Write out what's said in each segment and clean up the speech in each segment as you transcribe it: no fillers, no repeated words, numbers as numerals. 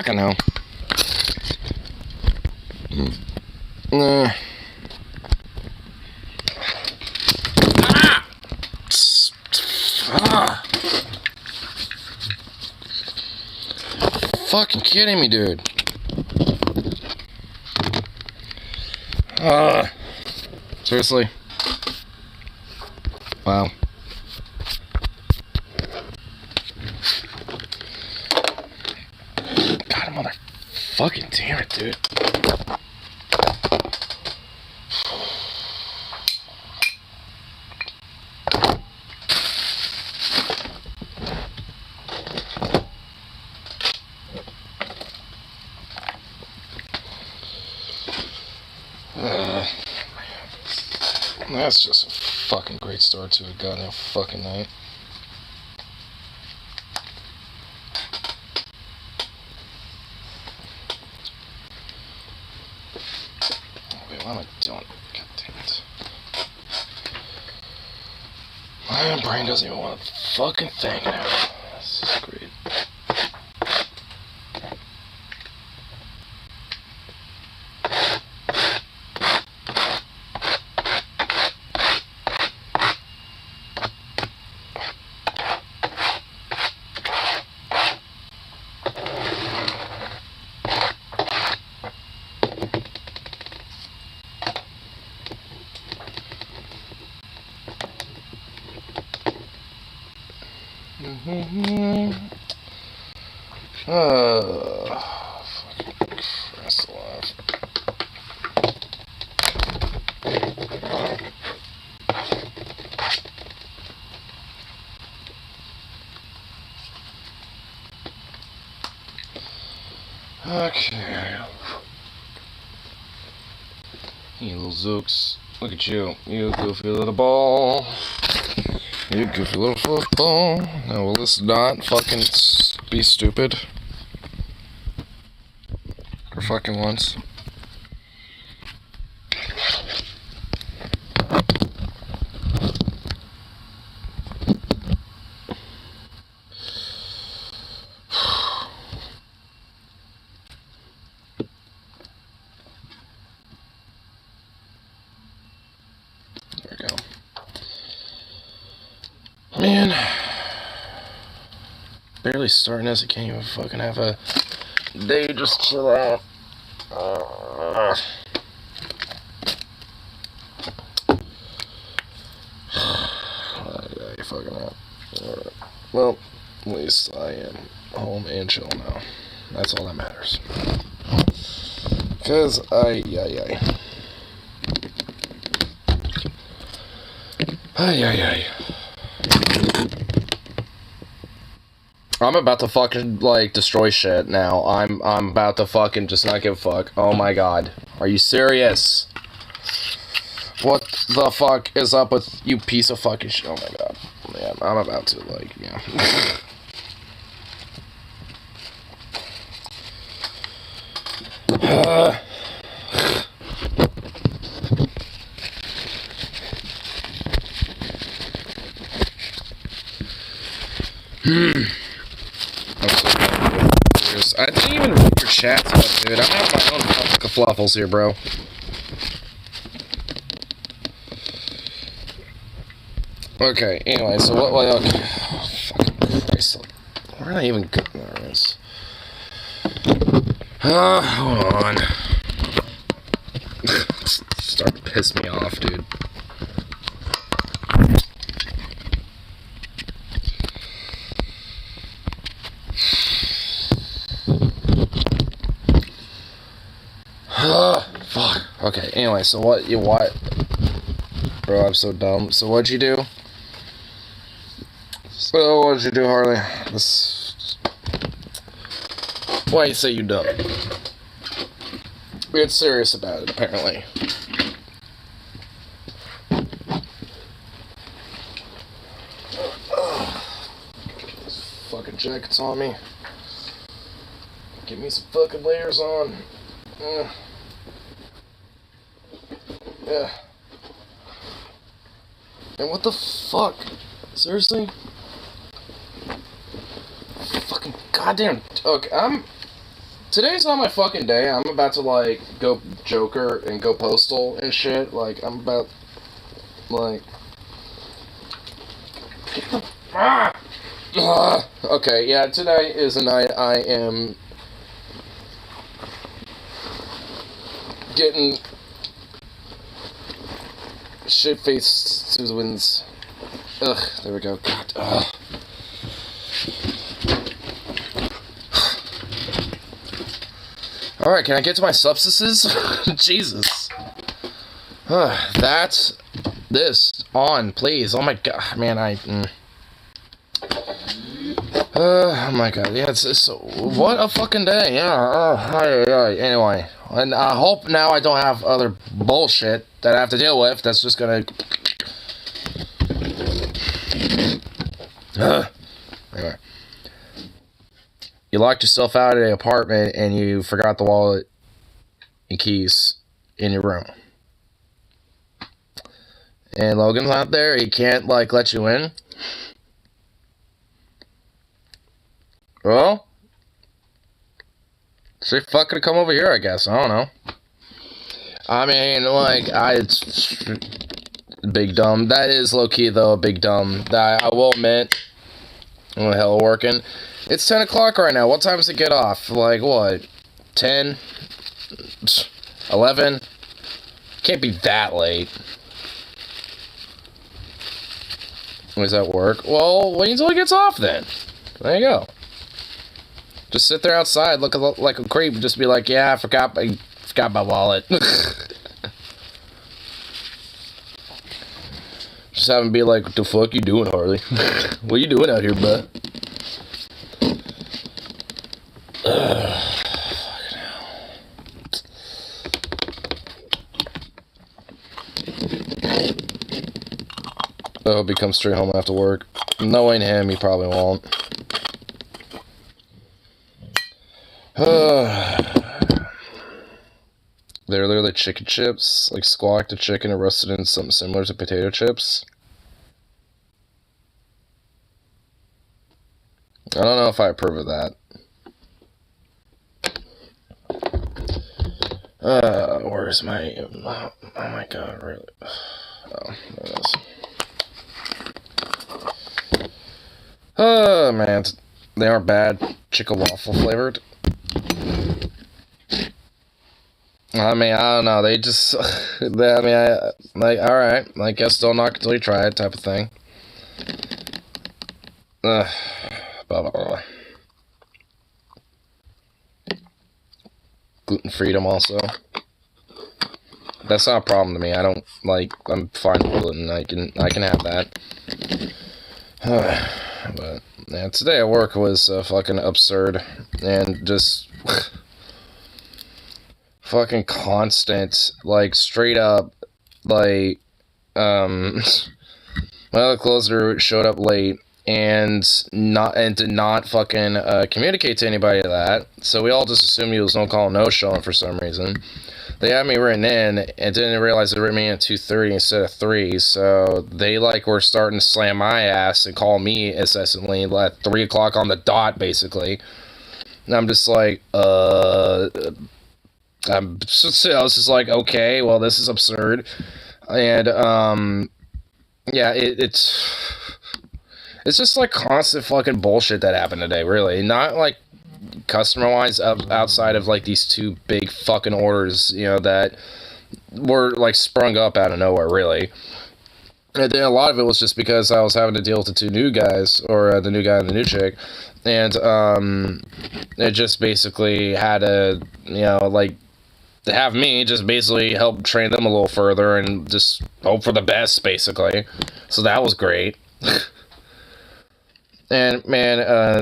Fucking hell. Nah. Fucking kidding me, dude. Seriously? Wow. God, motherfucking damn it, dude. That's just a fucking great start to a goddamn fucking night. Wait, what am I doing? God damn it. My brain doesn't even want a fucking thing now. This is great. Fucking Christ alive. Okay. You little zooks. Look at you. You goofy little ball. You goofy little football. Now, will this not fucking be stupid? For fucking once. There we go. Man. Barely starting as I can't even fucking have a day just chill out. You fucking up. Well, at least I am home and chill now. That's all that matters. Cause I'm about to fucking, like, destroy shit now. I'm about to fucking just not give a fuck. Oh my god. Are you serious? What the fuck is up with you piece of fucking shit? Oh my god. Yeah, I'm about to, like, yeah. I didn't even read your chat stuff, dude. I have my own fluffles here, bro. Okay, anyway, so what, okay. Oh, fucking Christ. Where did I even go? There it is. Hold on. Starting to piss me off, dude. Fuck. Okay, anyway, so what? Bro, I'm so dumb. So what'd you do? So what'd you do, Harley? Why you say you dumb? We get serious about it, apparently. These fucking jackets on me. Get me some fucking layers on. Yeah. And what the fuck? Seriously? Fucking goddamn. Okay, Today's not my fucking day. I'm about to, like, go Joker and go Postal and shit. Like, I'm about, like... Okay, yeah, today is a night I am getting shit-faced to the winds. Ugh, there we go. God, ugh. Alright, can I get to my substances? Jesus. That's this on, please. Oh my god, man, oh my god, yeah, it's what a fucking day, yeah, anyway. And I hope now I don't have other bullshit that I have to deal with that's just gonna... Anyway. You locked yourself out of the apartment and you forgot the wallet and keys in your room. And Logan's not there, he can't, like, let you in. Well, she fucking come over here, I guess. I don't know. I mean, like, it's big dumb. That is low-key, though, big dumb. That I will admit, I'm hell working. It's 10 o'clock right now. What time does it get off? Like, what? 10? 11? Can't be that late. When does that work? Well, wait until it gets off, then. There you go. Just sit there outside, look like a creep, and just be like, yeah, I forgot my wallet. Just have him be like, what the fuck you doing, Harley? What you doing out here, bud? Fucking hell. I hope he comes straight home after work. Knowing him, he probably won't. They're literally chicken chips, like squawked the chicken and roasted in something similar to potato chips. I don't know if I approve of that. Where's my... Oh my god, really? Oh, there it is. Oh, man. They aren't bad. Chicken waffle flavored. I mean, I don't know. They just... alright. I guess don't knock until you try it type of thing. Blah, blah, blah. Gluten freedom also. That's not a problem to me. I don't, like, I'm fine with gluten. I can have that. But, yeah, today at work was fucking absurd. And just... fucking constant, like, straight up, like, my other closer showed up late and did not fucking communicate to anybody that, so we all just assumed he was no call, no showing for some reason. They had me written in and didn't realize they written me in at 2:30 instead of 3, so they, like, were starting to slam my ass and call me incessantly at 3 o'clock on the dot, basically. And I'm just like, I was just like, okay, well, this is absurd. And, yeah, it's just, like, constant fucking bullshit that happened today, really. Not, like, customer-wise, outside of, like, these two big fucking orders, you know, that were, like, sprung up out of nowhere, really. And then a lot of it was just because I was having to deal with the two new guys, or the new guy and the new chick, and, it just basically had to, you know, like, to have me just basically help train them a little further and just hope for the best, basically. So that was great. And, man,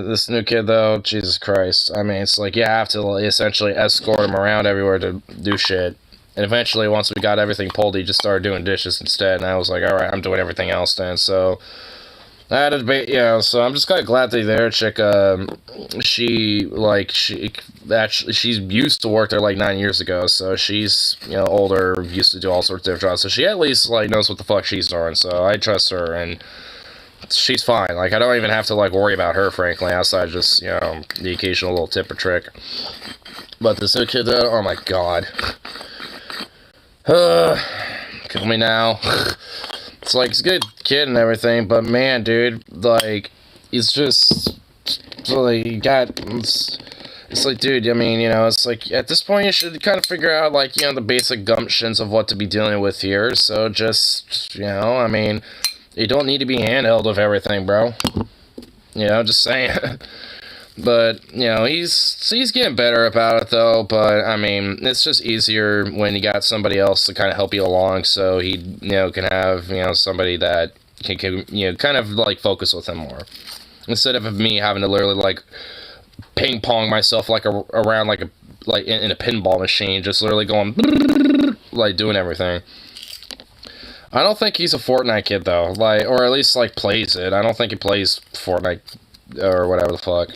this new kid, though, Jesus Christ. I mean, it's like, you have to essentially escort him around everywhere to do shit. And eventually, once we got everything pulled, he just started doing dishes instead. And I was like, alright, I'm doing everything else then. So, I had a debate, yeah, so I'm just kind of glad that there, chick, she's used to work there, like, 9 years ago, so she's, you know, older, used to do all sorts of different jobs, so she at least, like, knows what the fuck she's doing, so I trust her, and she's fine. Like, I don't even have to, like, worry about her, frankly, outside just, you know, the occasional little tip or trick. But this new kid, though, oh my god. Kill me now. It's like, he's a good kid and everything, but man, dude, like, he's just, like, it's like, dude, I mean, you know, it's like, at this point, you should kind of figure out, like, you know, the basic gumptions of what to be dealing with here, so just, you know, I mean, you don't need to be handheld of everything, bro. You know, just saying. But, you know, he's getting better about it, though, but, I mean, it's just easier when you got somebody else to kind of help you along, so he, you know, can have, you know, somebody that can you know, kind of, like, focus with him more. Instead of me having to literally, like, ping-pong myself, like, around, like, in a pinball machine, just literally going, like, doing everything. I don't think he's a Fortnite kid, though, like, or at least, like, plays it. I don't think he plays Fortnite, or whatever the fuck.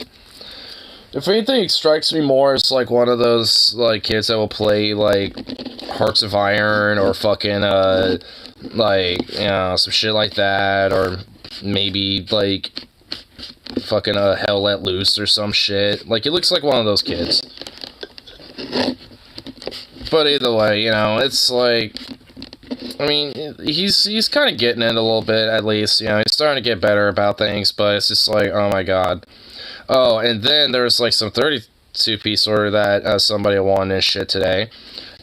If anything, it strikes me more as, like, one of those, like, kids that will play, like, Hearts of Iron, or fucking, like, you know, some shit like that, or maybe, like, fucking, Hell Let Loose, or some shit. Like, he looks like one of those kids. But either way, you know, it's, like, I mean, he's kind of getting it a little bit, at least, you know, he's starting to get better about things, but it's just like, oh my god. Oh, and then there's, like, some 32-piece order that somebody won and shit today.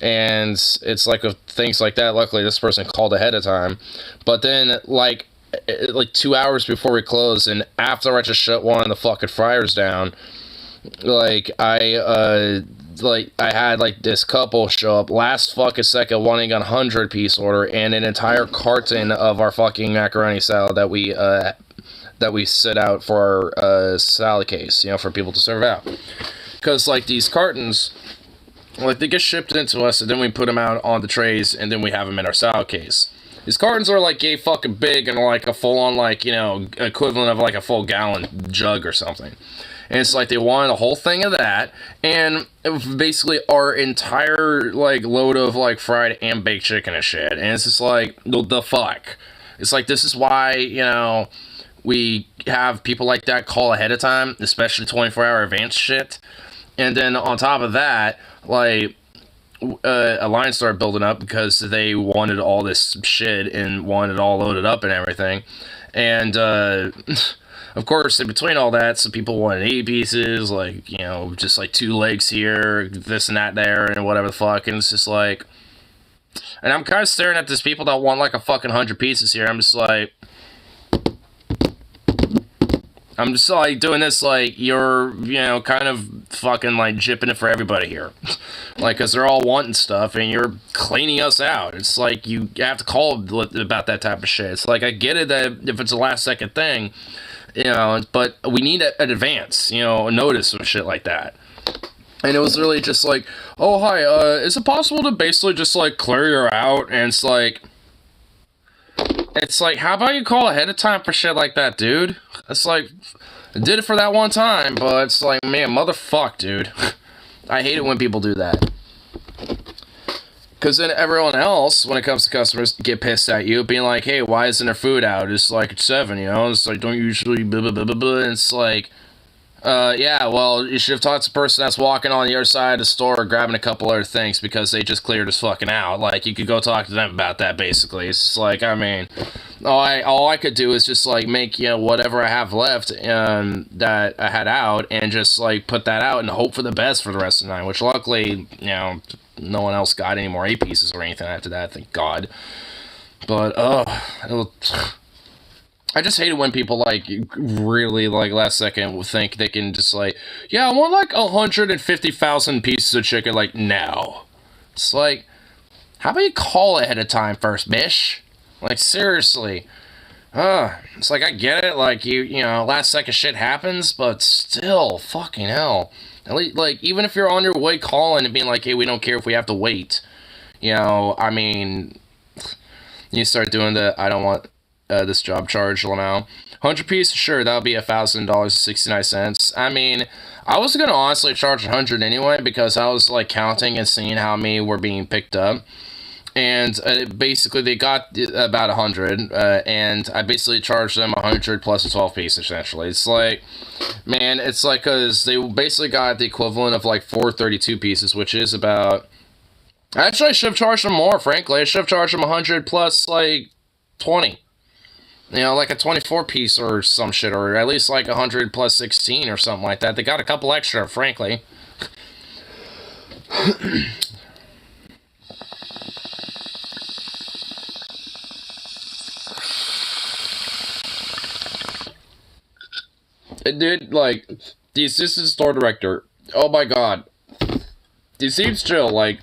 And it's, like, with things like that, luckily this person called ahead of time. But then, like 2 hours before we closed, and after I just shut one of the fucking fryers down, like, I had, like, this couple show up last fucking second wanting a 100-piece order and an entire carton of our fucking macaroni salad that we set out for our salad case, you know, for people to serve out. Because, like, these cartons, like, they get shipped into us, and then we put them out on the trays, and then we have them in our salad case. These cartons are, like, yay fucking big, and, like, a full-on, like, you know, equivalent of, like, a full-gallon jug or something. And it's like they wanted a whole thing of that, and basically our entire, like, load of, like, fried and baked chicken and shit. And it's just like, the fuck? It's like, this is why, you know, we have people like that call ahead of time, especially 24-hour advance shit. And then on top of that, like, a line started building up because they wanted all this shit and wanted it all loaded up and everything. And, of course, in between all that, some people wanted 8 pieces, like, you know, just, like, 2 legs here, this and that there, and whatever the fuck, and it's just, like, and I'm kind of staring at these people that want, like, a fucking 100 pieces here. I'm just, like, doing this, like, you're, you know, kind of fucking, like, jipping it for everybody here. Like, because they're all wanting stuff, and you're cleaning us out. It's like, you have to call about that type of shit. It's like, I get it that if it's a last-second thing, you know, but we need an advance, you know, a notice of shit like that. And it was really just like, oh, hi, is it possible to basically just, like, clear you out? And it's like, how about you call ahead of time for shit like that, dude? It's like, I did it for that one time, but it's like, man, motherfuck, dude. I hate it when people do that. Because then everyone else, when it comes to customers, get pissed at you, being like, hey, why isn't there food out? It's like, it's 7, you know? It's like, don't usually blah, blah, blah, blah, blah. And it's like, yeah, well, you should have talked to the person that's walking on the other side of the store grabbing a couple other things because they just cleared us fucking out. Like, you could go talk to them about that, basically. It's just like, I mean, all I could do is just, like, make, you know, whatever I have left that I had out and just, like, put that out and hope for the best for the rest of the night, which luckily, you know, no one else got any more 8 pieces or anything after that, thank God. But, I just hate it when people, like, really, like, last second will think they can just, like, yeah, I want, like, 150,000 pieces of chicken, like, now. It's like, how about you call ahead of time first, bish? Like, seriously. It's like, I get it, like, you know, last second shit happens, but still, fucking hell. At least, like, even if you're on your way calling and being like, hey, we don't care if we have to wait. You know, I mean, you start doing the, I don't want this job charge now. 100 piece, sure, that'll be $1,000.69. I mean, I was gonna honestly charge 100 anyway because I was, like, counting and seeing how many were being picked up. And basically they got about 100, and I basically charged them 100 plus a 12 piece, essentially. It's like, man, it's like, because they basically got the equivalent of like 432 pieces, which is about, actually I should have charged them more, frankly. I should have charged them 100 plus like 20. You know, like a 24 piece or some shit, or at least like 100 plus 16 or something like that. They got a couple extra, frankly. Dude, like, the assistant store director, oh my god. He seems chill, like,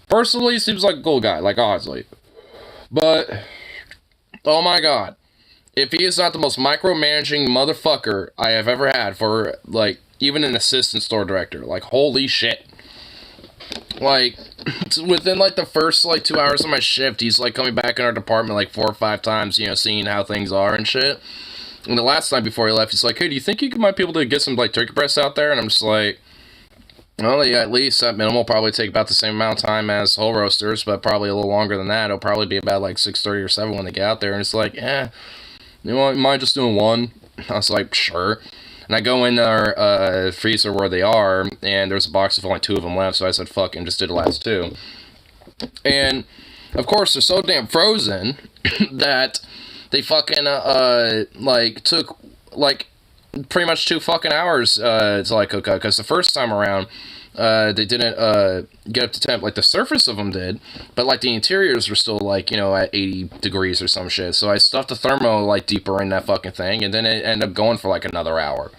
personally, he seems like a cool guy, like, honestly. But, oh my god. If he is not the most micromanaging motherfucker I have ever had for, like, even an assistant store director, like, holy shit. Like, within, like, the first, like, 2 hours of my shift, he's, like, coming back in our department, like, 4 or 5 times, you know, seeing how things are and shit. And the last time before he left, he's like, hey, do you think you might be able to get some, like, turkey breasts out there? And I'm just like, well, yeah, at least at minimal, probably take about the same amount of time as whole roasters, but probably a little longer than that. It'll probably be about, like, 6:30 or 7 when they get out there. And it's like, you know, mind just doing one? I was like, sure. And I go in our freezer where they are, and there's a box of only 2 of them left, so I said, fuck, and just did the last 2. And, of course, they're so damn frozen that they fucking, like, took, like, pretty much 2 fucking hours, to, like, cook up, because the first time around, they didn't, get up to temp, like, the surface of them did, but, like, the interiors were still, like, you know, at 80 degrees or some shit, so I stuffed the thermo, like, deeper in that fucking thing, and then it ended up going for, like, another hour.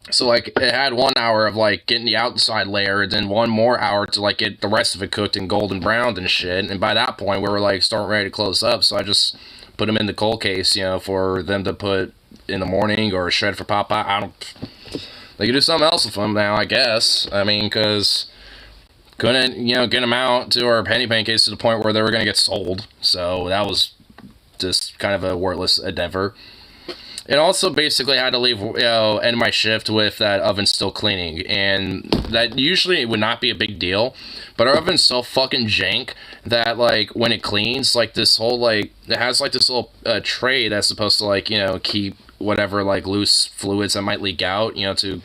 So, like, it had 1 hour of, like, getting the outside layer, and then 1 more hour to, like, get the rest of it cooked and golden browned and shit, and by that point, we were, like, starting ready to close up, so I just put them in the cold case, you know, for them to put in the morning, or shred for Popeye. I don't, they could do something else with them now, I guess. I mean, because couldn't, you know, get them out to our penny pancakes to the point where they were going to get sold, so that was just kind of a worthless endeavor. And also basically had to leave, you know, end my shift with that oven still cleaning, and that usually would not be a big deal, but our oven's so fucking jank that, like, when it cleans, like, this whole, like, it has, like, this little tray that's supposed to, like, you know, keep whatever, like, loose fluids that might leak out, you know, to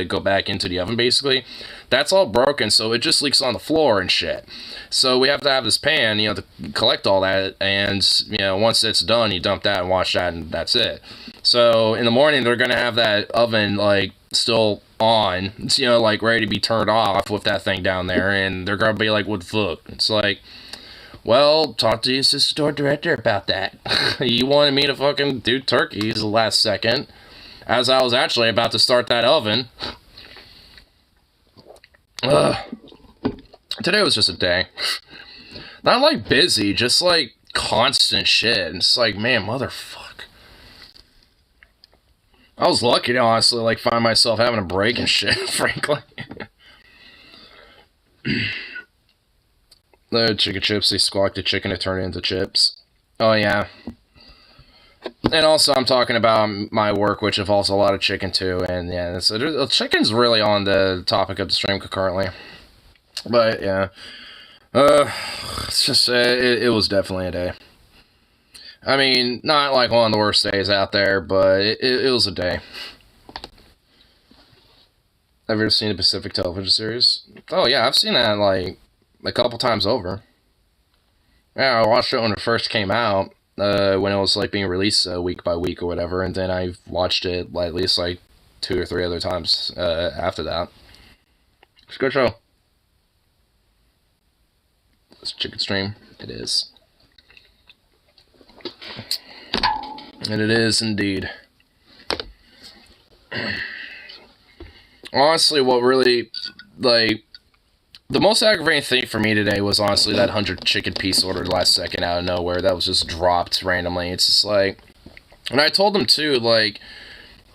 go back into the oven, basically. That's all broken, so it just leaks on the floor and shit. So we have to have this pan, you know, to collect all that, and, you know, once it's done, you dump that and wash that, and that's it. So in the morning, they're gonna have that oven, like, still on, you know, like, ready to be turned off with that thing down there, and they're gonna be like, what the fuck? It's like, well, talk to the assistant store director about that. You wanted me to fucking do turkeys the last second, as I was actually about to start that oven. Today was just a day. Not, like, busy, just, like, constant shit. It's like, man, motherfuck. I was lucky to honestly, like, find myself having a break and shit, frankly. The chicken chips, they squawk the chicken to turn it into chips. Oh, yeah. And also, I'm talking about my work, which involves a lot of chicken, too. And, yeah, chicken's really on the topic of the stream currently. But, yeah. It's just, it was definitely a day. I mean, not, like, one of the worst days out there, but it was a day. Have you ever seen the Pacific television series? Oh, yeah, I've seen that, like, a couple times over. Yeah, I watched it when it first came out, when it was, like, being released week by week or whatever, and then I've watched it, like, at least, like, 2 or 3 other times after that. It's a good show. It's a chicken stream. It is. And it is indeed. Honestly, what really, like, the most aggravating thing for me today was honestly that 100 chicken piece order last second out of nowhere that was just dropped randomly. It's just like, and I told them too, like,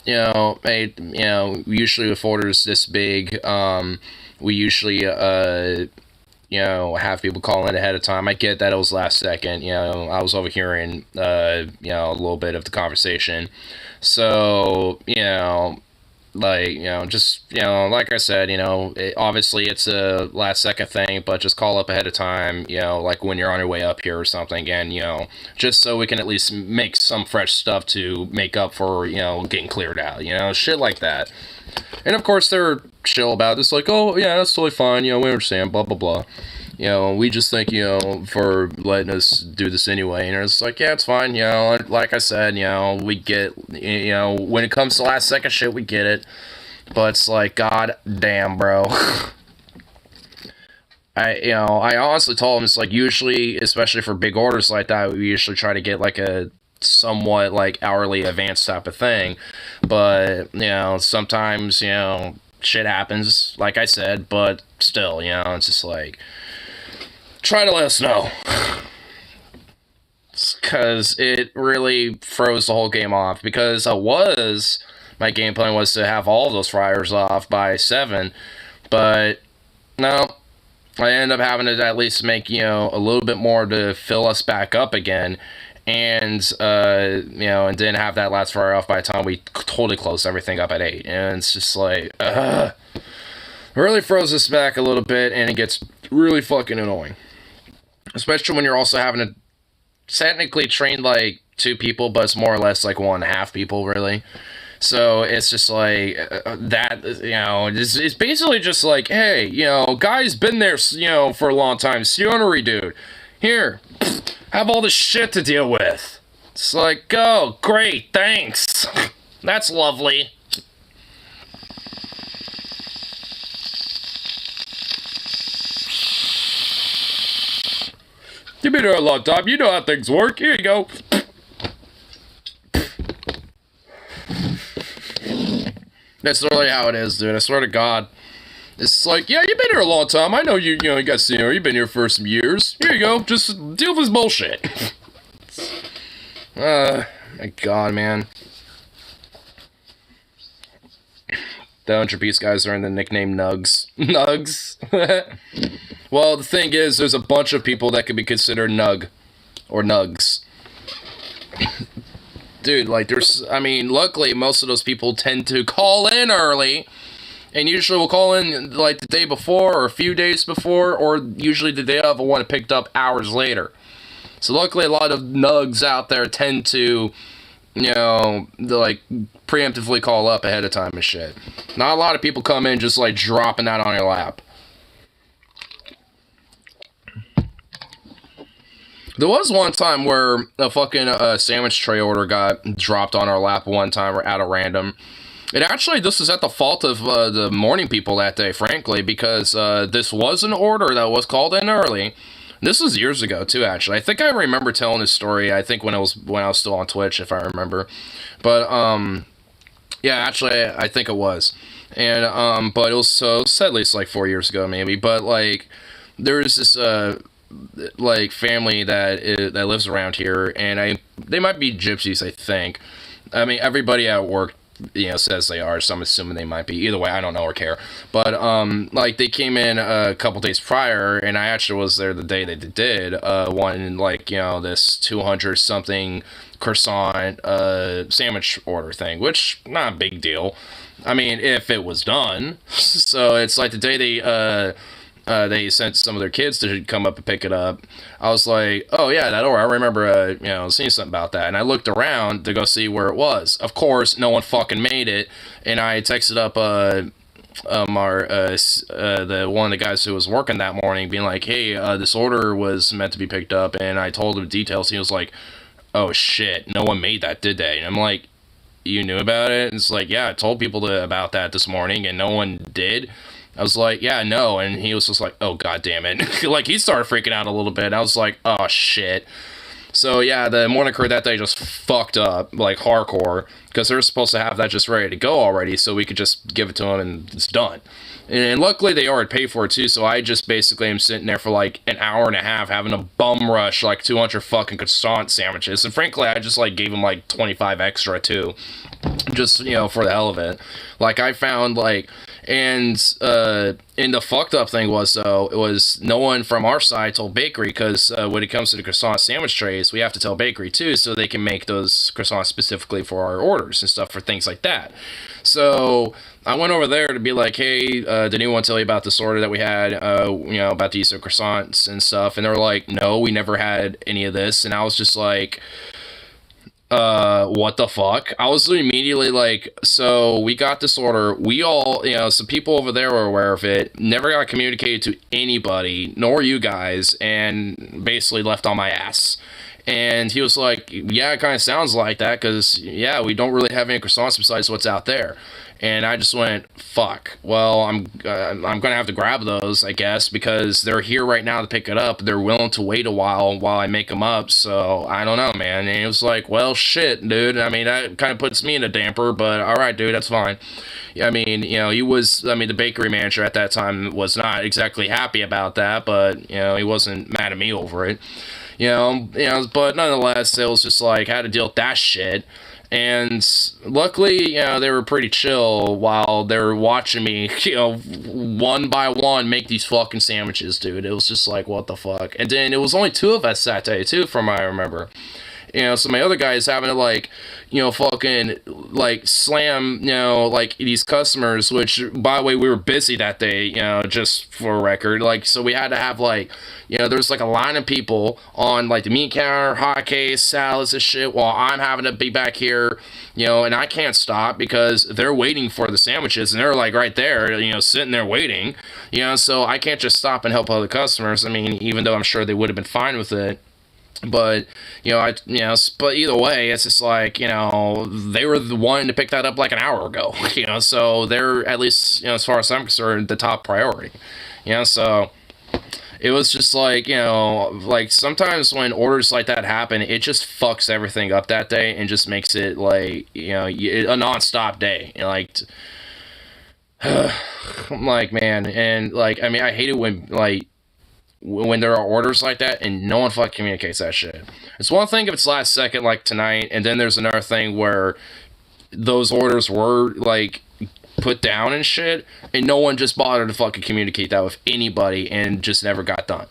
you know, hey, you know, usually with orders this big, we usually, you know, have people call in ahead of time. I get that it was last second, you know, I was overhearing, you know, a little bit of the conversation. So, you know, like, just, like I said, obviously it's a last second thing, but just call up ahead of time, like when you're on your way up here or something, and, just so we can at least make some fresh stuff to make up for, getting cleared out, shit like that. And of course they're chill about it. It's like, oh yeah, that's totally fine, we understand, blah blah blah. We just thank you for letting us do this anyway. And it's like, yeah, it's fine. Like I said, we get, when it comes to last second shit, we get it. But it's like, god damn, bro. I honestly told him, it's like, usually, especially for big orders like that, we usually try to get like a somewhat like hourly advance type of thing. But, sometimes, shit happens, like I said, but still, it's just like, try to let us know. Because it really throws the whole game off. Because my game plan was to have all of those fryers off by 7. But, no. I ended up having to at least make, a little bit more to fill us back up again. And, and didn't have that last fryer off by the time we totally closed everything up at 8. And it's just like, it really throws us back a little bit, and it gets really fucking annoying. Especially when you're also having to technically train like 2 people, but it's more or less like 1.5 people, really. So it's just like that, it's basically just like, hey, guy's been there, for a long time. Sionery dude, here, have all this shit to deal with. It's like, oh, great, thanks. That's lovely. You've been here a long time. You know how things work. Here you go. That's literally how it is, dude. I swear to God. It's like, yeah, you've been here a long time. I know you got senior. You've been here for some years. Here you go. Just deal with this bullshit. My God, man. The 100-piece guys are in the nickname Nugs. Nugs. Well, the thing is, there's a bunch of people that could be considered Nug. Or Nugs. Dude, like, luckily, most of those people tend to call in early. And usually will call in, like, the day before, or a few days before, or usually the day of, and want it picked up hours later. So luckily, a lot of Nugs out there tend to, like, preemptively call up ahead of time and shit. Not a lot of people come in just, like, dropping that on your lap. There was one time where a fucking sandwich tray order got dropped on our lap one time at a random. This is at the fault of the morning people that day, frankly, because this was an order that was called in early. This was years ago, too, actually. I think I remember telling this story, I think when I was still on Twitch, if I remember. But, yeah, actually, I think it was. And, but it was said at least, like, 4 years ago, maybe. But, like, there's this, like, family that lives around here, and they might be gypsies, I think. I mean, everybody at work, says they are, so I'm assuming they might be. Either way, I don't know or care. But, like, they came in a couple days prior, and I actually was there the day they did, wanting, like, this 200-something croissant, sandwich order thing, which, not a big deal. I mean, if it was done. So, it's like the day they sent some of their kids to come up and pick it up. I was like, oh yeah, that order. I remember, seeing something about that. And I looked around to go see where it was. Of course, no one fucking made it. And I texted up, the one of the guys who was working that morning, being like, hey, this order was meant to be picked up. And I told him details. He was like, oh shit, no one made that, did they? And I'm like, you knew about it? And it's like, yeah, I told people about that this morning, and no one did. I was like, yeah, no, and he was just like, oh, god damn it. Like, he started freaking out a little bit, I was like, oh, shit. So, yeah, the morning crew that day just fucked up, like, hardcore, because they were supposed to have that just ready to go already, so we could just give it to them and it's done. And luckily, they already paid for it, too, so I just basically am sitting there for, like, an hour and a half having a bum rush, like, 200 fucking croissant sandwiches, and frankly, I just, like, gave them, like, 25 extra, too, just, for the hell of it. Like, I found, like, And the fucked up thing was, though, it was no one from our side told bakery, because when it comes to the croissant sandwich trays, we have to tell bakery too, so they can make those croissants specifically for our orders and stuff, for things like that. So I went over there to be like, hey, did anyone tell you about this order that we had, about these croissants and stuff? And they were like, no, we never had any of this. And I was just like, what the fuck? I was immediately like, so we got this order. We all, some people over there were aware of it, never got communicated to anybody, nor you guys, and basically left on my ass. And he was like, yeah, it kind of sounds like that, because, yeah, we don't really have any croissants besides what's out there. And I just went, fuck. Well, I'm gonna have to grab those, I guess, because they're here right now to pick it up. They're willing to wait a while I make them up. So I don't know, man. And he was like, well, shit, dude. I mean, that kind of puts me in a damper, but all right, dude, that's fine. I mean, the bakery manager at that time was not exactly happy about that, but he wasn't mad at me over it. But nonetheless, it was just like, I had to deal with that shit. And luckily, they were pretty chill while they were watching me, one by one make these fucking sandwiches, dude. It was just like, what the fuck? And then it was only 2 of us that day, too, from what I remember. So my other guy is having to, fucking, slam, these customers, which, by the way, we were busy that day, just for a record. So we had to have, there's, a line of people on, the meat counter, hot case, salads and shit, while I'm having to be back here, and I can't stop because they're waiting for the sandwiches, and they're, right there, sitting there waiting, so I can't just stop and help other customers. I mean, even though I'm sure they would have been fine with it. But, but either way, it's just like, they were the one to pick that up an hour ago, so they're, at least, as far as I'm concerned, the top priority, so it was just like, sometimes when orders like that happen, it just fucks everything up that day and just makes it, a non-stop day, I'm like, man, and, I mean, I hate it when there are orders like that and no one fucking communicates that shit. It's one thing if it's last second, like tonight, and then there's another thing where those orders were, put down and shit, and no one just bothered to fucking communicate that with anybody and just never got done.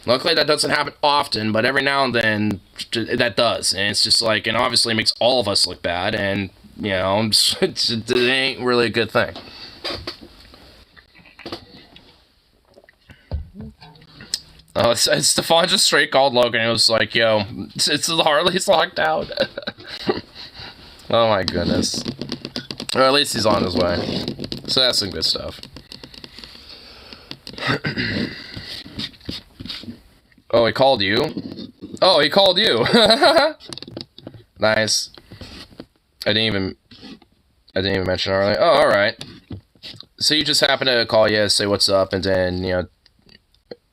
Luckily, that doesn't happen often, but every now and then, that does. And it's just and obviously it makes all of us look bad, and, it ain't really a good thing. Oh, Stefan just straight called Logan and was like, yo, it's the Harley's locked out. Oh my goodness. Or at least he's on his way. So that's some good stuff. Oh, he called you? Oh, he called you. Nice. I didn't even mention Harley. Oh, alright. So you just happened to call you, say what's up, and then,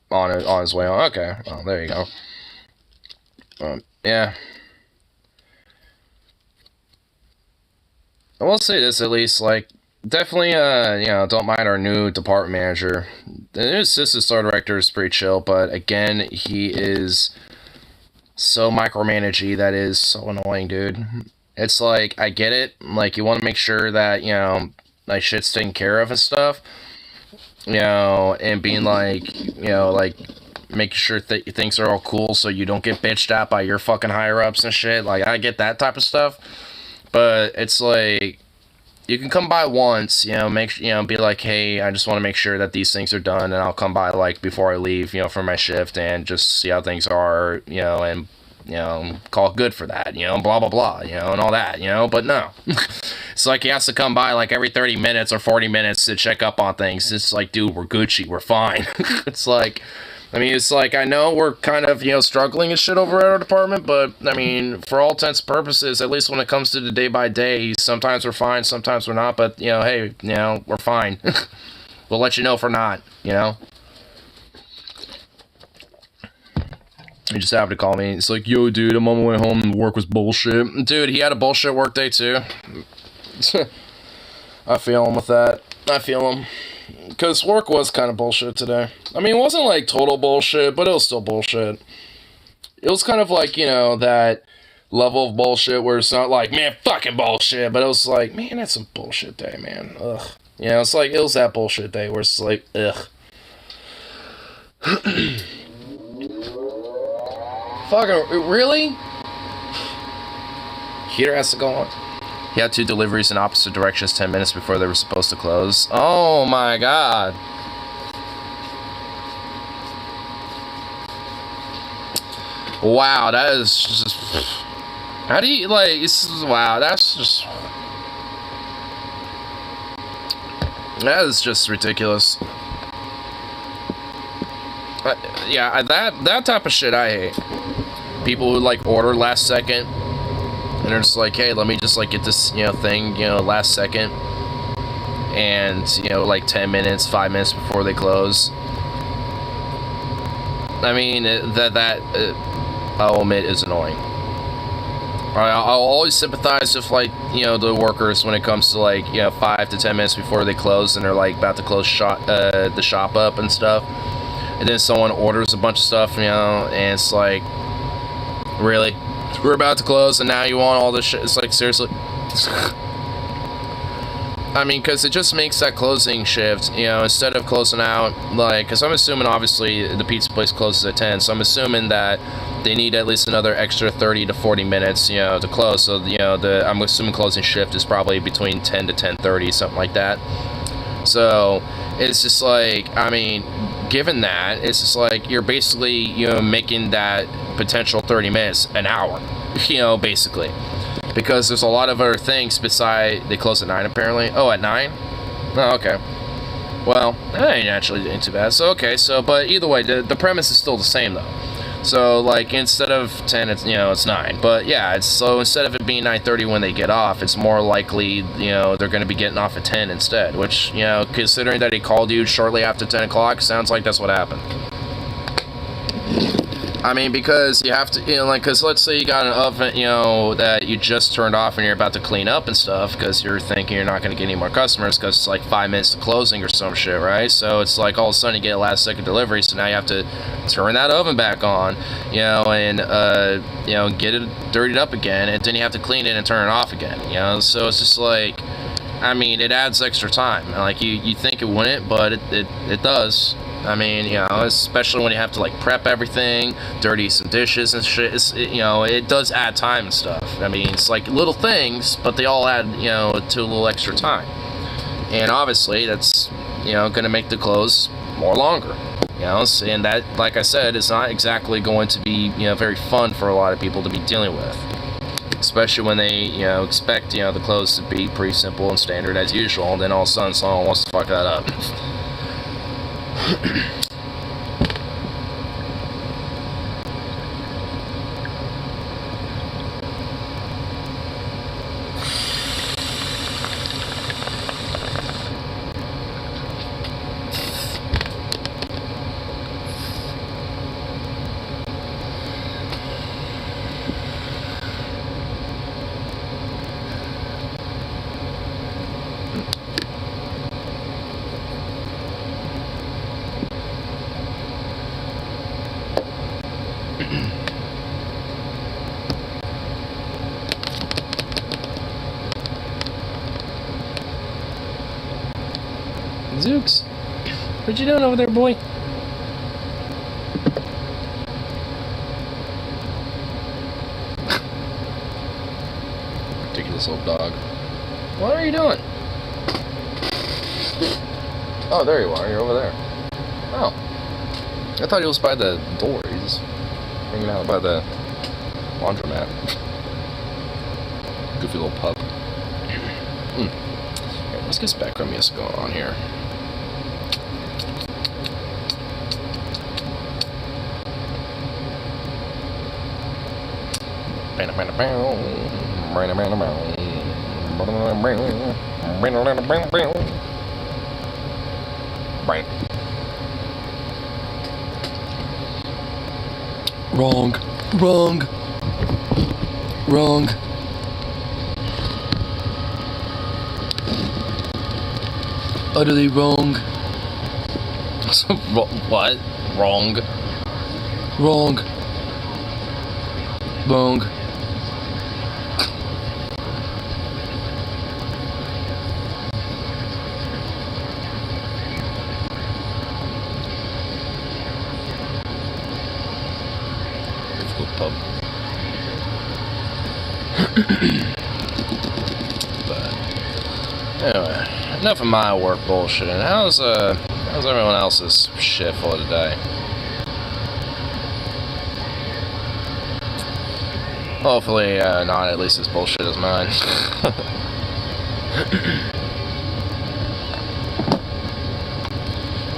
on his way on. Okay. Oh, there you go. Yeah. I will say this at least, definitely, don't mind our new department manager. The new assistant store director is pretty chill, but again, he is so micromanagey that is so annoying, dude. It's I get it. You want to make sure that, shit's taken care of and stuff. And being making sure things are all cool so you don't get bitched at by your fucking higher-ups and shit. I get that type of stuff. But it's you can come by once, be like, hey, I just want to make sure that these things are done, and I'll come by, before I leave, for my shift, and just see how things are, and, call it good for that, blah, blah, blah, and all that, but no. It's he has to come by, every 30 minutes or 40 minutes to check up on things. It's dude, we're Gucci, we're fine. It's I mean, it's I know we're kind of, struggling and shit over at our department, but, I mean, for all intents and purposes, at least when it comes to the day-by-day, sometimes we're fine, sometimes we're not, but, hey, we're fine. We'll let you know if we're not, He just happened to call me. It's yo, dude, I'm on my way home and work was bullshit. Dude, he had a bullshit work day, too. I feel him with that. I feel him. Because work was kind of bullshit today. I mean, it wasn't total bullshit, but it was still bullshit. It was kind of that level of bullshit where it's not man, fucking bullshit, but it was man, that's some bullshit day, man. Ugh. You know, it's like, it was that bullshit day where it's like, ugh. Fucking, really? Heater has to go on. He had 2 deliveries in opposite directions 10 minutes before they were supposed to close. Oh my god. Wow, that is just... How do you, like, wow, that's just... That is just ridiculous. Yeah, that type of shit I hate. People who, like, order last second, and they're just like, hey, let me just, like, get this, you know, thing, you know, last second, and, you know, like, 10 minutes, 5 minutes before they close. I mean, I'll admit, is annoying. I'll always sympathize with, like, you know, the workers when it comes to, like, you know, 5 to 10 minutes before they close and they're, like, about to close the shop up and stuff. And then someone orders a bunch of stuff, you know, and it's like, really? We're about to close and now you want all this shit? It's like, seriously? I mean, because it just makes that closing shift, you know, instead of closing out, like, because I'm assuming, obviously, the pizza place closes at 10, so I'm assuming that they need at least another extra 30 to 40 minutes, you know, to close, so, you know, I'm assuming closing shift is probably between 10 to 10:30, something like that. So, it's just like, I mean, given that, it's just like, you're basically, you know, making that potential 30 minutes an hour, you know, basically. Because there's a lot of other things beside, they close at 9 apparently. Oh, at 9? Oh, okay. Well, that ain't actually too bad. So, okay, so, but either way, the premise is still the same, though. So, like, instead of 10, it's, you know, it's 9. But, yeah, it's, so instead of it being 9:30 when they get off, it's more likely, you know, they're going to be getting off at 10 instead. Which, you know, considering that he called you shortly after 10 o'clock, sounds like that's what happened. I mean, because you have to, you know, like, because let's say you got an oven, you know, that you just turned off and you're about to clean up and stuff because you're thinking you're not going to get any more customers because it's like 5 minutes to closing or some shit, right? So it's like all of a sudden you get a last second delivery, so now you have to turn that oven back on, you know, and, you know, get it dirtied up again, and then you have to clean it and turn it off again, you know? So it's just like, I mean, it adds extra time. Like, you think it wouldn't, but it does. I mean, you know, especially when you have to, like, prep everything, dirty some dishes and shit, you know, it does add time and stuff. I mean, it's like little things, but they all add, you know, to a little extra time. And obviously, that's, you know, going to make the close more longer. You know, and that, like I said, is not exactly going to be, you know, very fun for a lot of people to be dealing with. Especially when they, you know, expect, you know, the clothes to be pretty simple and standard as usual, and then all of a sudden someone wants to fuck that up. Zooks, what you doing over there, boy? Ridiculous old dog. What are you doing? Oh, there you are. You're over there. Oh. I thought he was by the door. He's hanging out by the laundromat. Goofy little pup. Here, let's get some background music going on here. Wrong. Wrong. Wrong. Utterly wrong. What? Wrong. Wrong. Wrong. school pub. But anyway, enough of my work bullshit. How's everyone else's shit for today? Hopefully, not at least as bullshit as mine.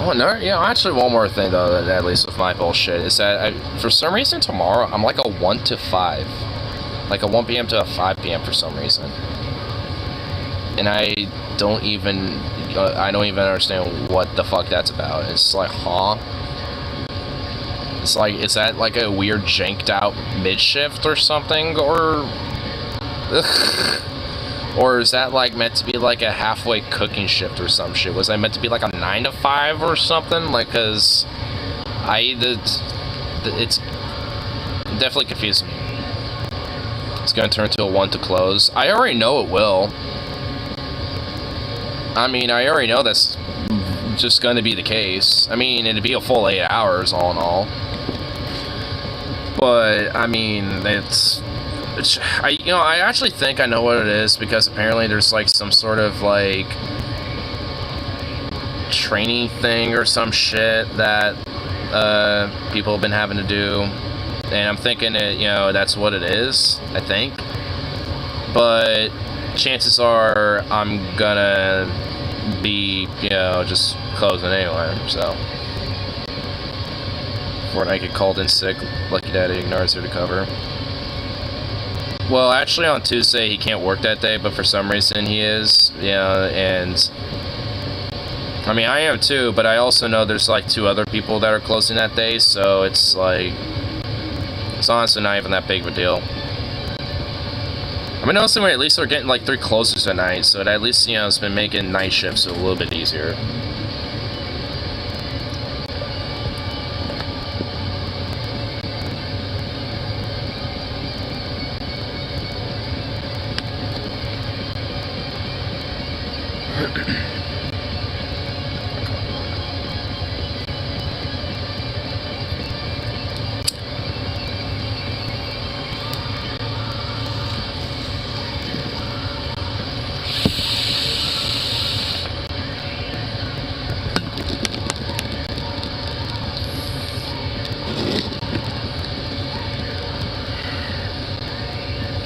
Oh, no, actually one more thing though, that at least with my bullshit, is that for some reason tomorrow, I'm like a 1 to 5. Like a 1 p.m. to a 5 p.m. for some reason. And I don't even understand what the fuck that's about. It's like, huh? It's like, is that like a weird janked out mid-shift or something? Or is that like meant to be like a halfway cooking shift or some shit? Was that meant to be like a 9 to 5 or something? Like, cause it's definitely confusing me. It's gonna turn into a 1 to close. I already know it will. I mean, I already know that's just gonna be the case. I mean, it'd be a full 8 hours all in all. But I mean, I actually think I know what it is, because apparently there's like some sort of like training thing or some shit that people have been having to do, and I'm thinking that's what it is, I think. But chances are I'm gonna be just closing anyway, so Fortnite get called in sick, lucky daddy ignores her to cover. Well, actually on Tuesday he can't work that day, but for some reason he is, and I mean I am too, but I also know there's like 2 other people that are closing that day, so it's like, it's honestly not even that big of a deal. I mean, also at least we're getting like 3 closers a night, so it at least, it's been making night shifts a little bit easier.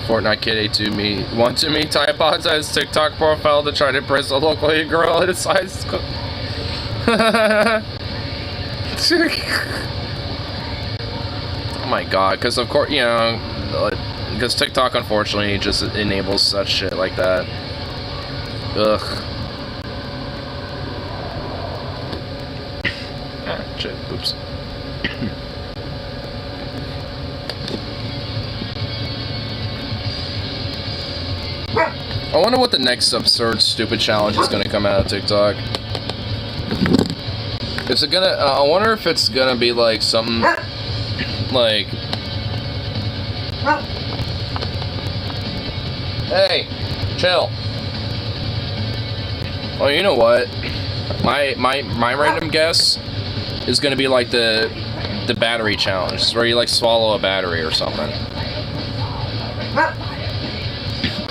Fortnite Kid A2 want to meet Typods as TikTok profile to try to impress a local girl at a size. Oh my god, because of course, because TikTok unfortunately just enables such shit like that. Ugh. Ah, shit, oops. I wonder what the next absurd, stupid challenge is gonna come out of TikTok. Is it gonna? I wonder if it's gonna be like something like, hey, chill. Oh, you know what? My random guess is gonna be like the battery challenge, where you like swallow a battery or something.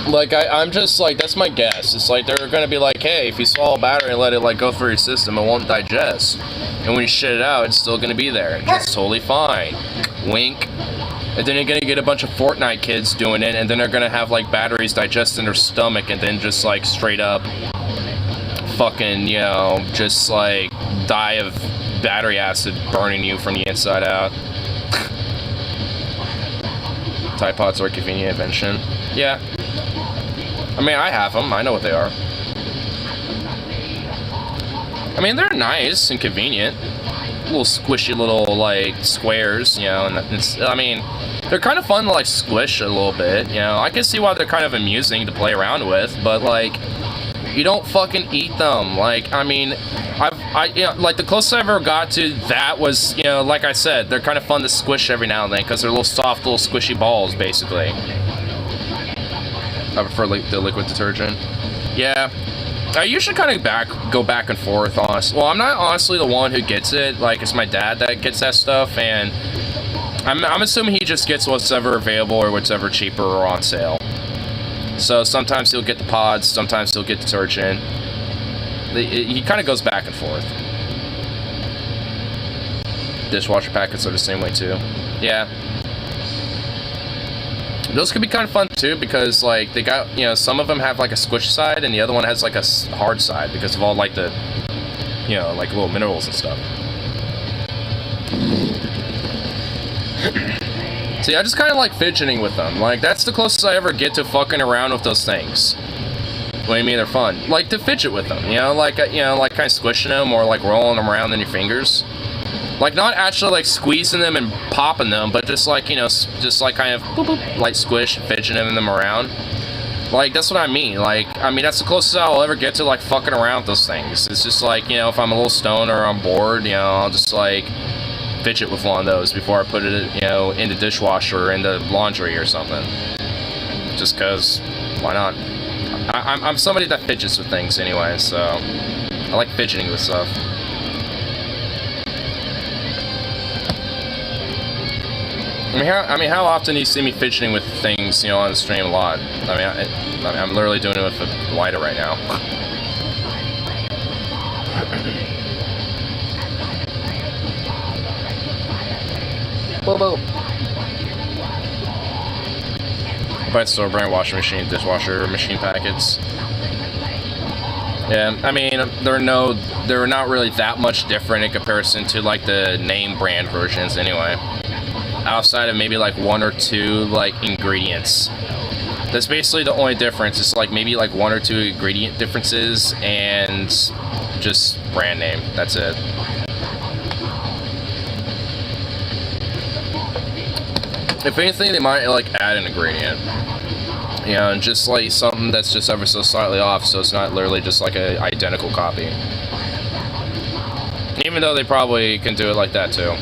Like, I'm just like, that's my guess. It's like, they're gonna be like, hey, if you swallow a battery and let it like go through your system, it won't digest. And when you shit it out, it's still gonna be there. It's totally fine. Wink. And then you're gonna get a bunch of Fortnite kids doing it, and then they're gonna have like batteries digest in their stomach, and then just like straight up fucking, just like die of battery acid burning you from the inside out. Tide Pods are a convenient invention. Yeah. I mean, I have them. I know what they are. I mean, they're nice and convenient. Little squishy little, like, squares, and it's, I mean, they're kind of fun to, like, squish a little bit, I can see why they're kind of amusing to play around with, but, like, you don't fucking eat them. Like, I mean, like, the closest I've ever got to that was, like I said, they're kind of fun to squish every now and then, because they're little soft, little squishy balls, basically. I prefer the liquid detergent. Yeah. I usually kind of go back and forth, honestly. Well, I'm not honestly the one who gets it. Like, it's my dad that gets that stuff, and I'm assuming he just gets what's ever available or what's ever cheaper or on sale. So sometimes he'll get the pods, sometimes he'll get detergent. He kind of goes back and forth. Dishwasher packets are the same way too. Yeah. Those could be kind of fun too, because like they got, you know, some of them have like a squish side and the other one has like a hard side because of all like the, you know, like little minerals and stuff. See, I just kind of like fidgeting with them. Like, that's the closest I ever get to fucking around with those things. What do you mean they're fun? Like, to fidget with them, you know, like kind of squishing them or, like, rolling them around in your fingers. Like, not actually, like, squeezing them and popping them, but just, like, you know, just, like, kind of, boop, boop, like, squish and fidgeting them around. Like, that's what I mean. Like, I mean, that's the closest I'll ever get to, like, fucking around with those things. It's just, like, you know, if I'm a little stoned or I'm bored, you know, I'll just, like, fidget with one of those before I put it, you know, in the dishwasher or in the laundry or something. Just cause, why not? I'm somebody that fidgets with things anyway, so I like fidgeting with stuff. I mean, how often do you see me fidgeting with things, you know, on the stream? A lot. I mean, I'm literally doing it with a lighter right now. Whoa, whoa. Buy store brand washing machine, dishwasher machine packets. Yeah, I mean, they're not really that much different in comparison to like the name brand versions anyway. Outside of maybe like one or two like ingredients. That's basically the only difference. It's like maybe like one or two ingredient differences and just brand name. That's it. If anything, they might like add an ingredient, you know, and just like something that's just ever so slightly off, so it's not literally just like an identical copy. Even though they probably can do it like that too.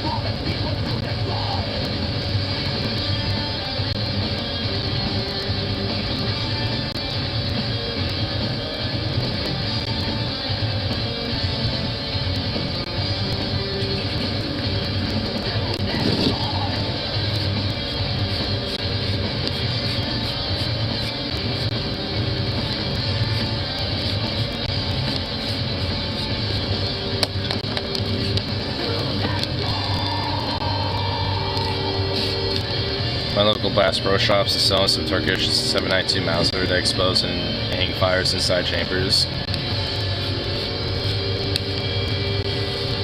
My local Bass Pro Shops is selling some Turkish 792 Mauser that expose and hang fires inside chambers.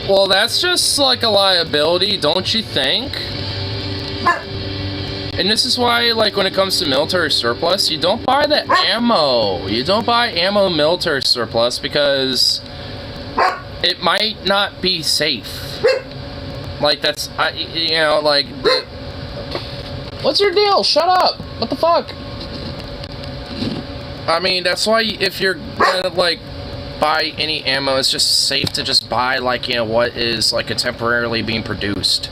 Well, that's just like a liability, don't you think? And this is why, like, when it comes to military surplus, you don't buy the ammo. You don't buy ammo military surplus because it might not be safe. Like, that's, you know, like... What's your deal? Shut up! What the fuck? I mean, that's why if you're gonna, like, buy any ammo, it's just safe to just buy, like, you know, what is, like, contemporarily being produced.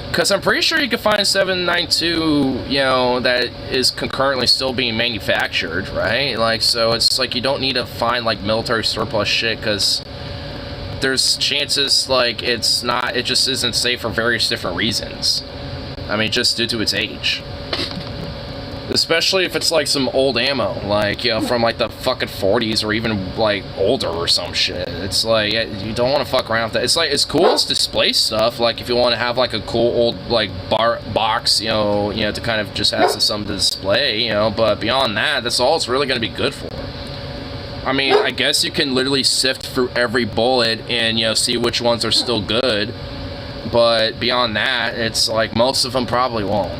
Because I'm pretty sure you can find 792, you know, that is concurrently still being manufactured, right? Like, so it's like you don't need to find, like, military surplus shit, because there's chances, like, it just isn't safe for various different reasons. I mean, just due to its age. Especially if it's like some old ammo, like, you know, from like the fucking 40s or even like older or some shit. It's like, you don't want to fuck around with that. It's like, it's cool as display stuff, like if you want to have like a cool old like box, you know, to kind of just have some display, you know, but beyond that, that's all it's really going to be good for. I mean, I guess you can literally sift through every bullet and, you know, see which ones are still good. But beyond that, it's like most of them probably won't.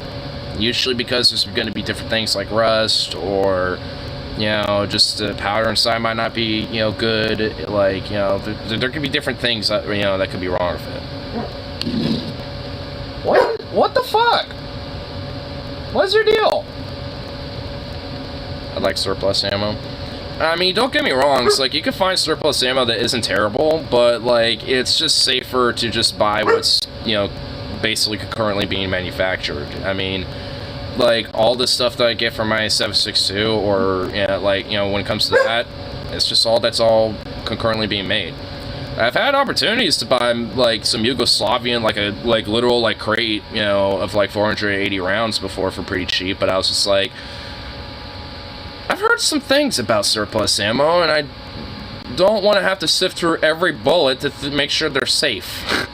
Usually because there's going to be different things like rust or, you know, just the powder inside might not be, you know, good. Like, you know, there could be different things that, you know, that could be wrong with it. What the fuck? What's your deal? I like surplus ammo. I mean, don't get me wrong, it's like, you can find surplus ammo that isn't terrible, but, like, it's just safer to just buy what's, you know, basically currently being manufactured. I mean, like, all the stuff that I get from my 7.62, or, you know, like, you know, when it comes to that, it's just all, that's all concurrently being made. I've had opportunities to buy like some Yugoslavian, like literal like crate, you know, of like 480 rounds before for pretty cheap. But I was just like, I've heard some things about surplus ammo, and I don't want to have to sift through every bullet to make sure they're safe.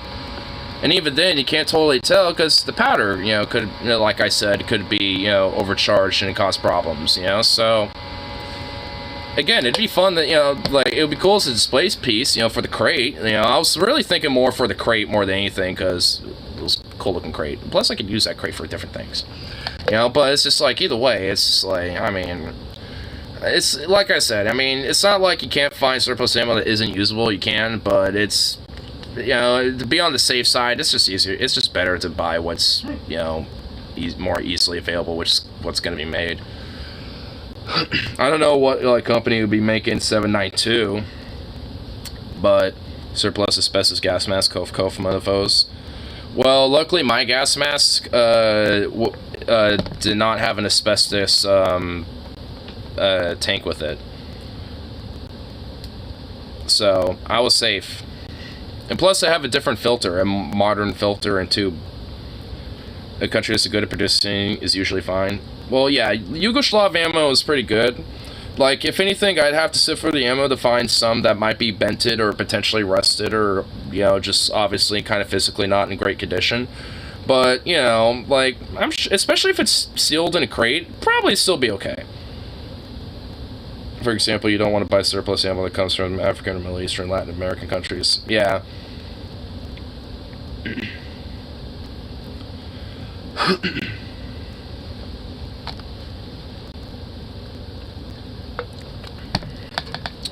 And even then, you can't totally tell because the powder, you know, could, you know, like I said, could be, you know, overcharged and cause problems, you know. So again, it'd be fun that, you know, like, it would be cool as a display piece, you know, for the crate. You know, I was really thinking more for the crate more than anything, because it was a cool looking crate. Plus, I could use that crate for different things. You know, but it's just like, either way, it's just like, I mean, it's, like I said, I mean, it's not like you can't find surplus ammo that isn't usable, you can, but it's, you know, to be on the safe side, it's just easier, it's just better to buy what's, you know, more easily available, which is what's going to be made. I don't know what like company would be making 792, but surplus asbestos gas mask, kof motherfuckers. Well, luckily my gas mask did not have an asbestos tank with it, so I was safe. And plus, I have a different filter, a modern filter and tube. A country that's good at producing is usually fine. Well, yeah, Yugoslav ammo is pretty good. Like, if anything, I'd have to sift through the ammo to find some that might be bented or potentially rusted or, you know, just obviously kind of physically not in great condition. But, you know, like, especially if it's sealed in a crate, probably still be okay. For example, you don't want to buy surplus ammo that comes from African or Middle Eastern, Latin American countries. Yeah.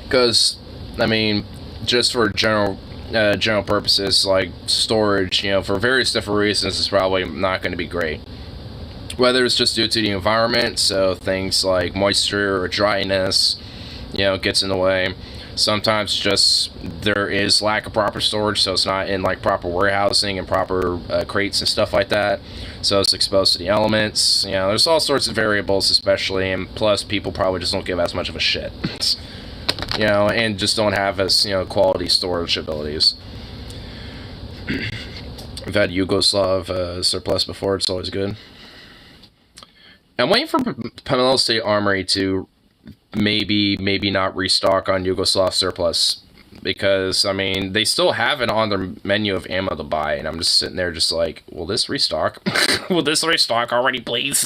Because, I mean, just for general purposes, like storage, you know, for various different reasons, is probably not going to be great. Whether it's just due to the environment, so things like moisture or dryness, you know, gets in the way. Sometimes just there is lack of proper storage, so it's not in like proper warehousing and proper crates and stuff like that, so it's exposed to the elements. You know, there's all sorts of variables, especially, and plus people probably just don't give as much of a shit. You know, and just don't have as, you know, quality storage abilities. I've had Yugoslav surplus before, it's always good. I'm waiting for Pomelo State Armory to maybe not restock on Yugoslav surplus, because, I mean, they still have it on their menu of ammo to buy, and I'm just sitting there just like, will this restock? Will this restock already, please?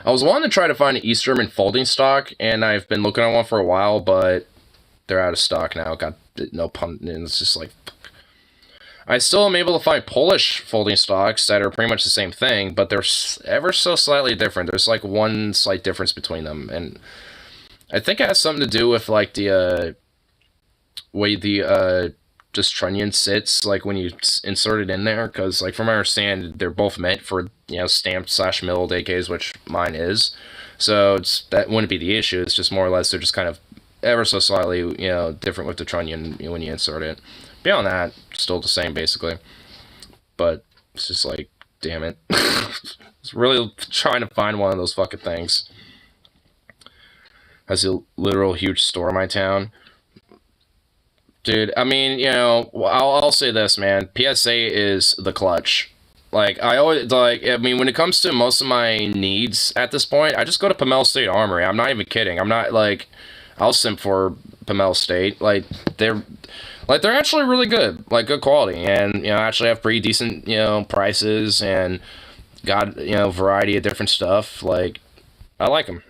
I was wanting to try to find an East German folding stock, and I've been looking at one for a while, but they're out of stock now. Got no pun, and it's just like, I still am able to find Polish folding stocks that are pretty much the same thing, but they're ever so slightly different. There's like one slight difference between them, and I think it has something to do with like the way the just trunnion sits, like when you insert it in there, because like from my understanding, they're both meant for, you know, stamped / milled AKs, which mine is, so that wouldn't be the issue. It's just more or less they're just kind of ever so slightly, you know, different with the trunnion, you know, when you insert it. Beyond that, still the same basically, but it's just like, damn it. It's really trying to find one of those fucking things. Has a literal huge store in my town. Dude, I mean, you know, I'll say this, man. PSA is the clutch. Like, I always, like, I mean, when it comes to most of my needs at this point, I just go to Pomelo State Armory. I'm not even kidding. I'm not, like, I'll simp for Pomelo State. Like, they're actually really good. Like, good quality. And, you know, actually have pretty decent, you know, prices and got, you know, variety of different stuff. Like, I like them.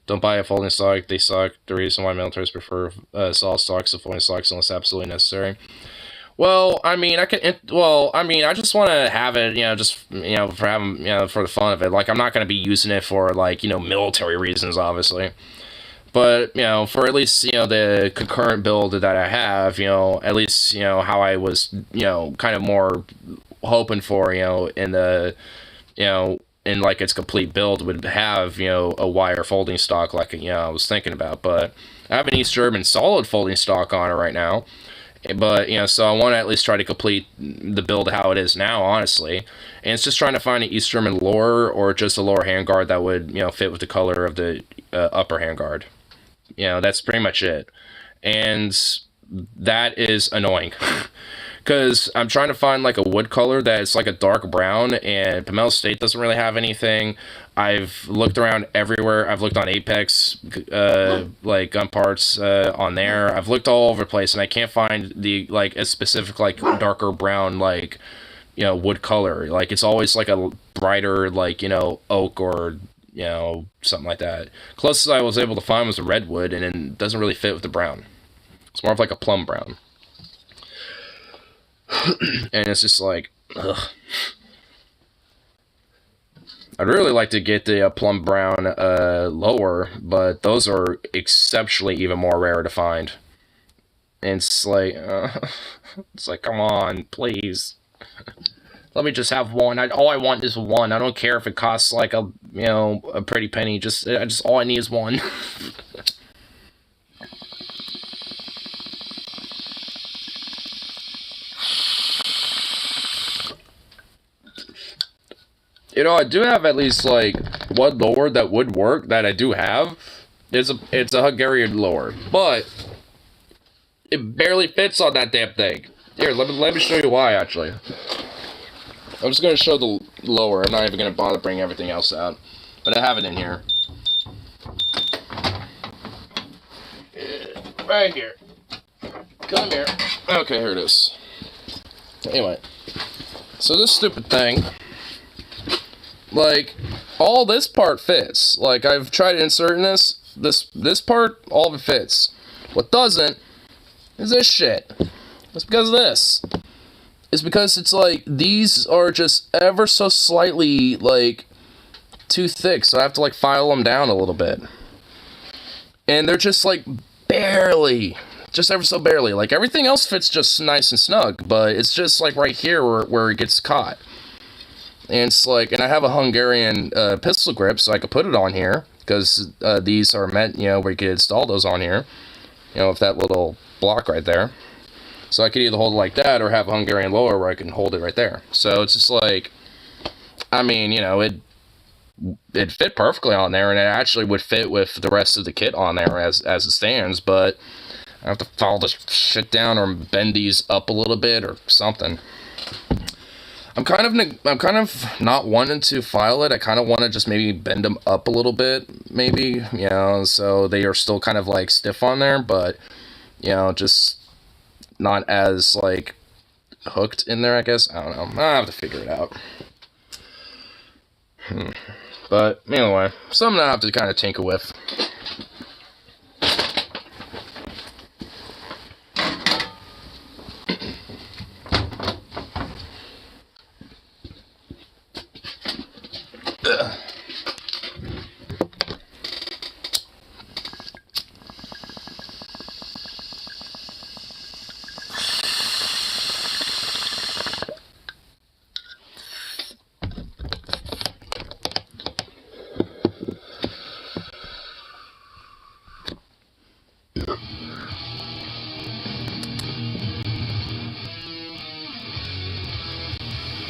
Don't buy a folding stock, they suck. The reason why militaries prefer solid stocks to folding stocks unless absolutely necessary. Well, I mean, I just want to have it, you know, just, you know, for having, you know, for the fun of it. Like, I'm not going to be using it for, like, you know, military reasons, obviously. But, you know, for at least, you know, the concurrent build that I have, you know, at least, you know, how I was, you know, kind of more hoping for, you know, in the, you know, in like its complete build would have, you know, a wire folding stock like, you know, I was thinking about. But I have an East German solid folding stock on it right now. But, you know, so I want to at least try to complete the build how it is now, honestly. And it's just trying to find an East German lower or just a lower handguard that would, you know, fit with the color of the upper handguard. You know, that's pretty much it. And that is annoying. Because I'm trying to find like a wood color that's like a dark brown, and Pomelo State doesn't really have anything. I've looked around everywhere. I've looked on Apex, like gun parts on there. I've looked all over the place, and I can't find the like a specific like darker brown like, you know, wood color. Like it's always like a brighter like, you know, oak or, you know, something like that. Closest I was able to find was a redwood, and it doesn't really fit with the brown. It's more of like a plum brown. And it's just like, ugh. I'd really like to get the plum brown lower, but those are exceptionally even more rare to find. And it's like come on, please. Let me just have one. All I want is one. I don't care if it costs like a, you know, a pretty penny. Just all I need is one. You know, I do have at least, like, one lower that would work, that I do have. It's a Hungarian lower, but it barely fits on that damn thing. Here, let me show you why, actually. I'm just going to show the lower. I'm not even going to bother bringing everything else out. But I have it in here. Right here. Come here. Okay, here it is. Anyway. So this stupid thing... Like, all this part fits. Like, I've tried inserting this part, all of it fits. What doesn't is this shit. It's because of this. It's because it's like, these are just ever so slightly, like, too thick. So I have to, like, file them down a little bit. And they're just, like, barely. Just ever so barely. Like, everything else fits just nice and snug. But it's just, like, right here where it gets caught. And it's like, and I have a Hungarian pistol grip, so I could put it on here, because these are meant, you know, where you could install those on here, you know, with that little block right there. So I could either hold it like that, or have a Hungarian lower where I can hold it right there. So it's just like, I mean, you know, it fit perfectly on there, and it actually would fit with the rest of the kit on there as it stands, but I have to file this shit down, or bend these up a little bit, or something. I'm kind of not wanting to file it. I kind of want to just maybe bend them up a little bit, maybe, you know, so they are still kind of like stiff on there, but, you know, just not as like hooked in there, I guess. I don't know. I have to figure it out. But anyway, something I have to kind of tinker with.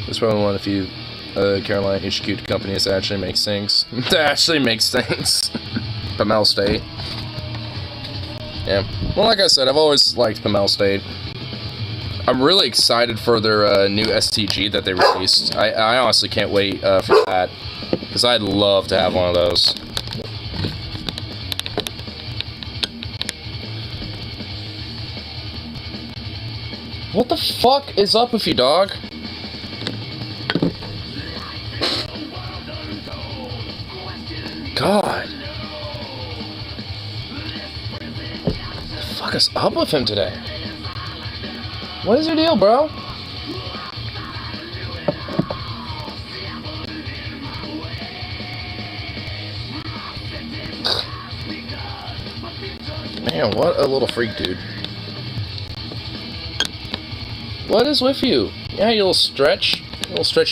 It's probably one of the few Carolina HQ companies that actually makes things. Pomelo State. Yeah. Well, like I said, I've always liked Pomelo State. I'm really excited for their new STG that they released. I honestly can't wait for that, because I'd love to have one of those. What the fuck is up with you, dog? God. What the fuck is up with him today? What is your deal, bro? Man, what a little freak, dude. What is with you? Yeah, you little stretchy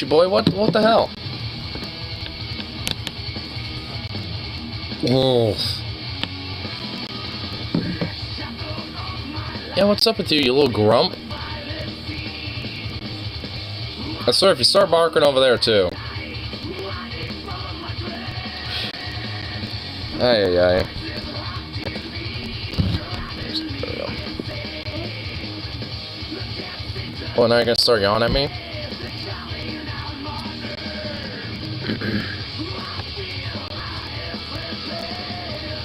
boy. What the hell? Oh. Yeah, what's up with you, you little grump? I swear, if you start barking over there, too. Ay. Well, now you're gonna start yawning at me?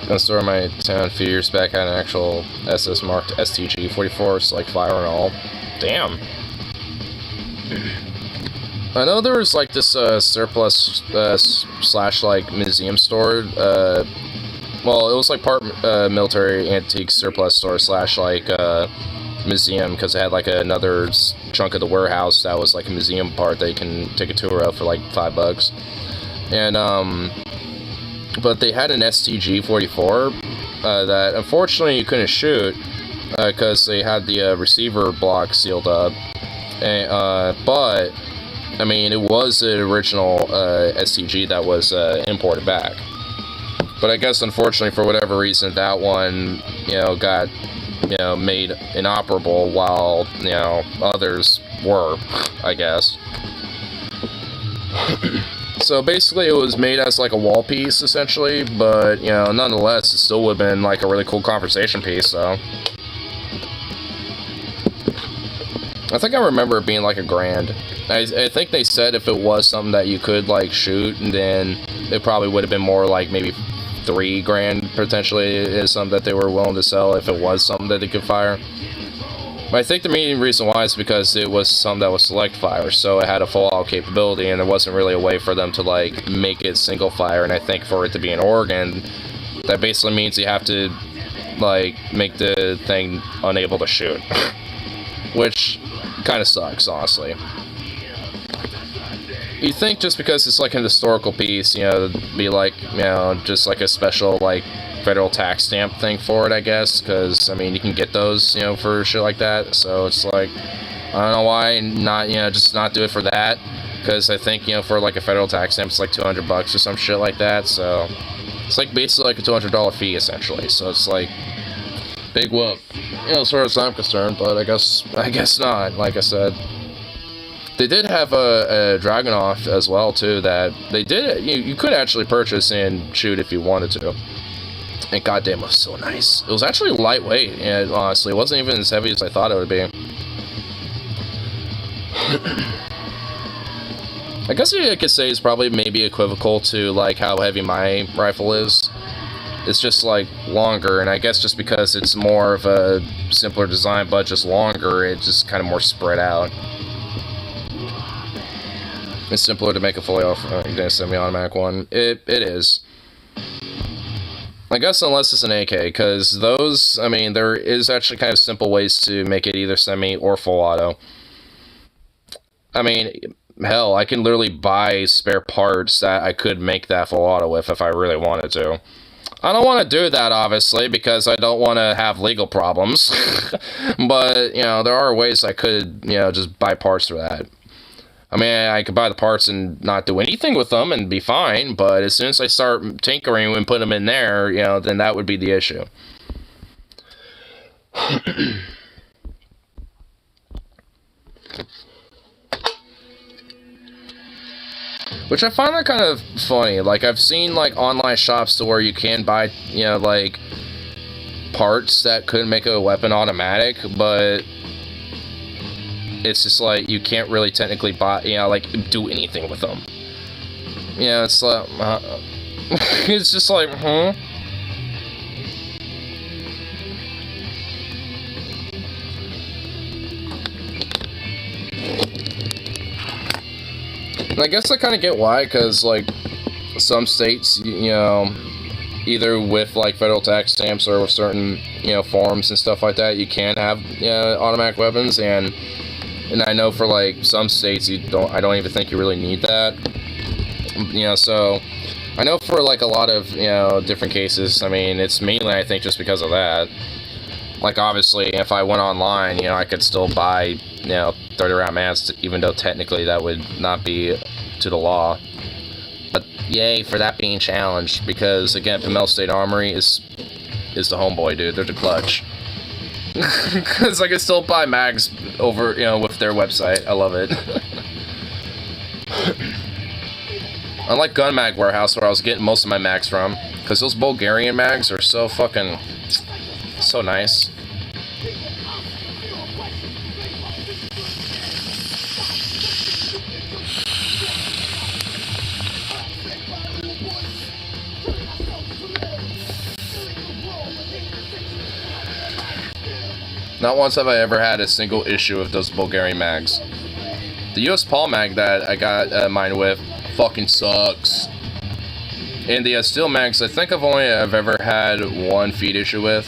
I started my town a few years back. Had an actual SS marked STG 44, so like fire and all. Damn. I know there was like this surplus slash like museum store. Well, it was like part military antique surplus store slash like museum, because it had like another chunk of the warehouse that was like a museum part that you can take a tour of for like $5. And but they had an STG 44 that unfortunately you couldn't shoot because they had the receiver block sealed up. And, but I mean, it was the original STG that was imported back. But I guess unfortunately for whatever reason that one, you know, got, you know, made inoperable while, you know, others were, I guess. So basically it was made as like a wall piece essentially, but, you know, nonetheless it still would have been like a really cool conversation piece, so. I think I remember it being like $1,000. I think they said if it was something that you could like shoot, then it probably would have been more like maybe $3,000 potentially is something that they were willing to sell if it was something that they could fire. But I think the main reason why is because it was something that was select fire, so it had a full auto capability, and there wasn't really a way for them to like make it single fire. And I think for it to be an organ, that basically means you have to like make the thing unable to shoot, which kind of sucks, honestly. You think just because it's like an historical piece, you know, it'd be like, you know, just like a special like federal tax stamp thing for it, I guess, because I mean you can get those, you know, for shit like that. So it's like, I don't know why not, you know, just not do it for that, because I think, you know, for like a federal tax stamp it's like $200 or some shit like that. So it's like basically like a $200 fee essentially. So it's like big whoop, you know, as far as I'm concerned. But I guess not. Like I said, they did have a Dragunov as well too that they did, you could actually purchase and shoot if you wanted to. And goddamn, it was so nice. It was actually lightweight, and honestly, it wasn't even as heavy as I thought it would be. I guess I could say it's probably maybe equivocal to like how heavy my rifle is. It's just like longer, and I guess just because it's more of a simpler design, but just longer, it's just kind of more spread out. It's simpler to make a fully semi-automatic one. It is. I guess unless it's an AK, because those, I mean, there is actually kind of simple ways to make it either semi or full auto. I mean, hell, I can literally buy spare parts that I could make that full auto with if I really wanted to. I don't want to do that, obviously, because I don't want to have legal problems. But, you know, there are ways I could, you know, just buy parts for that. I mean, I could buy the parts and not do anything with them and be fine, but as soon as I start tinkering and put them in there, you know, then that would be the issue. Which I find that kind of funny. Like, I've seen, like, online shops to where you can buy, you know, like, parts that could make a weapon automatic, but it's just like you can't really technically buy, you know, like do anything with them. You know, it's like it's just like, huh? And I guess I kind of get why, because like some states, you know, either with like federal tax stamps or with certain, you know, forms and stuff like that, you can have, you know, automatic weapons, and I know for like some states I don't even think you really need that. You know, so I know for like a lot of, you know, different cases, I mean, it's mainly I think just because of that. Like obviously if I went online, you know, I could still buy, you know, 30-round mags, even though technically that would not be to the law. But yay for that being challenged, because again, Pimell State Armory is the homeboy, dude. They're the clutch. Because I can still buy mags over, you know, with their website. I love it. Unlike Gun Mag Warehouse, where I was getting most of my mags from, because those Bulgarian mags are so fucking, so nice. Not once have I ever had a single issue of those Bulgarian mags. The US Paul mag that I got mine with fucking sucks. And the steel mags, I think I've ever had one feed issue with.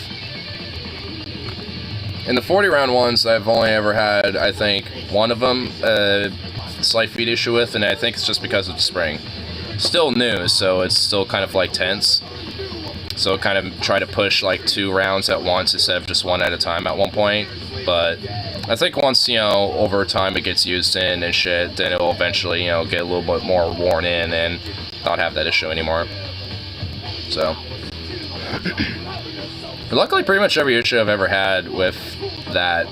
In the 40 round ones, I've only ever had, I think, one of them slight feed issue with, and I think it's just because of the spring. Still new, so it's still kind of like tense. So kind of try to push like 2 rounds at once instead of just one at a time at one point. But I think once, you know, over time it gets used in and shit, then it'll eventually, you know, get a little bit more worn in and not have that issue anymore. So. Luckily, pretty much every issue I've ever had with that,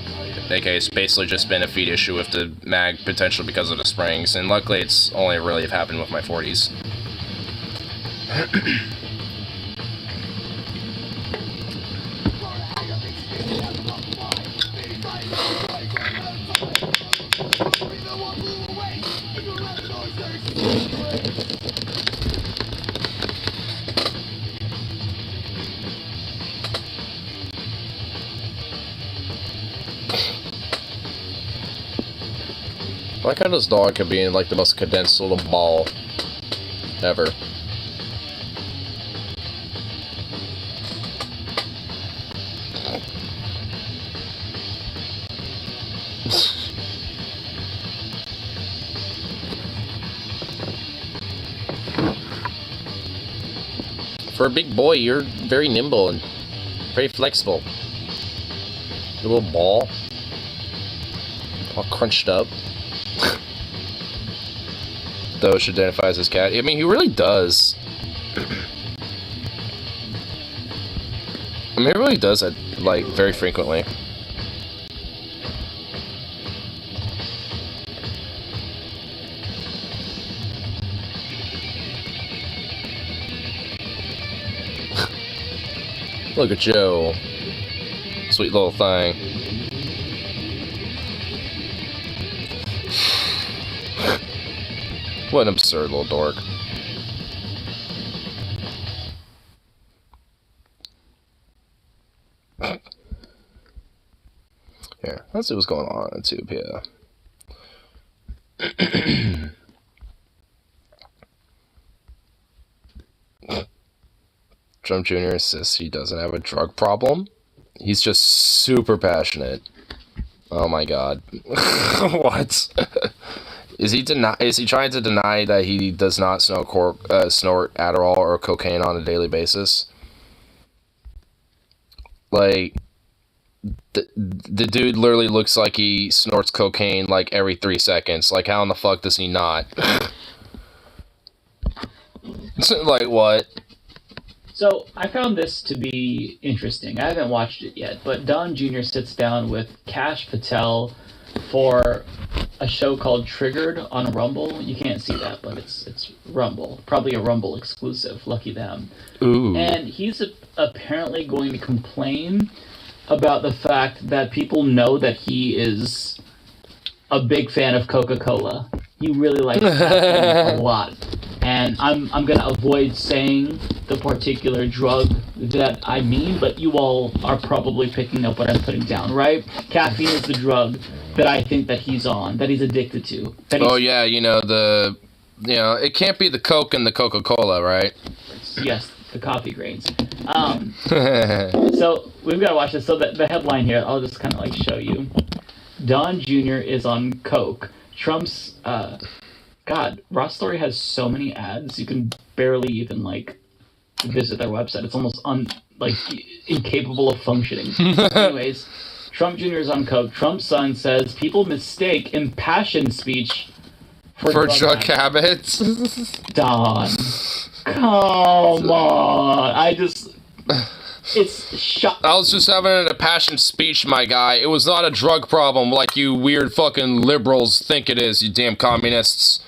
aka it's basically just been a feed issue with the mag, potentially because of the springs. And luckily, it's only really happened with my 40s. I like how this dog could be in like the most condensed little ball ever. For a big boy, you're very nimble and very flexible. Your little ball, all crunched up. Doge identifies as cat. I mean, he really does. I mean, he really does it, like, very frequently. Look at Joe. Sweet little thing. What an absurd little dork. Here, let's see what's going on on YouTube here. Trump Jr. insists he doesn't have a drug problem. He's just super passionate. Oh my god. What? Is he trying to deny that he does not snort Adderall or cocaine on a daily basis? Like, the dude literally looks like he snorts cocaine like every 3 seconds. Like, how in the fuck does he not? Like, what? So, I found this to be interesting. I haven't watched it yet, but Don Jr. sits down with Kash Patel for a show called Triggered on Rumble. You can't see that, but it's Rumble. Probably a Rumble exclusive. Lucky them. Ooh. And he's apparently going to complain about the fact that people know that he is a big fan of Coca-Cola. He really likes that a lot. And I'm going to avoid saying the particular drug that I mean, but you all are probably picking up what I'm putting down, right? Caffeine is the drug that I think that he's on, that he's addicted to. Oh yeah, it can't be the Coke and the Coca-Cola, right? Yes, the coffee grains. So we've got to watch this. So the headline here, I'll just kind of like show you. Don Jr. is on Coke. Trump's, God, Raw Story has so many ads, you can barely even, like, visit their website. It's almost, incapable of functioning. Anyways, Trump Jr. is on Coke. Trump's son says people mistake impassioned speech for drug habits. Don. Come on. It's shocking. I was just having an impassioned speech, my guy. It was not a drug problem like you weird fucking liberals think it is, you damn communists.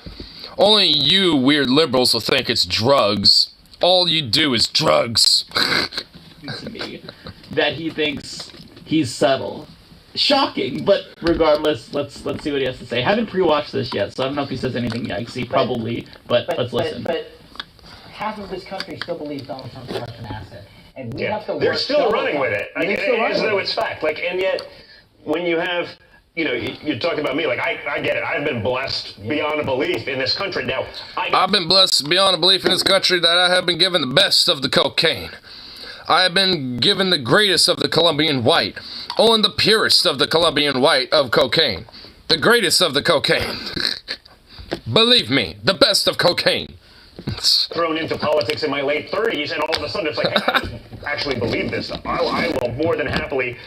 Only you weird liberals will think it's drugs. All you do is drugs. To me, that he thinks he's subtle. shocking. But regardless, let's see what he has to say. I haven't pre-watched this yet, so I don't know if he says anything yikesy. Probably, but let's listen. But half of this country still believes Donald Trump's a Russian asset, and we have to. They're still running with it. As though it's fact. Like, and yet, when you have. You know, you talked about me, like, I get it. I've been blessed beyond a belief in this country. Now, I've been blessed beyond a belief in this country that I have been given the best of the cocaine. I have been given the greatest of the Colombian white. Oh, and the purest of the Colombian white of cocaine. The greatest of the cocaine. Believe me, the best of cocaine. Thrown into politics in my late 30s, and all of a sudden it's like, hey, I don't actually believe this. I will more than happily.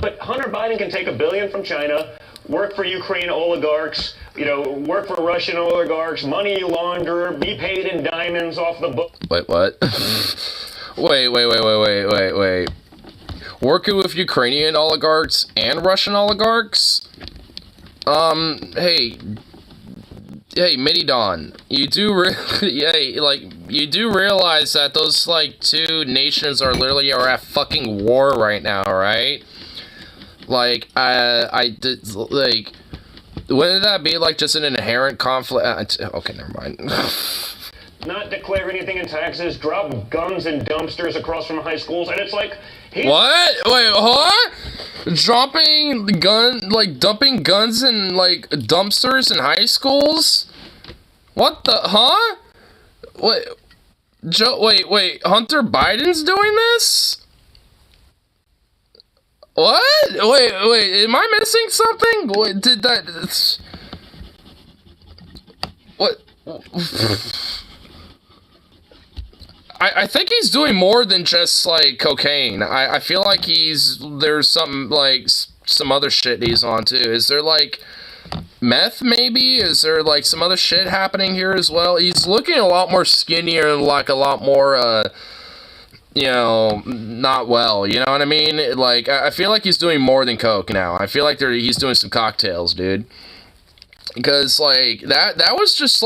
But Hunter Biden can take $1 billion from China, work for Ukraine oligarchs, work for Russian oligarchs, money launder, be paid in diamonds off the book. Wait, what? Wait. Working with Ukrainian oligarchs and Russian oligarchs? Hey, Mini Don, you do realize that those two nations are literally at fucking war right now, right? Wouldn't that be just an inherent conflict? Okay, never mind. Not declare anything in taxes, drop guns in dumpsters across from high schools, and it's like what? Wait, huh? Dumping guns in dumpsters in high schools? What the huh? Wait, wait, Hunter Biden's doing this? What? Wait, am I missing something? What did that? What? I think he's doing more than just cocaine. I feel like there's some some other shit he's on too. Is there meth maybe? Is there some other shit happening here as well? He's looking a lot more skinnier and a lot more not well, you know what I mean? I feel like he's doing more than coke now. I feel like he's doing some cocktails, dude. Because that was just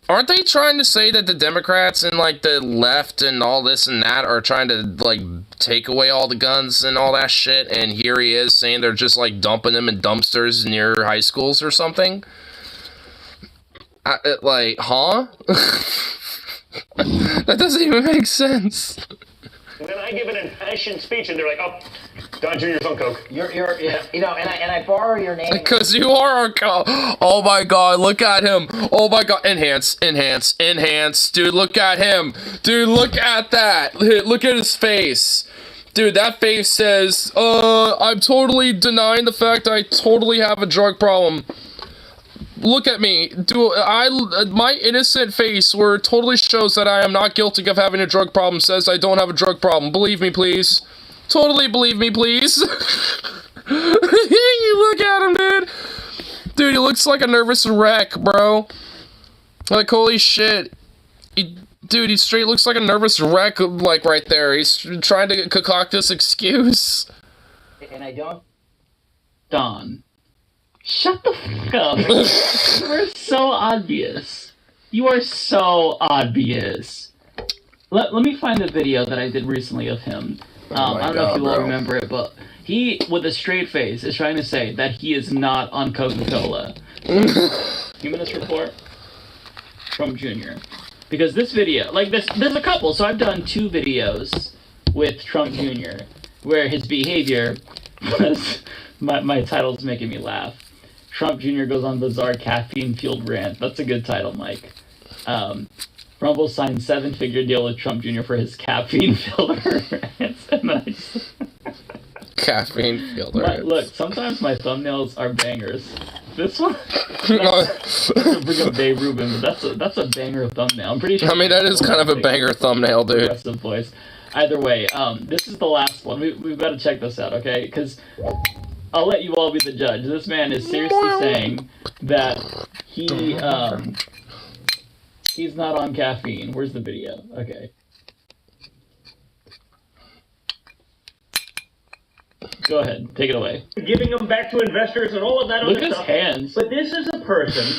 aren't they trying to say that the Democrats and the left and all this and that are trying to take away all the guns and all that shit? And here he is saying they're just dumping them in dumpsters near high schools or something. Huh? That doesn't even make sense. And then I give an impassioned speech, and they're like, "Oh, Don Jr.'s on coke." And I borrow your name because you are on coke. Oh my God, look at him. Oh my God, enhance, dude. Look at him, dude. Look at that. Look at his face, dude. That face says, I'm totally denying the fact I totally have a drug problem. Look at me. My innocent face, where it totally shows that I am not guilty of having a drug problem, says I don't have a drug problem. Believe me, please. Totally believe me, please. You look at him, dude. Dude, he looks like a nervous wreck, bro. Holy shit. Dude, he straight looks like a nervous wreck, right there. He's trying to concoct this excuse. And I don't... Don. Shut the fuck up. You are so obvious. You are so obvious. Let me find the video that I did recently of him. I don't know if you will remember it, but he, with a straight face, is trying to say that he is not on Coca-Cola. Humanist Report, Trump Jr. Because this video, there's a couple, so I've done 2 videos with Trump Jr. where his behavior was, my title's making me laugh. Trump Jr. goes on bizarre caffeine-fueled rant. That's a good title, Mike. Rumble signed 7-figure deal with Trump Jr. for his caffeine-filled rants. And then I just... Caffeine-filled rants. Look, sometimes my thumbnails are bangers. This one... That's to bring up Dave Rubin, but that's a banger thumbnail. I'm pretty sure... I mean, that is kind of a banger thumbnail, dude. Aggressive voice. Either way, this is the last one. We've got to check this out, okay? Because... I'll let you all be the judge. This man is seriously saying that he's not on caffeine. Where's the video? Okay. Go ahead. Take it away. Giving them back to investors and all of that other stuff. Look at his hands. But this is a person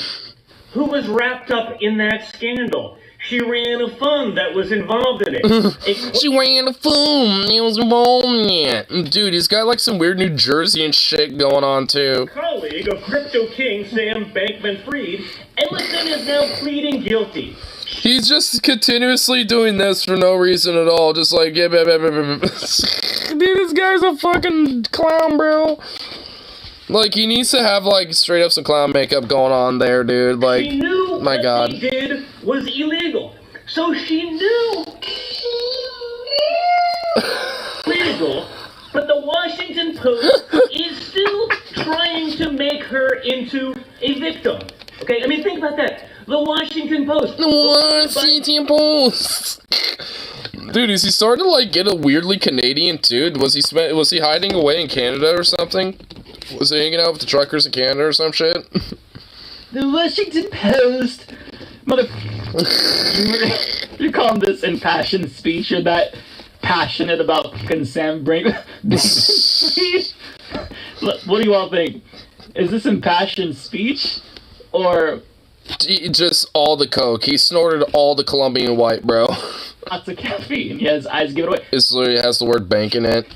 who was wrapped up in that scandal. she ran a fund that was involved in it. She ran a phone. He was involved in it. Dude, he's got like some weird New Jersey and shit going on too. Colleague of crypto king Sam Bankman-Fried, Ellison is now pleading guilty. He's just continuously doing this for no reason at all. Just like, yeah, dude, this guy's a fucking clown, bro. Like, he needs to have, like, straight up some clown makeup going on there, dude. Like, She knew my what God. he did was illegal. So she knew illegal, but the Washington Post is still trying to make her into a victim. Okay, I mean, think about that. The Washington Post. The Washington Post. Dude, is he starting to, like, get a weirdly Canadian, dude? Was he hiding away in Canada or something? Was he hanging out with the truckers in Canada or some shit? The Washington Post. Mother. You call this impassioned speech? You're that passionate about fucking Sam Bankman? What do you all think? Is this impassioned speech? Or Just all the coke. He snorted all the Colombian white, bro. lots of caffeine? He has eyes give it away. It literally has the word bank in it.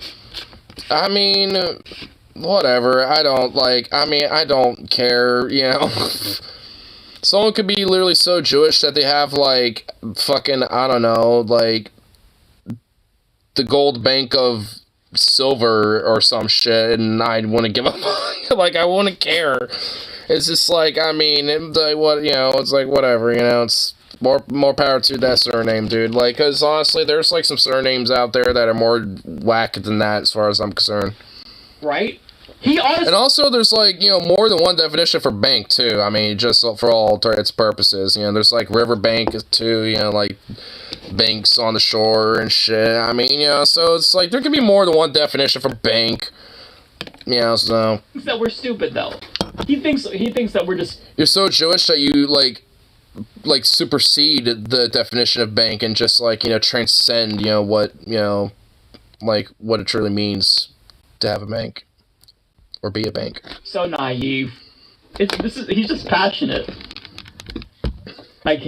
I mean, whatever. I don't care, you know. Someone could be literally so Jewish that they have, like, fucking, I don't know, like, the gold bank of silver or some shit, and I'd want to give up. Like, I wouldn't care. It's just like, I mean, it's like, whatever, you know, it's more power to that surname, dude. Like, because honestly, there's, like, some surnames out there that are more whack than that, as far as I'm concerned. Right? He honestly. And also, there's, like, you know, more than one definition for bank, too. I mean, just for all its purposes. You know, there's, like, river bank, too, you know, like, banks on the shore and shit. I mean, you know, so it's, like, there could be more than one definition for bank. You know, so. He thinks that we're stupid, though. He thinks that we're just. You're so Jewish that you, like, supersede the definition of bank and just, like, you know, transcend, you know, what it truly means to have a bank. Or be a bank. So naive. He's just passionate. I'm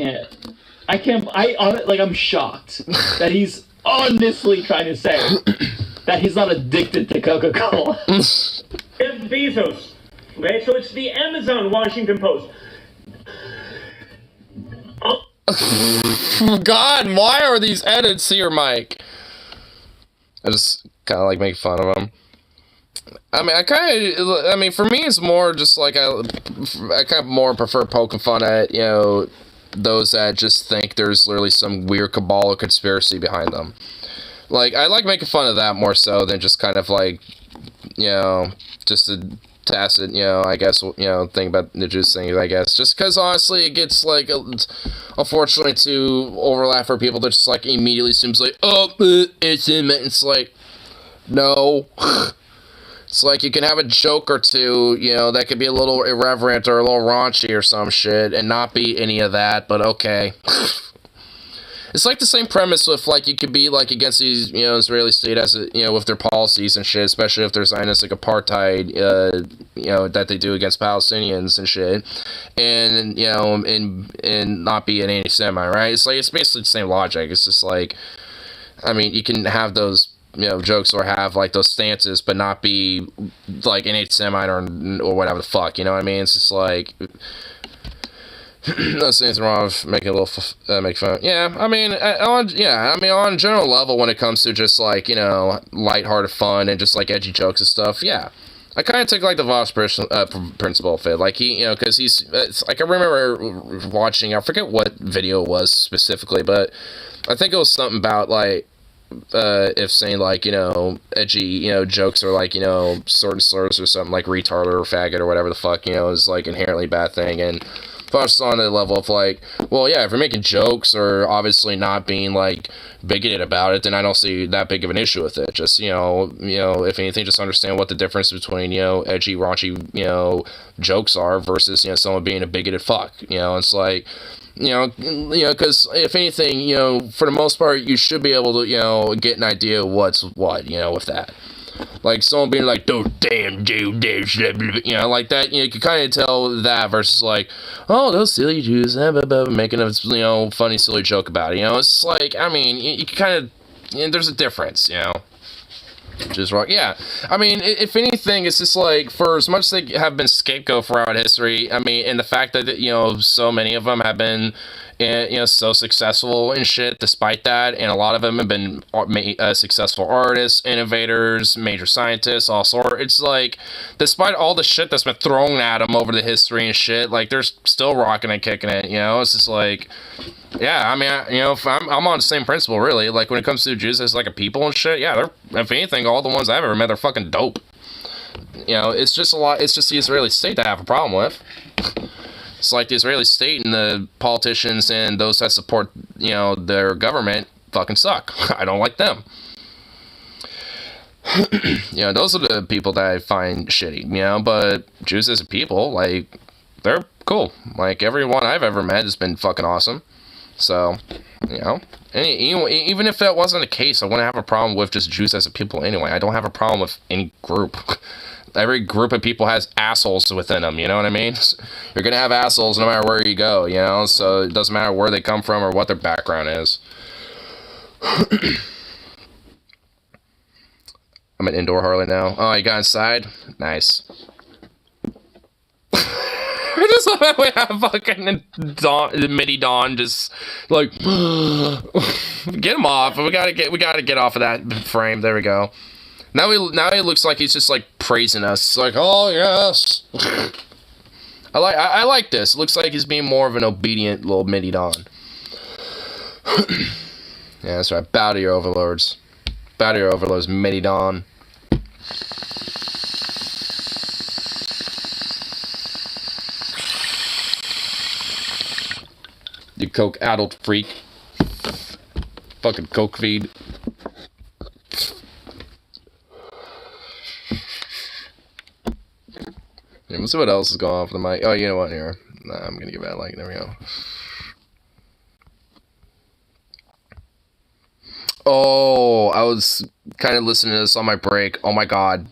shocked that he's honestly trying to say that he's not addicted to Coca-Cola. Jeff Bezos. Okay, so it's the Amazon Washington Post. God, why are these edits here, Mike? I just kind of like make fun of him. I mean, for me, it's more just like I kind of more prefer poking fun at, you know, those that just think there's literally some weird cabal or conspiracy behind them. Like, I like making fun of that more so than just kind of like, you know, just a tacit, you know, I guess, you know, thing about the Jews thing, I guess. Just because, honestly, it gets, like, unfortunately to overlap for people that just, like, immediately seems like, oh, it's like, no. It's like you can have a joke or two, you know, that could be a little irreverent or a little raunchy or some shit and not be any of that, but okay. It's like the same premise with, like, you could be, like, against these, you know, Israeli state as, you know, with their policies and shit, especially if there's Zionistic apartheid, you know, that they do against Palestinians and shit, and, you know, and not be an anti-Semite, right? It's like, it's basically the same logic. It's just like, I mean, you can have those, you know, jokes or have, like, those stances, but not be, like, an anti-Semite or whatever the fuck, you know what I mean? It's just, like, no sense wrong with making a little, make fun. Yeah, I mean, on a general level, when it comes to just, like, you know, lighthearted fun and just, like, edgy jokes and stuff, yeah. I kind of take, like, the Voss principle of it. Like, he, you know, because like, I remember watching, I forget what video it was specifically, but I think it was something about, like, if saying, like, you know, edgy, you know, jokes or, like, you know, certain slurs or something, like retard or faggot or whatever the fuck, you know, is, like, inherently a bad thing. And Fox on the level of, like, well, yeah, if you're making jokes or obviously not being, like, bigoted about it, then I don't see that big of an issue with it. Just, you know, if anything, just understand what the difference between, you know, edgy, raunchy, you know, jokes are versus, you know, someone being a bigoted fuck, you know. It's like, you know, because if anything, you know, for the most part, you should be able to, you know, get an idea of what's what, you know, with that. Like someone being like, those damn Jews, you know, like that. You can kind of tell that versus like, oh, those silly Jews, making a, you know, funny, silly joke about it. You know, it's like, I mean, you can kind of, you know, there's a difference, you know. Just wrong. Yeah, I mean, if anything, it's just like, for as much as they have been scapegoat throughout history, I mean, and the fact that, you know, so many of them have been, you know, so successful and shit despite that, and a lot of them have been successful artists, innovators, major scientists, all sort. It's like, despite all the shit that's been thrown at them over the history and shit, like, they're still rocking and kicking it, you know. It's just like, yeah, I mean, you know, I'm on the same principle, really. Like, when it comes to Jews as, like, a people and shit, yeah, they're, if anything, all the ones I've ever met, they're fucking dope. You know, it's just the Israeli state to have a problem with. It's like the Israeli state and the politicians and those that support, you know, their government fucking suck. I don't like them. You know, those are the people that I find shitty, you know, but Jews as a people, like, they're cool. Like, everyone I've ever met has been fucking awesome. So, you know, even if that wasn't the case, I wouldn't have a problem with just Jews as a people anyway. I don't have a problem with any group. Every group of people has assholes within them, you know what I mean? You're gonna have assholes no matter where you go, you know? So it doesn't matter where they come from or what their background is. I'm an indoor Harley now. Oh, you got inside? Nice. I just love how we have fucking Midi Dawn just like get him off. We gotta get off of that frame. There we go. Now he looks like he's just like praising us. It's like, oh yes. I like this. It looks like he's being more of an obedient little Midi Dawn. Yeah, that's right. Bow to your overlords. Bow to your overlords, Midi Dawn. You coke addled freak. Fucking coke feed. Yeah, let's see what else is going on for the mic. Oh, you know what? Here. Nah, I'm gonna give that a like. There we go. Oh, I was kind of listening to this on my break. Oh my god.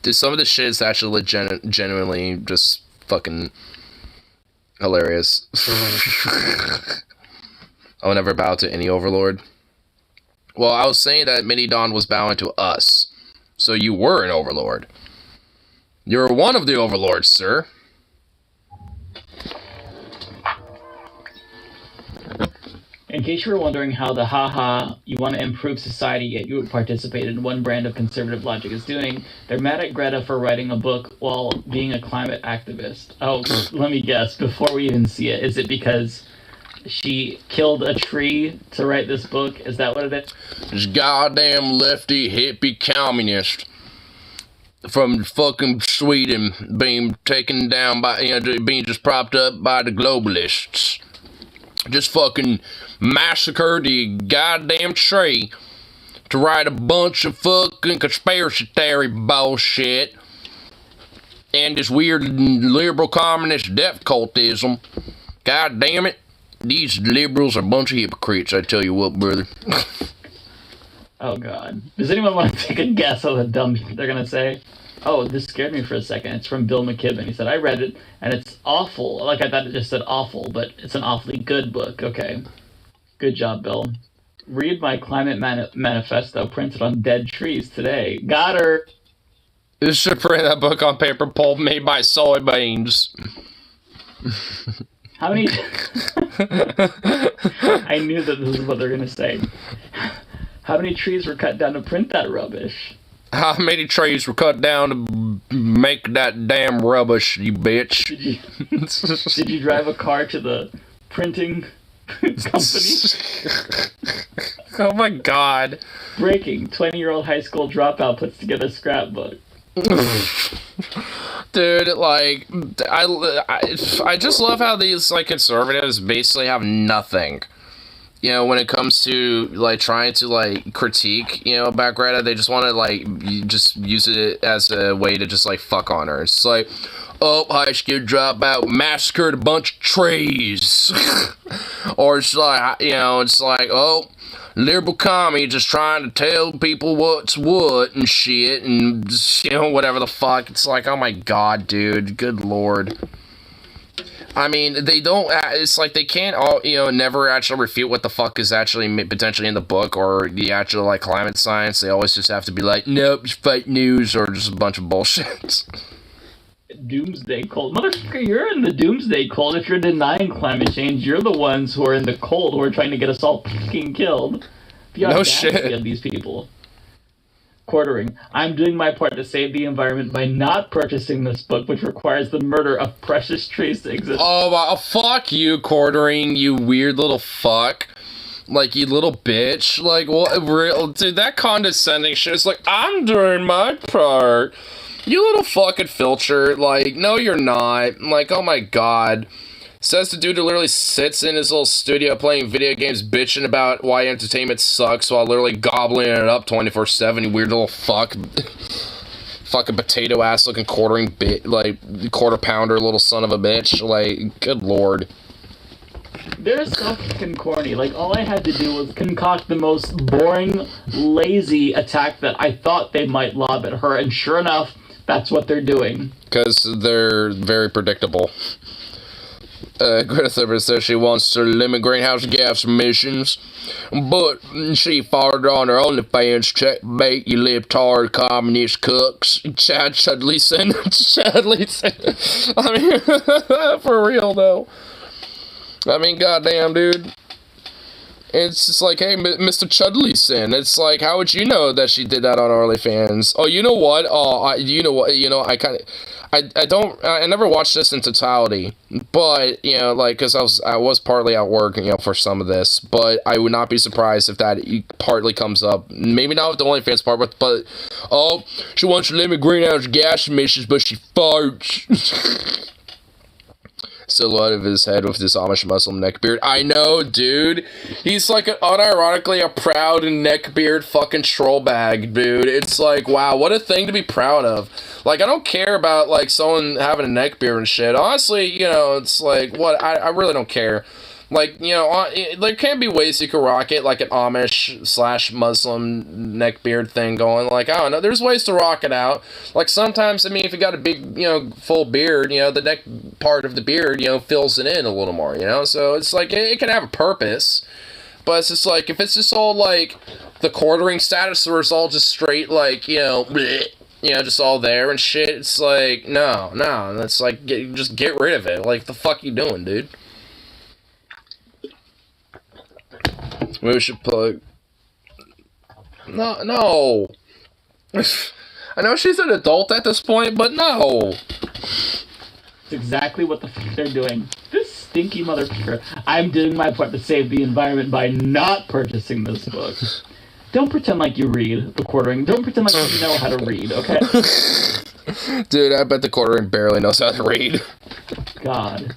Dude, some of the shit is actually genuinely just fucking hilarious. I will never bow to any overlord. Well, I was saying that Midi Dawn was bowing to us. So you were an overlord. You're one of the overlords, sir. In case you were wondering how the haha you want to improve society yet you participate in one brand of conservative logic is doing, they're mad at Greta for writing a book while being a climate activist. Oh, let me guess, before we even see it, is it because she killed a tree to write this book? Is that what it is? This goddamn lefty hippie communist from fucking Sweden being taken down by, you know, being just propped up by the globalists. Just fucking massacred the goddamn tree to write a bunch of fucking conspiracy theory bullshit and this weird liberal communist death cultism. God damn it. These liberals are a bunch of hypocrites, I tell you what, brother. Oh god. Does anyone want to take a guess of the dumb they're gonna say? Oh, this scared me for a second. It's from Bill McKibben. He said, I read it, and it's awful. Like, I thought it just said awful, but it's an awfully good book. Okay. Good job, Bill. Read my climate manifesto printed on dead trees today. Got her. This should print that book on paper pulp made by soybeans. How many... I knew that this is what they're going to say. How many trees were cut down to print that rubbish? How many trees were cut down to make that damn rubbish, you bitch? Did you drive a car to the printing company? Oh my god. Breaking. 20-year-old high school dropout puts together scrapbook. Dude, like, I just love how these, like, conservatives basically have nothing. You know, when it comes to, like, trying to, like, critique, you know, about Greta, they just want to, like, just use it as a way to just, like, fuck on her. It's like, oh, high school dropout massacred a bunch of trees. Or it's like, you know, it's like, oh, liberal commie just trying to tell people what's what and shit and just, you know, whatever the fuck. It's like, oh my god, dude, good lord. I mean, they don't, it's like they can't all, you know, never actually refute what the fuck is actually potentially in the book or the actual, like, climate science. They always just have to be like, nope, it's fake news or just a bunch of bullshit. Doomsday cult. Motherfucker, you're in the doomsday cult. If you're denying climate change, you're the ones who are in the cult who are trying to get us all fucking killed. No shit. Of these people. Quartering. I'm doing my part to save the environment by not purchasing this book, which requires the murder of precious trees to exist. Oh, wow, fuck you, Quartering, you weird little fuck. Like, you little bitch. Like, what, real, dude, that condescending shit is like, I'm doing my part. You little fucking filcher. Like, no, you're not. Like, oh my god. Says the dude who literally sits in his little studio playing video games, bitching about why entertainment sucks while literally gobbling it up 24/7, you weird little fuck. Fucking potato ass looking quartering bit, like, quarter pounder little son of a bitch. Like, good lord. They're so fucking corny. Like, all I had to do was concoct the most boring, lazy attack that I thought they might lob at her, and sure enough, that's what they're doing. Because they're very predictable. Greta Thunberg says she wants to limit greenhouse gas emissions, but she farted on her OnlyFans checkmate, you libtard communist cooks. Chad Chudleyson. Chudleyson. I mean, for real though. I mean, goddamn, dude. It's just like, hey, Mr. Chudleyson. It's like, how would you know that she did that on OnlyFans? Oh, you know what? Oh, you know what? You know, I never watched this in totality, but, you know, like, because I was partly at work, you know, for some of this, but I would not be surprised if that partly comes up. Maybe not with the OnlyFans part, but oh, she wants to limit greenhouse gas emissions, but she farts. Silhouette of his head with this Amish Muslim neckbeard. I know, dude. He's like unironically a proud neckbeard fucking troll bag, dude. It's like, wow, what a thing to be proud of. Like, I don't care about, like, someone having a neckbeard and shit. Honestly, you know, it's like, what, I really don't care. Like, you know, there can be ways you can rock it, like an Amish/Muslim neckbeard thing going. Like, I don't know, there's ways to rock it out. Like, sometimes, I mean, if you got a big, you know, full beard, you know, the neck part of the beard, you know, fills it in a little more, you know? So, it's like, it can have a purpose. But it's just like, if it's just all, like, the quartering status where it's all just straight, like, you know, bleh, you know, just all there and shit, it's like, no, that's like, just get rid of it. Like, the fuck you doing, dude? Maybe we should plug. No. I know she's an adult at this point, but no. It's exactly what the fuck they're doing. This stinky motherfucker. I'm doing my part to save the environment by not purchasing this book. Don't pretend like you read the quartering. Don't pretend like you know how to read, okay? Dude, I bet the quartering barely knows how to read. God.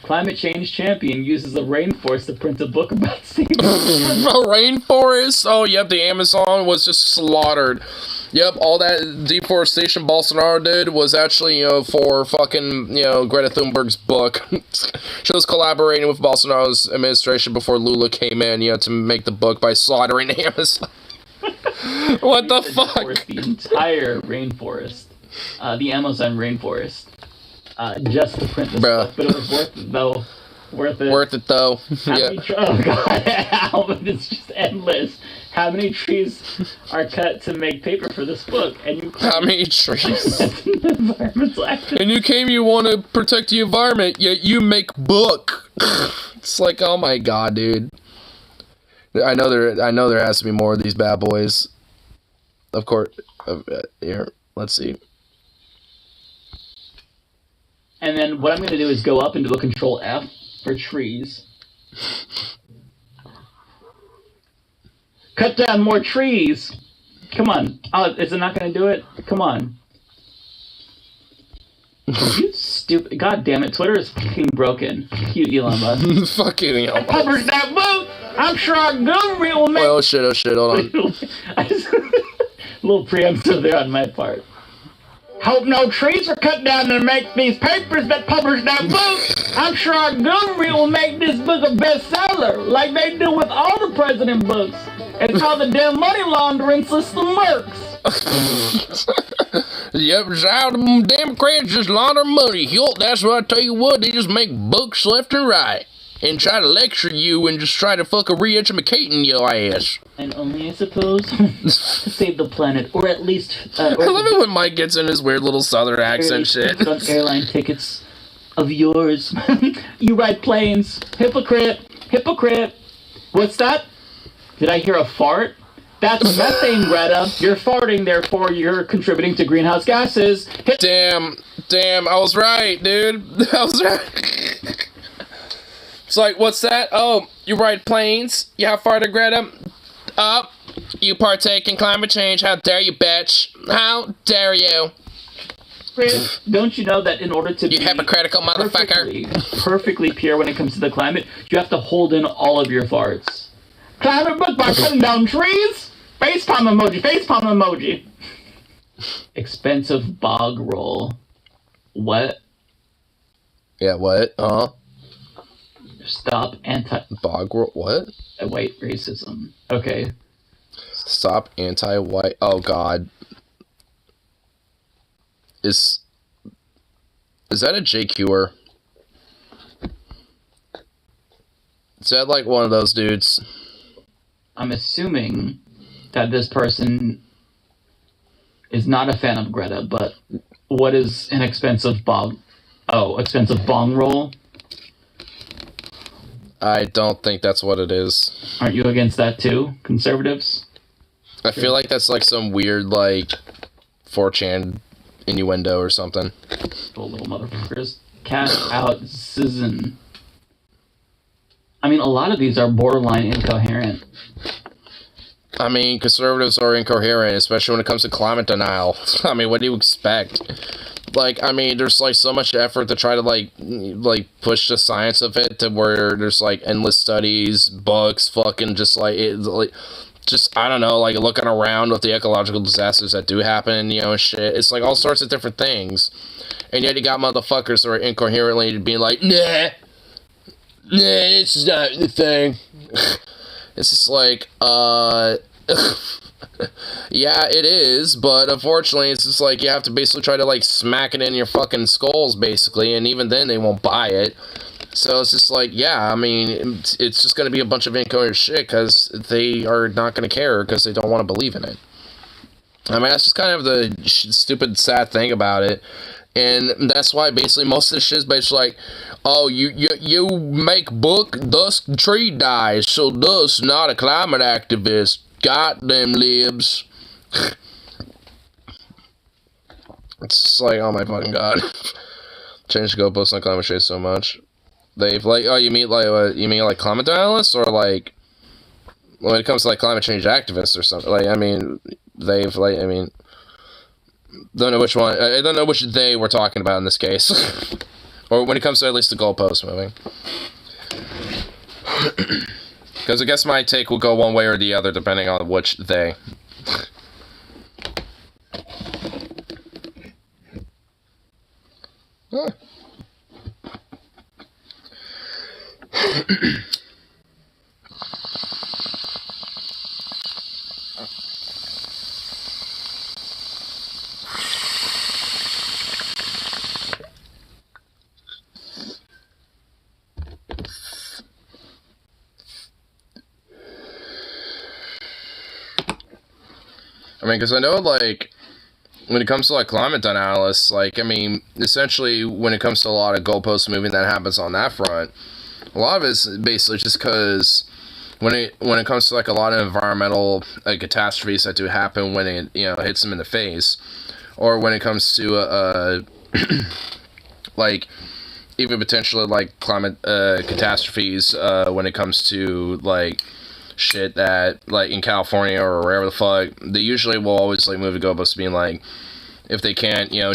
Climate change champion uses a rainforest to print a book about saving a rainforest? Oh, yep, the Amazon was just slaughtered. Yep, all that deforestation Bolsonaro did was actually, you know, for fucking, you know, Greta Thunberg's book. She was collaborating with Bolsonaro's administration before Lula came in, you know, to make the book by slaughtering Amazon. What the fuck? The entire rainforest. The Amazon rainforest. Just to print this book, but it was worth it though. Worth it though. Yeah. Oh god, Alvin, it's just endless. How many trees are cut to make paper for this book? And you how many trees? And you want to protect the environment, yet you make book. It's like, oh my god, dude. I know there has to be more of these bad boys. Of course. Here, let's see. And then what I'm going to do is go up and do a Control F for trees. Cut down more trees! Come on. Oh, is it not going to do it? Come on. You stupid. God damn it. Twitter is fucking broken. Cute Elon Musk. Fucking Elon Musk. Publish that book! I'm sure our government will make... Oh shit, hold on. A little preemptive there on my part. Hope no trees are cut down to make these papers that publish that book. I'm sure our government will make this book a bestseller, like they do with all the president books. It's how the damn money laundering system works. Yep, it's how the Democrats just launder money. Yup, that's what I tell you what, they just make books left and right. And try to lecture you and just try to fucking re-educating your ass. And only, I suppose, to save the planet, or at least... I love it when Mike gets in his weird little southern accent shit. On airline tickets of yours. You ride planes. Hypocrite. Hypocrite. What's that? Did I hear a fart? That's methane, Greta. You're farting, therefore you're contributing to greenhouse gases. Damn, I was right, dude. I was right. It's like, what's that? Oh, you ride planes? You have farted, Greta? You partake in climate change. How dare you, bitch? How dare you? Chris, don't you know that in order to you be hypocritical motherfucker. perfectly pure when it comes to the climate, you have to hold in all of your farts. Climate book by cutting down trees? Facepalm emoji, facepalm emoji. Expensive bog roll. What? Yeah, what? Stop bog roll. What? White racism. Okay. Stop anti-white. Oh God. Is that a JQer? Is that like one of those dudes? I'm assuming that this person is not a fan of Greta, but what is an expensive bong roll? I don't think that's what it is. Aren't you against that too, conservatives? I feel like that's like some weird, like, 4chan innuendo or something. Oh, little motherfuckers. Cast out Citizen. I mean, a lot of these are borderline incoherent. I mean, conservatives are incoherent, especially when it comes to climate denial. I mean, what do you expect? Like, I mean, there's, like, so much effort to try to, like push the science of it to where there's, like, endless studies, books, fucking just, like, I don't know, like, looking around with the ecological disasters that do happen, you know, and shit. It's, like, all sorts of different things. And yet you got motherfuckers who are incoherently being like, nah, it's not the thing. It's just like, yeah, it is, but unfortunately, it's just like, you have to basically try to, like, smack it in your fucking skulls, basically, and even then, they won't buy it. So it's just like, yeah, I mean, it's just going to be a bunch of incoherent shit, because they are not going to care, because they don't want to believe in it. I mean, that's just kind of the stupid, sad thing about it. And that's why basically most of the shit is basically like, oh, you make book, thus tree dies, so thus not a climate activist. Goddamn libs. It's just like, oh my fucking god. Change the goalposts on climate change so much. They've like, oh, you mean like climate denialists, or like when it comes to like climate change activists or something? Like, I mean, they've like, I mean, don't know which one. I don't know which they were talking about in this case, or when it comes to at least the goalpost moving. Because I guess my take will go one way or the other depending on which they. Huh. I mean, because I know, like, when it comes to, like, climate denialists, like, I mean, essentially, when it comes to a lot of goalpost moving that happens on that front, a lot of it's basically just because when it comes to, like, a lot of environmental, like, catastrophes that do happen when it, you know, hits them in the face, or when it comes to, like, even potentially, like, climate, catastrophes, when it comes to, like, shit that, like, in California or wherever the fuck, they usually will always, like, move the goalposts being like, if they can't, you know,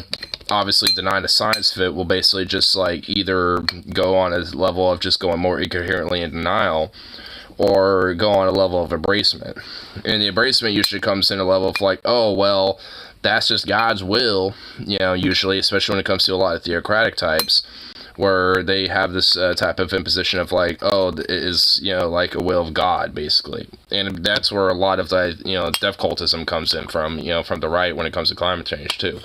obviously deny the science of it, will basically just, like, either go on a level of just going more incoherently in denial, or go on a level of embracement. And the embracement usually comes in a level of like, oh, well, that's just God's will, you know, usually, especially when it comes to a lot of theocratic types, where they have this type of imposition of like, oh, it is, you know, like a will of God, basically. And that's where a lot of the, you know, death cultism comes in from, you know, from the right when it comes to climate change, too.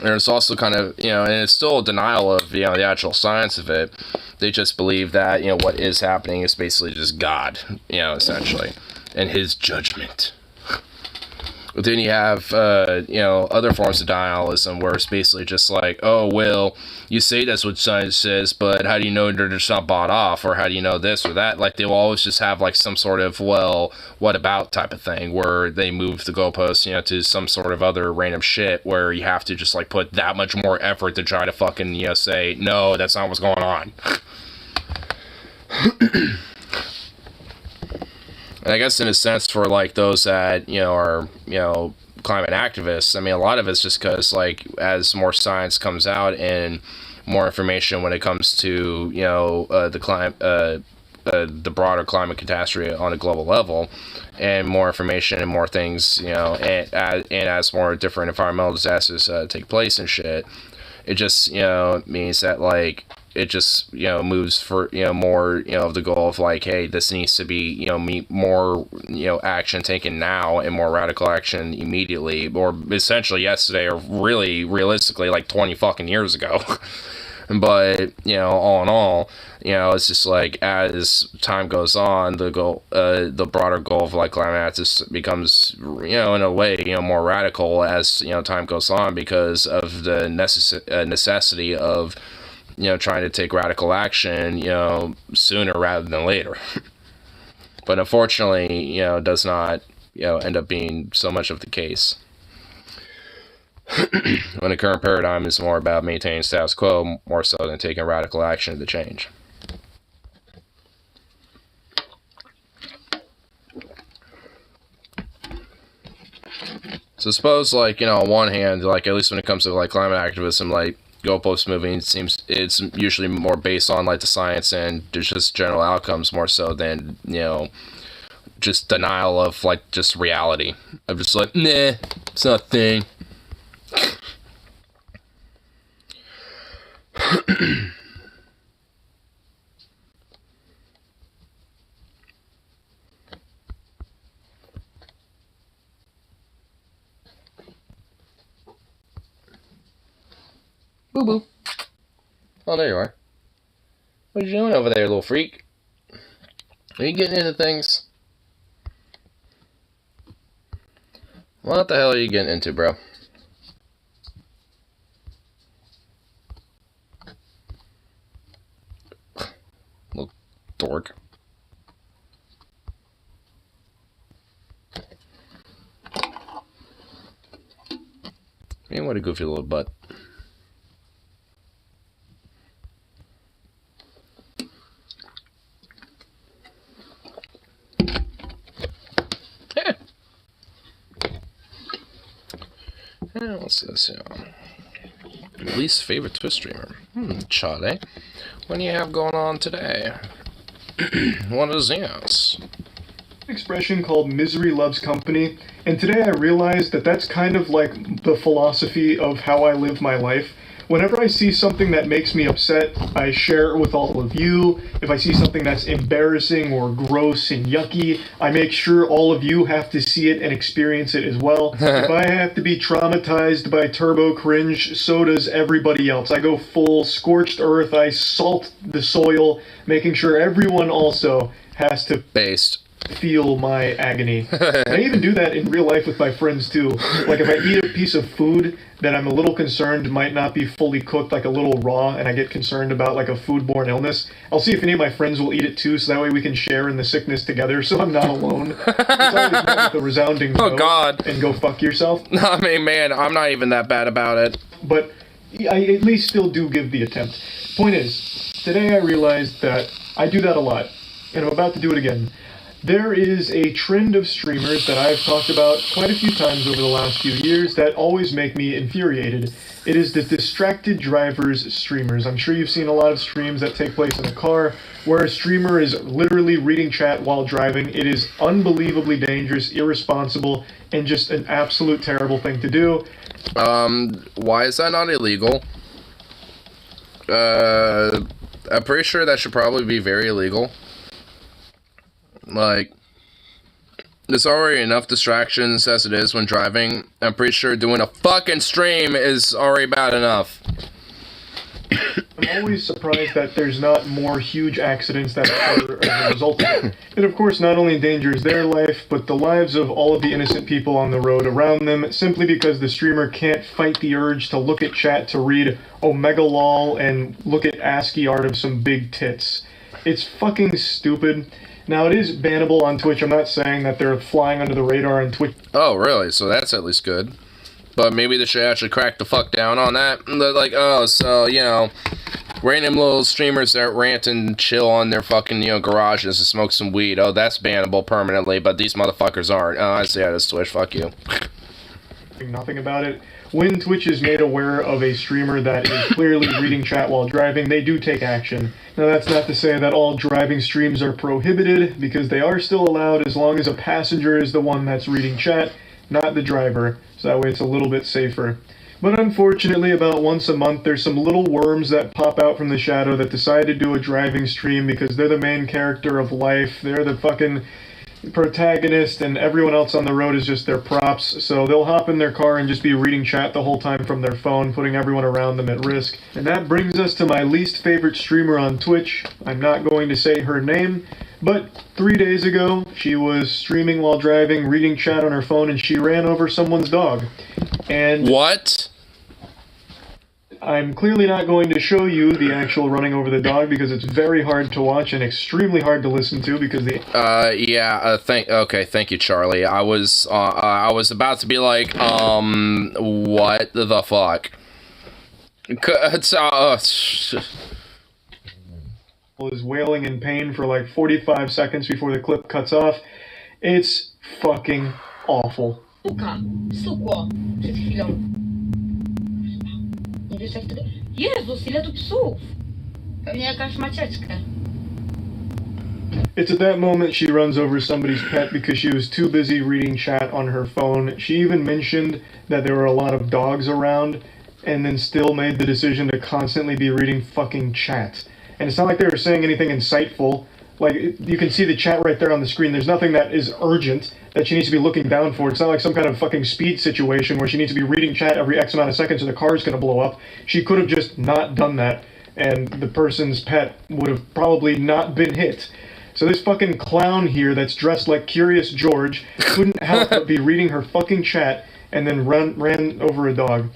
And it's also kind of, you know, and it's still a denial of, you know, the actual science of it. They just believe that, you know, what is happening is basically just God, you know, essentially, and his judgment. But then you have, you know, other forms of denialism where it's basically just like, oh, well, you say that's what science says, but how do you know they're just not bought off? Or how do you know this or that? Like, they will always just have, like, some sort of, well, what about type of thing where they move the goalposts, you know, to some sort of other random shit where you have to just, like, put that much more effort to try to fucking, you know, say, no, that's not what's going on. And I guess in a sense for, like, those that, you know, are, you know, climate activists, I mean, a lot of it's just because, like, as more science comes out and more information when it comes to, you know, the broader climate catastrophe on a global level, and more information and more things, you know, and as more different environmental disasters take place and shit, it just, you know, means that, like, it just, you know, moves for, you know, more, you know, of the goal of like, hey, this needs to be, you know, more, you know, action taken now and more radical action immediately, or essentially yesterday, or really realistically like 20 fucking years ago. But, you know, all in all, you know, it's just like as time goes on, the goal, the broader goal of like climate activism becomes, you know, in a way, you know, more radical as, you know, time goes on because of the necessity of, you know, trying to take radical action, you know, sooner rather than later. But unfortunately, you know, does not, you know, end up being so much of the case. When the current paradigm is more about maintaining status quo, more so than taking radical action to change. So suppose, like, you know, on one hand, like, at least when it comes to, like, climate activism, like, goalpost moving seems it's usually more based on like the science and just general outcomes more so than, you know, just denial of like just reality. I'm just like, nah, it's not a thing. Boo boo. Oh, there you are. What are you doing over there, little freak? Are you getting into things? What the hell are you getting into, bro? Little dork. Man, what a goofy little butt. Let's see this here. Least favorite Twitch streamer. Charlie. What do you have going on today? What is this? Expression called misery loves company, and today I realized that that's kind of like the philosophy of how I live my life. Whenever I see something that makes me upset, I share it with all of you. If I see something that's embarrassing or gross and yucky, I make sure all of you have to see it and experience it as well. If I have to be traumatized by turbo cringe, so does everybody else. I go full scorched earth, I salt the soil, making sure everyone also has to feel my agony. I even do that in real life with my friends too. Like if I eat a piece of food that I'm a little concerned might not be fully cooked, like a little raw, and I get concerned about like a foodborne illness, I'll see if any of my friends will eat it too, so that way we can share in the sickness together, so I'm not alone. It's always met with the resounding no, God, and go fuck yourself. I mean, man, I'm not even that bad about it. But I at least still do give the attempt. Point is, today I realized that I do that a lot, and I'm about to do it again. There is a trend of streamers that I've talked about quite a few times over the last few years that always make me infuriated. It is the distracted drivers streamers. I'm sure you've seen a lot of streams that take place in a car where a streamer is literally reading chat while driving. It is unbelievably dangerous, irresponsible, and just an absolute terrible thing to do. Why is that not illegal? I'm pretty sure that should probably be very illegal. Like, there's already enough distractions as it is when driving. I'm pretty sure doing a fucking stream is already bad enough. I'm always surprised that there's not more huge accidents that occur as a result of it. It, of course, not only endangers their life, but the lives of all of the innocent people on the road around them, simply because the streamer can't fight the urge to look at chat to read Omega Lol and look at ASCII art of some big tits. It's fucking stupid. Now, it is bannable on Twitch. I'm not saying that they're flying under the radar on Twitch. Oh, really? So that's at least good. But maybe they should actually crack the fuck down on that. They're like, oh, so, you know, random little streamers that rant and chill on their fucking, you know, garages and smoke some weed. Oh, that's bannable permanently, but these motherfuckers aren't. Oh, I see how this Twitch. Fuck you. Nothing about it. When Twitch is made aware of a streamer that is clearly reading chat while driving, they do take action. Now, that's not to say that all driving streams are prohibited, because they are still allowed as long as a passenger is the one that's reading chat, not the driver, so that way it's a little bit safer. But unfortunately, about once a month, there's some little worms that pop out from the shadow that decide to do a driving stream because they're the main character of life, they're the fucking protagonist, and everyone else on the road is just their props, so they'll hop in their car and just be reading chat the whole time from their phone, putting everyone around them at risk. And that brings us to my least favorite streamer on Twitch. I'm not going to say her name, but 3 days ago, she was streaming while driving, reading chat on her phone, and she ran over someone's dog. And what? I'm clearly not going to show you the actual running over the dog because it's very hard to watch and extremely hard to listen to because the... thank you, Charlie. I was about to be like, what the fuck? is wailing in pain for like 45 seconds before the clip cuts off. It's fucking awful. Stukło przed chwilą. Nie wiesz jak to... Jezus, ile tu psów! Pewnie jakaś macieczka. It's at that moment she runs over somebody's pet because she was too busy reading chat on her phone. She even mentioned that there were a lot of dogs around and then still made the decision to constantly be reading fucking chat. And it's not like they were saying anything insightful. Like, you can see the chat right there on the screen. There's nothing that is urgent that she needs to be looking down for. It's not like some kind of fucking speed situation where she needs to be reading chat every X amount of seconds and the car's gonna blow up. She could have just not done that, and the person's pet would have probably not been hit. So this fucking clown here that's dressed like Curious George couldn't help but be reading her fucking chat and then ran over a dog.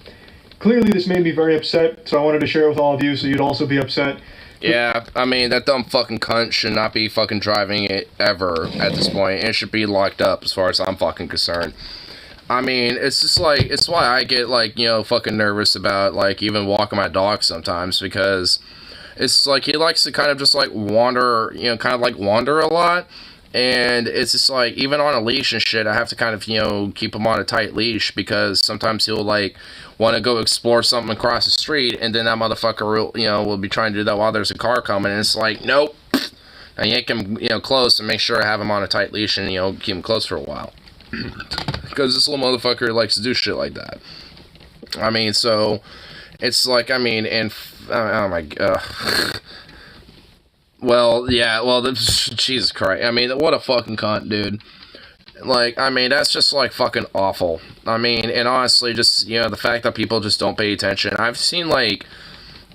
Clearly this made me very upset, so I wanted to share it with all of you so you'd also be upset. Yeah, I mean, that dumb fucking cunt should not be fucking driving it ever at this point. It should be locked up as far as I'm fucking concerned. I mean, it's just like, it's why I get, like, you know, fucking nervous about, like, even walking my dog sometimes, because it's like he likes to kind of just, like, wander, you know, kind of, like, wander a lot. And it's just like, even on a leash and shit, I have to kind of, you know, keep him on a tight leash because sometimes he'll, like, want to go explore something across the street, and then that motherfucker will be trying to do that while there's a car coming, and it's like, nope. I yank him, you know, close and make sure I have him on a tight leash and, you know, keep him close for a while. Because this little motherfucker likes to do shit like that. I mean, so, it's like, I mean, and, oh my god. Well, yeah, well, Jesus Christ. I mean, what a fucking cunt, dude. Like, I mean, that's just, like, fucking awful. I mean, and honestly, just, you know, the fact that people just don't pay attention. I've seen, like,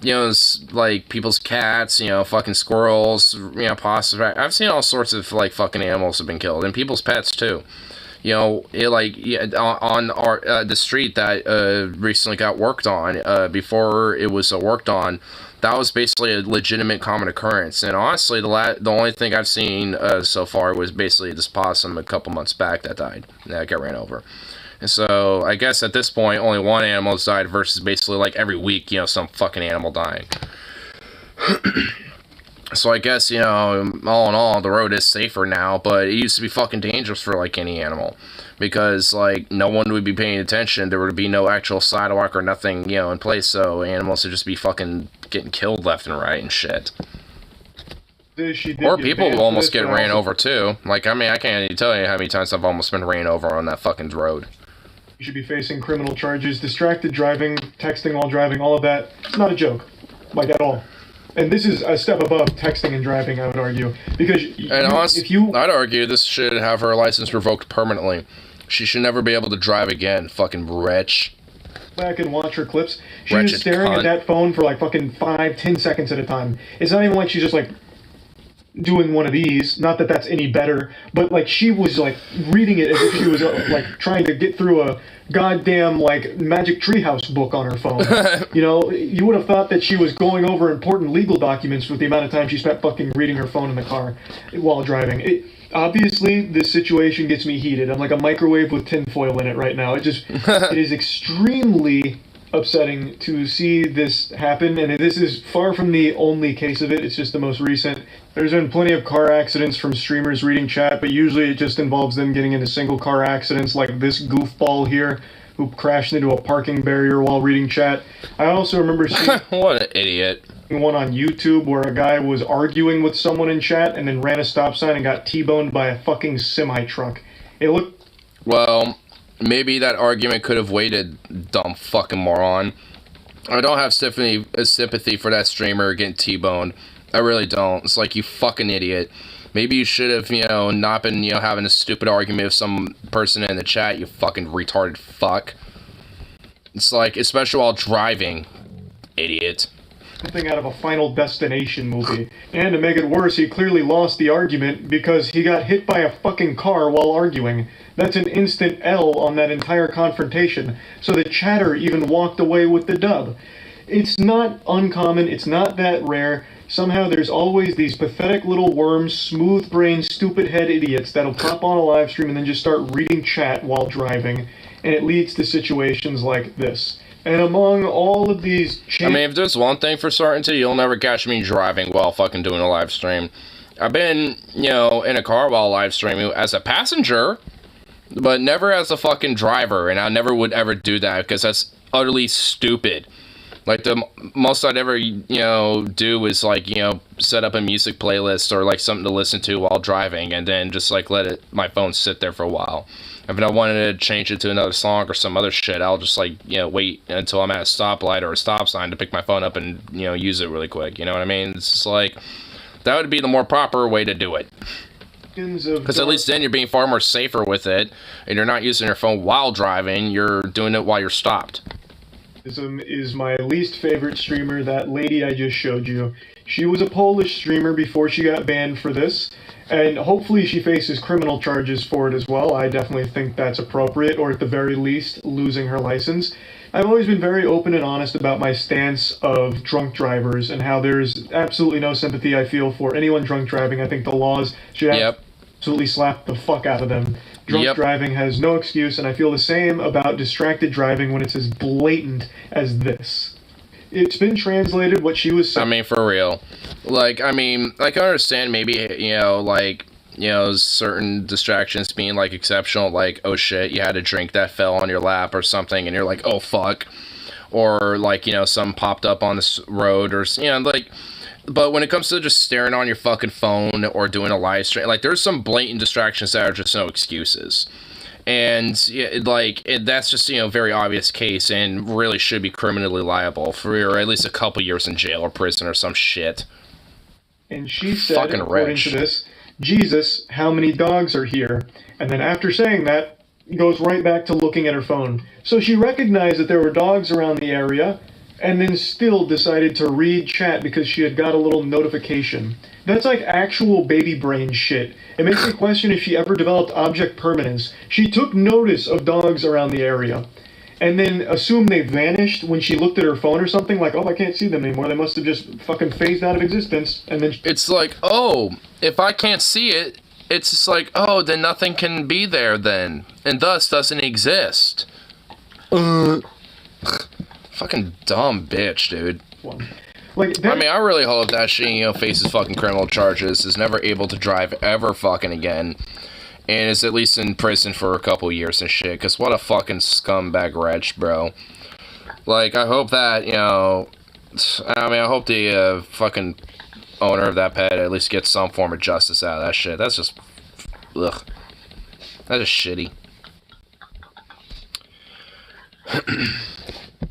you know, like, people's cats, you know, fucking squirrels, you know, possums. I've seen all sorts of, like, fucking animals have been killed, and people's pets, too. You know, it, like, yeah, on our, the street that, recently got worked on, before it was, worked on, that was basically a legitimate common occurrence. And honestly, the only thing I've seen so far was basically this possum a couple months back that died, that got ran over. And so, I guess at this point, only one animal has died versus basically like every week, you know, some fucking animal dying. So I guess, you know, all in all, the road is safer now, but it used to be fucking dangerous for, like, any animal. Because, like, no one would be paying attention, there would be no actual sidewalk or nothing, you know, in place, so animals would just be fucking getting killed left and right and shit. Or people will almost get ran over, too. Like, I mean, I can't even tell you how many times I've almost been ran over on that fucking road. You should be facing criminal charges, distracted driving, texting while driving, all of that. It's not a joke. Like, at all. And this is a step above texting and driving, I would argue. Because I'd argue this should have her license revoked permanently. She should never be able to drive again, fucking wretch. Back and watch her clips. She was staring at that phone for like fucking 5-10 seconds at a time. It's not even like she's just like doing one of these. Not that that's any better, but like she was like reading it as if she was like trying to get through a goddamn like Magic Treehouse book on her phone. You know, you would have thought that she was going over important legal documents with the amount of time she spent fucking reading her phone in the car while driving. Obviously, this situation gets me heated. I'm like a microwave with tinfoil in it right now. It is extremely upsetting to see this happen, and this is far from the only case of it. It's just the most recent. There's been plenty of car accidents from streamers reading chat, but usually it just involves them getting into single car accidents like this goofball here who crashed into a parking barrier while reading chat. I also remember seeing what an idiot. One on YouTube where a guy was arguing with someone in chat and then ran a stop sign and got T-boned by a fucking semi-truck. It looked... Well, maybe that argument could have waited, dumb fucking moron. I don't have sympathy for that streamer getting T-boned. I really don't. It's like, you fucking idiot. Maybe you should have, you know, not been, you know, having a stupid argument with some person in the chat, you fucking retarded fuck. It's like, especially while driving, idiot. Something out of a Final Destination movie. And to make it worse, he clearly lost the argument because he got hit by a fucking car while arguing. That's an instant L on that entire confrontation. So the chatter even walked away with the dub. It's not uncommon, it's not that rare. Somehow there's always these pathetic little worms, smooth-brained, stupid-head idiots that'll pop on a live stream and then just start reading chat while driving. And it leads to situations like this. And among all of these... I mean, if there's one thing for certainty, you'll never catch me driving while fucking doing a live stream. I've been, you know, in a car while live streaming as a passenger, but never as a fucking driver, and I never would ever do that, because that's utterly stupid. Like, the most I'd ever, you know, do is, like, you know, set up a music playlist or, like, something to listen to while driving, and then just, like, let my phone sit there for a while. If I wanted to change it to another song or some other shit, I'll just, like, you know, wait until I'm at a stoplight or a stop sign to pick my phone up and, you know, use it really quick. You know what I mean? It's just like, that would be the more proper way to do it. Because at least then you're being far more safer with it, and you're not using your phone while driving, you're doing it while you're stopped. Is my least favorite streamer, that lady I just showed you. She was a Polish streamer before she got banned for this, and hopefully she faces criminal charges for it as well. I definitely think that's appropriate, or at the very least, losing her license. I've always been very open and honest about my stance of drunk drivers and how there's absolutely no sympathy I feel for anyone drunk driving. I think the laws should absolutely slap the fuck out of them. Drunk driving has no excuse, and I feel the same about distracted driving when it's as blatant as this. It's been translated what she was saying. I mean, for real. Like, I mean, I can understand maybe, you know, like, you know, certain distractions being, like, exceptional, like, oh shit, you had a drink that fell on your lap or something, and you're like, oh fuck. Or, like, you know, something popped up on this road, or, you know, like... But when it comes to just staring on your fucking phone or doing a live stream, like, there's some blatant distractions that are just no excuses. And, yeah, that's just, you know, a very obvious case and really should be criminally liable for at least a couple years in jail or prison or some shit. And she said, fucking according to this, Jesus, how many dogs are here? And then after saying that, goes right back to looking at her phone. So she recognized that there were dogs around the area, and then still decided to read chat because she had got a little notification. That's like actual baby brain shit. It makes me question if she ever developed object permanence. She took notice of dogs around the area, and then assumed they vanished when she looked at her phone or something, like, oh, I can't see them anymore, they must have just fucking phased out of existence, and then... It's like, oh, if I can't see it, it's just like, oh, then nothing can be there then, and thus doesn't exist. Fucking dumb bitch, dude. Like, I mean, I really hope that she, faces fucking criminal charges, is never able to drive ever fucking again, and is at least in prison for a couple years and shit, because what a fucking scumbag wretch, bro. Like, I hope that, I hope the fucking owner of that pet at least gets some form of justice out of that shit. That's just, ugh. That's just shitty.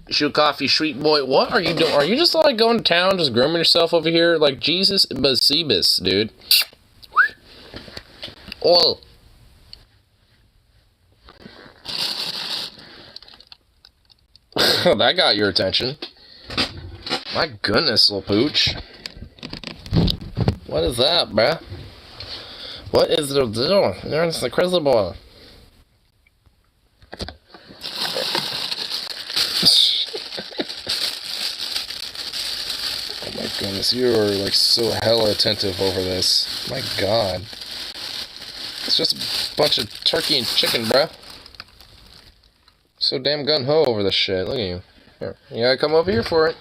Shoe coffee, sweet boy. What are you doing? Are you just like going to town, just grooming yourself over here? Like Jesus Basibus, dude. Oh. That got your attention. My goodness, little pooch. What is that, bruh? What is the deal? There's the crystal ball. Oh my goodness, you are like so hella attentive over this. My god. It's just a bunch of turkey and chicken, bruh. So damn gun-ho over this shit. Look at you. Here. You gotta come over here for it.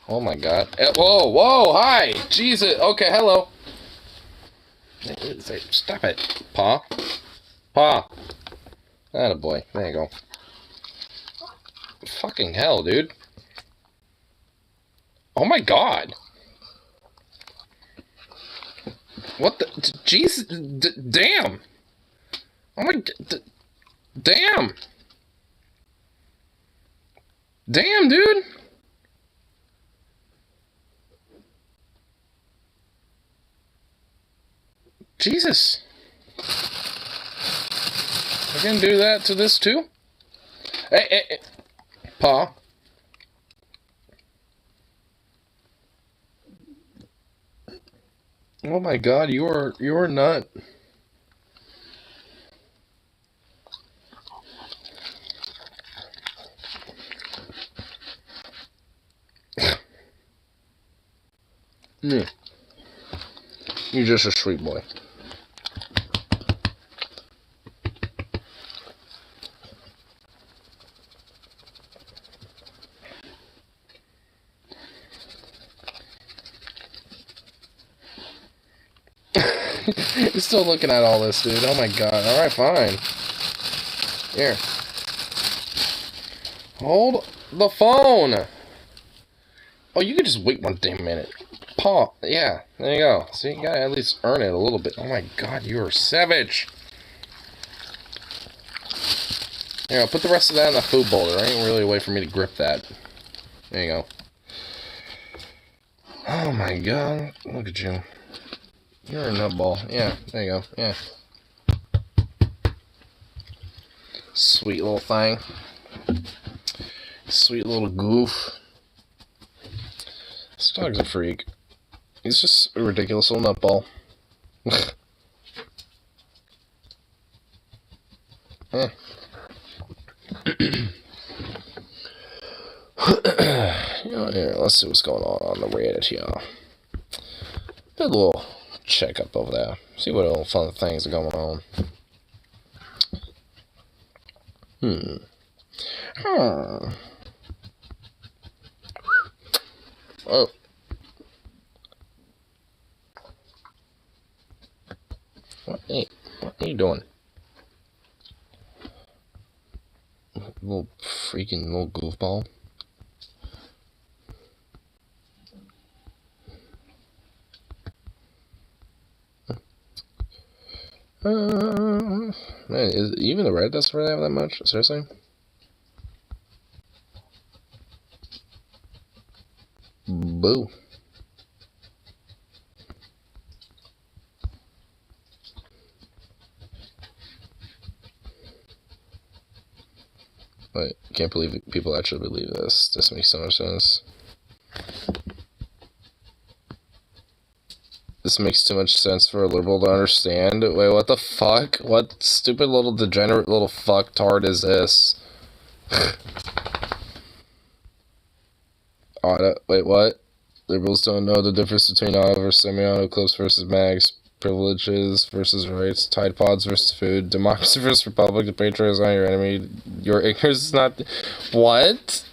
Oh my god. Whoa, whoa, hi! Jesus. Okay, hello. Stop it. Paw. Paw. Attaboy. There you go. Fucking hell, dude. Oh my god. What the? Jesus. Damn. Oh my. Damn. Damn, dude. Jesus. I can do that to this too? Hey. Paw. Oh my god, you're nut. You're just a sweet boy. You're still looking at all this, dude. Oh my god. Alright, fine. Here. Hold the phone! Oh, you could just wait one damn minute. Paw. Yeah, there you go. See, you gotta at least earn it a little bit. Oh my god, you're savage! Here, I'll put the rest of that in the food bowl. There ain't really a way for me to grip that. There you go. Oh my god. Look at you. You're a nutball. Yeah, there you go. Yeah. Sweet little thing. Sweet little goof. This dog's a freak. He's just a ridiculous little nutball. Eh. Here, let's see what's going on the Reddit here. Do a little check up over there. See what little fun things are going on. Oh. What are you doing? Little freaking little goofball. Man, is even the red doesn't really have that much? Seriously? Boo. Wait, can't believe people actually believe this. This makes so much sense. This makes too much sense for a liberal to understand. Wait, what the fuck? What stupid little degenerate little fucktard is this? Wait, what? Liberals don't know the difference between auto versus semi-auto, clips versus mags, privileges versus rights, Tide Pods versus food, democracy versus republic, the patriot is not your enemy, your ignorance is not... What?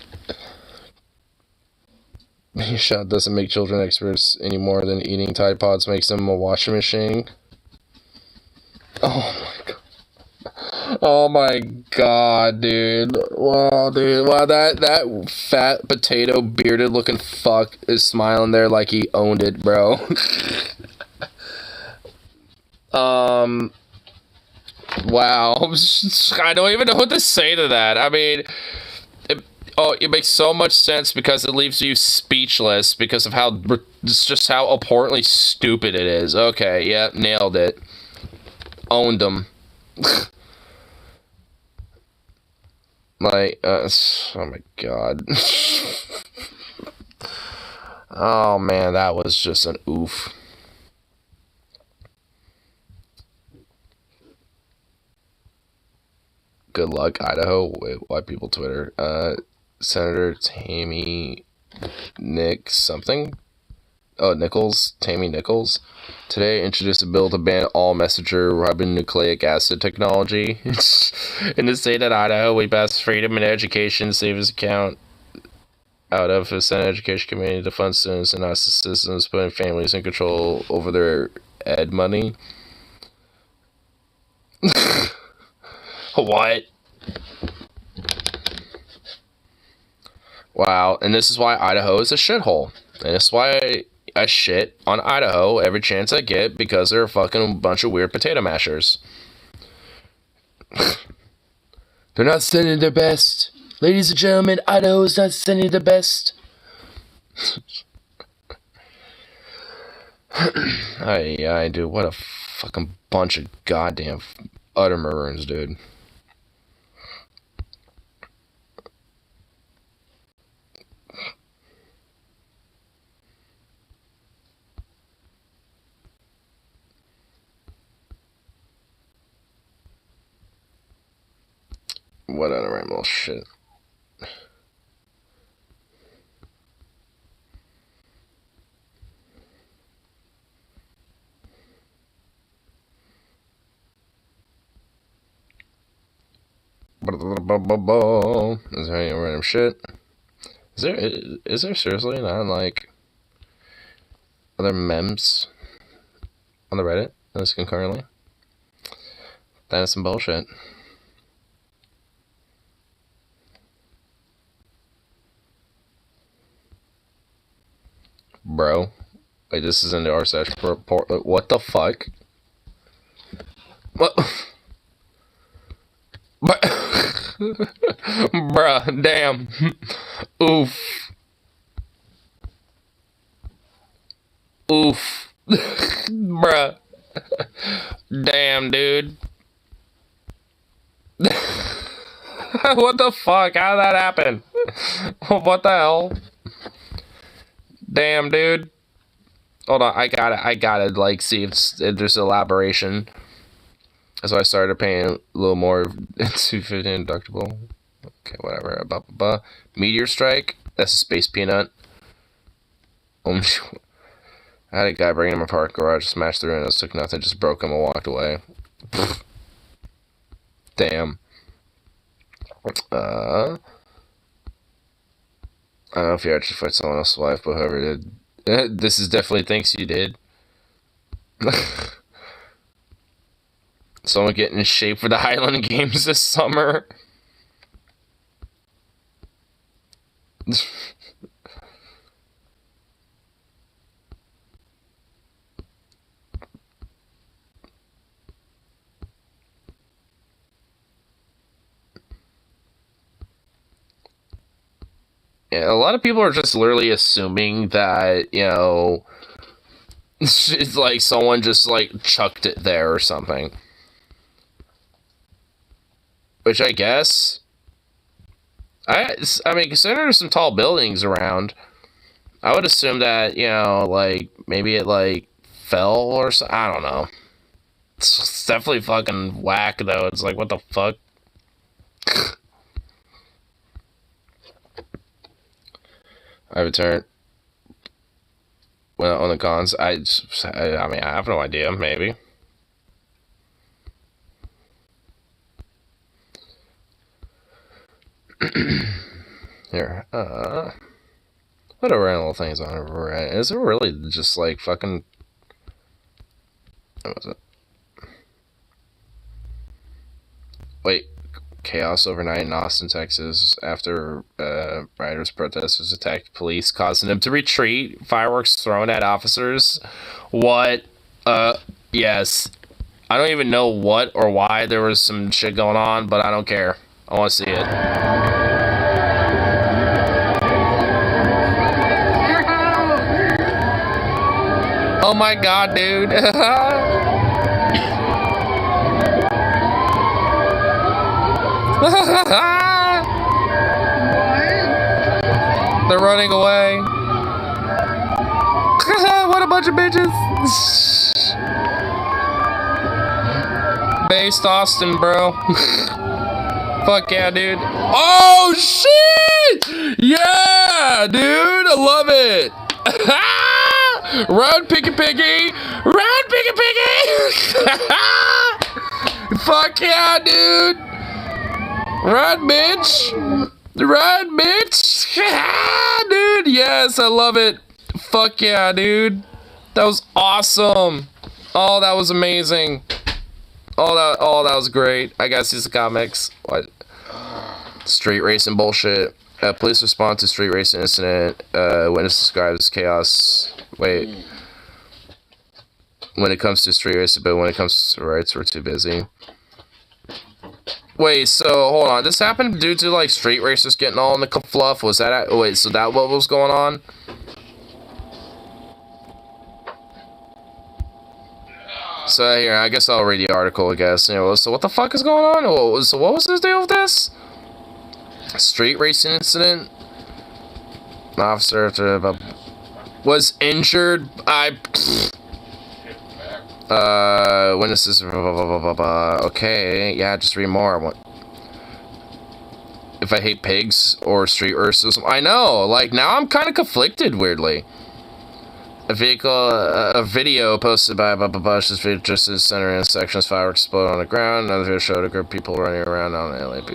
Shot doesn't make children experts any more than eating Tide Pods makes them a washing machine. Oh my god. Oh my god, dude. Wow, dude. Wow, that fat potato bearded looking fuck is smiling there like he owned it, bro. Wow. I don't even know what to say to that. I mean, it makes so much sense because it leaves you speechless because of how just how abhorrently stupid it is. Okay, yeah, nailed it. Owned them. Like, oh my god. Oh man, that was just an oof. Good luck, Idaho. Wait, white people Twitter. Senator Tammy something? Oh, Tammy Nichols. Today introduced a bill to ban all messenger ribonucleic acid technology. In the state of Idaho, we passed Freedom and Education Savings Account out of the Senate Education Committee to fund students and not citizens, putting families in control over their ed money. What? Wow, and this is why Idaho is a shithole. And this is why I shit on Idaho every chance I get, because they're a fucking bunch of weird potato mashers. They're not sending their best. Ladies and gentlemen, Idaho is not sending their best. I dude, what a fucking bunch of goddamn utter maroons, dude. What other animal shit? Is there any random shit? Is there seriously not like other memes on the Reddit that's concurrently? That is some bullshit. Bro, wait, this is in the RSH report. What the fuck? What? Bruh, damn. Oof. Oof. Bruh. Damn, dude. What the fuck? How did that happen? What the hell? Damn, dude. Hold on, I gotta like see if there's elaboration. So I started paying a little more. $250 deductible. Okay, whatever. Blah, blah, blah. Meteor strike. That's a space peanut. I had a guy bring him a park garage, smashed through and it took nothing, just broke him and walked away. Damn. I don't know if you actually fight someone else's wife, but whoever did. This is definitely thinks you did. Someone getting in shape for the Highland Games this summer. Yeah, a lot of people are just literally assuming that, you know, it's like someone just like chucked it there or something. Which I guess, I mean, considering there's some tall buildings around, I would assume that, you know, like, maybe it, like, fell or something. I don't know. It's definitely fucking whack, though. It's like, what the fuck? I returned. Well, on the cons, I mean, I have no idea, maybe. Here, What a random little things on it. Is it really just like fucking... What was it? Wait. Chaos overnight in Austin, Texas, after rioters protesters attacked police, causing them to retreat. Fireworks thrown at officers. What? Yes. I don't even know what or why there was some shit going on, but I don't care. I want to see it. Oh my god, dude. They're running away. What a bunch of bitches. Based Austin, bro. Fuck yeah, dude. Oh shit! Yeah, dude, I love it. Run, Picky Piggy! Run, Picky Piggy! Fuck yeah, dude! Run, bitch! Run, bitch! Dude, yes, I love it. Fuck yeah, dude. That was awesome. Oh, that was amazing. Oh, that was great. I gotta see the comics. What? Street racing bullshit. Police respond to street racing incident. Witness describes chaos. Wait. When it comes to street racing, but when it comes to rights, we're too busy. Wait, so hold on. This happened due to like street racers getting all in the fluff. Was that? Wait, so that what was going on? So here, I guess I'll read the article. I guess. You know, so what the fuck is going on? So what was this deal with this? Street racing incident. An officer was injured. Witnesses. Okay, yeah, just read more. If I hate pigs or street racism, I know. Like now, I'm kind of conflicted. Weirdly, a video posted by Bush's Justice Center intersections, fireworks explode on the ground. Another video showed a group of people running around on LAP.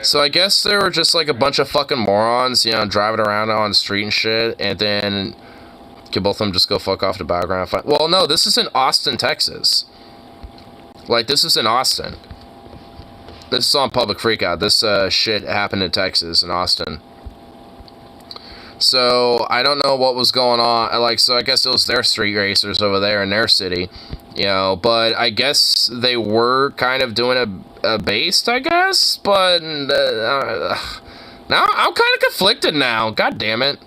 So I guess there were just like a bunch of fucking morons, you know, driving around on the street and shit, and then. Can both of them just go fuck off the background? Well, no, this is in Austin, Texas. Like, this is in Austin. This is on Public Freakout. This shit happened in Texas, in Austin. So, I don't know what was going on. Like, so I guess it was their street racers over there in their city. You know, but I guess they were kind of doing a based, I guess? But, now I'm kind of conflicted now. God damn it.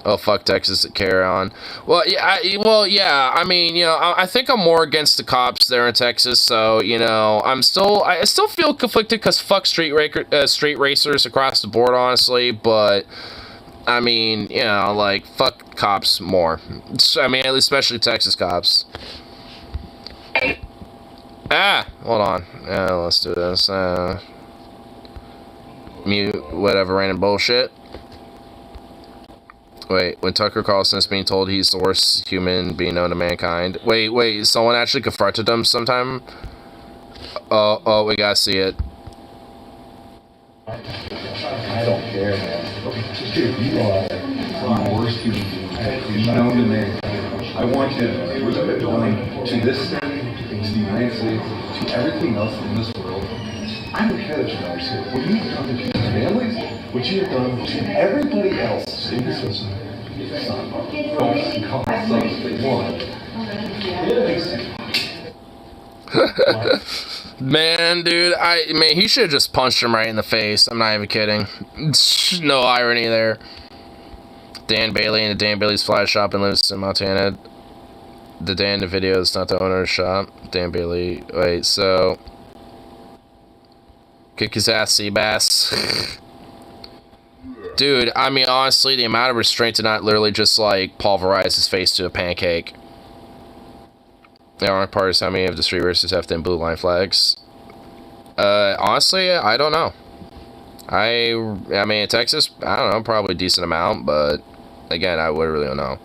Oh, fuck Texas, carry on. Well, yeah, I mean, you know, I think I'm more against the cops there in Texas, so, you know, I still feel conflicted because fuck street racers across the board, honestly, but, I mean, you know, like, fuck cops more. I mean, especially Texas cops. Hold on. Let's do this. Mute whatever random bullshit. Wait, when Tucker Carlson is being told he's the worst human being known to mankind. Wait, someone actually confronted him sometime? Oh, we gotta see it. I don't care, man. Dude, you are the worst human being known to mankind. I want you to, what you have done to this state, to the United States, to everything else in this world. I don't care that you understand. What you have done to people's families, what you have done to everybody else in this system. Man, dude, he should have just punched him right in the face. I'm not even kidding. No irony there. Dan Bailey in the Dan Bailey's Fly Shop in Livingston, Montana. The Dan in the video is not the owner of the shop. Dan Bailey. Wait, so. Kick his ass, Seabass. Dude, I mean, honestly, the amount of restraint to not literally just, like, pulverize his face to a pancake. The only part is how many of the street racers have thin blue line flags. Honestly, I don't know. I mean, in Texas, I don't know, probably a decent amount, but, again, I would really don't know.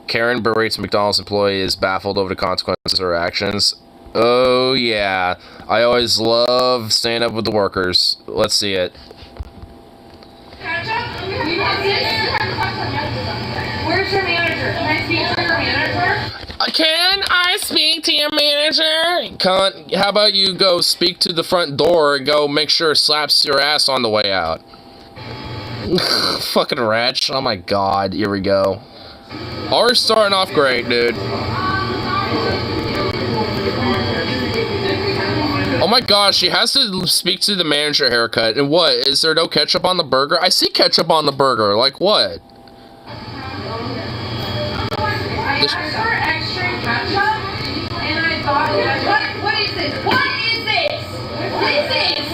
Karen berates McDonald's employee is baffled over the consequences of her actions. Oh, yeah. I always love staying up with the workers. Let's see it. Where's your manager? Can I speak to your manager? Can I speak to your manager? How about you go speak to the front door and go make sure it slaps your ass on the way out? Fucking wretch. Oh my god, here we go. Already starting off great, dude. Oh my gosh, she has to speak to the manager haircut. And what? Is there no ketchup on the burger? I see ketchup on the burger. Like what? I asked for extra ketchup, and I thought, what is this? What is this? This is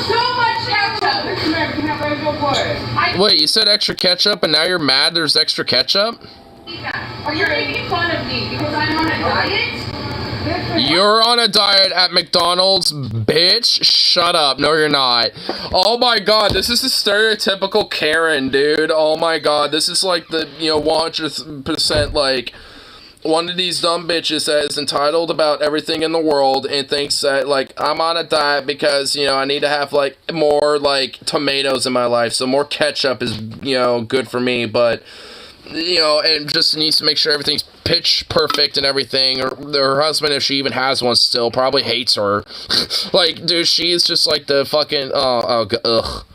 so much ketchup. Wait, you said extra ketchup and now you're mad there's extra ketchup? Are you making fun of me because I'm on a diet? You're on a diet at McDonald's, bitch. Shut up. No, you're not. Oh my god, this is the stereotypical Karen, dude. Oh my god, this is like the, 100% like one of these dumb bitches that is entitled about everything in the world and thinks that, like, I'm on a diet because, I need to have, like, more, like, tomatoes in my life. So more ketchup is, good for me, but, and just needs to make sure everything's pitch perfect and everything. Or her husband, if she even has one still, probably hates her. Like, dude, she is just like the fucking, ugh.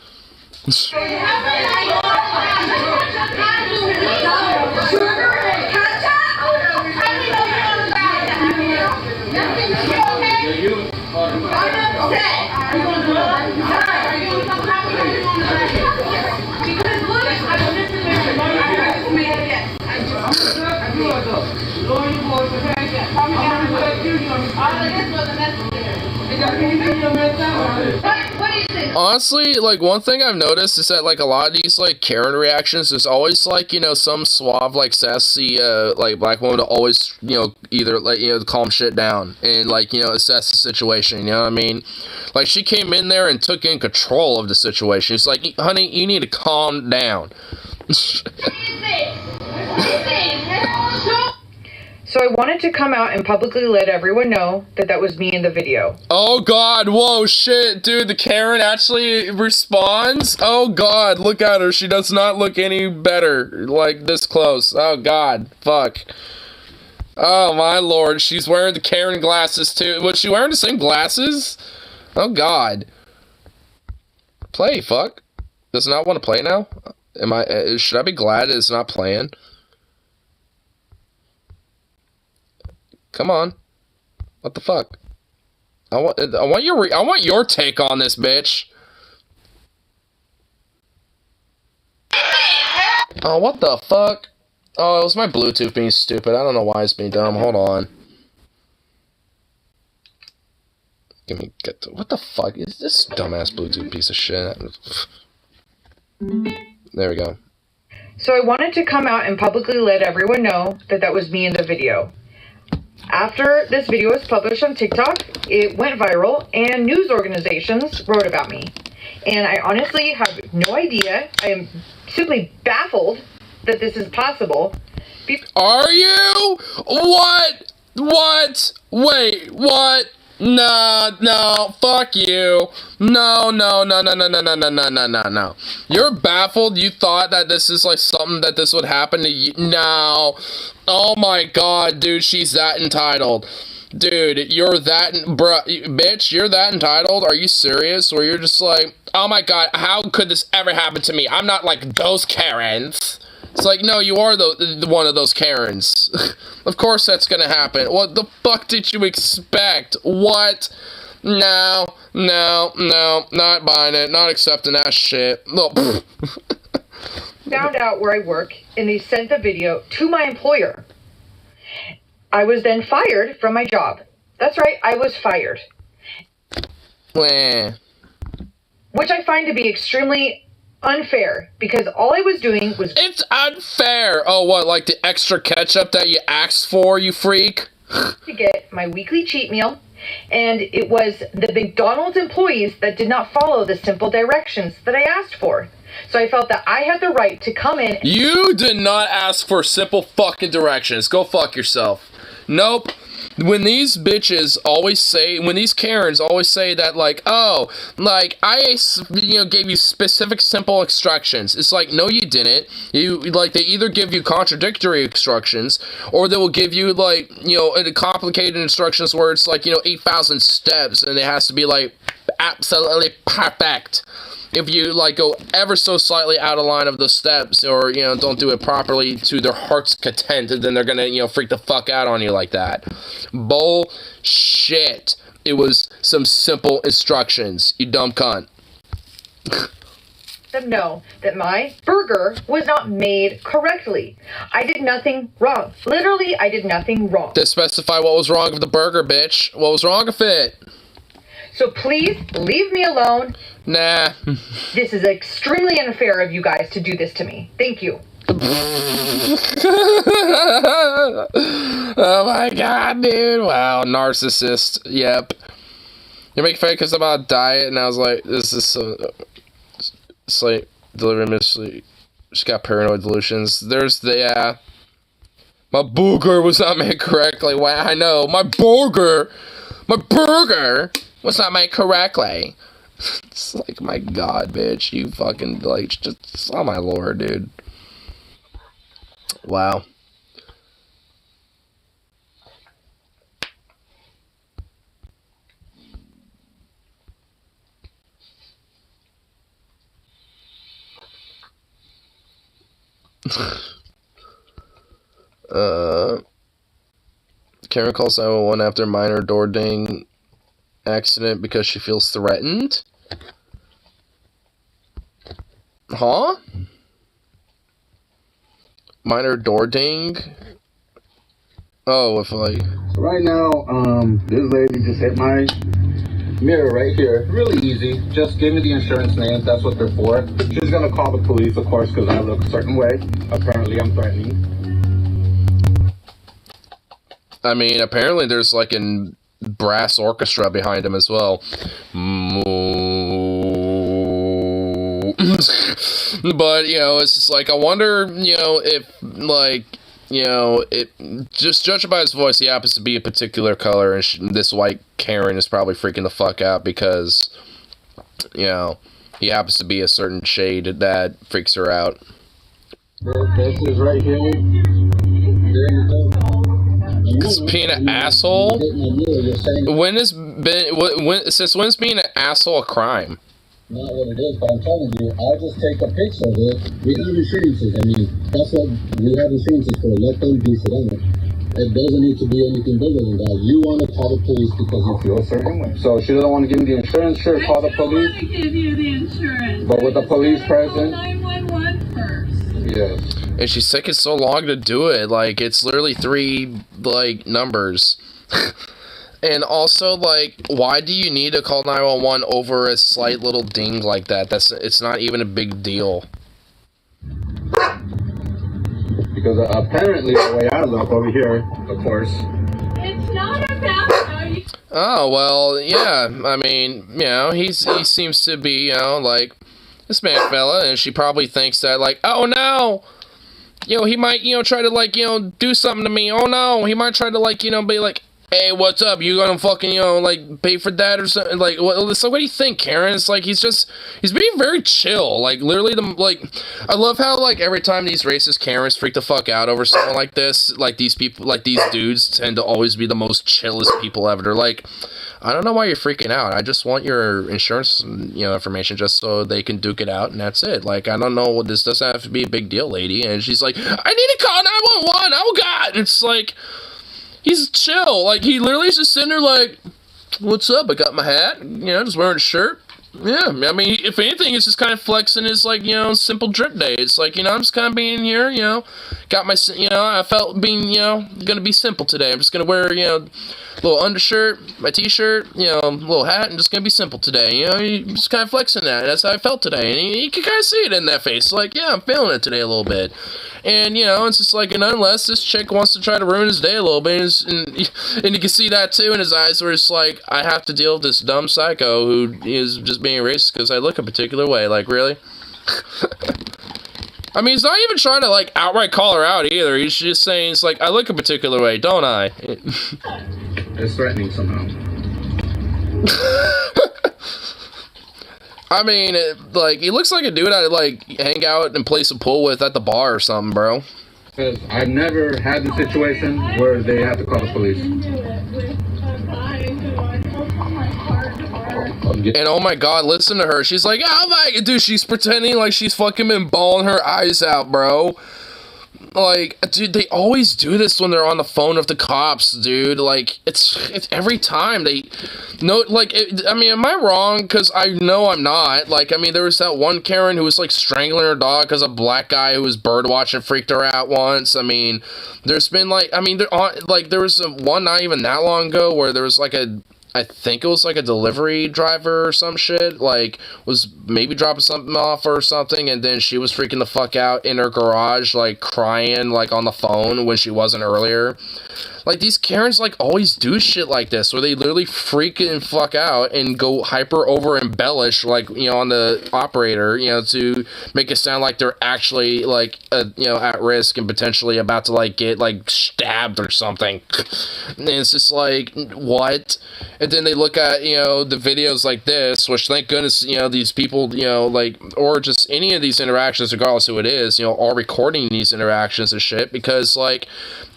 Honestly, like, one thing I've noticed is that, like, a lot of these, like, Karen reactions, there's always, like, some suave, like, sassy, like, black woman to always, either, like, calm shit down and, like, assess the situation, you know what I mean? Like, she came in there and took in control of the situation. It's like, honey, you need to calm down. So I wanted to come out and publicly let everyone know that that was me in the video. Oh god, whoa, shit, dude, the Karen actually responds? Oh god, look at her, she does not look any better, like, this close. Oh god, fuck. Oh my lord, she's wearing the Karen glasses too. Was she wearing the same glasses? Oh god. Play, fuck. Does it not want to play now? Should I be glad it's not playing? Come on. What the fuck? I want your take on this, bitch. Oh, what the fuck? Oh, it was my Bluetooth being stupid. I don't know why it's being dumb. Hold on. What the fuck is this dumbass Bluetooth piece of shit? There we go. So I wanted to come out and publicly let everyone know that that was me in the video. After this video was published on TikTok, it went viral and news organizations wrote about me. And I honestly have no idea. I am simply baffled that this is possible. Are you? What? What? Wait, what? No, fuck you. No. You're baffled? You thought that this is like something that this would happen to you? No. Oh my god, dude, she's that entitled. Dude, you're that, bitch, you're that entitled? Are you serious? Where you're just like, oh my god, how could this ever happen to me? I'm not like those Karens. It's like, no, you are the one of those Karens. Of course that's gonna happen. What the fuck did you expect? What? No, not buying it, not accepting that shit. No. Found out where I work, and they sent the video to my employer. I was then fired from my job. That's right, I was fired. Wah. Which I find to be extremely unfair, because all I was doing was... It's unfair! Oh, what, like the extra ketchup that you asked for, you freak? ...to get my weekly cheat meal, and it was the McDonald's employees that did not follow the simple directions that I asked for. So I felt that I had the right to come in... You did not ask for simple fucking directions. Go fuck yourself. Nope. when these bitches always say, when these Karens always say that, like, oh, like, I, you know, gave you specific simple instructions. It's like, no, you didn't. Like, they either give you contradictory instructions, or they will give you, like, you know, complicated instructions where it's like, you know, 8,000 steps, and it has to be, like, absolutely perfect. If you, like, go ever so slightly out of line of the steps, or, you know, don't do it properly to their heart's content, then they're gonna, you know, freak the fuck out on you like that. Bullshit. It was some simple instructions, you dumb cunt. Them know that my burger was not made correctly. I did nothing wrong. Literally, I did nothing wrong. To specify what was wrong with the burger, bitch. What was wrong with it? So please, leave me alone. Nah. This is extremely unfair of you guys to do this to me. Thank you. Oh my god, dude. Wow, narcissist. Yep. You make fun because I'm on a diet, and I was like, this is so... It's like, delivering mystery. She's got paranoid delusions. There's the, yeah. My burger was not made correctly. Wow, I know. My burger was not made correctly. It's like, my god, bitch. You fucking, like, just, oh my lord, dude. Wow. Karen calls 911 after minor door ding accident because she feels threatened. Huh? Minor door ding? Oh, if like... So right now, this lady just hit my mirror right here. Really easy. Just give me the insurance names. That's what they're for. She's gonna call the police, of course, because I look a certain way. Apparently, I'm threatening. I mean, apparently there's like a brass orchestra behind him as well. But, you know, it's just like, I wonder, you know, if, like, you know, it, just judging by his voice, he happens to be a particular color, and this white Karen is probably freaking the fuck out because, you know, he happens to be a certain shade that freaks her out. This is right here. Because being an asshole? Since when's being an asshole a crime? Not what it is, but I'm telling you, I'll just take a picture of it. We have insurances. I mean, that's what we have insurances for. Let them do for them. It doesn't need to be anything bigger than that. You want to call the police because you feel a certain way. So she doesn't want to give me the insurance. Sure, call the police. I give you the insurance. But with the police present. 911 first. Yes. And she's taking so long to do it. Like, it's literally 3, like, numbers. And also, like, why do you need to call 911 over a slight little ding like that? It's not even a big deal. Because apparently, the way I look over here, of course. It's not about how you... Oh, well, yeah. I mean, you know, he seems to be, you know, like, this man fella, and she probably thinks that, like, oh no! You know, he might, you know, try to, like, you know, do something to me. Oh no! He might try to, like, you know, be like, hey, what's up? You gonna fucking, you know, like, pay for that or something? Like, what do you think, Karen? It's like, he's being very chill. Like, literally, I love how, like, every time these racist Karens freak the fuck out over someone like this, like, these people, like, these dudes tend to always be the most chillest people ever. They're like, I don't know why you're freaking out. I just want your insurance, you know, information just so they can duke it out, and that's it. Like, I don't know, this doesn't have to be a big deal, lady. And she's like, I need to call 911. Oh, God. And it's like... He's chill. Like, he literally is just sitting there like, what's up? I got my hat, you know, just wearing a shirt. Yeah, I mean, if anything, it's just kind of flexing his, like, you know, simple drip day. It's like, you know, I'm just kind of being here, you know, got my, you know, I felt being, you know, gonna be simple today. I'm just gonna wear, you know, little undershirt, my t-shirt, you know, little hat, and just gonna be simple today. You know, you just kind of flexing that. That's how I felt today. And you can kind of see it in that face. Like, yeah, I'm feeling it today a little bit. And, you know, it's just like, and unless this chick wants to try to ruin his day a little bit, and you can see that too in his eyes, where it's like, I have to deal with this dumb psycho who is just being racist because I look a particular way. Like, really? I mean, he's not even trying to, like, outright call her out either. He's just saying, it's like, I look a particular way, don't I? is threatening somehow. I mean, like, he looks like a dude I'd, like, hang out and play some pool with at the bar or something, bro. Because I've never had the situation where they have to call the police. And oh my god, listen to her. She's like, oh my, dude, she's pretending like she's fucking been bawling her eyes out, bro. Like, dude, they always do this when they're on the phone with the cops, dude. Like, it's every time they, no, like, I mean, am I wrong? Because I know I'm not. Like, I mean, there was that one Karen who was, like, strangling her dog because a black guy who was bird watching freaked her out once. I mean, there's been, like, I mean, there was one not even that long ago where there was, like, I think it was like a delivery driver or some shit, like, was maybe dropping something off or something, and then she was freaking the fuck out in her garage, like, crying, like, on the phone when she wasn't earlier. Like, these Karens, like, always do shit like this, where they literally freaking fuck out and go hyper over embellish, like, you know, on the operator, you know, to make it sound like they're actually, like, you know, at risk and potentially about to, like, get, like, stabbed or something. And it's just like, what? And then they look at, you know, the videos like this, which, thank goodness, you know, these people, you know, like, or just any of these interactions, regardless who it is, you know, are recording these interactions and shit, because, like,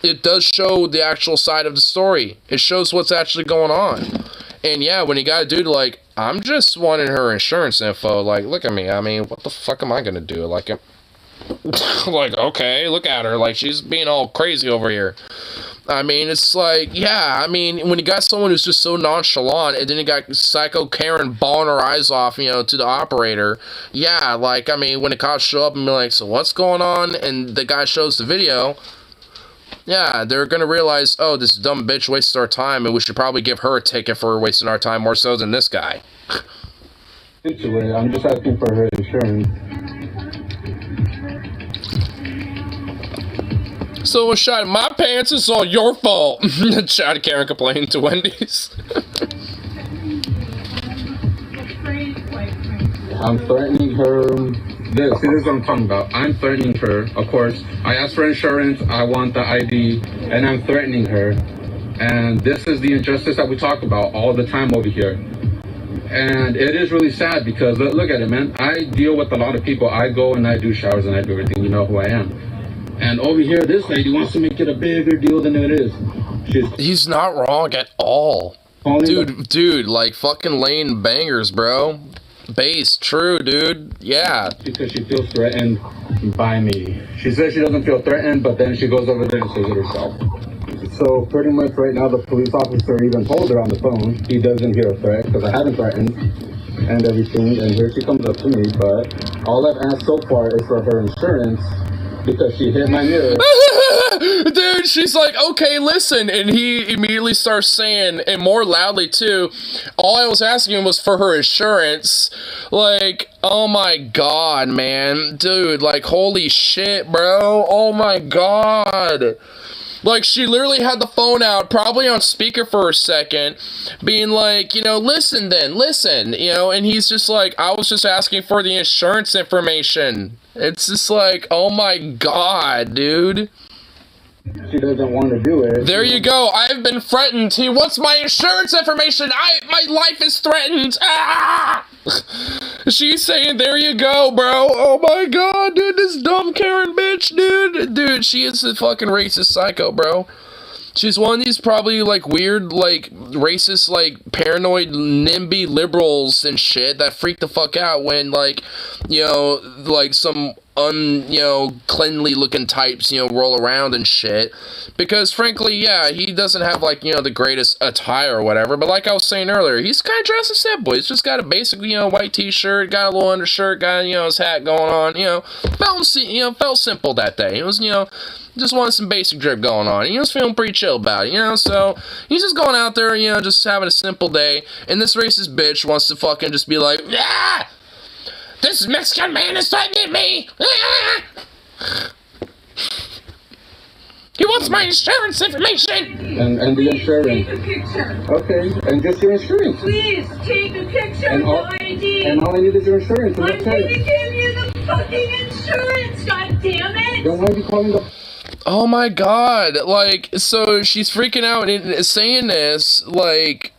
it does show the actual side of the story. It shows what's actually going on. And yeah, when you got a dude like, I'm just wanting her insurance info, like, look at me, I mean, what the fuck am I gonna do? Like, like, okay, look at her, like, she's being all crazy over here. I mean, it's like, yeah, I mean, when you got someone who's just so nonchalant, and then you got Psycho Karen bawling her eyes off, you know, to the operator, yeah, like, I mean, when the cops show up and be like, so what's going on, and the guy shows the video, yeah, they're gonna realize, oh, this dumb bitch wasted our time, and we should probably give her a ticket for wasting our time more so than this guy. I'm just asking for her insurance. Someone shot my pants, it's all your fault. Shot Karen complaining to Wendy's. I'm threatening her. This is what I'm talking about. I'm threatening her. Of course, I asked for insurance. I want the ID, and I'm threatening her. And this is the injustice that we talk about all the time over here. And it is really sad because look at it, man. I deal with a lot of people. I go and I do showers and I do everything. You know who I am. And over here, this lady wants to make it a bigger deal than it is. He's not wrong at all. Dude, like, fucking laying bangers, bro. Bass, true, dude. Yeah. Because she feels threatened by me. She says she doesn't feel threatened, but then she goes over there and says it herself. So pretty much right now, the police officer even told her on the phone he doesn't hear a threat because I haven't threatened and everything. And here she comes up to me, but all I've asked so far is for her insurance. Because she hit my mirror. Dude, she's like, okay, listen. And he immediately starts saying, and more loudly too, all I was asking him was for her insurance. Like, oh my god, man. Dude, like, holy shit, bro. Oh my god. Like, she literally had the phone out, probably on speaker for a second, being like, you know, listen, you know, and he's just like, I was just asking for the insurance information. It's just like, oh my god, dude. She doesn't want to do it. There you go. I've been threatened. He wants my insurance information. My life is threatened. Ah! She's saying, there you go, bro. Oh my god, dude, this dumb Karen bitch, dude. Dude, she is a fucking racist psycho, bro. She's one of these probably, like, weird, like, racist, like, paranoid, NIMBY liberals and shit that freak the fuck out when, like, you know, like, some you know, cleanly looking types, you know, roll around and shit. Because, frankly, yeah, he doesn't have, like, you know, the greatest attire or whatever, but like I was saying earlier, he's kind of dressed as that boy. He's just got a basic, you know, white t-shirt, got a little undershirt, got, you know, his hat going on, you know, felt simple that day. It was, you know, just wanted some basic drip going on. He was feeling pretty chill about it, you know, so he's just going out there, you know, just having a simple day, and this racist bitch wants to fucking just be like, yeah! This Mexican man is threatening me! He wants my insurance information! And the insurance. Take a picture. Okay, and just your insurance. Please, take a picture of the ID. And all I need is your insurance. I'm gonna give you the fucking insurance, god damn it! Then why are you calling the... Oh my god, like, so she's freaking out and saying this, like,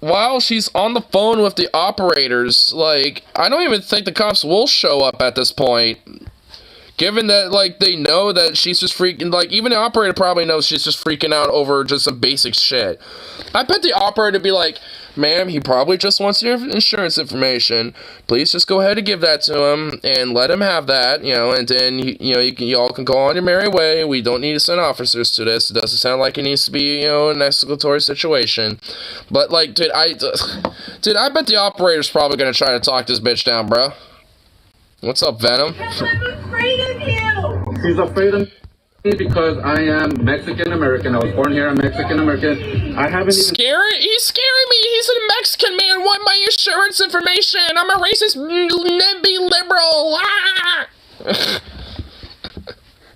while she's on the phone with the operators. Like, I don't even think the cops will show up at this point. Given that, like, they know that she's just freaking, like, even the operator probably knows she's just freaking out over just some basic shit. I bet the operator would be like, ma'am, he probably just wants your insurance information. Please just go ahead and give that to him and let him have that, you know, and then, you all can go on your merry way. We don't need to send officers to this. It doesn't sound like it needs to be, an escalatory situation. But, like, dude, I bet the operator's probably gonna try to talk this bitch down, bro. What's up, Venom? Because I'm afraid of you. She's afraid of me because I am Mexican American. I was born here. I'm Mexican American. I haven't even. He's scaring me. He's a Mexican man. Want my insurance information? I'm a racist, NIMBY liberal. Ah!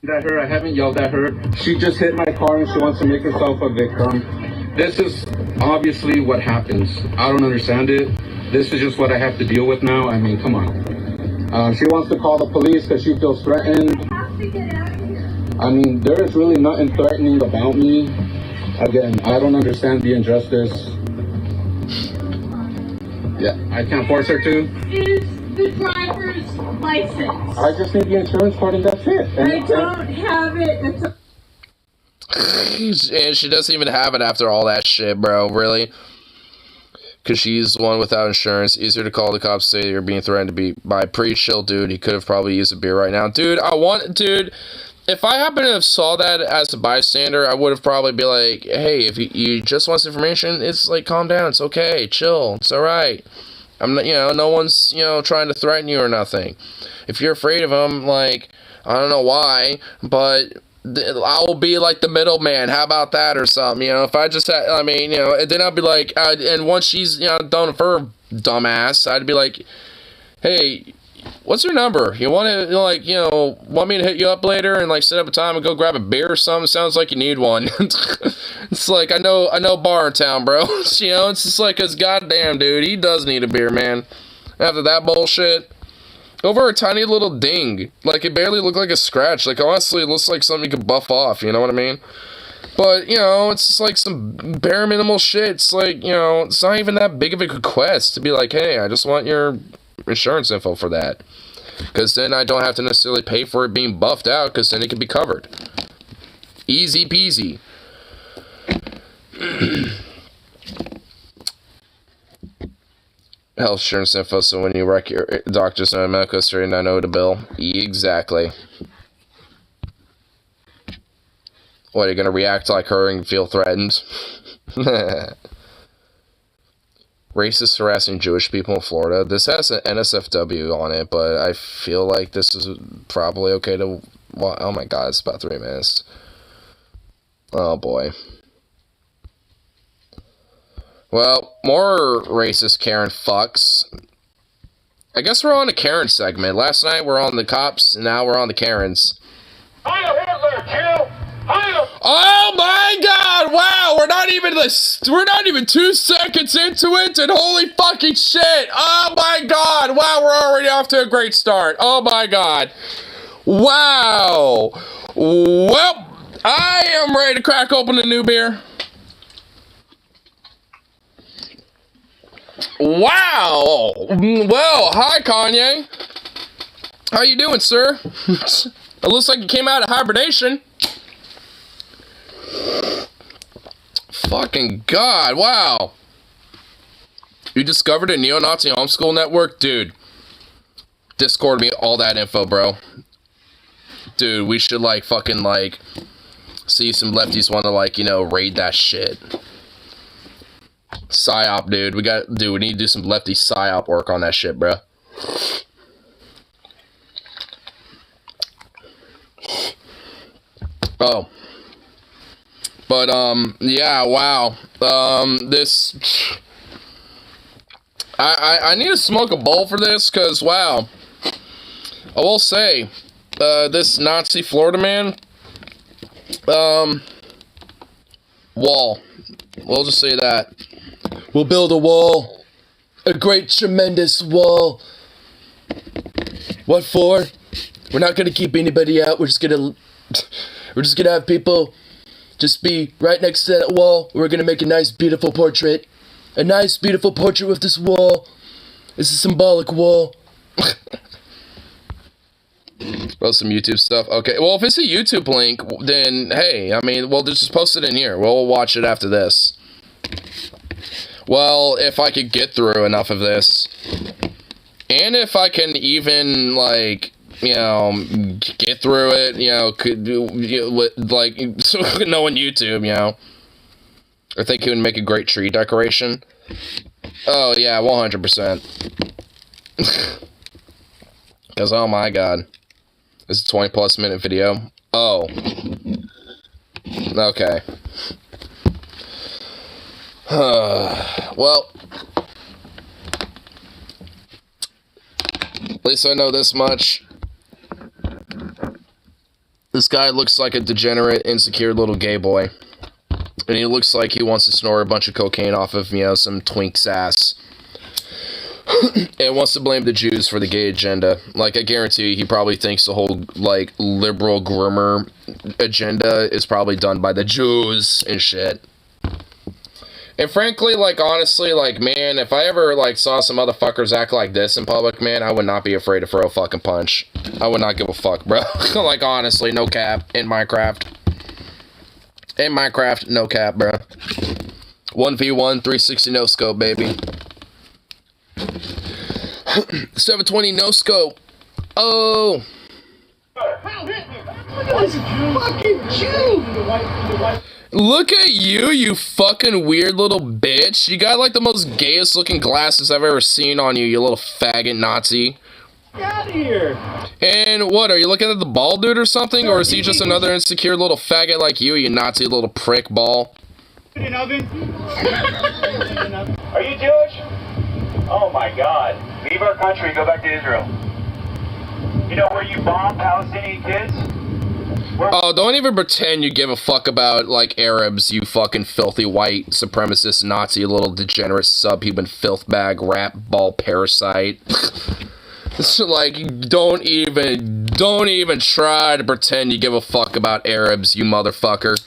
At her. I haven't yelled at her. She just hit my car and she wants to make herself a victim. This is obviously what happens. I don't understand it. This is just what I have to deal with now. I mean, come on. She wants to call the police because she feels threatened. I mean, there is really nothing threatening about me. Again, I don't understand the injustice. Yeah, I can't force her to. Is the driver's license? I just need the insurance card and that's it. And I don't have it. And she doesn't even have it after all that shit, bro. Really? Because she's the one without insurance. Easier to call the cops, say you're being threatened by pre-chill, dude. He could have probably used a beer right now. Dude, if I happen to have saw that as a bystander, I would have probably be like, hey, if you just want information, it's like, calm down. It's okay. Chill. It's all right. I'm not, no one's, trying to threaten you or nothing. If you're afraid of him, like, I don't know why, but I will be like the middleman. How about that or something? If I just had, and then I'd be like, and once she's, done with her dumbass, I'd be like, hey, what's your number? You want to, want me to hit you up later and, like, set up a time and go grab a beer or something? Sounds like you need one. It's like, I know bar in town, bro. It's just like, cause goddamn, dude, he does need a beer, man. After that bullshit. Over a tiny little ding. Like, it barely looked like a scratch. Like, honestly, it looks like something you could buff off, you know what I mean? But, it's just like some bare minimal shit. It's like, it's not even that big of a request to be like, hey, I just want your insurance info for that. Because then I don't have to necessarily pay for it being buffed out, because then it can be covered. Easy peasy. Health insurance info, so when you wreck your doctor's and medical history and I know the bill. Exactly. What, are you gonna react like her and feel threatened? Racist harassing Jewish people in Florida. This has an NSFW on it, but I feel like this is probably okay to... Well, oh my god, it's about 3 minutes. Oh boy. Well, more racist Karen fucks. I guess we're on the Karen segment. Last night we're on the cops, and now we're on the Karens. Heil Hitler, Jew! Heil! Oh my god! Wow, we're not even 2 seconds into it, and holy fucking shit! Oh my god! Wow, we're already off to a great start. Oh my god! Wow! Well, I am ready to crack open a new beer. Wow! Well, hi Kanye. How you doing, sir? It looks like you came out of hibernation. Fucking god, wow. You discovered a neo-Nazi homeschool network? Dude, Discord me all that info, bro. Dude, we should, like, fucking, like, see some lefties want to, like, raid that shit. PSYOP, dude. We need to do some lefty PSYOP work on that shit, bro. Oh. But, yeah, wow. This... I need to smoke a bowl for this, because, wow. I will say, this Nazi Florida man, wall. We'll just say that. We'll build a wall. A great, tremendous wall. What for? We're not gonna keep anybody out. We're just gonna We're just gonna have people just be right next to that wall. We're gonna make a nice, beautiful portrait. A nice, beautiful portrait with this wall. It's a symbolic wall. Well, some YouTube stuff. Okay, well, if it's a YouTube link, then, hey, I mean, well, just post it in here. We'll watch it after this. Well, if I could get through enough of this. And if I can even, like, you know, get through it, you know, could do, like, knowing YouTube, you know. I think he would make a great tree decoration. Oh, yeah, 100%. Because, oh my god. This is a 20+ minute video. Oh. Okay. Well. At least I know this much. This guy looks like a degenerate, insecure little gay boy. And he looks like he wants to snort a bunch of cocaine off of, you know, some twink's ass. And wants to blame the Jews for the gay agenda. Like, I guarantee you, he probably thinks the whole, like, liberal groomer agenda is probably done by the Jews and shit. And frankly, like, honestly, like, man, if I ever, like, saw some motherfuckers act like this in public, man, I would not be afraid to throw a fucking punch. I would not give a fuck, bro. Like, honestly, no cap. In Minecraft. In Minecraft, no cap, bro. 1v1, 360 no scope, baby. 720 no scope. Oh. Fucking Jew! Look at you, you fucking weird little bitch. You got like the most gayest looking glasses I've ever seen on you, you little faggot Nazi. Get out of here! And what, are you looking at the bald dude or something? Or is he just another insecure little faggot like you Nazi little prick ball? Are you Jewish? Oh my god. Leave our country, go back to Israel. You know where you bomb Palestinian kids? Oh, don't even pretend you give a fuck about, like, Arabs, you fucking filthy white supremacist Nazi little degenerate subhuman filth bag rat ball parasite. It's like, don't even try to pretend you give a fuck about Arabs, you motherfucker.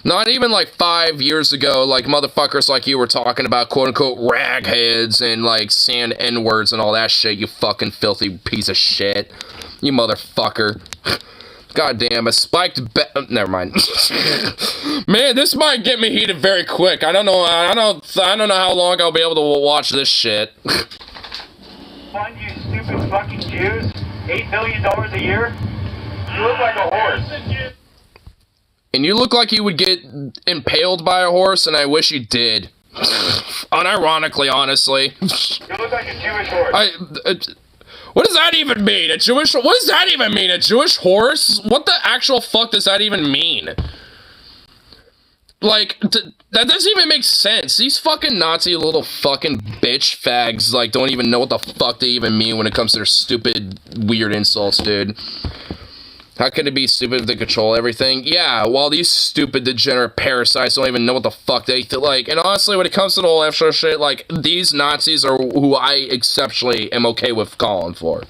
Not even like 5 years ago, like motherfuckers like you were talking about quote-unquote ragheads and like saying N-words and all that shit, you fucking filthy piece of shit. You motherfucker. God damn, a spiked never mind. Man, this might get me heated very quick. I don't know how long I'll be able to watch this shit. Fund you stupid fucking Jews? $8 billion a year? You look like a horse. And you look like you would get impaled by a horse, and I wish you did. Unironically, honestly. You look like a Jewish horse. What does that even mean? What does that even mean? A Jewish horse? What the actual fuck does that even mean? Like, that doesn't even make sense. These fucking Nazi little fucking bitch fags, like, don't even know what the fuck they even mean when it comes to their stupid, weird insults, dude. How can it be stupid if they control everything? Yeah, while these stupid degenerate parasites don't even know what the fuck they like. And honestly, when it comes to the whole extra shit, like, these Nazis are who I exceptionally am okay with calling for.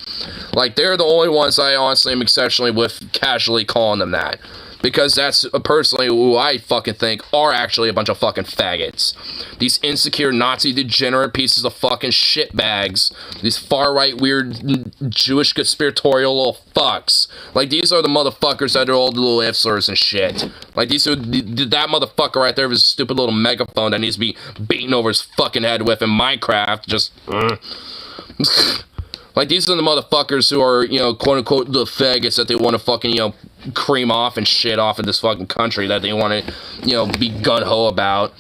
Like, they're the only ones I honestly am exceptionally with casually calling them that. Because that's personally who I fucking think are actually a bunch of fucking faggots. These insecure Nazi degenerate pieces of fucking shitbags. These far-right weird Jewish conspiratorial little fucks. Like, these are the motherfuckers that are all the little F-slurs and shit. Like, these are that motherfucker right there with his stupid little megaphone that needs to be beaten over his fucking head with in Minecraft. Just... Like, these are the motherfuckers who are, you know, quote-unquote, the faggots that they want to fucking, you know, cream off and shit off of this fucking country that they want to, you know, be gun-ho about.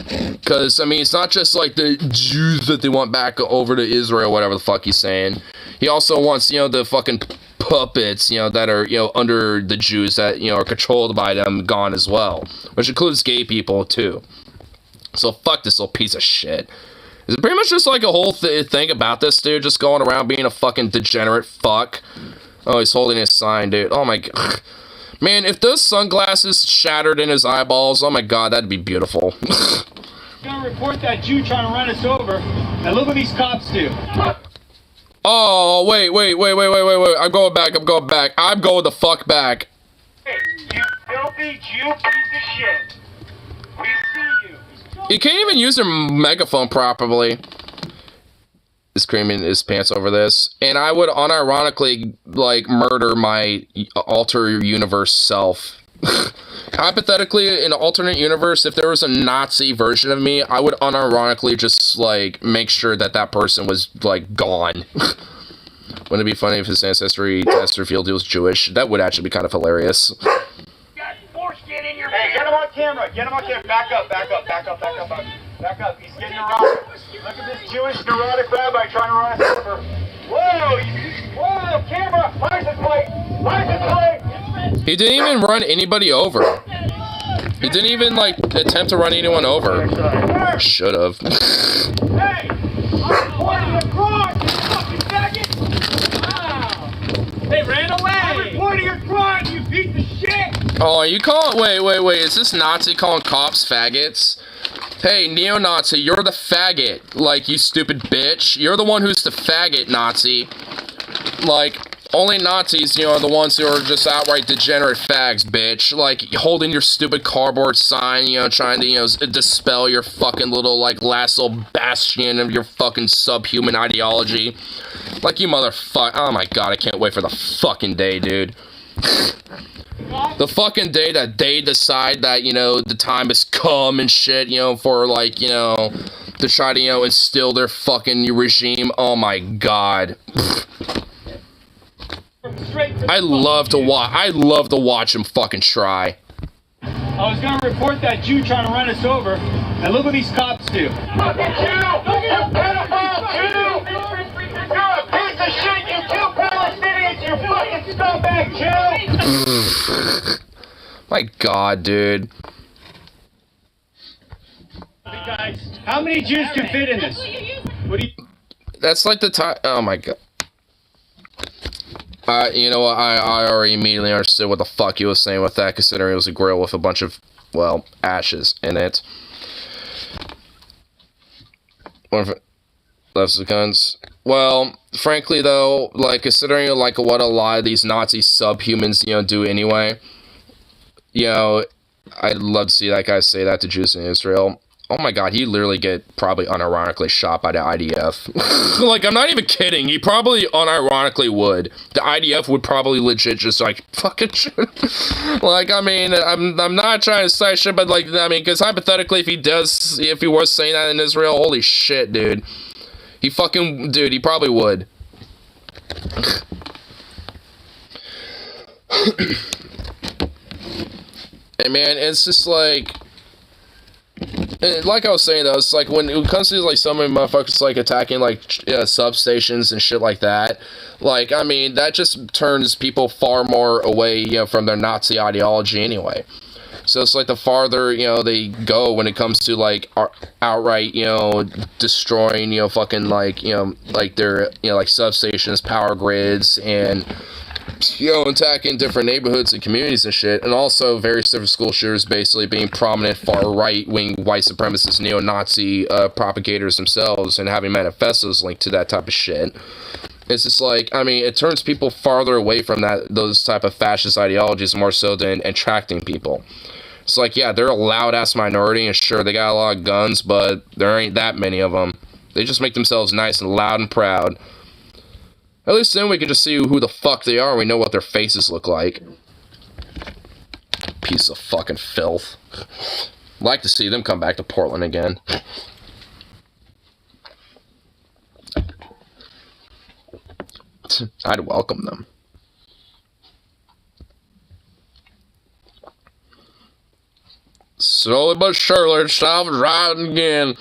Because, I mean, it's not just, like, the Jews that they want back over to Israel, whatever the fuck he's saying. He also wants, you know, the fucking puppets, you know, that are, you know, under the Jews that, you know, are controlled by them gone as well. Which includes gay people, too. So, fuck this little piece of shit. Is it pretty much just like a whole thing about this dude just going around being a fucking degenerate fuck? Oh, he's holding his sign, dude. Oh my god. Man, if those sunglasses shattered in his eyeballs, oh my god, that'd be beautiful. Gonna report that Jew trying to run us over. Now look what these cops do. Oh, wait. I'm going back. I'm going the fuck back. Hey, you filthy Jew piece of shit. We see you. You can't even use their megaphone properly. Is creaming his pants over this. And I would unironically, like, murder my alter universe self. Hypothetically, in an alternate universe, if there was a Nazi version of me, I would unironically just, like, make sure that that person was, like, gone. Wouldn't it be funny if his ancestry test revealed he was Jewish? That would actually be kind of hilarious. Got foreskin in your Hey, get him on camera. Get him on camera. Back up, back up, back up, back up, back up. He's getting neurotic. Look at this Jewish neurotic rabbi trying to run us over. Whoa, camera. License plate. License plate. He didn't even run anybody over. He didn't even, like, attempt to run anyone over. Should've. Hey, I'm reporting a crime, you fucking faggot. Wow. They ran away. I'm reporting a crime, you piece of shit. Oh, you call it? Wait. Is this Nazi calling cops faggots? Hey, neo-Nazi, you're the faggot. Like, you stupid bitch. You're the one who's the faggot, Nazi. Like, only Nazis, you know, are the ones who are just outright degenerate fags, bitch. Like, holding your stupid cardboard sign, you know, trying to, you know, dispel your fucking little, like, last little bastion of your fucking subhuman ideology. Like, you motherfucker. Oh my god, I can't wait for the fucking day, dude. The fucking day that they decide that, you know, the time has come and shit, you know, for, like, you know, to try to, you know, instill their fucking regime. Oh my god. I love to watch him fucking try. I was gonna report that Jew trying to run us over, and look what these cops do. Fucking Jew! You pedophile Jew! You're a piece of shit, you kill Palestinians, you fucking scumbag Jew! My god, dude. Hey guys, how many Jews can fit in this? What do you... That's like the time. Oh my god. You know what? I already immediately understood what the fuck he was saying with that, considering it was a grill with a bunch of, well, ashes in it. What if it loves the guns? Well, frankly though, like, considering, like, what a lot of these Nazi subhumans, you know, do anyway, you know, I'd love to see that guy say that to Jews in Israel. Oh my god, he'd literally get probably unironically shot by the IDF. Like, I'm not even kidding. He probably unironically would. The IDF would probably legit just, like, fucking shoot. Like, I mean, I'm not trying to say shit, but, like, I mean, because hypothetically, if he was saying that in Israel, holy shit, dude. He probably would. And man, it's just like... Like I was saying though, it's like when it comes to like some of my motherfuckers like attacking like substations and shit like that, like I mean that just turns people far more away, you know, from their Nazi ideology anyway. So it's like the farther, you know, they go when it comes to like outright, you know, destroying, you know, fucking like, you know, like their, you know, like substations, power grids, and, you know, attacking different neighborhoods and communities and shit, and also various different school shooters basically being prominent far right-wing white supremacist neo-Nazi propagators themselves and having manifestos linked to that type of shit. It's just like, I mean, it turns people farther away from those type of fascist ideologies more so than attracting people. It's like, yeah, they're a loud-ass minority, and sure, they got a lot of guns, but there ain't that many of them. They just make themselves nice and loud and proud. At least then we can just see who the fuck they are and we know what their faces look like. Piece of fucking filth. Like to see them come back to Portland again. I'd welcome them. Slowly but surely, it stops riding again.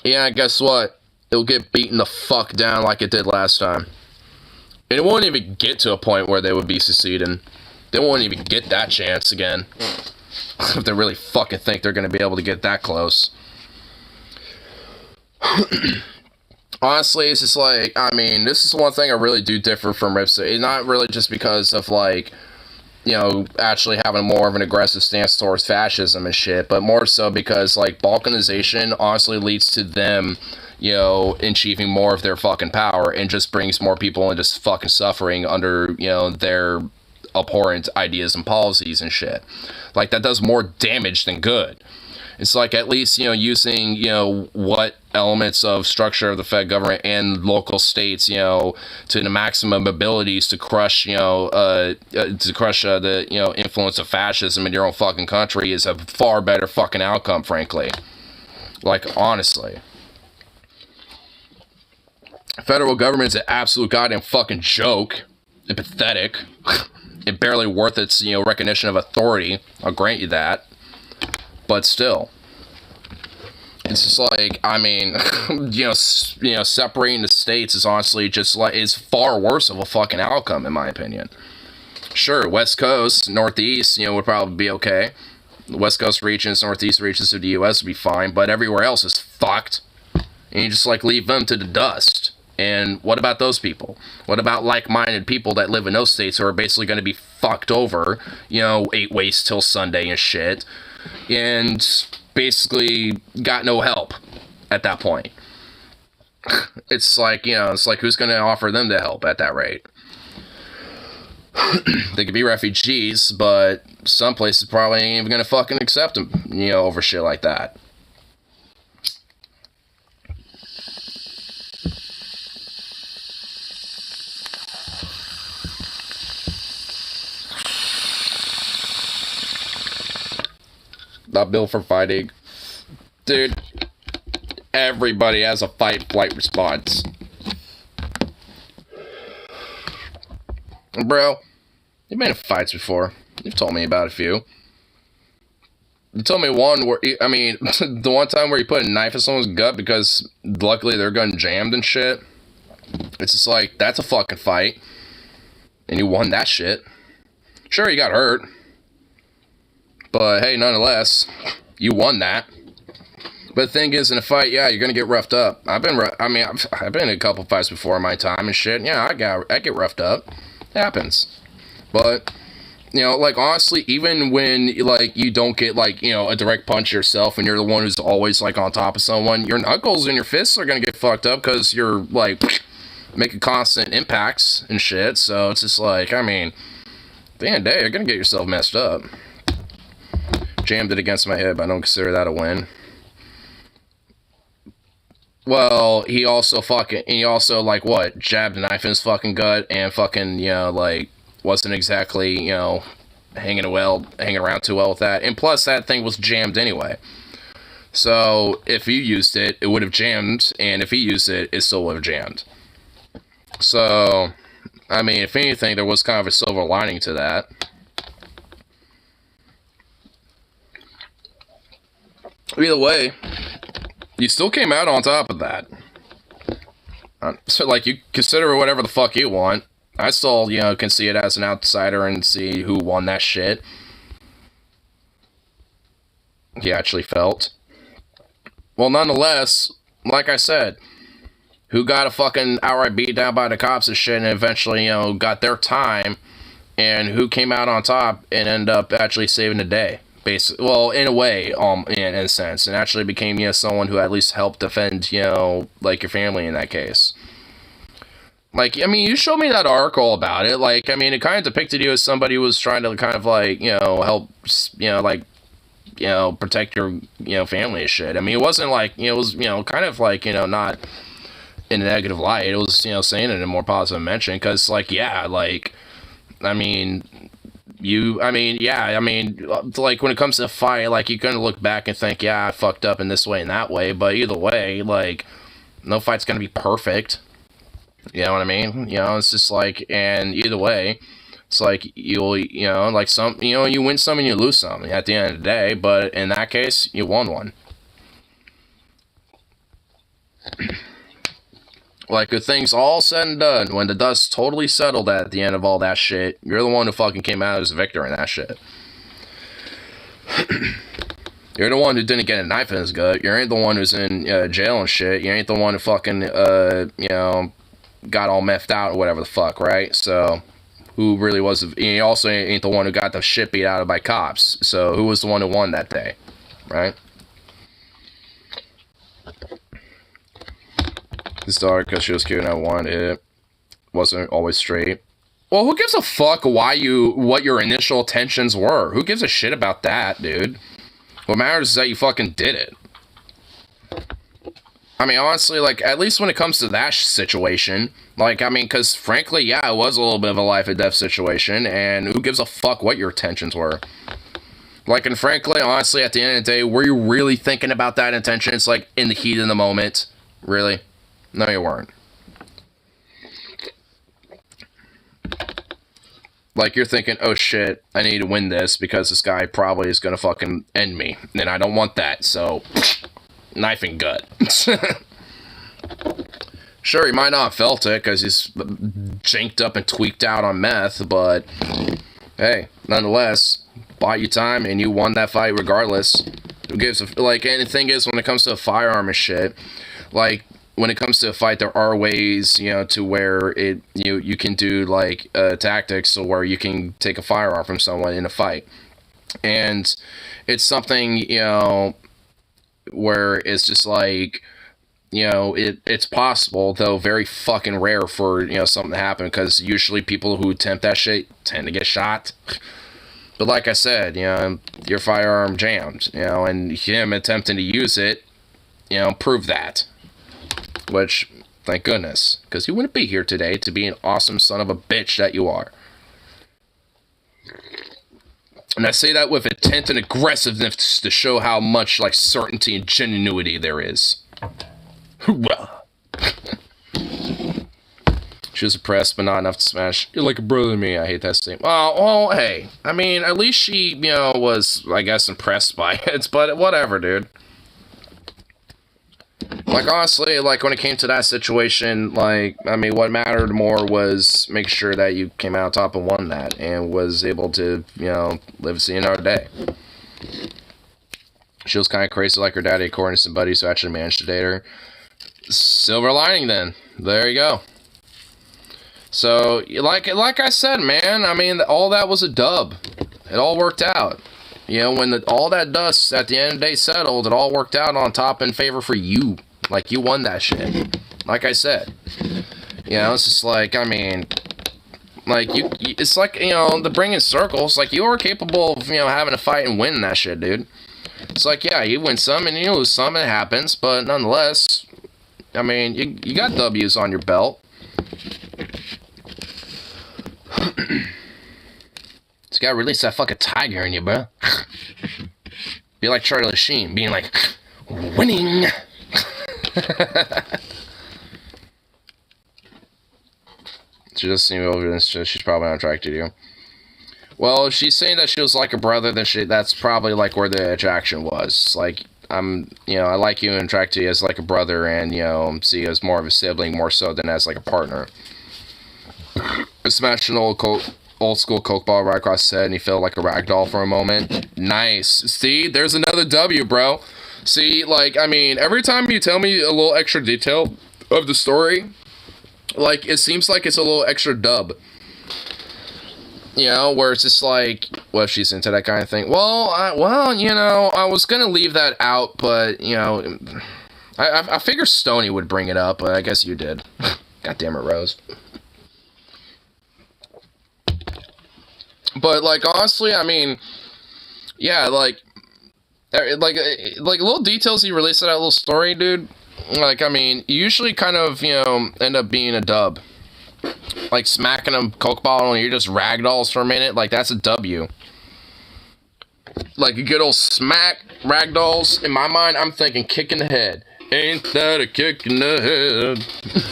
Yeah, guess what? It'll get beaten the fuck down like it did last time. And it won't even get to a point where they would be seceding. They won't even get that chance again. If they really fucking think they're going to be able to get that close. Honestly, it's just like, I mean, this is one thing I really do differ from Ripsa. Not really just because of, like, you know, actually having more of an aggressive stance towards fascism and shit, but more so because, like, balkanization honestly leads to them, you know, achieving more of their fucking power and just brings more people into fucking suffering under, you know, their abhorrent ideas and policies and shit. Like, that does more damage than good. It's like, at least, you know, using, you know, what elements of structure of the Fed government and local states, you know, to the maximum abilities to crush, you know, the, you know, influence of fascism in your own fucking country is a far better fucking outcome, frankly. Like, honestly. Federal government's an absolute goddamn fucking joke. And pathetic. And barely worth its, you know, recognition of authority. I'll grant you that. But still, it's just like, I mean, you know, separating the states is honestly just like, is far worse of a fucking outcome, in my opinion. Sure, West Coast, Northeast, you know, would probably be okay. The West Coast regions, Northeast regions of the U.S. would be fine, but everywhere else is fucked. And you just, like, leave them to the dust. And what about those people? What about like-minded people that live in those states who are basically going to be fucked over, you know, 8 ways till Sunday and shit, and basically got no help at that point? It's like, you know, it's like, who's going to offer them the help at that rate? They could be refugees, but some places probably ain't even going to fucking accept them, you know, over shit like that. Not built for fighting. Dude, everybody has a fight-flight response. Bro, you've been in fights before. You've told me about a few. You told me one where, I mean, the one time where you put a knife in someone's gut because luckily their gun jammed and shit. It's just like, that's a fucking fight. And you won that shit. Sure, you got hurt. But hey, nonetheless, you won that. But the thing is, in a fight, yeah, you're gonna get roughed up. I've been in a couple fights before in my time and shit. Yeah, I get roughed up. It happens. But, you know, like, honestly, even when, like, you don't get, like, you know, a direct punch yourself and you're the one who's always, like, on top of someone, your knuckles and your fists are gonna get fucked up because you're, like, making constant impacts and shit. So it's just like, I mean, at the end of the day, you're gonna get yourself messed up. Jammed it against my hip. I don't consider that a win. Well, he also, like, what? Jabbed a knife in his fucking gut and fucking, you know, like, wasn't exactly, you know, hanging around too well with that. And plus, that thing was jammed anyway. So, if you used it, it would have jammed. And if he used it, it still would have jammed. So, I mean, if anything, there was kind of a silver lining to that. Either way, you still came out on top of that. So, like, you consider whatever the fuck you want. I still, you know, can see it as an outsider and see who won that shit. He actually felt. Well, nonetheless, like I said, who got a fucking outright beat down by the cops and shit and eventually, you know, got their time, and who came out on top and ended up actually saving the day. Basically, well, in a way, in a sense, and actually became, you know, someone who at least helped defend, you know, like, your family in that case. Like, I mean, you showed me that article about it. Like, I mean, it kind of depicted you as somebody who was trying to kind of, like, you know, help, you know, like, you know, protect your, you know, family and shit. I mean, it wasn't like, you know, it was, you know, kind of like, you know, not in a negative light. It was, you know, saying it in a more positive mention, because, like, yeah, like, I mean, like, when it comes to a fight, like, you can look back and think, yeah, I fucked up in this way and that way, but either way, like, no fight's gonna be perfect. You know what I mean? You know, it's just like, and either way, it's like, you'll, you know, like, some, you know, you win some and you lose some at the end of the day, but in that case, you won one. Like, with things all said and done, when the dust totally settled at the end of all that shit, you're the one who fucking came out as a victor in that shit. You're the one who didn't get a knife in his gut. You ain't the one who's in jail and shit. You ain't the one who fucking, you know, got all meffed out or whatever the fuck, right? So, who really was... You also ain't the one who got the shit beat out of by cops. So, who was the one who won that day, right? This daughter, because she was cute and I wanted it, wasn't always straight. Well, who gives a fuck what your initial intentions were? Who gives a shit about that, dude? What matters is that you fucking did it. I mean, honestly, like, at least when it comes to that situation, like, I mean, because, frankly, yeah, it was a little bit of a life-or-death situation, and who gives a fuck what your intentions were? Like, and frankly, honestly, at the end of the day, were you really thinking about that intention? It's like, in the heat of the moment? Really? No, you weren't. Like, you're thinking, oh shit, I need to win this because this guy probably is gonna fucking end me. And I don't want that, so... knife and gut. Sure, he might not have felt it because he's janked up and tweaked out on meth, but... hey, nonetheless, bought you time and you won that fight regardless. Who gives a... like, and the thing is, when it comes to a firearm and shit, like... when it comes to a fight, there are ways, you know, to where you can do, like, tactics so where you can take a firearm from someone in a fight. And it's something, you know, where it's just like, you know, it's possible, though very fucking rare for, you know, something to happen, because usually people who attempt that shit tend to get shot. But like I said, you know, your firearm jammed, you know, and him attempting to use it, you know, proved that. Which, thank goodness, because you wouldn't be here today to be an awesome son of a bitch that you are. And I say that with intent and aggressiveness to show how much, like, certainty and genuinity there is. Hoorah! She was impressed, but not enough to smash. You're like a brother to me. I hate that statement. Well, hey. I mean, at least she, you know, was, I guess, impressed by it. But whatever, dude. Like, honestly, like, when it came to that situation, like, I mean, what mattered more was make sure that you came out top and won that, and was able to, you know, live to see another day. She was kind of crazy like her daddy, according to some buddies who actually managed to date her. Silver lining, then. There you go. So, like I said, man, I mean, all that was a dub. It all worked out. You know, when all that dust at the end of the day settled, it all worked out on top in favor for you. Like, you won that shit. Like I said. You know, it's just like, I mean, like, it's like, you know, the bringing circles. Like, you are capable of, you know, having a fight and winning that shit, dude. It's like, yeah, you win some and you lose some, it happens. But nonetheless, I mean, you got W's on your belt. You gotta release that fucking tiger in you, bro. Be like Charlie Sheen, being like, winning. She doesn't seem over this. She's probably not attracted to you. Well, if she's saying that she was like a brother, then that's probably like where the attraction was. Like, you know, I like you and attract to you as like a brother, and, you know, see you as more of a sibling more so than as like a partner. Smash an old school Coke ball right across his head, and he felt like a rag doll for a moment. Nice. See, there's another W, bro. See, like, I mean, every time you tell me a little extra detail of the story, like, it seems like it's a little extra dub. You know, where it's just like, well, she's into that kind of thing. Well, you know, I was gonna leave that out, but, you know, I figured Stoney would bring it up, but I guess you did. God damn it, Rose. But, like, honestly, I mean, yeah, like little details he released of that little story, dude. Like, I mean, you usually kind of, you know, end up being a dub. Like, smacking a Coke bottle and you're just ragdolls for a minute, like, that's a W. Like, a good old smack ragdolls, in my mind, I'm thinking kick in the head. Ain't that a kick in the head?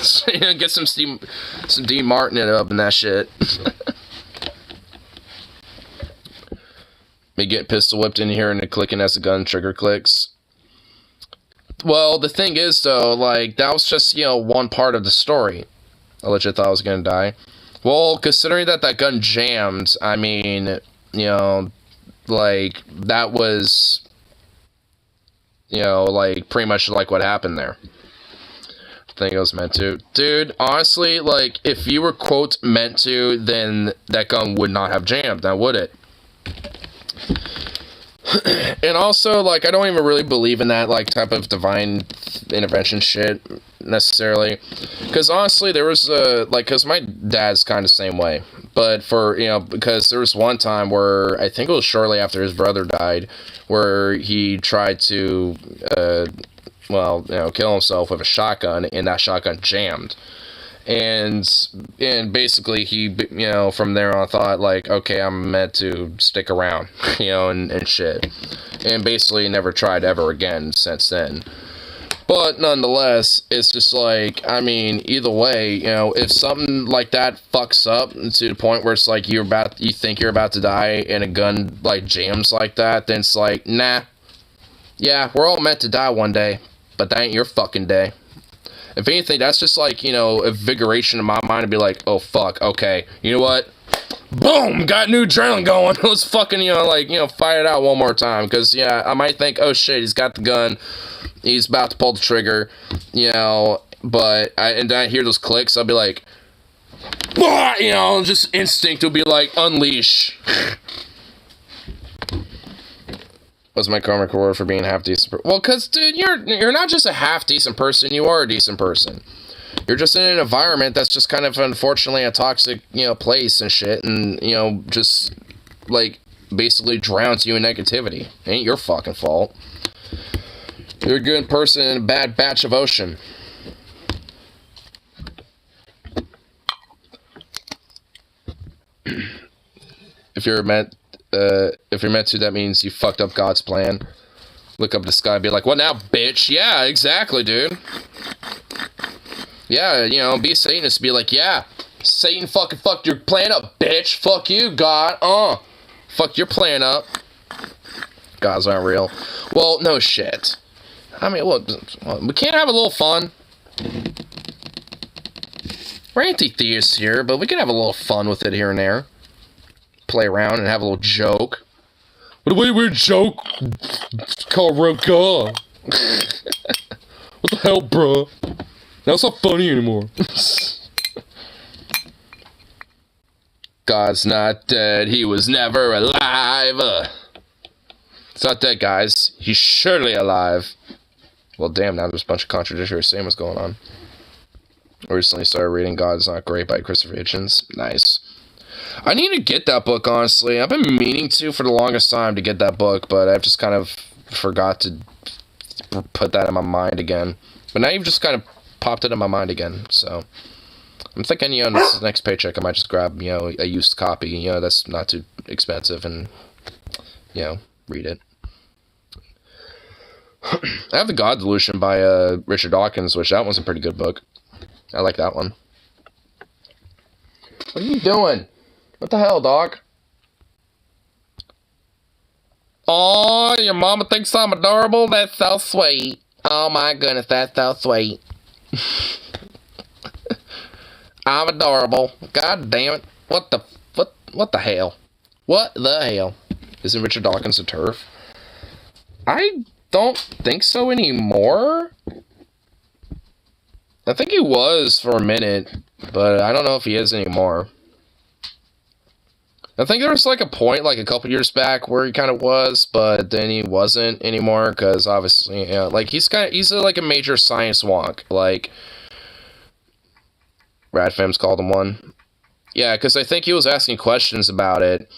So, you know, get some Dean Martin it up and that shit. Me getting pistol whipped in here and clicking as the gun trigger clicks. Well, the thing is, though, like, that was just, you know, one part of the story. I legit thought I was gonna die. Well, considering that gun jammed, I mean, you know, like, that was, you know, like, pretty much like what happened there. I think it was meant to. Dude, honestly, like, if you were, quote, meant to, then that gun would not have jammed, now would it? And also, like, I don't even really believe in that, like, type of divine intervention shit, necessarily. Because, honestly, there was, like, because my dad's kind of the same way. But for, you know, because there was one time where, I think it was shortly after his brother died, where he tried to, well, you know, kill himself with a shotgun, and that shotgun jammed. And basically he, you know, from there on thought, like, okay, I'm meant to stick around, you know, and shit. And basically never tried ever again since then. But nonetheless, it's just like, I mean, either way, you know, if something like that fucks up to the point where it's like you think you're about to die and a gun like jams like that, then it's like, nah. Yeah, we're all meant to die one day, but that ain't your fucking day. If anything, that's just like, you know, invigoration in my mind to be like, oh fuck, okay, you know what? Boom! Got new adrenaline going. Let's fucking, you know, like, you know, fire it out one more time. Because, yeah, I might think, oh shit, he's got the gun. He's about to pull the trigger, you know, but and then I hear those clicks, I'll be like, bah! You know, just instinct will be like, unleash. What's my karmic reward for being a half decent? Well, cause dude, you're not just a half decent person, you are a decent person. You're just in an environment that's just kind of unfortunately a toxic, you know, place and shit, and you know, just like basically drowns you in negativity. It ain't your fucking fault. You're a good person in a bad batch of ocean. If you're meant to, that means you fucked up God's plan. Look up at the sky and be like, what now, bitch? Yeah, exactly, dude. Yeah, you know, be a Satanist, be like, yeah, Satan fucking fucked your plan up, bitch. Fuck you, God. Fuck your plan up. Gods aren't real. Well, no shit. I mean, look, we can't have a little fun. We're anti-theists here, but we can have a little fun with it here and there. Play around and have a little joke. What a weird joke, Carl Roca. What the hell, bro? That's not funny anymore. God's not dead. He was never alive. It's not dead, guys. He's surely alive. Well, damn, now there's a bunch of contradictory statements going on. I recently started reading God Is Not Great by Christopher Hitchens. Nice. I need to get that book, honestly. I've been meaning to for the longest time to get that book, but I've just kind of forgot to put that in my mind again. But now you've just kind of popped it in my mind again, so... I'm thinking, you know, this next paycheck I might just grab, you know, a used copy, you know, that's not too expensive, and, you know, read it. I have The God Delusion by Richard Dawkins, which that one's a pretty good book. I like that one. What are you doing? What the hell, Doc? Oh, your mama thinks I'm adorable? That's so sweet. Oh my goodness, that's so sweet. I'm adorable. God damn it. What the hell? What the hell? Isn't Richard Dawkins a TERF? I don't think so anymore. I think he was for a minute, but I don't know if he is anymore. I think there was like a point like a couple years back where he kind of was, but then he wasn't anymore because obviously, you know, like he's like a major science wonk. Like Radfem's called him one. Yeah, because I think he was asking questions about it.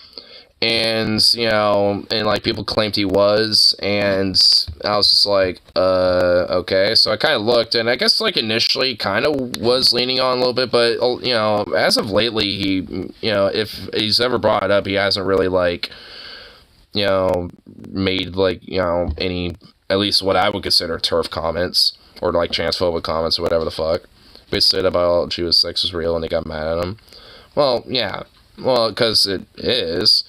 And, you know, and, like, people claimed he was, and I was just like, okay. So I kind of looked, and I guess, like, initially kind of was leaning on a little bit, but, you know, as of lately, he, you know, if he's ever brought it up, he hasn't really, like, you know, made, like, you know, any, at least what I would consider TERF comments, or, like, transphobic comments, or whatever the fuck. Basically said about Jewish sex was real, and they got mad at him. Well, yeah. Well, because it is.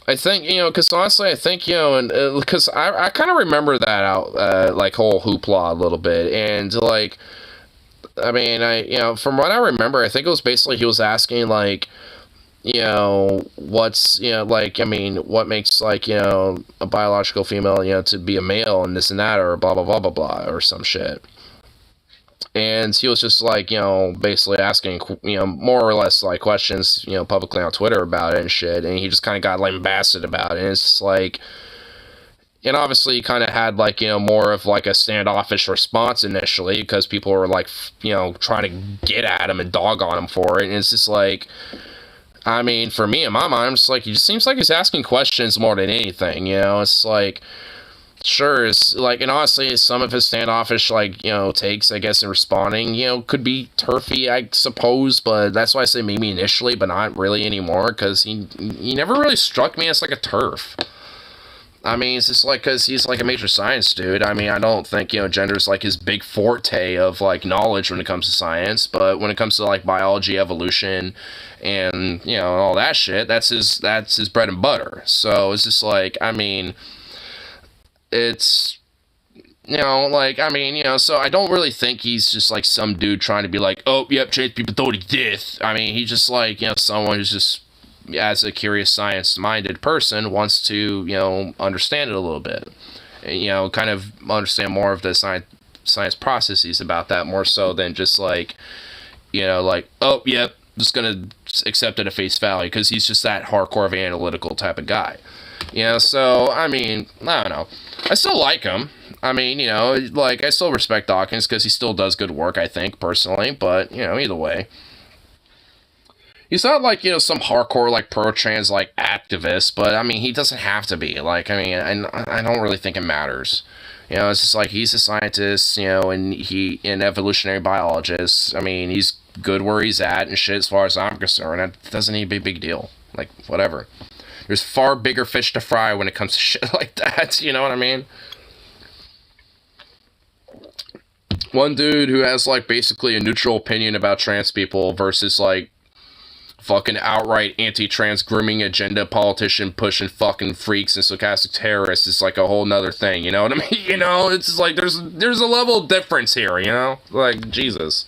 I think, you know, because honestly, I think, you know, and because I kind of remember that out, like, whole hoopla a little bit, and, like, I mean, you know, from what I remember, I think it was basically he was asking, like, you know, what's, you know, like, I mean, what makes, like, you know, a biological female, you know, to be a male, and this and that, or blah, blah, blah, blah, blah, or some shit. And he was just, like, you know, basically asking, you know, more or less, like, questions, you know, publicly on Twitter about it and shit, and he just kind of got lambasted about it, and it's just, like, and obviously he kind of had, like, you know, more of, like, a standoffish response initially, because people were, like, you know, trying to get at him and dog on him for it, and it's just, like, I mean, for me, in my mind, I'm just like, he just seems like he's asking questions more than anything, you know? It's like, sure, it's like, and honestly, some of his standoffish, like, you know, takes, I guess, in responding, you know, could be turfy, I suppose, but that's why I say maybe initially, but not really anymore, because he never really struck me as, like, a turf. I mean, it's just like, because he's like a major science dude. I mean, I don't think, you know, gender's like his big forte of like knowledge when it comes to science, but when it comes to like biology, evolution, and, you know, all that shit, that's his bread and butter. So it's just like, I mean, it's, you know, like, I mean, you know, so I don't really think he's just like some dude trying to be like, oh, yep, change people totally death. I mean, he's just like, you know, someone who's just, as a curious science-minded person, wants to, you know, understand it a little bit. And, you know, kind of understand more of the science processes about that, more so than just like, you know, like, oh, yep, just gonna accept it at face value, because he's just that hardcore of analytical type of guy. You know, so, I mean, I don't know. I still like him. I mean, you know, like, I still respect Dawkins, because he still does good work, I think, personally, but, you know, either way. He's not like, you know, some hardcore, like, pro-trans, like, activist, but, I mean, he doesn't have to be. Like, I mean, I don't really think it matters. You know, it's just like, he's a scientist, you know, and an evolutionary biologist. I mean, he's good where he's at and shit, as far as I'm concerned. It doesn't need to be a big deal. Like, whatever. There's far bigger fish to fry when it comes to shit like that, you know what I mean? One dude who has, like, basically a neutral opinion about trans people versus, like, fucking outright anti-trans grooming agenda politician pushing fucking freaks and stochastic terrorists is like a whole nother thing, you know what I mean? You know, it's just like there's a level of difference here, you know? Like, Jesus.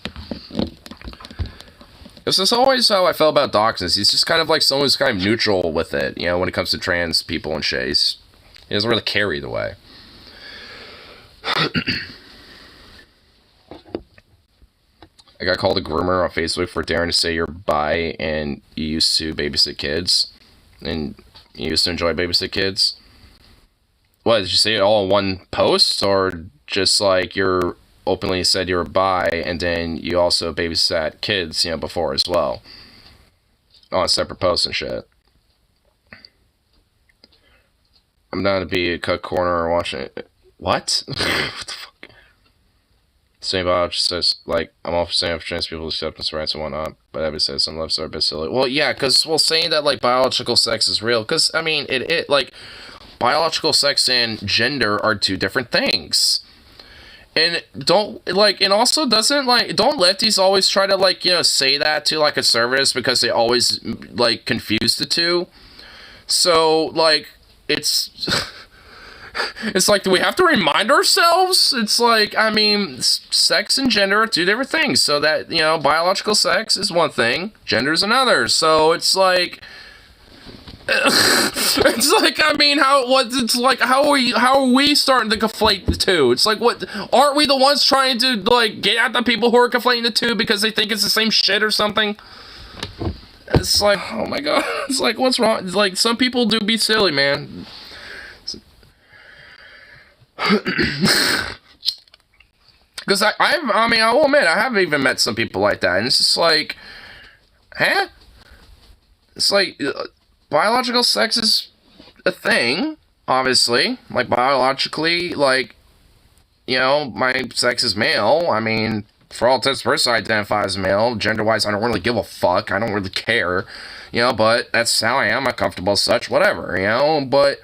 This is always how I felt about Dawkins. He's just kind of like someone who's kind of neutral with it, you know, when it comes to trans people and shit. He doesn't really care either way. I got called a groomer on Facebook for daring to say you're bi and you used to babysit kids. And you used to enjoy babysit kids. What, did you say it all in one post? Or just like you're openly said you were bi and then you also babysat kids, you know, before as well? On a separate post and shit. I'm down to be a cut corner or watching it. What? What the fuck? Same biologist says, like, I'm all for saying for trans people's acceptance rights and whatnot, but everybody says some lefts are a bit silly. Well, yeah, because, well, saying that, like, biological sex is real, because, I mean, it, like, biological sex and gender are two different things. And don't, like, and also doesn't, like, don't lefties always try to, like, you know, say that to, like, conservatives because they always, like, confuse the two? So, like, it's... It's like, do we have to remind ourselves? It's like, I mean, sex and gender are two different things. So that, you know, biological sex is one thing, gender is another. So it's like, it's like, I mean, how are we starting to conflate the two? It's like, what, aren't we the ones trying to, like, get at the people who are conflating the two because they think it's the same shit or something? It's like, oh my god, it's like, what's wrong? It's like, some people do be silly, man. Because I mean, I will admit, I have even met some people like that, and it's just like, huh? It's like, biological sex is a thing, obviously. Like, biologically, like, you know, my sex is male. I mean, for all intents and purposes, I identify as male. Gender-wise, I don't really give a fuck. I don't really care, you know, but that's how I am. I'm comfortable as such, whatever, you know, but...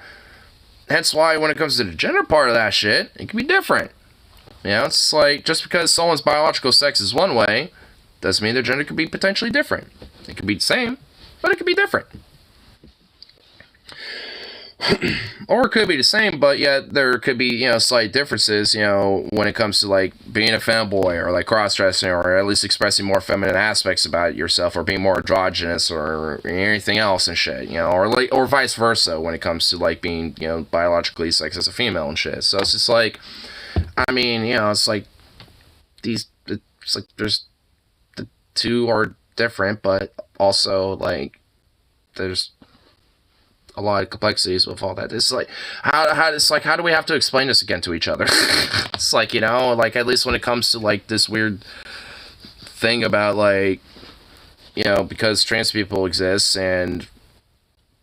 That's why when it comes to the gender part of that shit, it can be different. You know, it's like, just because someone's biological sex is one way, doesn't mean their gender could be potentially different. It could be the same, but it could be different. Or it could be the same, but yet there could be, you know, slight differences, you know, when it comes to, like, being a femboy, or, like, cross-dressing, or at least expressing more feminine aspects about yourself, or being more androgynous, or anything else and shit, you know, or, like, or vice versa when it comes to, like, being, you know, biologically sexed as a female and shit. So it's just like, I mean, you know, it's like, it's like, there's, the two are different, but also, like, there's a lot of complexities with all that. It's like, how do we have to explain this again to each other? It's like, you know, like, at least when it comes to, like, this weird thing about, like, you know, because trans people exist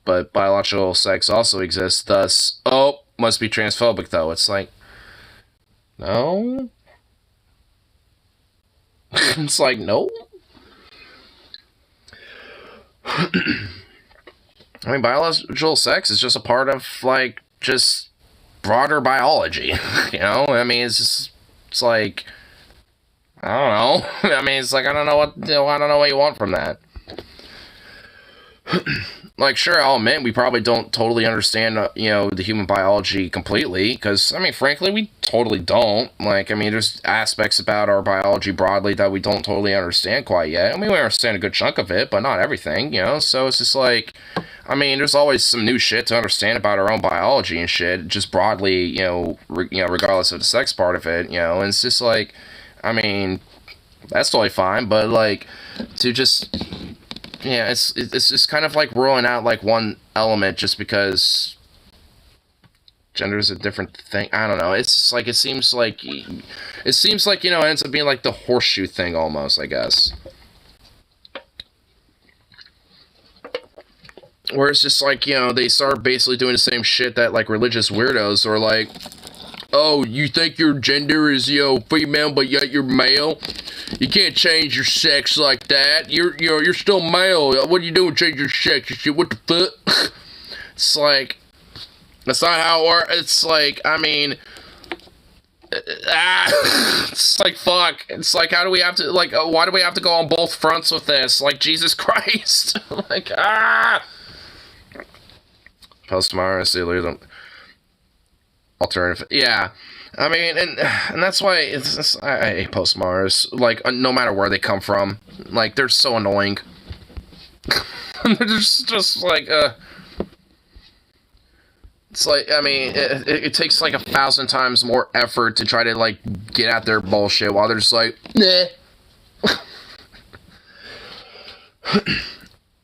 but biological sex also exists, thus, oh, must be transphobic though. It's like, no. It's like, no. I mean, biological sex is just a part of, like, just broader biology, you know? I mean, it's like, I don't know. I mean, it's like, I don't know what you want from that. Like, sure, I'll admit we probably don't totally understand, you know, the human biology completely, because, I mean, frankly, we totally don't. Like, I mean, there's aspects about our biology broadly that we don't totally understand quite yet. I mean, we understand a good chunk of it, but not everything, you know? So it's just like, I mean, there's always some new shit to understand about our own biology and shit, just broadly, you know, regardless of the sex part of it, you know? And it's just like, I mean, that's totally fine, but, like, to just... Yeah, it's just kind of like ruling out like one element just because gender is a different thing. I don't know. It's just like it seems like you know, it ends up being like the horseshoe thing almost, I guess. Where it's just like, you know, they start basically doing the same shit that like religious weirdos are like, oh, you think your gender is, you know, female, but yet you're male? You can't change your sex like that. You're still male. What are you doing? Change your sex? You shit, what the fuck? It's like, that's not how it works. It's like, I mean, it's like, fuck. It's like, how do we have to, like, why do we have to go on both fronts with this? Like, Jesus Christ. Like, Postmodernist, alternative, yeah. I mean, and that's why I hate postmodernists. Like, no matter where they come from, like, they're so annoying. They're just like, it's like, I mean, it takes like 1,000 times more effort to try to like get at their bullshit while they're just like, nah.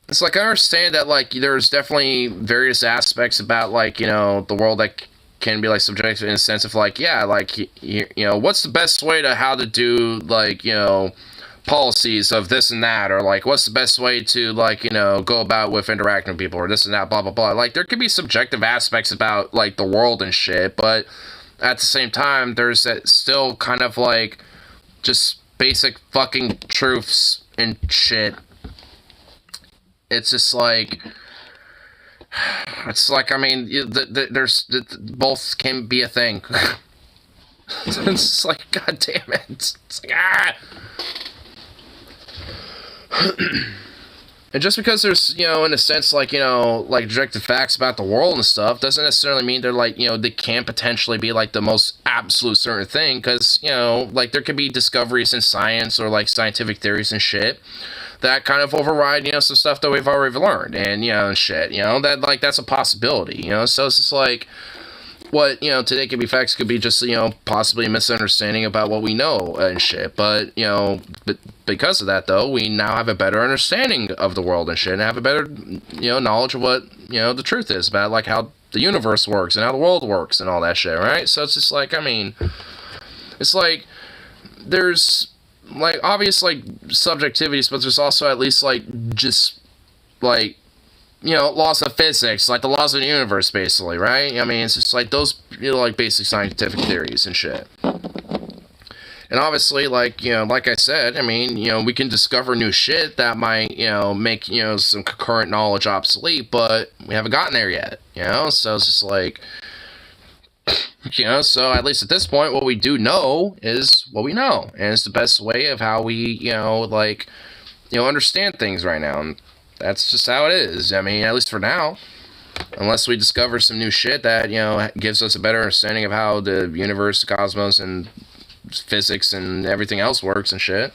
It's like, I understand that like there's definitely various aspects about like, you know, the world that can be like subjective in a sense of like, yeah, like, you know, what's the best way to how to do like, you know, policies of this and that, or like what's the best way to like, you know, go about with interacting with people, or this and that, blah blah blah. Like, there could be subjective aspects about like the world and shit, but at the same time there's that still kind of like just basic fucking truths and shit. It's just like, it's like, I mean, there's both can be a thing. It's just like, god damn it. It's like, And just because there's, you know, in a sense, like, you know, like objective facts about the world and stuff, doesn't necessarily mean they're like, you know, they can potentially be like the most absolute certain thing, because, you know, like there could be discoveries in science or like scientific theories and shit that kind of override, you know, some stuff that we've already learned, and, you know, and shit, you know, that, like, that's a possibility, you know, so it's just like, what, you know, today could be facts could be just, you know, possibly a misunderstanding about what we know and shit, but, you know, because of that, though, we now have a better understanding of the world and shit, and have a better, you know, knowledge of what, you know, the truth is about, like, how the universe works, and how the world works, and all that shit, right? So it's just like, I mean, it's like, there's like, obvious, like, subjectivities, but there's also at least, like, just, like, you know, laws of physics, like the laws of the universe, basically, right? I mean, it's just, like, those, you know, like, basic scientific theories and shit. And obviously, like, you know, like I said, I mean, you know, we can discover new shit that might, you know, make, you know, some current knowledge obsolete, but we haven't gotten there yet, you know? So it's just like, you know, so at least at this point, what we do know is what we know, and it's the best way of how we, you know, like, you know, understand things right now, and that's just how it is. I mean, at least for now, unless we discover some new shit that, you know, gives us a better understanding of how the universe, the cosmos, and physics and everything else works and shit.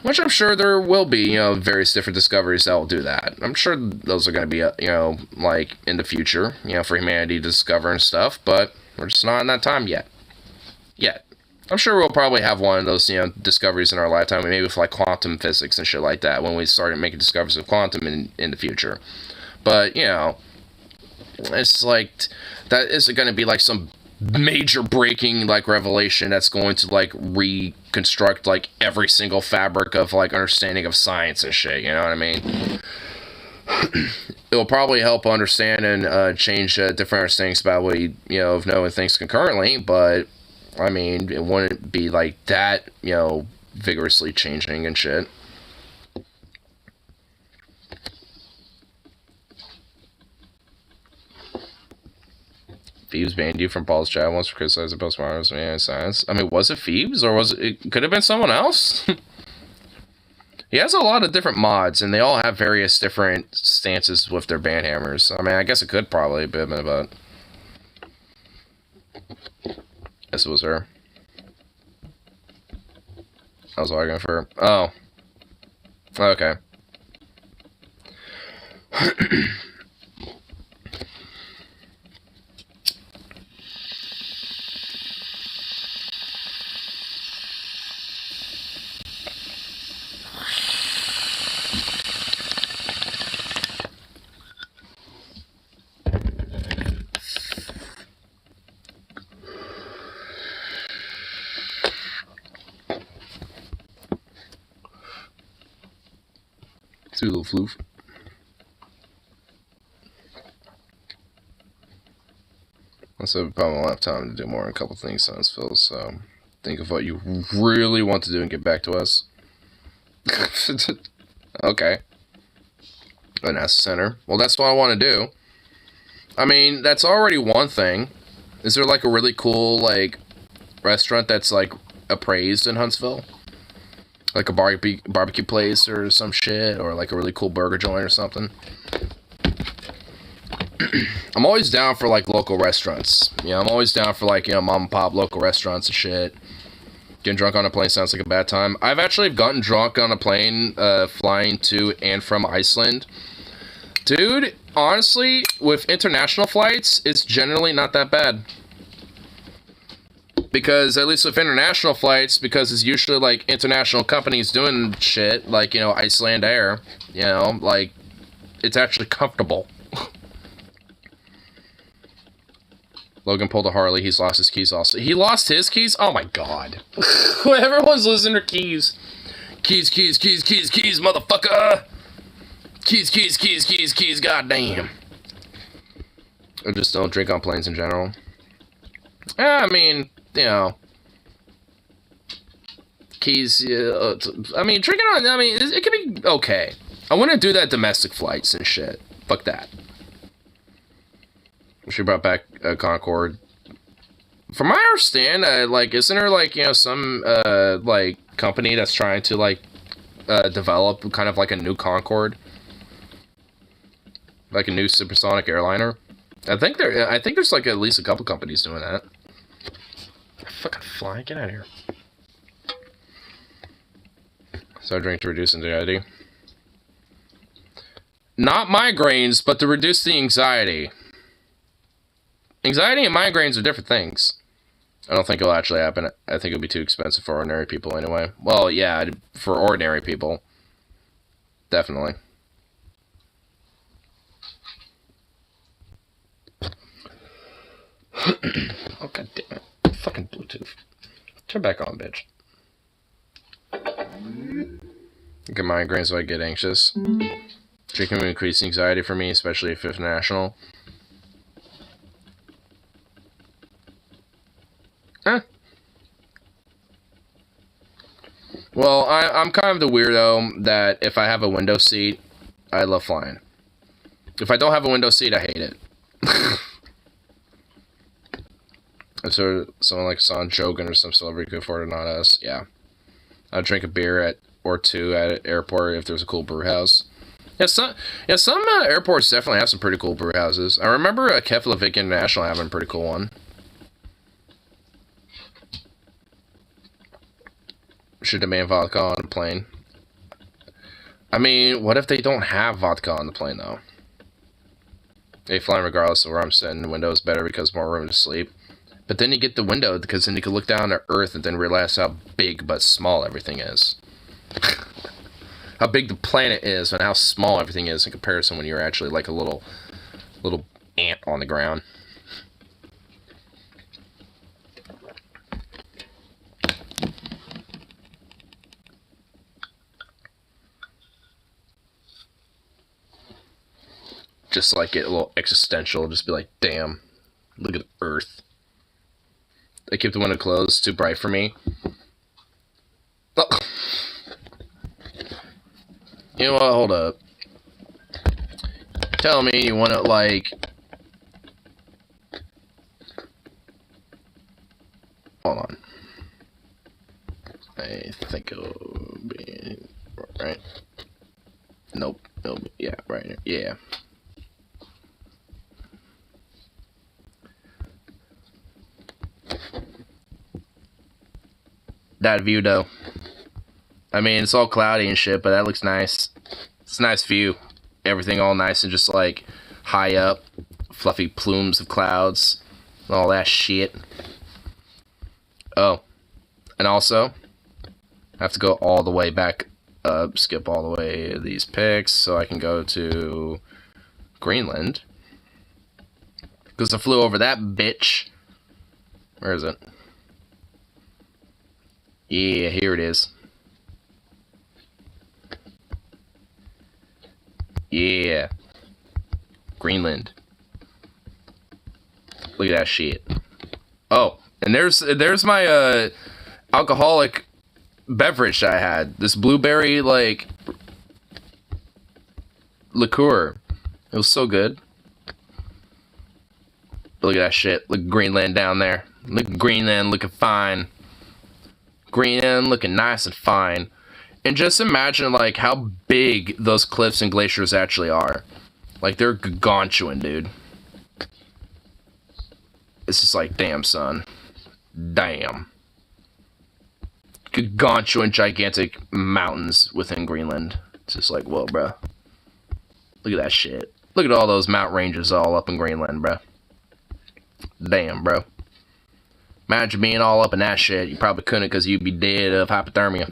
Which I'm sure there will be, you know, various different discoveries that will do that. I'm sure those are going to be, you know, like, in the future, you know, for humanity to discover and stuff, but we're just not in that time yet. I'm sure we'll probably have one of those, you know, discoveries in our lifetime, maybe with, like, quantum physics and shit like that, when we start making discoveries of quantum in the future. But, you know, it's like, that isn't going to be, like, some major breaking, like, revelation that's going to, like, reconstruct, like, every single fabric of, like, understanding of science and shit, you know what I mean? It'll probably help understand and change different understandings about what you know, of knowing things concurrently, but, I mean, it wouldn't be, like, that, you know, vigorously changing and shit. Phoebes banned you from Paul's chat once for criticizing postmodernism and science. I mean, was it Phoebes, or was it could have been someone else? He has a lot of different mods, and they all have various different stances with their ban hammers. I mean, I guess it could probably be, but guess it was her. I was arguing for her. Oh. Okay. Little floof. Also, probably won't have time to do more than a couple things, Phil. So, think of what you really want to do and get back to us. Okay. And that's the center. Well, that's what I want to do. I mean, that's already one thing. Is there like a really cool like restaurant that's like appraised in Huntsville? Like a barbecue place or some shit, or like a really cool burger joint or something. I'm always down for like local restaurants. You know, I'm always down for like, you know, mom and pop local restaurants and shit. Getting drunk on a plane sounds like a bad time. I've actually gotten drunk on a plane flying to and from Iceland. Dude, honestly, with international flights, it's generally not that bad. Because, at least with international flights, because it's usually, like, international companies doing shit, like, you know, Iceland Air, you know, like, it's actually comfortable. Logan pulled a Harley, he's lost his keys also. He lost his keys? Oh my god. Everyone's losing their keys. Keys, motherfucker! Keys, goddamn. Or just don't drink on planes in general. I mean... You know, keys, I mean, drinking on, I mean, it can be okay. I wouldn't do that domestic flights and shit. Fuck that. She brought back Concorde. From my understand, like, isn't there, like, you know, some, like, company that's trying to, like, develop kind of like a new Concorde? Like a new supersonic airliner? I think there's, like, at least a couple companies doing that. Fucking fly, get out of here. So I drink to reduce anxiety. Not migraines, but to reduce the anxiety. Anxiety and migraines are different things. I don't think it'll actually happen. I think it'll be too expensive for ordinary people anyway. Well, yeah, for ordinary people. Definitely. Oh, god damn it. Fucking Bluetooth. Turn back on, bitch. Get migraines so I get anxious. Drinking will increase anxiety for me, especially if it's national. Huh. Well, I'm kind of the weirdo that if I have a window seat, I love flying. If I don't have a window seat, I hate it. So someone like Son Jogan or some celebrity could afford it, not us. Yeah, I'd drink a beer or two at an airport if there's a cool brew house. Yeah, some airports definitely have some pretty cool brew houses. I remember Keflavik International having a pretty cool one. Should demand vodka on the plane. I mean, what if they don't have vodka on the plane though? They flying regardless of where I'm sitting. The window is better because more room to sleep. But then you get the window, because then you can look down at Earth and then realize how big but small everything is. How big the planet is and how small everything is in comparison when you're actually like a little ant on the ground. just like get a little existential, just be like, damn, look at Earth. I keep the window closed, it's too bright for me. Oh. You know what, hold up. Tell me you want to, like... Hold on. I think it'll be... Right? Nope. Yeah, right here. Yeah. That view, though. I mean, it's all cloudy and shit, but that looks nice. It's a nice view. Everything all nice and just, like, high up. Fluffy plumes of clouds. All that shit. Oh. And also, I have to go all the way back up, skip all the way these pics, so I can go to Greenland. Because I flew over that bitch. Where is it? Yeah, here it is. Yeah. Greenland. Look at that shit. Oh, and there's my alcoholic beverage I had. This blueberry like liqueur. It was so good. Look at that shit. Look at Greenland down there. Look at Greenland looking fine. Greenland looking nice and fine. And just imagine like how big those cliffs and glaciers actually are. Like they're gargantuan, dude. It's just like, damn, son. Damn. Gargantuan, gigantic mountains within Greenland. It's just like, whoa, bro. Look at that shit. Look at all those mountain ranges all up in Greenland, bro. Damn, bro. Imagine being all up in that shit. You probably couldn't because you'd be dead of hypothermia.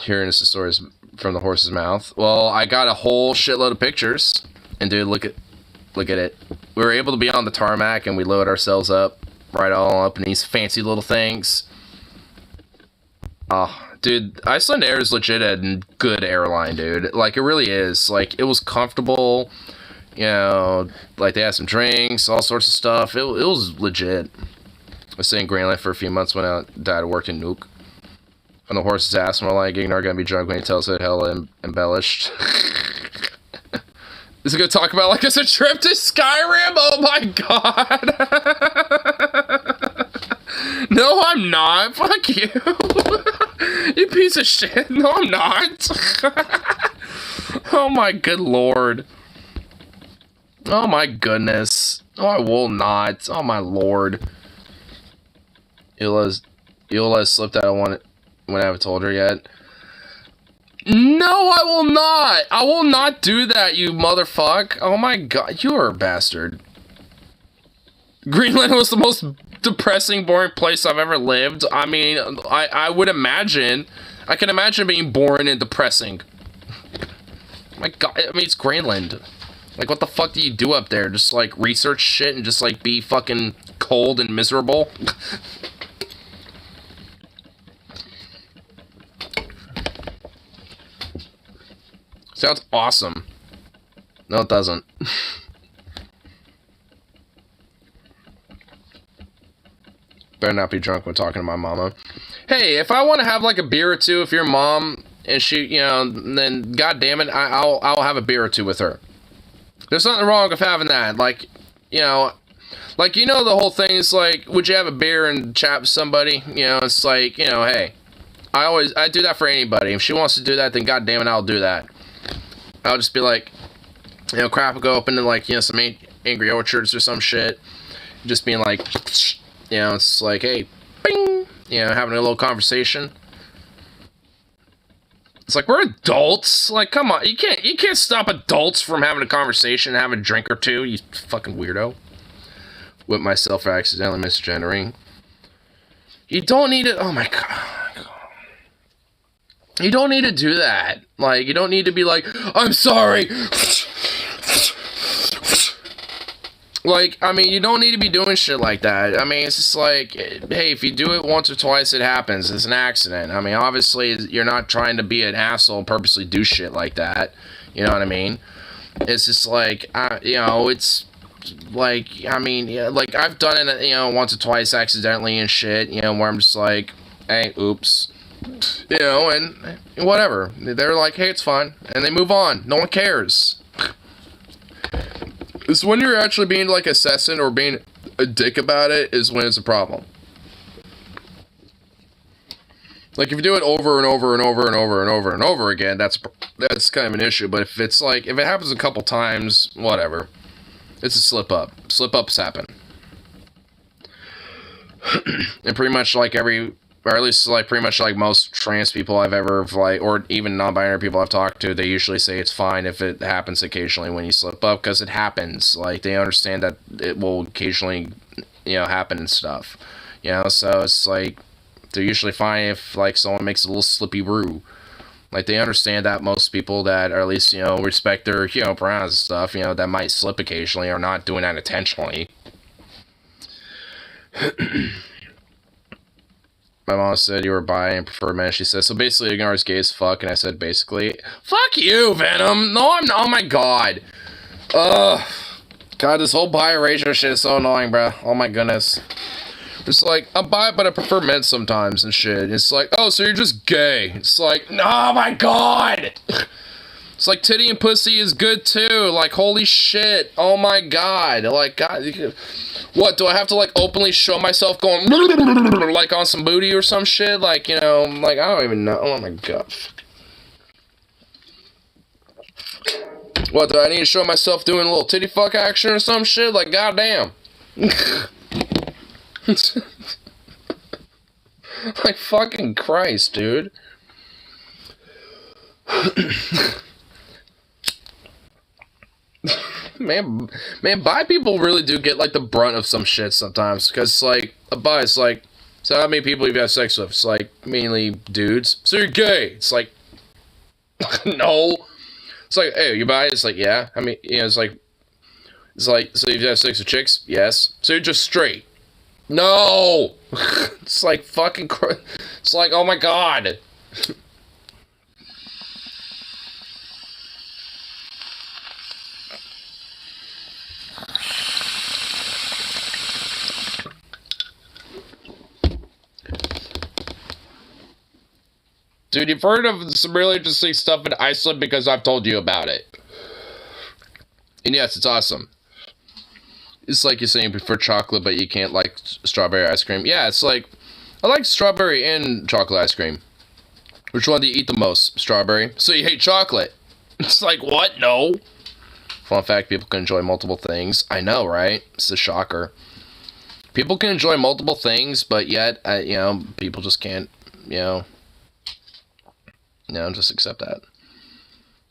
Hearing this stories from the horse's mouth. Well, I got a whole shitload of pictures. And dude, look at it. We were able to be on the tarmac and we load ourselves up. Right all up in these fancy little things. Oh, dude, Iceland Air is legit a good airline, dude. Like, it really is. Like, it was comfortable. You know, like, they had some drinks, all sorts of stuff. It was legit. I was staying in Greenland for a few months when Dad worked in Nuuk. On the horse's ass, more like, Ignar gonna be drunk when he tells it hella embellished. Is it gonna talk about, like, it's a trip to Skyrim? Oh my god! No, I'm not. Fuck you. You piece of shit. No, I'm not. Oh my good lord. Oh my goodness. Oh, I will not. Oh my lord. Ila's slipped out on it when I haven't told her yet. No, I will not. I will not do that, you motherfuck. Oh my god, you are a bastard. Greenland was the most depressing, boring place I've ever lived. I mean, I would imagine. I can imagine being boring and depressing. My god, I mean, it's Greenland. Like, what the fuck do you do up there? Just, like, research shit and just, like, be fucking cold and miserable? Sounds awesome. No, it doesn't. Better not be drunk when talking to my mama. Hey, if I want to have like a beer or two, if your mom and she, you know, then goddamn it, I'll have a beer or two with her. There's nothing wrong with having that. Like, you know, the whole thing is like, would you have a beer and chat with somebody? You know, it's like, you know, hey, I do that for anybody. If she wants to do that, then goddamn it, I'll do that. I'll just be like, you know, crap, will go open to like, you know, some Angry Orchards or some shit. Just being like, you know, it's like, hey, bing, you know, having a little conversation. It's like, we're adults. Like, come on, you can't stop adults from having a conversation, having a drink or two, you fucking weirdo. Whip myself for accidentally misgendering. You don't need it. Oh my god. You don't need to do that. Like, you don't need to be like, I'm sorry. Like, I mean, you don't need to be doing shit like that. I mean, it's just like, hey, if you do it once or twice, it happens. It's an accident. I mean, obviously, you're not trying to be an asshole and purposely do shit like that. You know what I mean? It's just like, you know, it's like, I mean, yeah, like, I've done it, you know, once or twice accidentally and shit, you know, where I'm just like, hey, oops. You know, and whatever. They're like, hey, it's fine. And they move on. No one cares. It's when you're actually being like a assassin or being a dick about it is when it's a problem. Like if you do it over and over and over and over and over and over again, that's kind of an issue. But if it's like, if it happens a couple times, whatever. It's a slip up. Slip ups happen. And pretty much like or at least like pretty much like most trans people I've ever like, or even non-binary people I've talked to, they usually say it's fine if it happens occasionally when you slip up, because it happens. Like they understand that it will occasionally, you know, happen and stuff. You know, so it's like they're usually fine if like someone makes a little slippy brew. Like they understand that most people that, or at least, you know, respect their, you know, pronouns and stuff, you know, that might slip occasionally are not doing that intentionally. My mom said you were bi and prefer men. She said, so basically ignores gay as fuck. And I said, basically, fuck you, Venom. No, I'm not. Oh my god. Ugh. God, this whole bi erasure shit is so annoying, bro. Oh my goodness. It's like, I'm bi, but I prefer men sometimes and shit. It's like, oh, so you're just gay. It's like, oh my god. It's like titty and pussy is good too. Like, holy shit. Oh my god. Like, God. What, do I have to, like, openly show myself going, like, on some booty or some shit? Like, you know, like, I don't even know. Oh, my God. What, do I need to show myself doing a little titty fuck action or some shit? Like, goddamn. Like, fucking Christ, dude. Man, bi people really do get, like, the brunt of some shit sometimes. Because, like, a bi, it's like, so how many people you've had sex with? It's, like, mainly dudes. So you're gay. It's like, no. It's like, hey, you bi? It's like, yeah. I mean, you know, it's like, so you've had sex with chicks? Yes. So you're just straight? No! It's like, fucking, it's like, oh my god. Dude, you've heard of some really interesting stuff in Iceland because I've told you about it. And yes, it's awesome. It's like you're saying you prefer chocolate, but you can't like strawberry ice cream. Yeah, it's like, I like strawberry and chocolate ice cream. Which one do you eat the most? Strawberry. So you hate chocolate. It's like, what? No. Fun fact, people can enjoy multiple things. I know, right? It's a shocker. People can enjoy multiple things, but yet, you know, people just can't, you know... No, just accept that.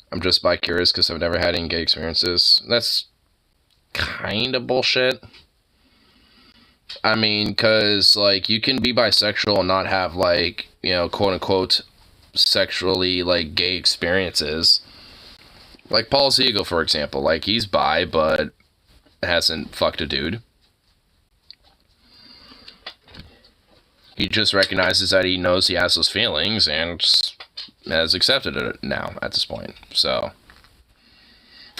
I'm just bi-curious because I've never had any gay experiences. That's kind of bullshit. I mean, because, like, you can be bisexual and not have, like, you know, quote-unquote, sexually, like, gay experiences. Like, Paul Siegel, for example. Like, he's bi, but hasn't fucked a dude. He just recognizes that he knows he has those feelings and has accepted it now at this point. So,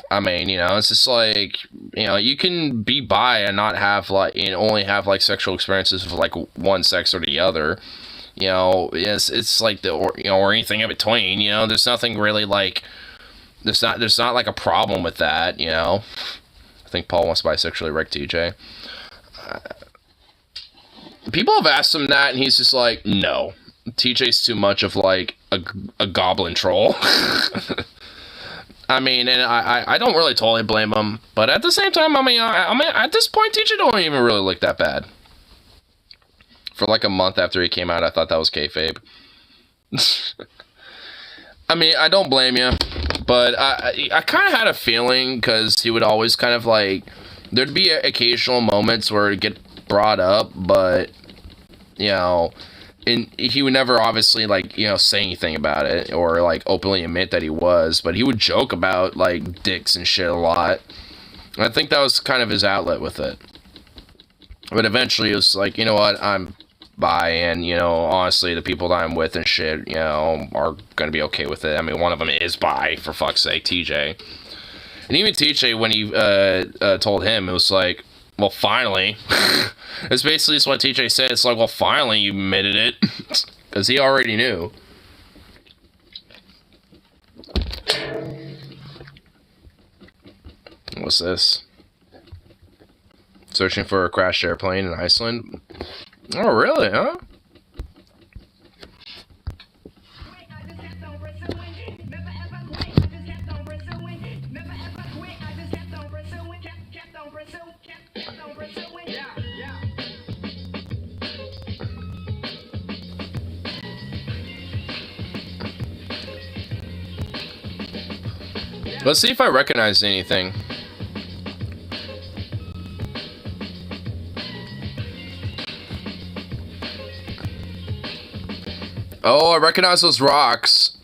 I mean, you know, it's just like, you know, you can be bi and not have, like, you know, only have, like, sexual experiences with, like, one sex or the other. You know, it's like or anything in between, you know, there's nothing really, like, there's not, like, a problem with that, you know. I think Paul wants to bisexually wreck TJ. People have asked him that, and he's just like, no. TJ's too much of, like, a goblin troll. I mean, and I don't really totally blame him, but at the same time, I mean, at this point, TJ don't even really look that bad. For, like, a month after he came out, I thought that was kayfabe. I mean, I don't blame you, but I kind of had a feeling, because he would always kind of, like, there'd be occasional moments where it'd get brought up, but, you know, and he would never obviously, like, you know, say anything about it, or, like, openly admit that he was, but he would joke about, like, dicks and shit a lot. I think that was kind of his outlet with it. But eventually it was like, you know what, I'm bi, and, you know, honestly, the people that I'm with and shit, you know, are gonna be okay with it. I mean, one of them is bi, for fuck's sake, TJ. And even TJ, when he told him, it was like, well, finally. It's basically just what TJ said. It's like, well, finally you admitted it. Because he already knew. What's this? Searching for a crashed airplane in Iceland? Oh, really, huh? Let's see if I recognize anything. Oh, I recognize those rocks.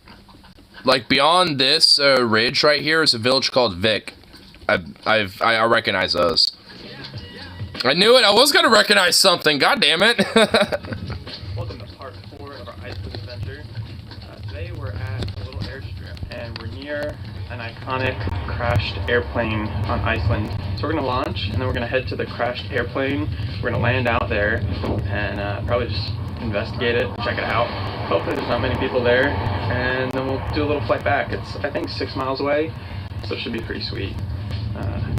Like beyond this ridge right here is a village called Vic. I recognize those. I knew it. I was gonna recognize something. God damn it. Welcome to part 4 of our Iceland adventure. Today we're at a little airstrip and we're near an iconic crashed airplane on Iceland. So we're gonna launch and then we're gonna head to the crashed airplane. We're gonna land out there and probably just investigate it, check it out. Hopefully there's not many people there, and then we'll do a little flight back. It's, I think, 6 miles away, so it should be pretty sweet.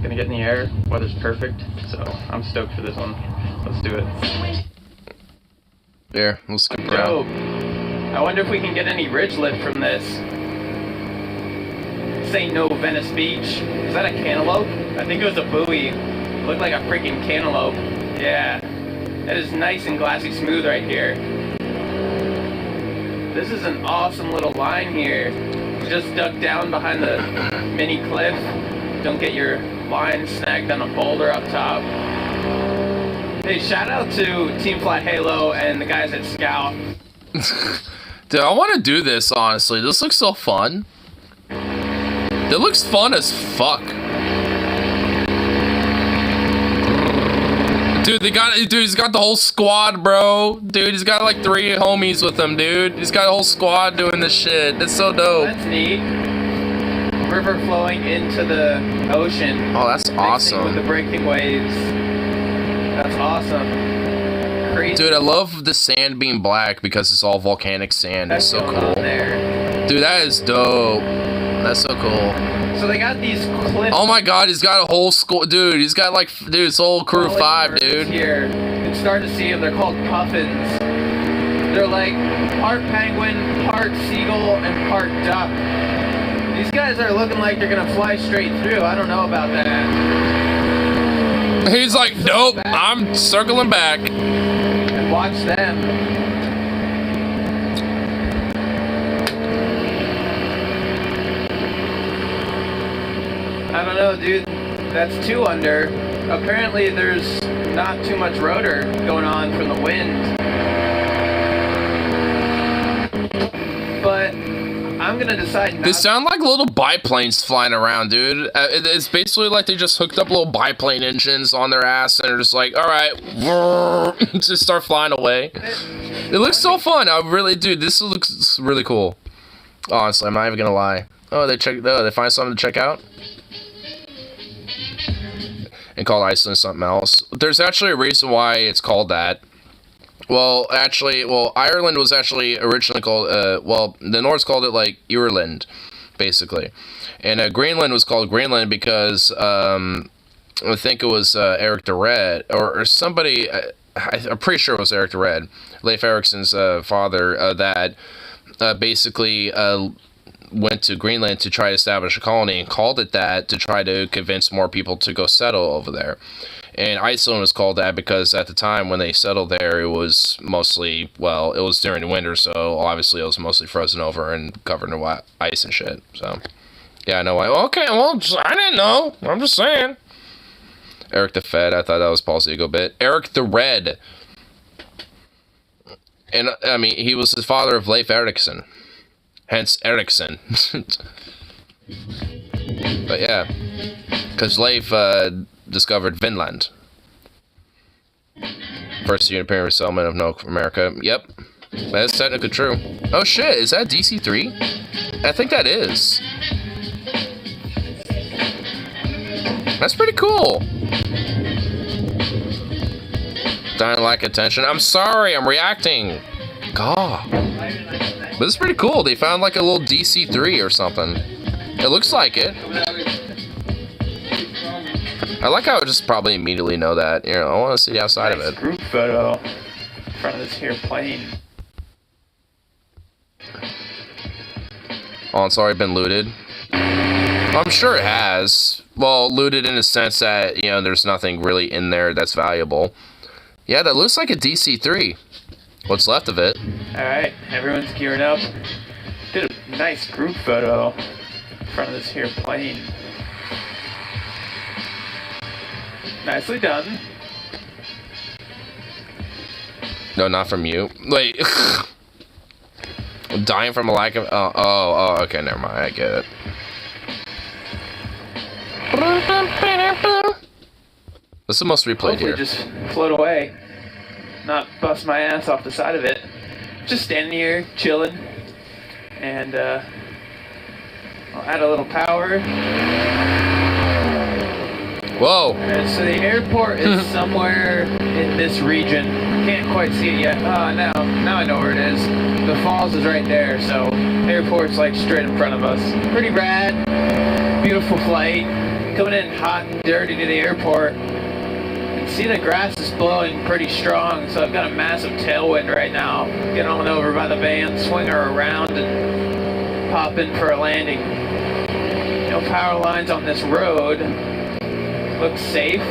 Gonna get in the air, weather's perfect, so I'm stoked for this one. Let's do it. There, we'll skip around. Dope. I wonder if we can get any ridge lift from this. This ain't no Venice Beach. Is that a cantaloupe? I think it was a buoy. It looked like a freaking cantaloupe. Yeah. That is nice and glassy smooth right here. This is an awesome little line here. Just duck down behind the mini cliff. Don't get your line snagged on a boulder up top. Hey, shout out to Team Flat Halo and the guys at Scout. Dude, I want to do this, honestly. This looks so fun. It looks fun as fuck. Dude, he's got the whole squad, bro. Dude, he's got like 3 homies with him, dude. He's got a whole squad doing this shit. That's so dope. That's neat. River flowing into the ocean. Oh, that's awesome. With the breaking waves. That's awesome. Crazy. Dude, I love the sand being black because it's all volcanic sand. It's so cool. Dude, that is dope. That's so cool. So they got these cliffs. Oh my god, he's got a whole squad. Dude, he's got like, dude, it's whole crew of 5, dude. Here, you can start to see them. They're called puffins. They're like part penguin, part seagull, and part duck. These guys are looking like they're gonna fly straight through. I don't know about that. He's like, nope, I'm circling back. And watch them. I don't know, dude. That's 2 under. Apparently there's not too much rotor going on from the wind. But I'm gonna decide not. They sound like little biplanes flying around, dude. It's basically like they just hooked up little biplane engines on their ass and are just like, alright, just start flying away. It looks so fun. I really, dude, this looks really cool. Honestly, I'm not even gonna lie. Oh, they find something to check out? And call Iceland something else. There's actually a reason why it's called that. Well, Ireland was actually originally called, the Norse called it, like, Ireland, basically. And Greenland was called Greenland because, I think it was Eric the Red, or somebody, I'm pretty sure it was Eric the Red, Leif Erikson's father, that basically went to Greenland to try to establish a colony and called it that to try to convince more people to go settle over there. And Iceland was called that because at the time when they settled there, it was mostly, well, it was during the winter, so obviously it was mostly frozen over and covered in ice and shit. So, yeah, I know why. Okay, well, I didn't know. I'm just saying. Eric the Fed, I thought that was Paul's ego bit. Eric the Red. And, I mean, he was the father of Leif Erikson. Hence, Eriksson. But yeah, because Leif discovered Vinland. First European settlement of North America. Yep, that's technically true. Oh shit, is that DC3? I think that is. That's pretty cool. Don't like attention. I'm sorry, I'm reacting. God. But it's pretty cool. They found like a little DC3 or something. It looks like it. I like how I would just probably immediately know that. You know, I want to see the outside of it. Group photo in front of this here plane. Oh, it's already been looted. I'm sure it has. Well, looted in the sense that, you know, there's nothing really in there that's valuable. Yeah, that looks like a DC3. What's left of it. Alright, everyone's geared up. Did a nice group photo in front of this here plane. Nicely done. No, not from you. Wait. Dying from a lack of... Oh, okay, never mind. I get it. This is the most replayed Hopefully here. just float away. Not bust my ass off the side of it. Just standing here, chilling. And, I'll add a little power. Whoa! Alright, so the airport is somewhere in this region. Can't quite see it yet. Now I know where it is. The falls is right there, so the airport's like straight in front of us. Pretty rad. Beautiful flight. Coming in hot and dirty to the airport. See, the grass is blowing pretty strong, so I've got a massive tailwind right now. Get on over by the van, swing her around, and pop in for a landing. No power lines on this road. Looks safe.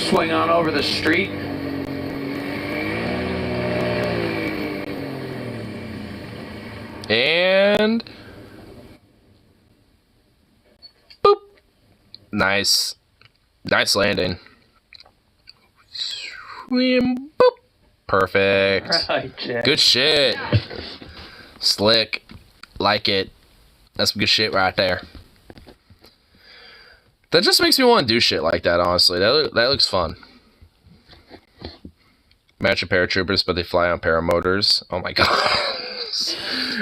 Swing on over the street. And... boop! Nice. Nice landing. Boop. Perfect. Right, Jack. Good shit. Slick. Like it. That's some good shit right there. That just makes me want to do shit like that, honestly. That looks fun. Match of paratroopers, but they fly on paramotors. Oh my god.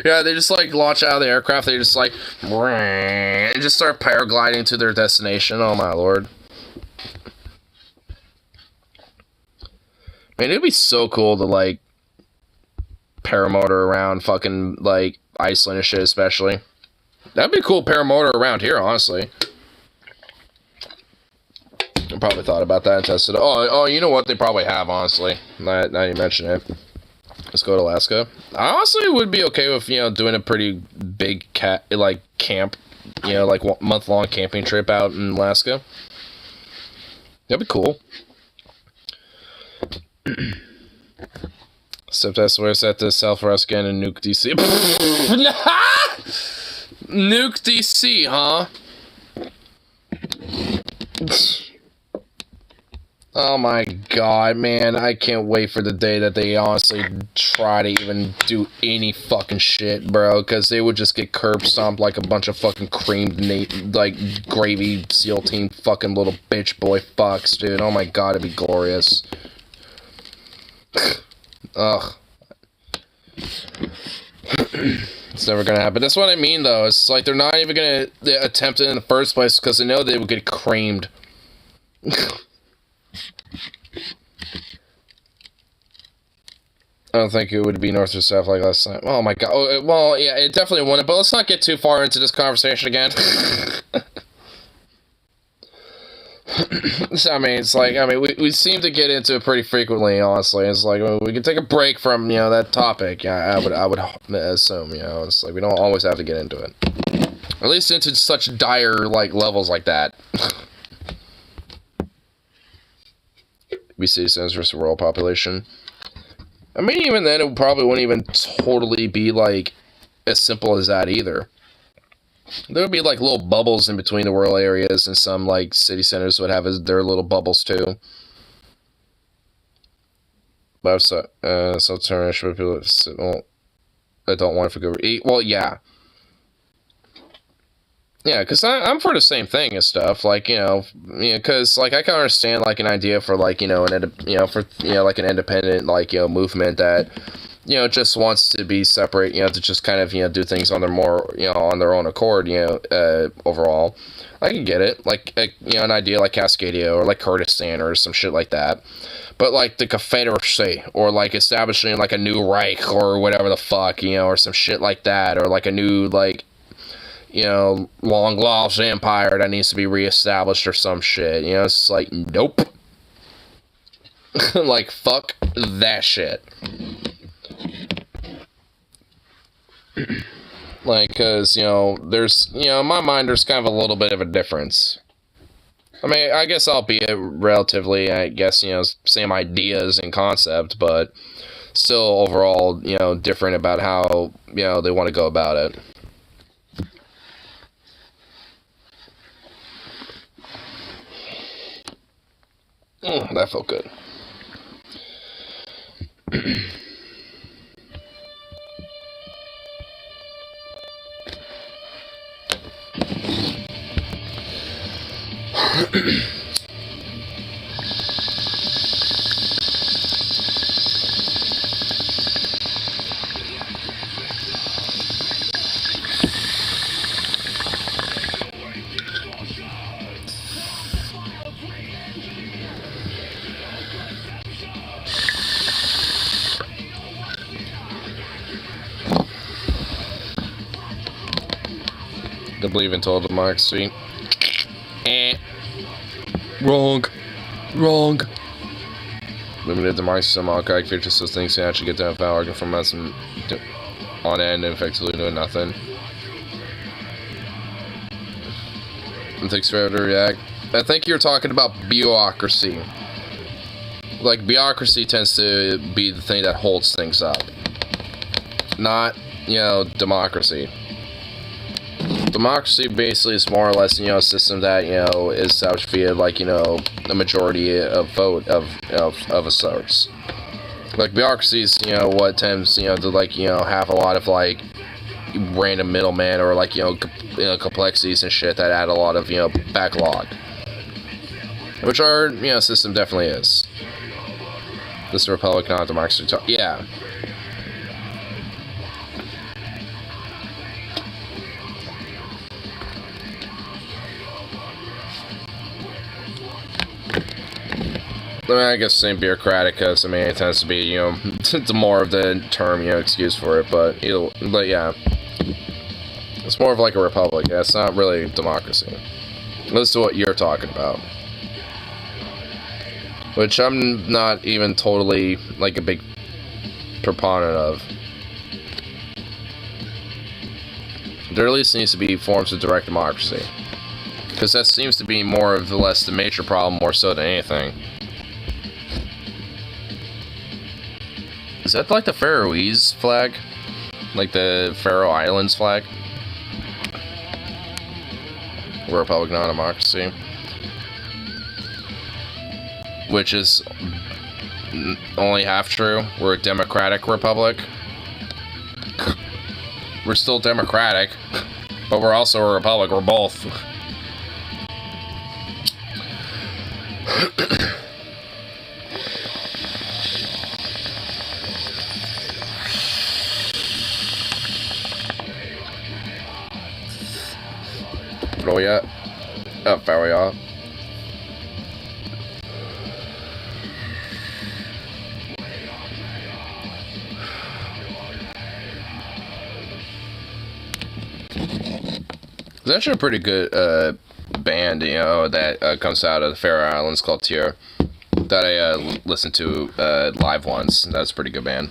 Yeah, they just like launch out of the aircraft. They just like... and just start paragliding to their destination. Oh my lord. Man, it'd be so cool to, like, paramotor around fucking, like, Iceland and shit, especially. That'd be a cool paramotor around here, honestly. I probably thought about that and tested it. Oh, you know what they probably have, honestly. Now you mention it. Let's go to Alaska. I honestly would be okay with, you know, doing a pretty big, camp, you know, like, month-long camping trip out in Alaska. That'd be cool. Step test where set to Southwest again and nuke DC. Nuke DC, huh? Oh my god, man. I can't wait for the day that they honestly try to even do any fucking shit, bro. Because they would just get curb stomped like a bunch of fucking creamed, like, gravy SEAL team fucking little bitch boy fucks, dude. Oh my god, it'd be glorious. Ugh. It's never gonna happen. That's what I mean, though. It's like they're not even gonna attempt it in the first place because they know they would get creamed. I don't think it would be north or south like last time. Oh my god. Oh, well, yeah, it definitely wouldn't, but let's not get too far into this conversation again. I mean, it's like, we seem to get into it pretty frequently, honestly. It's like, we can take a break from, you know, that topic. Yeah, I would assume, you know, it's like, we don't always have to get into it. At least into such dire, like, levels like that. We citizens versus world population. I mean, even then, it probably wouldn't even totally be, like, as simple as that either. There would be, like, little bubbles in between the rural areas, and some, like, city centers would have their little bubbles, too. But so turn people that don't want to go eat. Well, yeah. Yeah, because I'm for the same thing and stuff. Like, because like I can understand like an idea for like like an independent like movement that just wants to be separate. To just kind of do things on their more on their own accord. Overall, I can get it. Like an idea like Cascadia or like Kurdistan or some shit like that. But like the Confederacy or like establishing like a new Reich or whatever the fuck or some shit like that, or like a new like long lost empire that needs to be reestablished or some shit. It's like, nope. Like, fuck that shit. Like, cause, there's, in my mind, there's kind of a little bit of a difference. I mean, I guess albeit relatively, I guess, same ideas and concept, but still overall, different about how, they want to go about it. That felt good. To believe in total democracy. Wrong. Limited democracy, some autocratic features, so things can actually get down power, arguing from us and on end and effectively doing nothing. It takes forever to react. I think you're talking about bureaucracy. Like, bureaucracy tends to be the thing that holds things up. Not, democracy. Democracy basically is more or less, a system that, is established via, like, a majority of vote of a source. Like, bureaucracy is, what tends, to, like, have a lot of, like, random middlemen or, like, complexities and shit that add a lot of, backlog. Which our, system definitely is. This is a republic, not a democracy. Yeah. I mean, I guess same bureaucratic, because, I mean, it tends to be, it's more of the term, excuse for it, but yeah. It's more of like a republic, yeah, it's not really democracy. This is what you're talking about. Which I'm not even totally, like, a big proponent of. There at least needs to be forms of direct democracy. Because that seems to be more or less the major problem, more so than anything. Is that like the Faroese flag? Like the Faroe Islands flag? Republic, not democracy. Which is only half true. We're a democratic republic. We're still democratic, but we're also a republic. We're both. Fråga. Fråga. It's actually a pretty good band, that comes out of the Faroe Islands called Tyr, that I listened to live once. That's a pretty good band.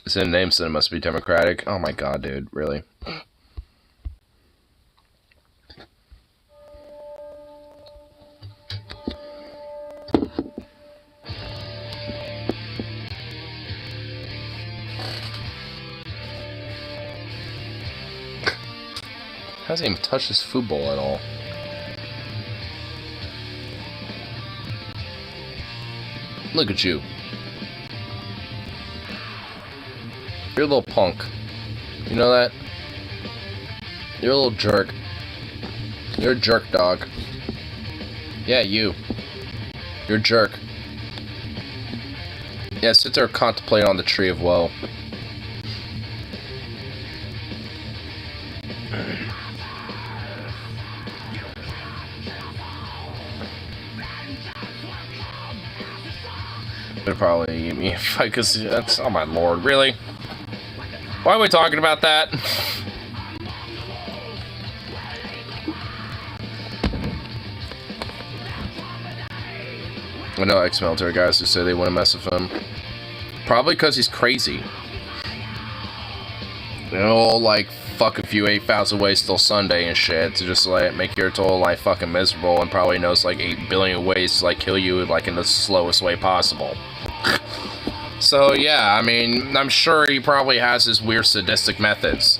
It's in the name, so it must be democratic. Oh my god, dude, really? Hasn't even touched his food bowl at all. Look at you. You're a little punk. You know that? You're a little jerk. You're a jerk, dog. Yeah, you. You're a jerk. Yeah, sit there and contemplate on the tree of woe. It'll probably eat me if I, cause that's, oh my lord, really? Why are we talking about that? I know ex-military guys who say they want to mess with him. Probably because he's crazy. You know, like, fuck if you 8,000 ways till Sunday and shit to just, like, make your total life fucking miserable, and probably knows, like, 8 billion ways to, like, kill you, like, in the slowest way possible. So, yeah, I mean, I'm sure he probably has his weird sadistic methods.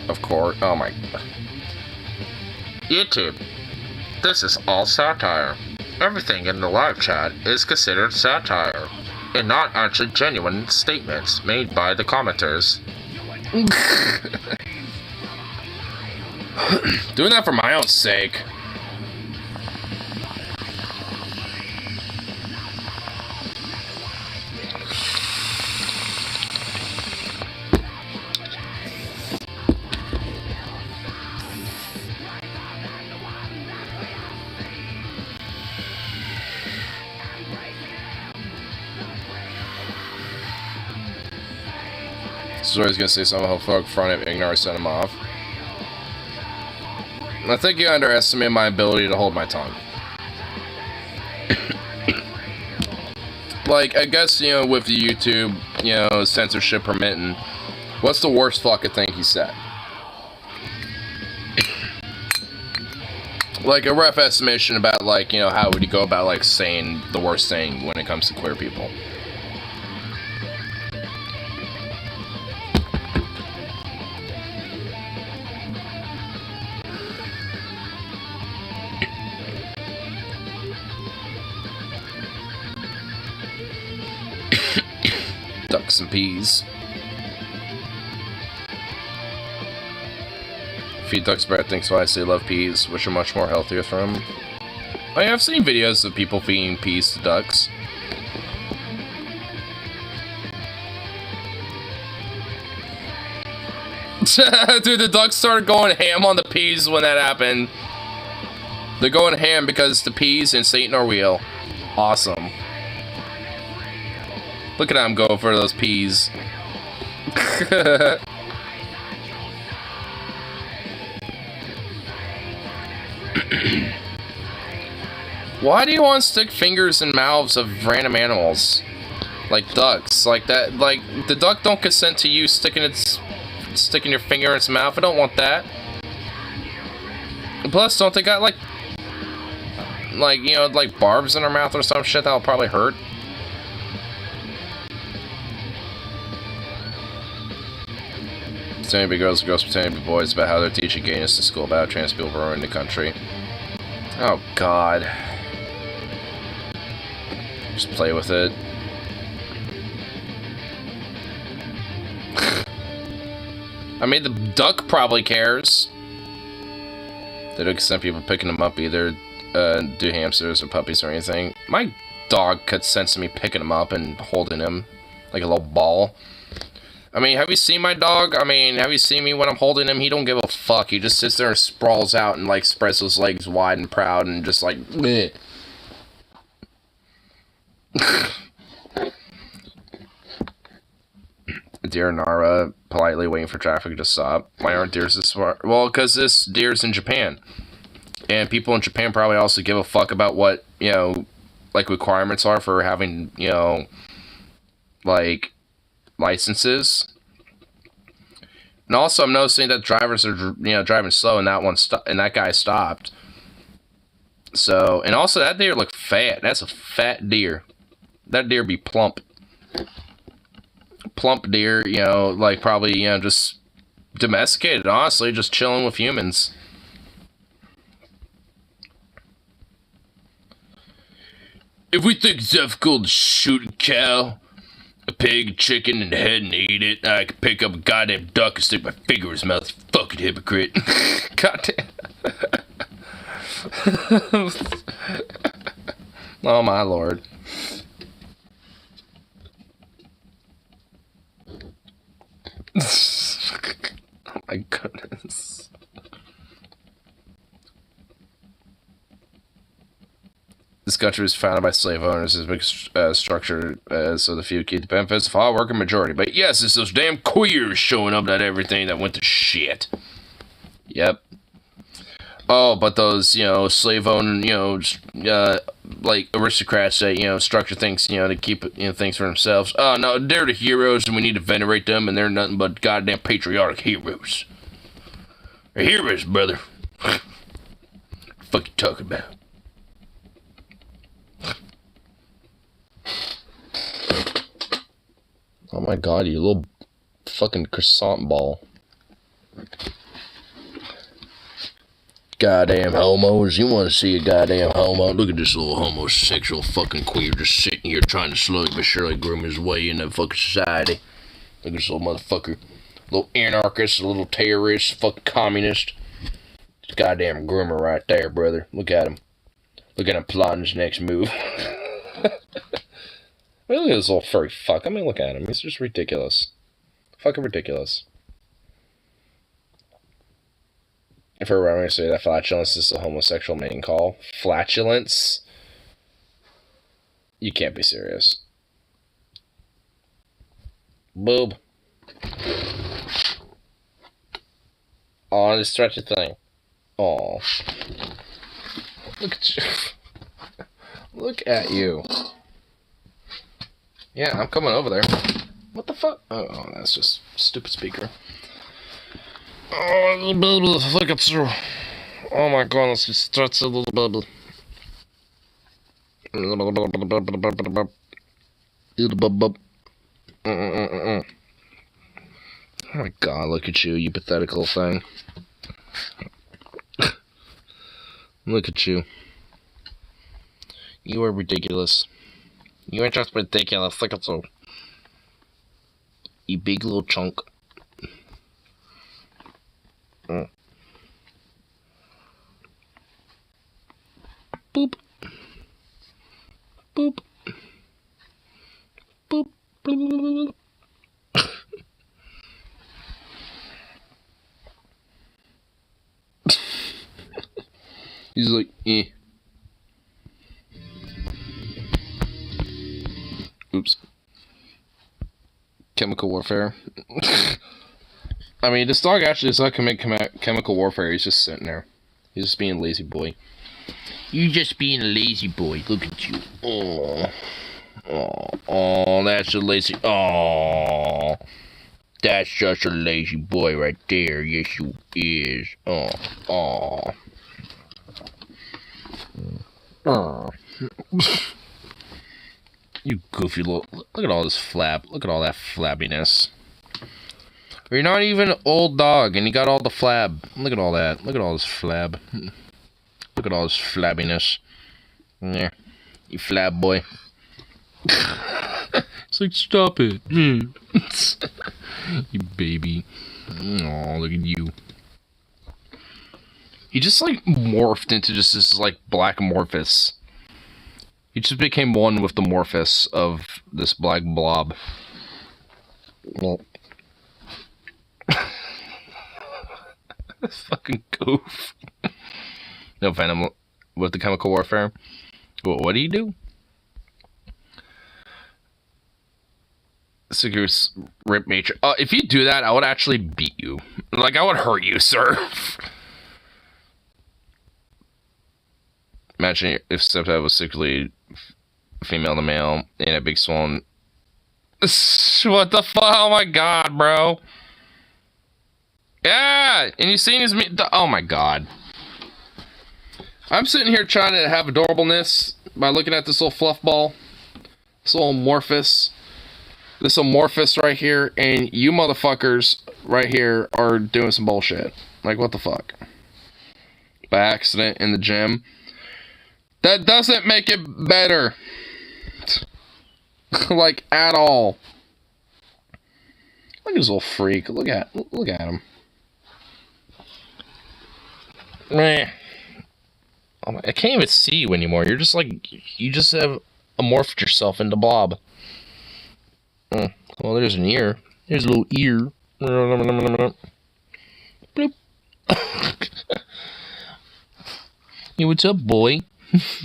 Of course. Oh my. YouTube. This is all satire. Everything in the live chat is considered satire, and not actually genuine statements made by the commenters. Doing that for my own sake. So he's gonna say something, he'll fuck front of ignore, send him off. I think you underestimate my ability to hold my tongue. Like, I guess, you know, with the YouTube, you know, censorship permitting, what's the worst fucking thing he said? Like, a rough estimation about, like, you know, how would he go about, like, saying the worst thing when it comes to queer people? Ducks and peas. Feed ducks bread, thinks twice, they love peas, which are much more healthier for them. I have seen videos of people feeding peas to ducks. Dude, the ducks started going ham on the peas when that happened. They're going ham because the peas and Satan are real. Awesome. Look at him go for those peas. Why do you want to stick fingers in mouths of random animals? Like ducks. Like that, like, the duck don't consent to you sticking your finger in its mouth. I don't want that. Plus, don't they got like, you know, like barbs in their mouth or some shit that'll probably hurt? Pretending to be girls and girls pretending to be boys about how they're teaching gayness to school about trans people ruining the country. Oh god. Just play with it. I mean, the duck probably cares. They don't consent people picking them up either, do hamsters or puppies or anything. My dog consents to me picking him up and holding him like a little ball. I mean, have you seen my dog? I mean, have you seen me when I'm holding him? He don't give a fuck. He just sits there and sprawls out and, like, spreads his legs wide and proud and just, like, bleh. Deer Nara politely waiting for traffic to stop. Why aren't deers this smart? Well, because this deer's in Japan. And people in Japan probably also give a fuck about what, you know, like, requirements are for having, you know, like, licenses. And also I'm noticing that drivers are, you know, driving slow, and that guy stopped. So, and also that deer looked fat. That's a fat deer. That deer be plump. Plump deer, you know, like probably, you know, just domesticated, honestly, just chilling with humans. If we think it's ethical to shoot a cow, a pig, a chicken in the head and eat it, I could pick up a goddamn duck and stick my finger in his mouth, you fucking hypocrite. Goddamn. Oh my lord. Oh my goodness. This country was founded by slave owners as big structure so the few keep the benefits of hard working majority. But yes, it's those damn queers showing up at everything that went to shit. Yep. Oh, but those, you know, slave owner, you know, like aristocrats that, you know, structure things, you know, to keep, you know, things for themselves. Oh, no, they're the heroes and we need to venerate them and they're nothing but goddamn patriotic heroes. They're heroes, brother. What the fuck you talking about? Oh my god, you little fucking croissant ball. Goddamn homos. You want to see a goddamn homo? Look at this little homosexual fucking queer just sitting here trying to slowly but surely groom his way into fucking society. Look at this little motherfucker. Little anarchist, a little terrorist, fucking communist. This goddamn groomer right there, brother. Look at him. Look at him plotting his next move. Look at this little furry fuck. I mean, look at him. He's just ridiculous. Fucking ridiculous. If we're going to say that flatulence is a homosexual mating call. Flatulence? You can't be serious. Boob. Oh, this stretchy thing. Oh. Look at you. Look at you. Yeah, I'm coming over there. What the fuck? Oh, that's just stupid speaker. Oh, look at you. Oh my god, let's just stretch a little bubble. Oh my god, look at you, you pathetic little thing. Look at you. You are ridiculous. You are just ridiculous. Look at you. You big little chunk. Boop. Boop. Boop. Boop. He's like, eh. Oops. Chemical warfare. I mean, this dog actually does not commit chemical warfare. He's just sitting there. He's just being a lazy boy. You just being a lazy boy. Look at you. Oh. Oh. Oh, that's a lazy. Oh. That's just a lazy boy right there. Yes, you is. Oh. Oh. Oh. You goofy little. Look at all this flab. Look at all that flabbiness. You're not even an old dog, and you got all the flab. Look at all that. Look at all this flab. Look at all this flabbiness. Yeah. You flab boy. It's like, stop it. You baby. Oh, look at you. He just, like, morphed into just this, like, black Morphus. He just became one with the Morphus of this black blob. Well. This fucking goof. No, Venom, with the chemical warfare. What do you do? Secures rip nature. If you do that, I would actually beat you. Like, I would hurt you, sir. Imagine if stepdad was secretly female to male in a big swollen. What the fuck? Oh my god, bro. Yeah, and you seen his. Oh my god. I'm sitting here trying to have adorableness by looking at this little fluff ball. This little Morphus. This Amorphous right here, and you motherfuckers right here are doing some bullshit. Like, what the fuck? By accident in the gym. That doesn't make it better. Like, at all. Look at this little freak. Look at him. Meh. I can't even see you anymore. You're just like, you just have morphed yourself into Blob. Well, there's an ear. There's a little ear. Bloop. Hey, what's up, boy?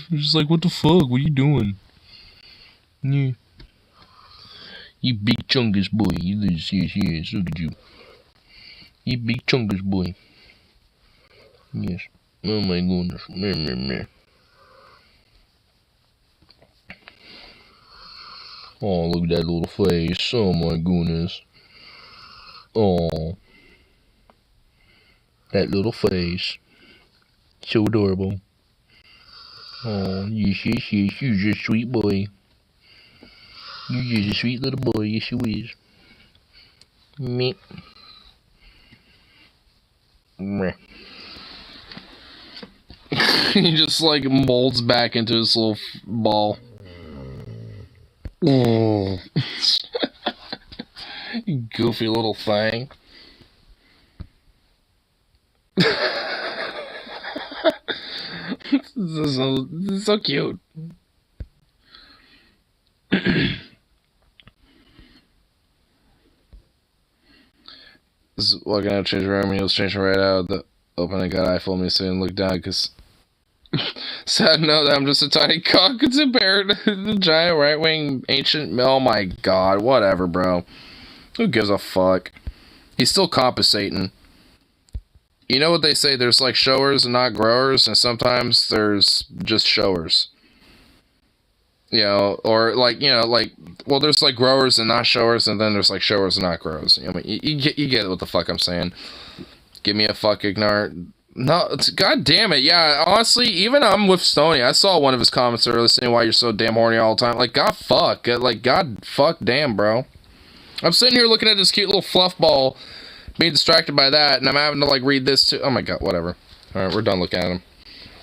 You're just like, what the fuck? What are you doing? Yeah. You big chungus boy. Yes, look at you. You big chungus boy. Yes. Oh my goodness. Meh. Oh, look at that little face. Oh my goodness. Oh. That little face. So adorable. Oh, yes. You're just a sweet boy. You're just a sweet little boy. Yes, you is. Meh. Meh. He just like molds back into his little ball. Oh. You goofy little thing. This is so cute. This is walking out of change room and he was changing right out of the open and got eye full of me so I didn't look down because sad to know that I'm just a tiny cock compared to the giant right wing ancient. Oh my god, whatever, bro. Who gives a fuck? He's still compensating. You know what they say, there's like showers and not growers, and sometimes there's just showers. You know, or like, you know, like, well, there's like growers and not showers, and then there's like showers and not growers. You know, you get what the fuck I'm saying. Give me a fuck, ignorant. No, it's, god damn it, yeah, honestly, even I'm with Stoney. I saw one of his comments earlier saying why you're so damn horny all the time. Like, god fuck. Like, god fuck damn, bro. I'm sitting here looking at this cute little fluff ball, being distracted by that, and I'm having to, like, read this too. Oh my god, whatever. Alright, we're done looking at him.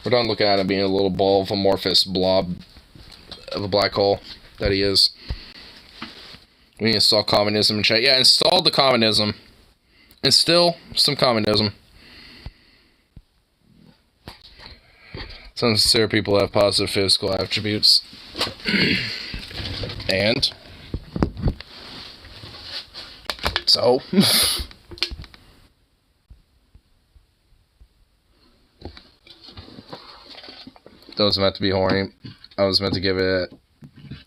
We're done looking at him being a little ball of amorphous blob of a black hole that he is. We need to install communism in chat. Yeah, install the communism. Instill some communism. Some sincere people have positive physical attributes. And so that was meant to be horny. I was meant to give it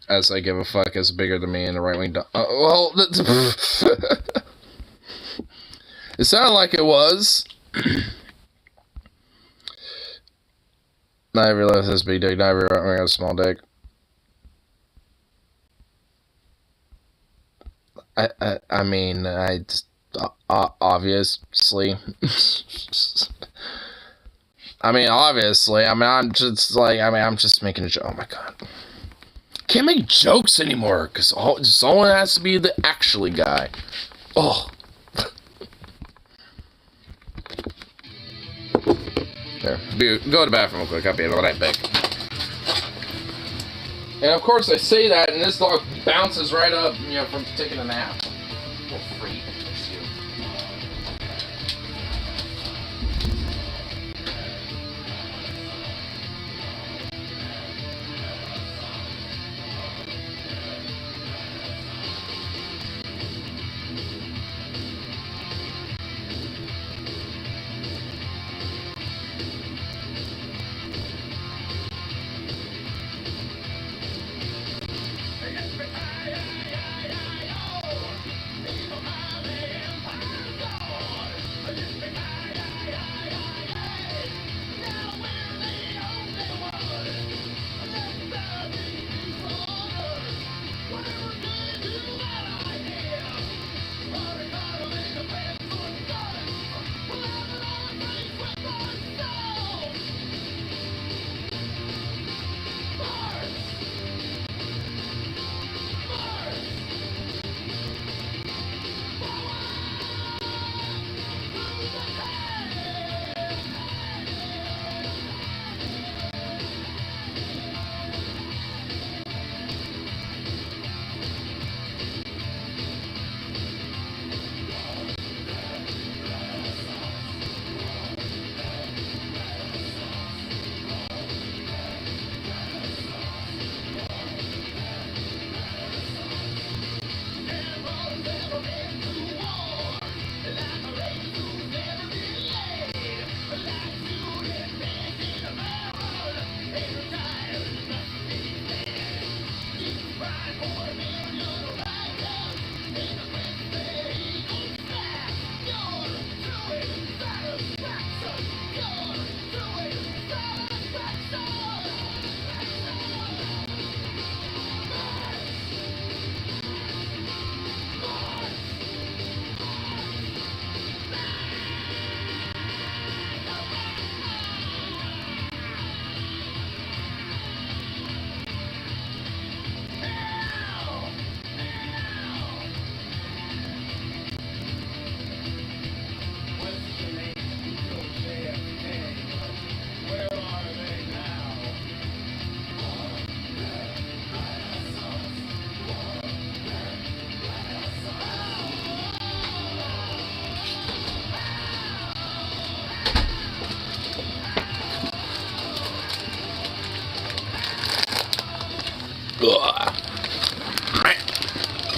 as I give a fuck as bigger than me and the right wing. Well, it sounded like it was. Not every left has big dick. Not every right wing has a small dick. I mean, I just obviously. I mean, obviously. I mean, I'm just making a joke. Oh my god. Can't make jokes anymore because someone has to be the actually guy. Oh. There. Go to the bathroom real quick. I'll be right back. And of course, I say that, and this dog bounces right up, you know, from taking a nap. Little freak.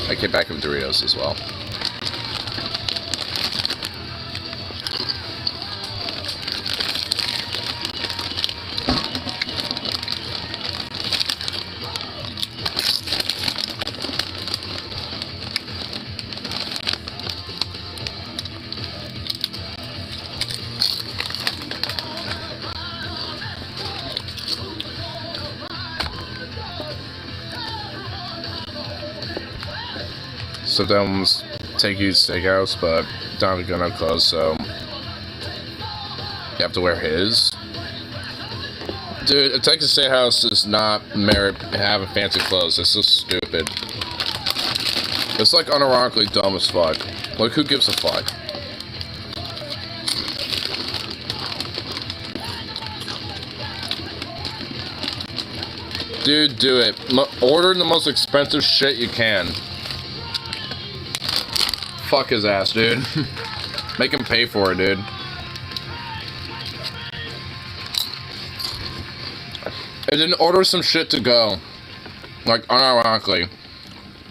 I get back with Doritos as well. Sometimes take you to steakhouse, but Don's gonna close, so you have to wear his. Dude, a Texas steakhouse does not merit having fancy clothes. It's so stupid. It's like unironically dumb as fuck. Like, who gives a fuck? Dude, do it. Order the most expensive shit you can. Fuck his ass, dude. Make him pay for it, dude. And then order some shit to go. Like, unironically.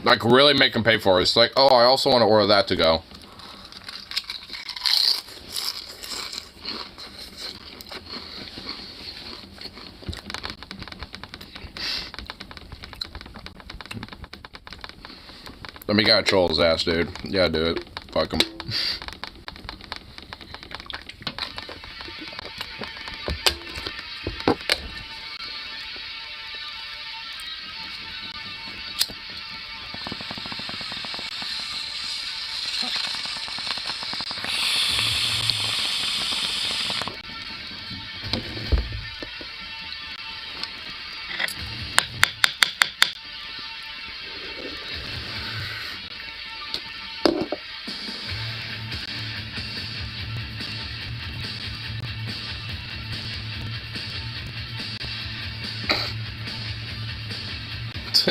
Like, really make him pay for it. It's like, oh, I also want to order that to go. I mean, you gotta troll his ass, dude. You gotta do it. Fuck him.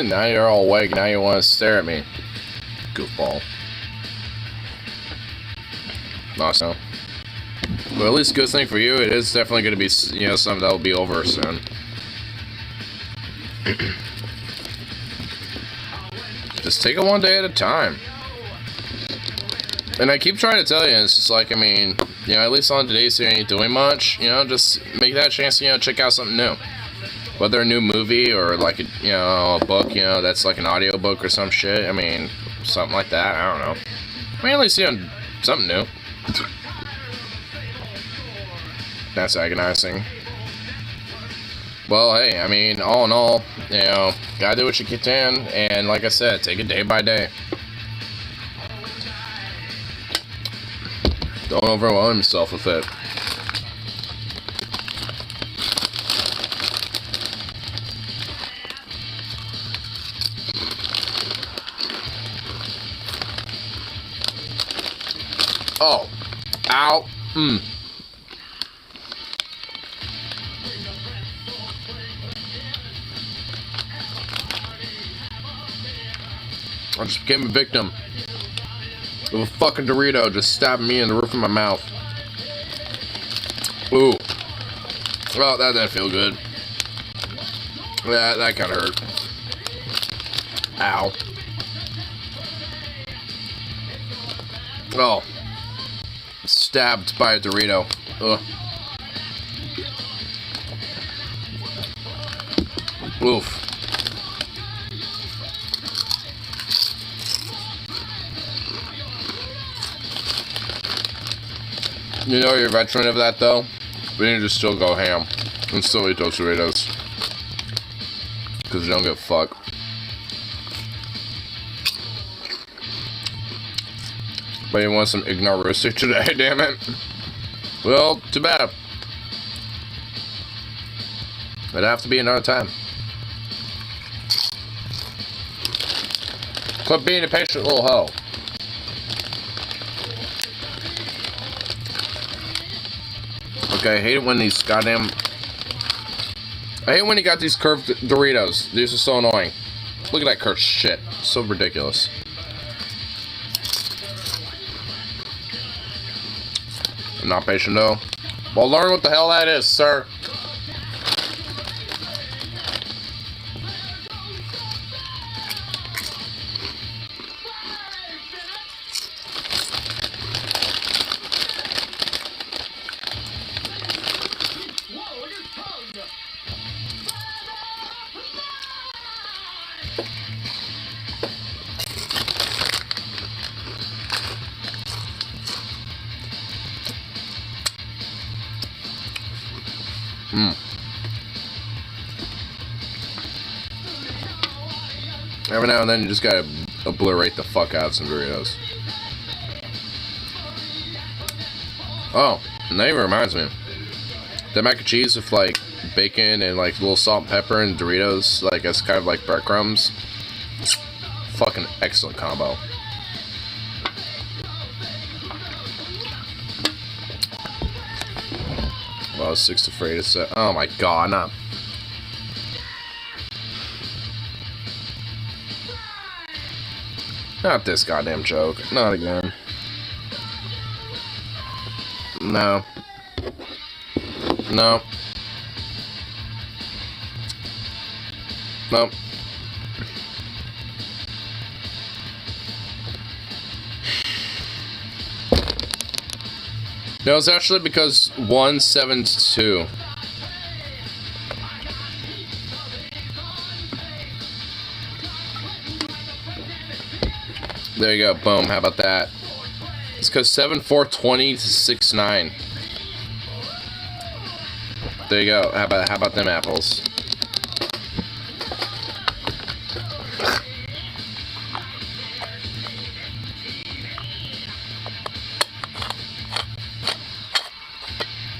Now you're all awake. Now you want to stare at me. Goofball. Awesome. Well, at least good thing for you, it is definitely going to be, you know, something that will be over soon. Just take it one day at a time. And I keep trying to tell you, it's just like, I mean, you know, at least on today's you ain't doing much, you know, just make that chance, you know, check out something new. Whether a new movie or like a, you know, a book, you know, that's like an audio book or some shit. I mean, something like that. I don't know. I mean, at least, you know, something new. That's agonizing. Well, hey, I mean, all in all, you know, gotta do what you can, and like I said, take it day by day. Don't overwhelm yourself with it. Oh. Ow. I just became a victim of a fucking Dorito just stabbing me in the roof of my mouth. Ooh. Well, that didn't feel good. That kind of hurt. Ow. Oh. Stabbed by a Dorito. Ugh. Oof. You know you're a veteran of that though? We need to still go ham and still eat those Doritos. Because you don't give a fuck. But you want some ignoristic today, damn it. Well, too bad. It'd have to be another time. Quit being a patient little hoe. Okay, I hate it when these goddamn... I hate when you got these curved Doritos. These are so annoying. Look at that curved shit. So ridiculous. I'm not patient though. Well, learn what the hell that is, sir. Every now and then you just gotta obliterate the fuck out of some Doritos. Oh, and that even reminds me. That mac and cheese with like bacon and like a little salt and pepper and Doritos, like as kind of like breadcrumbs. Fucking excellent combo. Well, 6 to 3 to 7. Oh my god, no. Not this goddamn joke. Not again. No. No. Nope. No, it's actually because 172. There you go, boom, how about that? It's because 7420 to 69. There you go, how about them apples?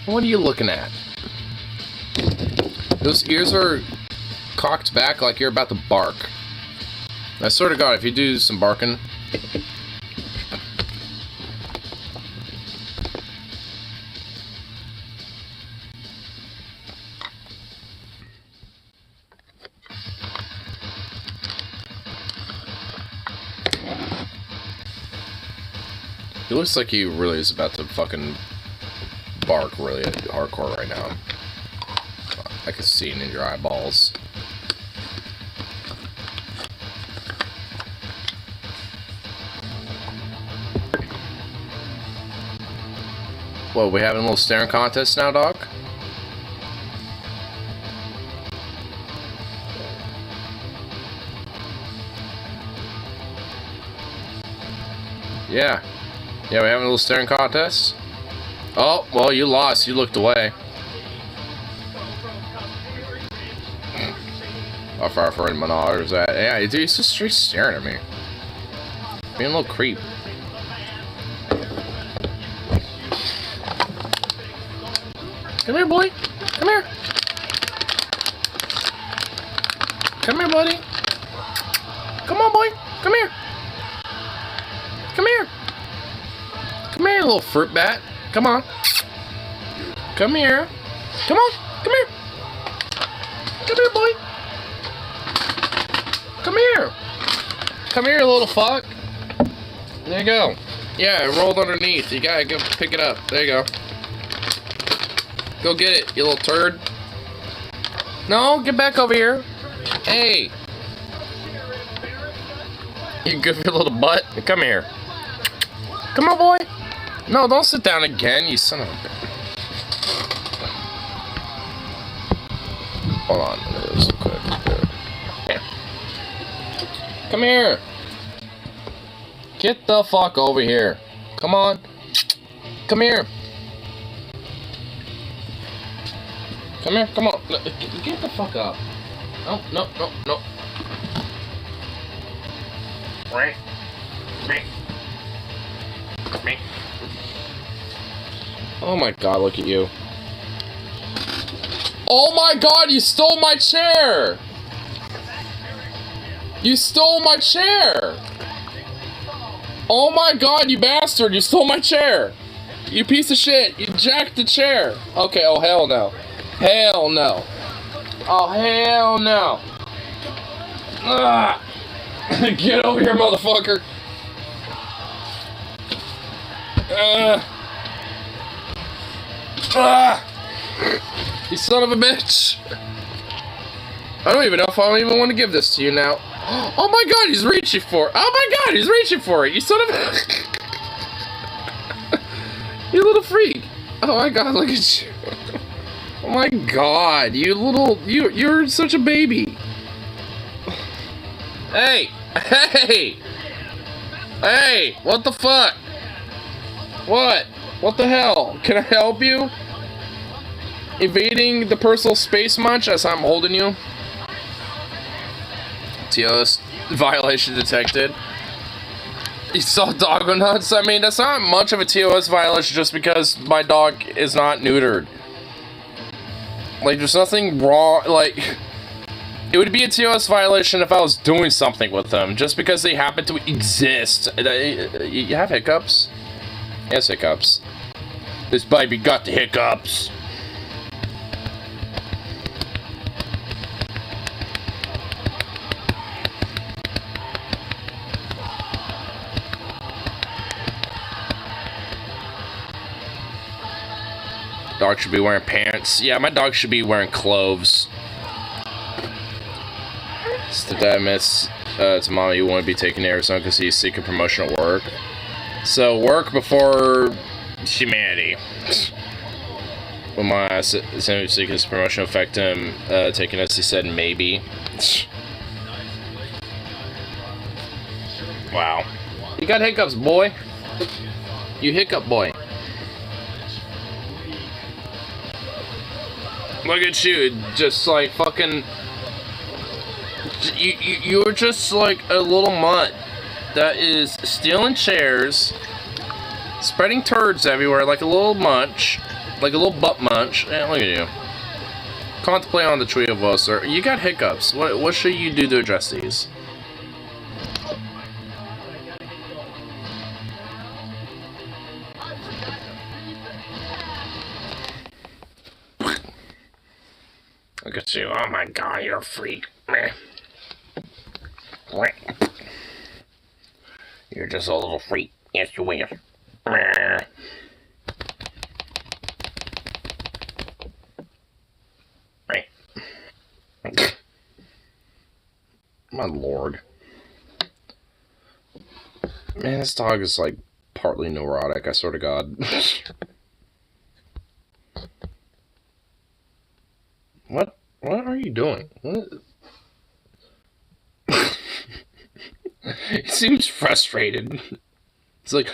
What are you looking at? Those ears are cocked back like you're about to bark. I swear to God, if you do some barking... He looks like he really is about to fucking bark really hardcore right now. I can see it in your eyeballs. What, we having a little staring contest now, Doc? Yeah. Yeah, we're having a little staring contest? Oh, well, you lost. You looked away. How far friend Menard is that? Yeah, dude, he's just straight staring at me. Being a little creep. Come here, boy. Come here. Come here, buddy. Come on, boy. Come here. Come here. Come here, little fruit bat. Come on. Come here. Come on. Come here. Come here, boy. Come here. Come here, little fuck. There you go. Yeah, it rolled underneath. You gotta go pick it up. There you go. Go get it, you little turd. No, get back over here. Hey. You goofy little butt. Come here. Come on, boy. No, don't sit down again, you son of a bitch. Hold on, let me do this real quick. Here. Come here. Get the fuck over here. Come on. Come here. Come here, come on. Get the fuck up. No, no, no, no. Right. Me. Oh my god, look at you. Oh my god, you stole my chair! You stole my chair! Oh my god, you bastard, you stole my chair! You piece of shit, you jacked the chair! Okay, oh hell no. Hell no. Oh hell no. Ugh. Get over here, motherfucker! You son of a bitch! I don't even know if I even want to give this to you now. Oh my god, he's reaching for it! Oh my god, he's reaching for it! You son of a... You little freak! Oh my god, look at you! Oh my god, you little... You're such a baby! Hey! Hey! Hey! What the fuck? What? What the hell? Can I help you? Evading the personal space munch as I'm holding you? TOS violation detected. You saw doggo nuts? I mean, that's not much of a TOS violation just because my dog is not neutered. Like, there's nothing wrong. Like, it would be a TOS violation if I was doing something with them, just because they happen to exist. You have hiccups? Yes, hiccups. This baby got the hiccups. Dog should be wearing pants. Yeah, my dog should be wearing clothes. It's the dad admits to mom you want to be taken to Arizona because he's seeking promotion at work. So work before humanity. When my seeking his promotion affect him taking us, he said maybe. Wow. You got hiccups, boy. You hiccup boy. Look at you, just like fucking... You're just like a little mutt that is stealing chairs, spreading turds everywhere like a little munch, like a little butt munch. And look at you. Contemplate on the tree of woe, sir. You got hiccups. What should you do to address these? Look at you. Oh my god, you're a freak. You're just a little freak. Yes, you will. My lord. Man, this dog is like partly neurotic, I swear to God. What are you doing? He seems frustrated. It's like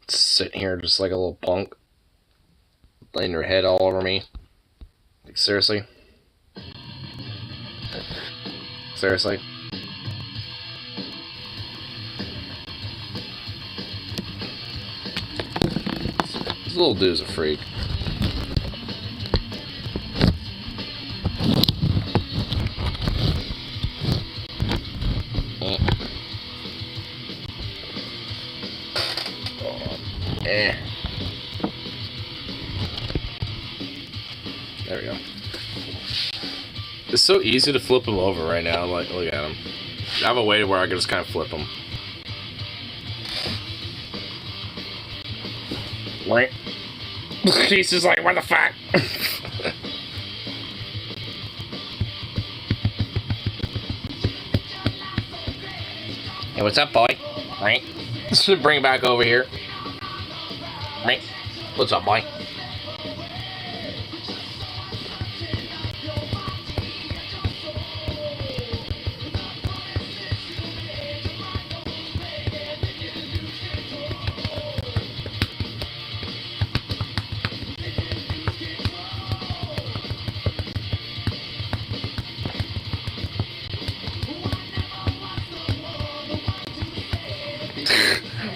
sitting here just like a little punk, laying your head all over me. Like, seriously? Seriously? This little dude's a freak. There we go. It's so easy to flip him over right now. Like, look at him. I have a way to where I can just kind of flip him. What? He's just like, what the fuck? Hey, what's up, boy? Right? Should bring it back over here. Right? What's up, boy?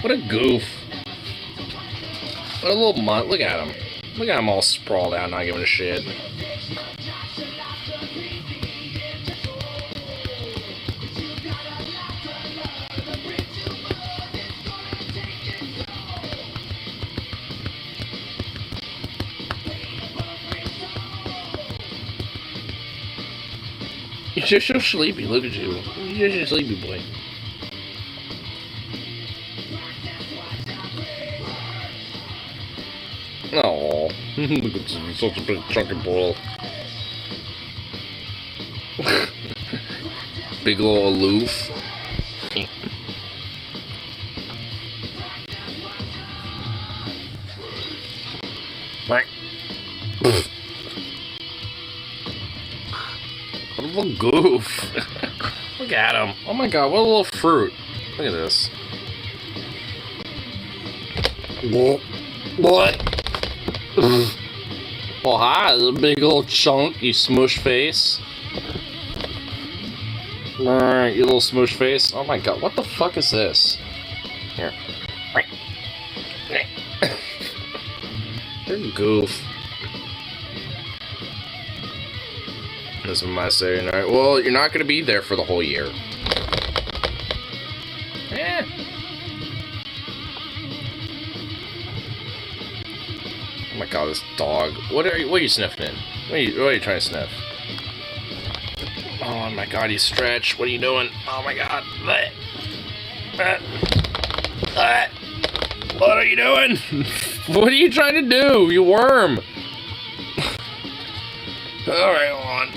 What a goof. What a little mutt. Look at him. Look at him all sprawled out, not giving a shit. You're just so sleepy. Look at you. You're just a sleepy boy. Oh, look at you, such a big chunky ball. Big little aloof. Right. What a little goof. Look at him. Oh my god, what a little fruit. Look at this. What? Oh, hi, the big old chunk, you smoosh face. Alright, you little smoosh face. Oh my god, what the fuck is this? Here. You're a goof. This is my Saturday night. Well, you're not gonna be there for the whole year. Eh. Oh my god, this dog. What are you sniffing in? What are you trying to sniff? Oh my god, you stretch. What are you doing? Oh my god. What are you doing? What are you trying to do, you worm? Alright, hold on.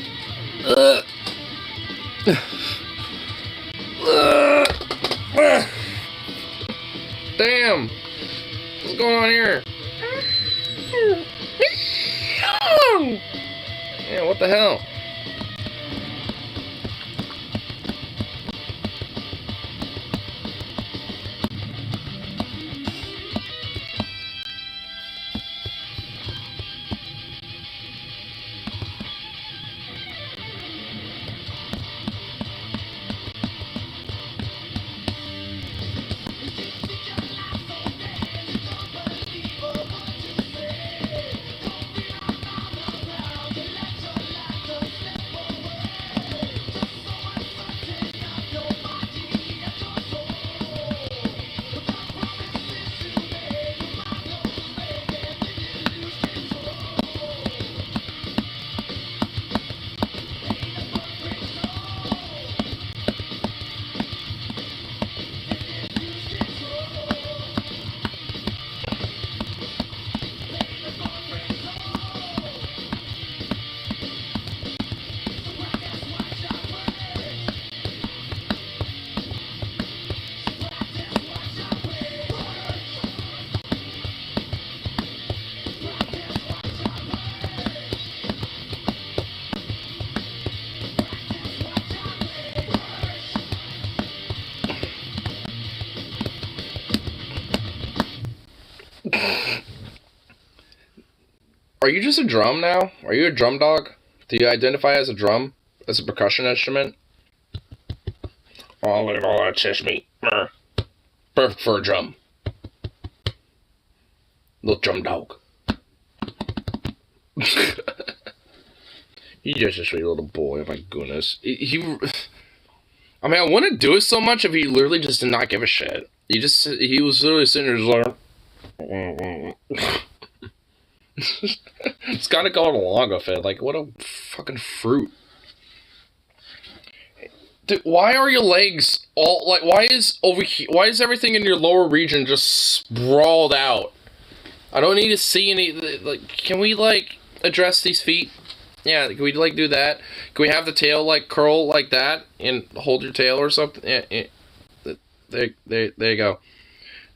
Damn. What's going on here? Yeah, what the hell? Are you just a drum now? Are you a drum dog? Do you identify as a drum? As a percussion instrument? Oh, look at all that chest meat. Perfect for a drum. Little drum dog. He's just a sweet little boy, oh my goodness. I mean, I wouldn't do it so much if he literally just did not give a shit. He was literally sitting there just like... It's gotta go along with it. Like, what a fucking fruit. Dude, why are your legs all, like, why is everything in your lower region just sprawled out? I don't need to see any, like, can we, like, address these feet? Yeah, can we, like, do that? Can we have the tail, like, curl like that and hold your tail or something? Yeah. There you go.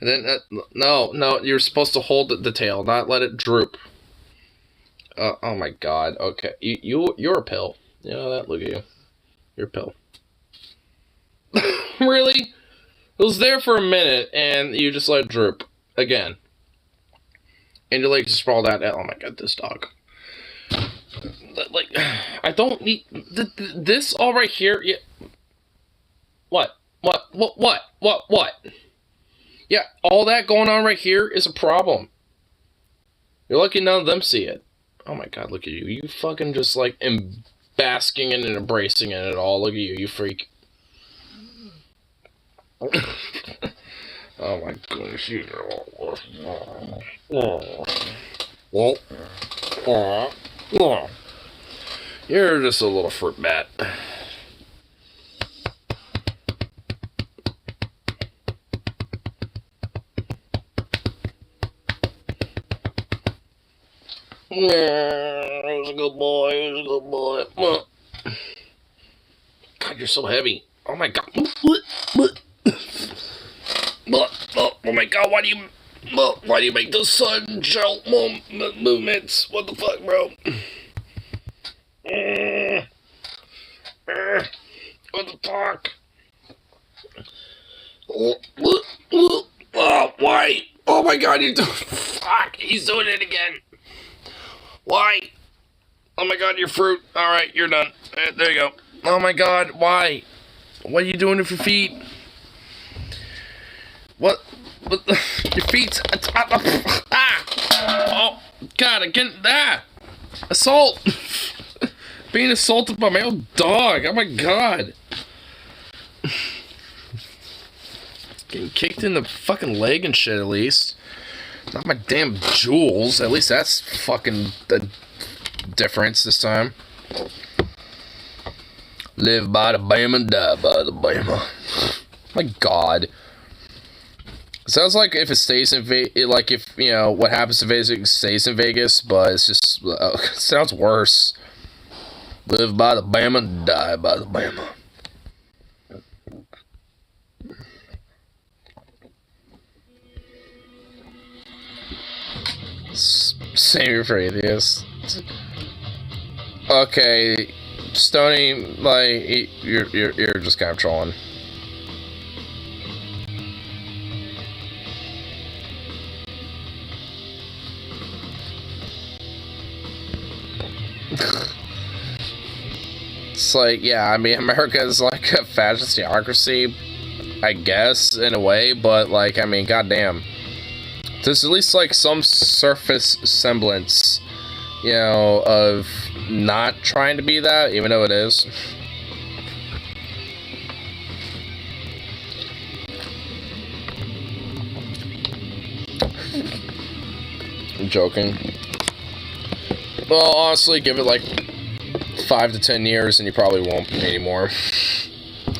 And then, no, you're supposed to hold the tail, not let it droop. Oh my god, okay. You're a pill. You know that? Look at you. You're a pill. Really? It was there for a minute, and you just let it droop. Again. And your legs sprawled out. Oh my god, this dog. Like, I don't need... This all right here... Yeah. What? Yeah, all that going on right here is a problem. You're lucky none of them see it. Oh my god, look at you. You fucking just like basking in and embracing in it all. Look at you, you freak. Oh my goodness, you. You're just a little fruit bat. Yeah, he's a good boy, he's a good boy. God, you're so heavy. Oh my god. Oh my god, why do you make the sun jolt movements? What the fuck, bro? What the fuck? Oh, why? Oh my god, you fuck, he's doing it again. Why? Oh my god, your fruit. Alright, you're done. There you go. Oh my god, why? What are you doing with your feet? What? Your feet? Oh, god, again. Assault! Being assaulted by my own dog. Oh my god. Getting kicked in the fucking leg and shit, at least. Not my damn jewels. At least that's fucking the difference this time. Live by the Bama, die by the Bama. My god. It sounds like if it stays in Vegas, like if, you know, what happens to Vegas stays in Vegas, but it's just, it sounds worse. Live by the Bama, die by the Bama. Same for atheists. Okay, Stony, like, you're just kind of trolling. It's like, yeah, I mean, America is like a fascist theocracy, I guess, in a way, but, like, I mean, goddamn. There's at least, like, some surface semblance, you know, of not trying to be that, even though it is. I'm joking. Well, honestly, give it, like, 5 to 10 years and you probably won't anymore.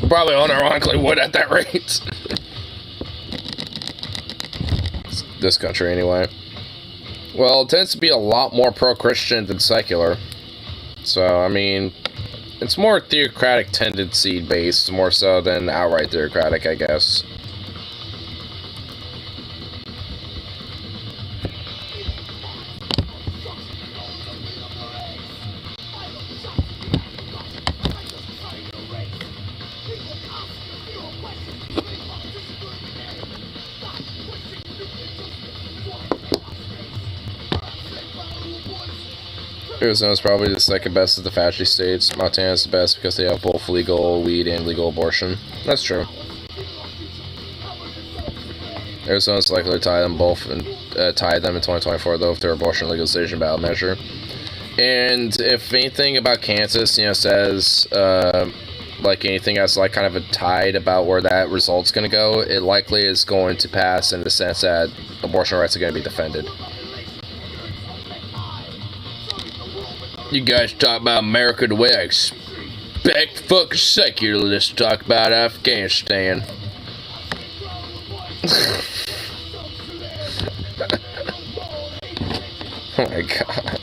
Probably unironically would at that rate. This country, anyway. Well, it tends to be a lot more pro-Christian than secular. So, I mean, it's more theocratic tendency-based, more so than outright theocratic, I guess. Arizona's probably the second best of the fascist states. Montana's the best because they have both legal weed and legal abortion. That's true. Arizona's likely to tie them both and tie them in 2024 though with their abortion legalization ballot measure. And if anything about Kansas, you know, says like anything that's like kind of a tide about where that result's going to go, it likely is going to pass in the sense that abortion rights are going to be defended. You guys talk about America the way I expect fucking secularists to talk about Afghanistan. Oh my god.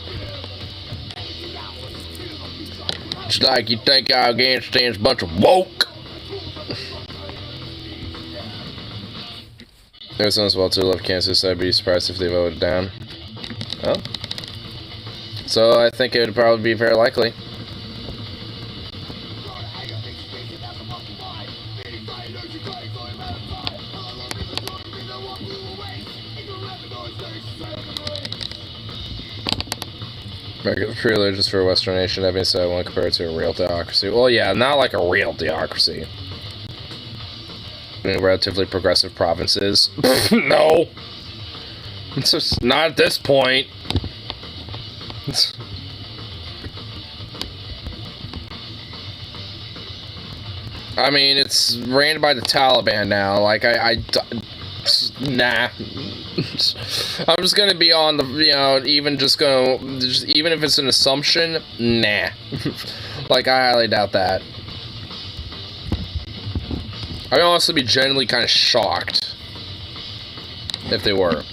It's like you think Afghanistan's a bunch of woke. Arizona's well too love Kansas, so I'd be surprised if they voted down. Oh. So I think it would probably be very likely. America's pretty religious for a Western nation. That being said, I want to compare it to a real theocracy. Well, yeah, not like a real theocracy. relatively progressive provinces. No! It's just not at this point. I mean, it's ran by the Taliban now. Like, nah. I'm just gonna be on the, you know, even if it's an assumption, nah. Like, I highly doubt that. I'd honestly be genuinely kind of shocked if they were.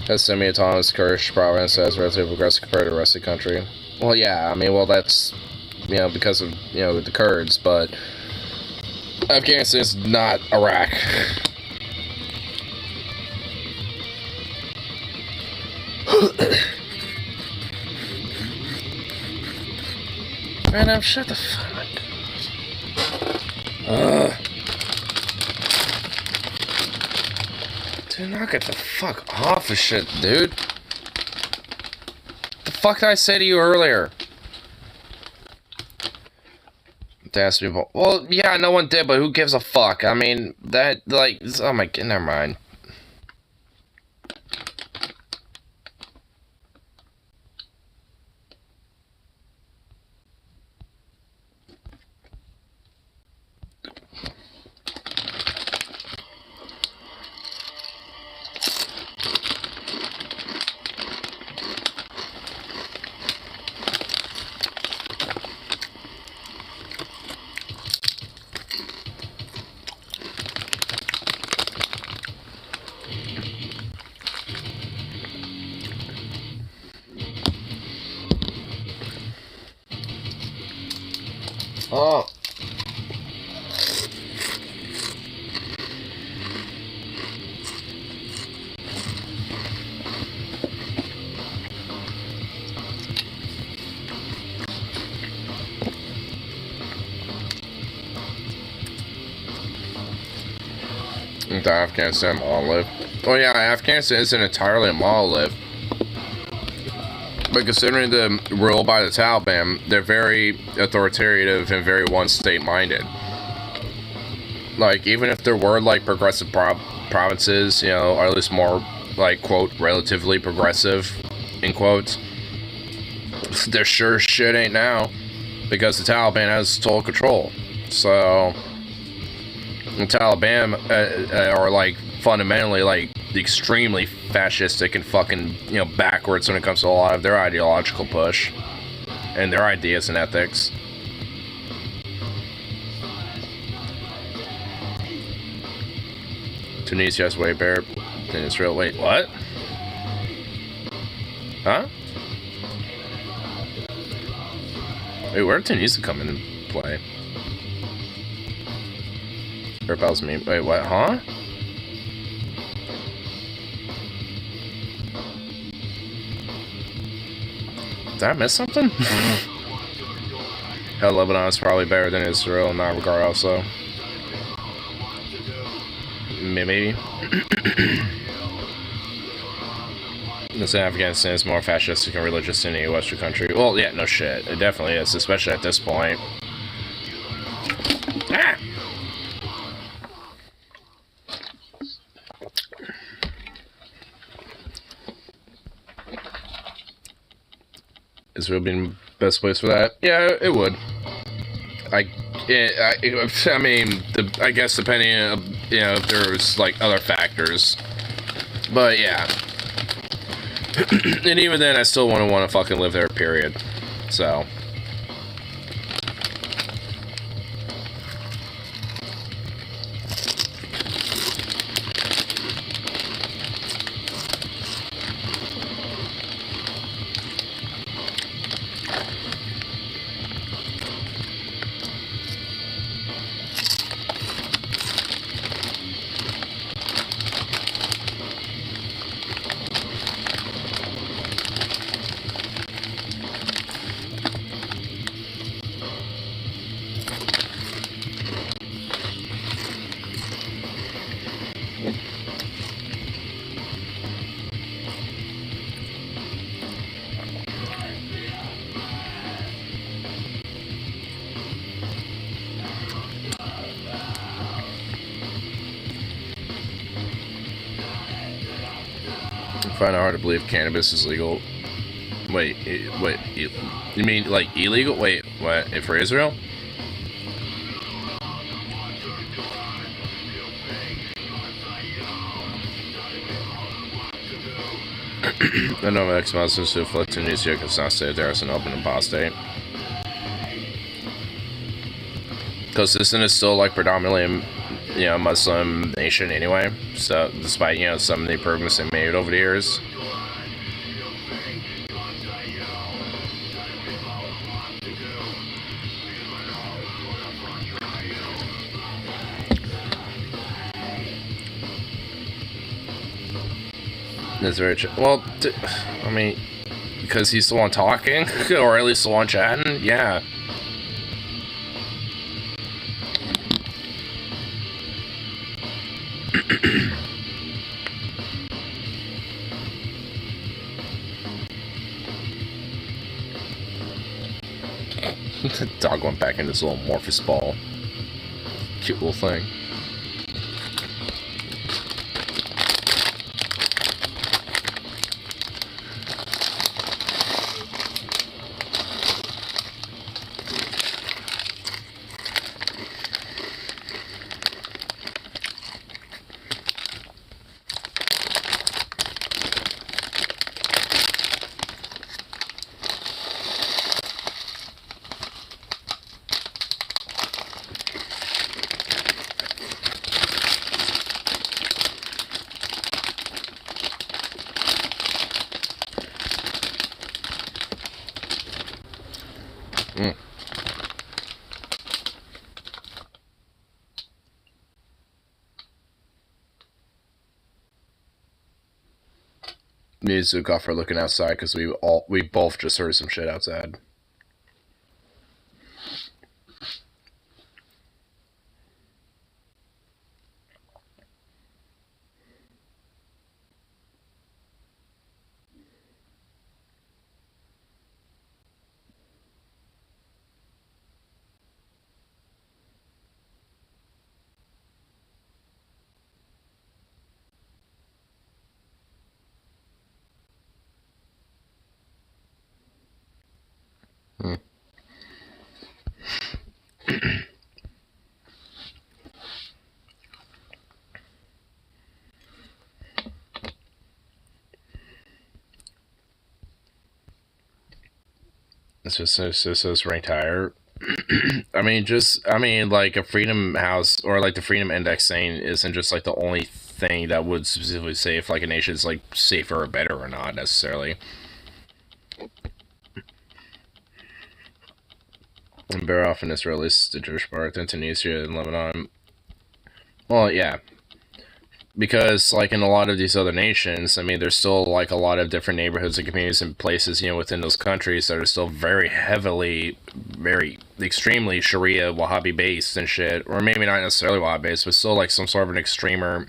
Has semi-autonomous Kurdish province as relatively progressive compared to the rest of the country. Well, yeah, I mean, well, that's, you know, because of, you know, the Kurds, but Afghanistan is not Iraq. Man, shut the fuck up. Dude, knock it the fuck off of shit, dude. The fuck did I say to you earlier? To ask people. Well, yeah, no one did, but who gives a fuck? I mean, that, like, oh my god, never mind. Oh. The Afghanistan monolith. Oh yeah, Afghanistan isn't entirely a monolith. But considering the rule by the Taliban, they're very authoritative and very one-state minded. Like, even if there were, like, progressive provinces, you know, or at least more, like, quote, relatively progressive, in quotes, there sure shit ain't now, because the Taliban has total control. So, the Taliban are, like, fundamentally, like, extremely fascistic and fucking, you know, backwards when it comes to a lot of their ideological push and their ideas and ethics. Tunisia is way better than Israel. Wait, what? Huh? Wait, where did Tunisia come into play? Repels me. Wait, what? Huh? Did I miss something? Hell, Lebanon is probably better than Israel in that regard also. Maybe. This Afghanistan is more fascistic and religious than any Western country. Well, yeah, no shit. It definitely is, especially at this point. Ah! Israel being the best place for that? Yeah, it would. I mean, I guess depending on, you know, if there's, like, other factors. But, yeah. And even then, I still want to fucking live there, period. So. find it hard to believe cannabis is legal. Wait, you mean like illegal? Wait, what? For Israel? I know ex-Muslims who fled to Tunisia can not stay there as an open apostate. Because this is still like predominantly, you know, Muslim nation anyway. So despite, you know, some of the improvements they made over the years. That's very true. Well, I mean, because he's the one talking, or at least the one chatting, yeah. The dog went back in this little amorphous ball. Cute little thing. Me and Zukov are looking outside because we both just heard some shit outside. This is ranked higher. I mean, like a Freedom House or like the Freedom Index saying isn't just like the only thing that would specifically say if like a nation is like safer or better or not necessarily. And better off in Israel is the Jewish part than Tunisia and Lebanon. Well, yeah. Because, like, in a lot of these other nations, I mean, there's still, like, a lot of different neighborhoods and communities and places, you know, within those countries that are still very heavily, very extremely Sharia, Wahhabi-based and shit. Or maybe not necessarily Wahhabi-based, but still, like, some sort of an extremer,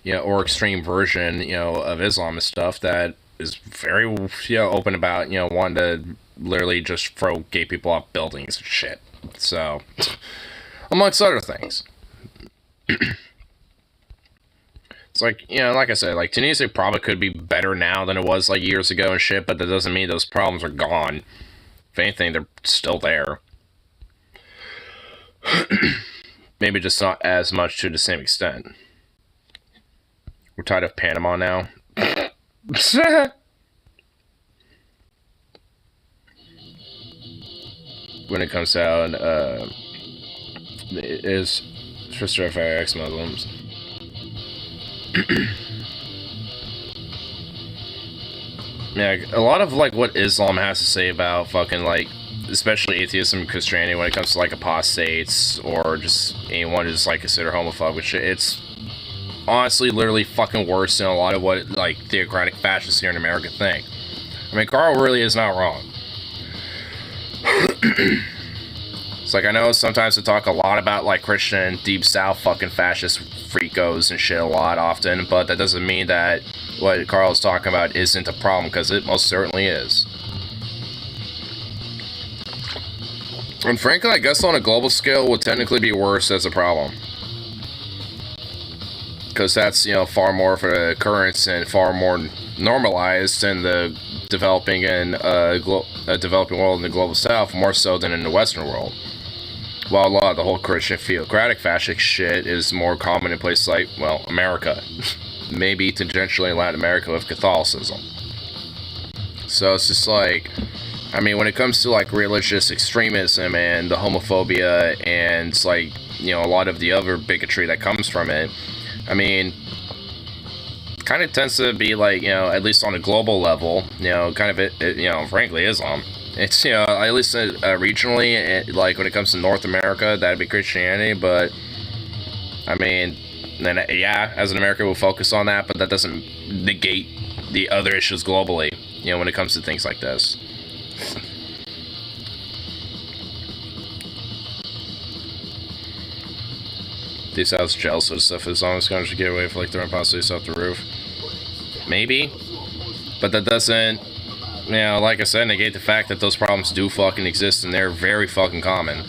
you know, or extreme version, you know, of Islam and stuff that is very, you know, open about, you know, wanting to literally just throw gay people off buildings and shit. So, amongst other things. It's like, you know, like I said, like, Tunisia probably could be better now than it was, like, years ago and shit, but that doesn't mean those problems are gone. If anything, they're still there. Maybe just not as much to the same extent. We're tired of Panama now. When it comes out, it is for certified ex-Muslims. Yeah, a lot of like what Islam has to say about fucking like, especially atheism and Christianity when it comes to like apostates or just anyone who's like considered homophobic shit, it's honestly literally fucking worse than a lot of what like theocratic fascists here in America think. I mean, Carl really is not wrong. It's like, I know sometimes we talk a lot about like Christian deep south fucking fascist freakos and shit a lot often, but that doesn't mean that what Carl's talking about isn't a problem, because it most certainly is. And frankly, I guess on a global scale would technically be worse as a problem. Because that's, you know, far more of an occurrence and far more normalized in the developing world and the global south more so than in the Western world. While a lot of the whole Christian theocratic fascist shit is more common in places like, well, America. Maybe tangentially in Latin America with Catholicism. So it's just like, I mean, when it comes to like religious extremism and the homophobia and like, you know, a lot of the other bigotry that comes from it, I mean, kind of tends to be like, you know, at least on a global level, you know, kind of you know, frankly, Islam. It's, you know, at least regionally, like when it comes to North America, that'd be Christianity, but I mean, then yeah, as an American, we'll focus on that, but that doesn't negate the other issues globally, you know, when it comes to things like this. These guys jealous of stuff as long as guys should get away for like throwing possibilities off the roof. Maybe, but that doesn't, you know, like I said, negate the fact that those problems do fucking exist and they're very fucking common.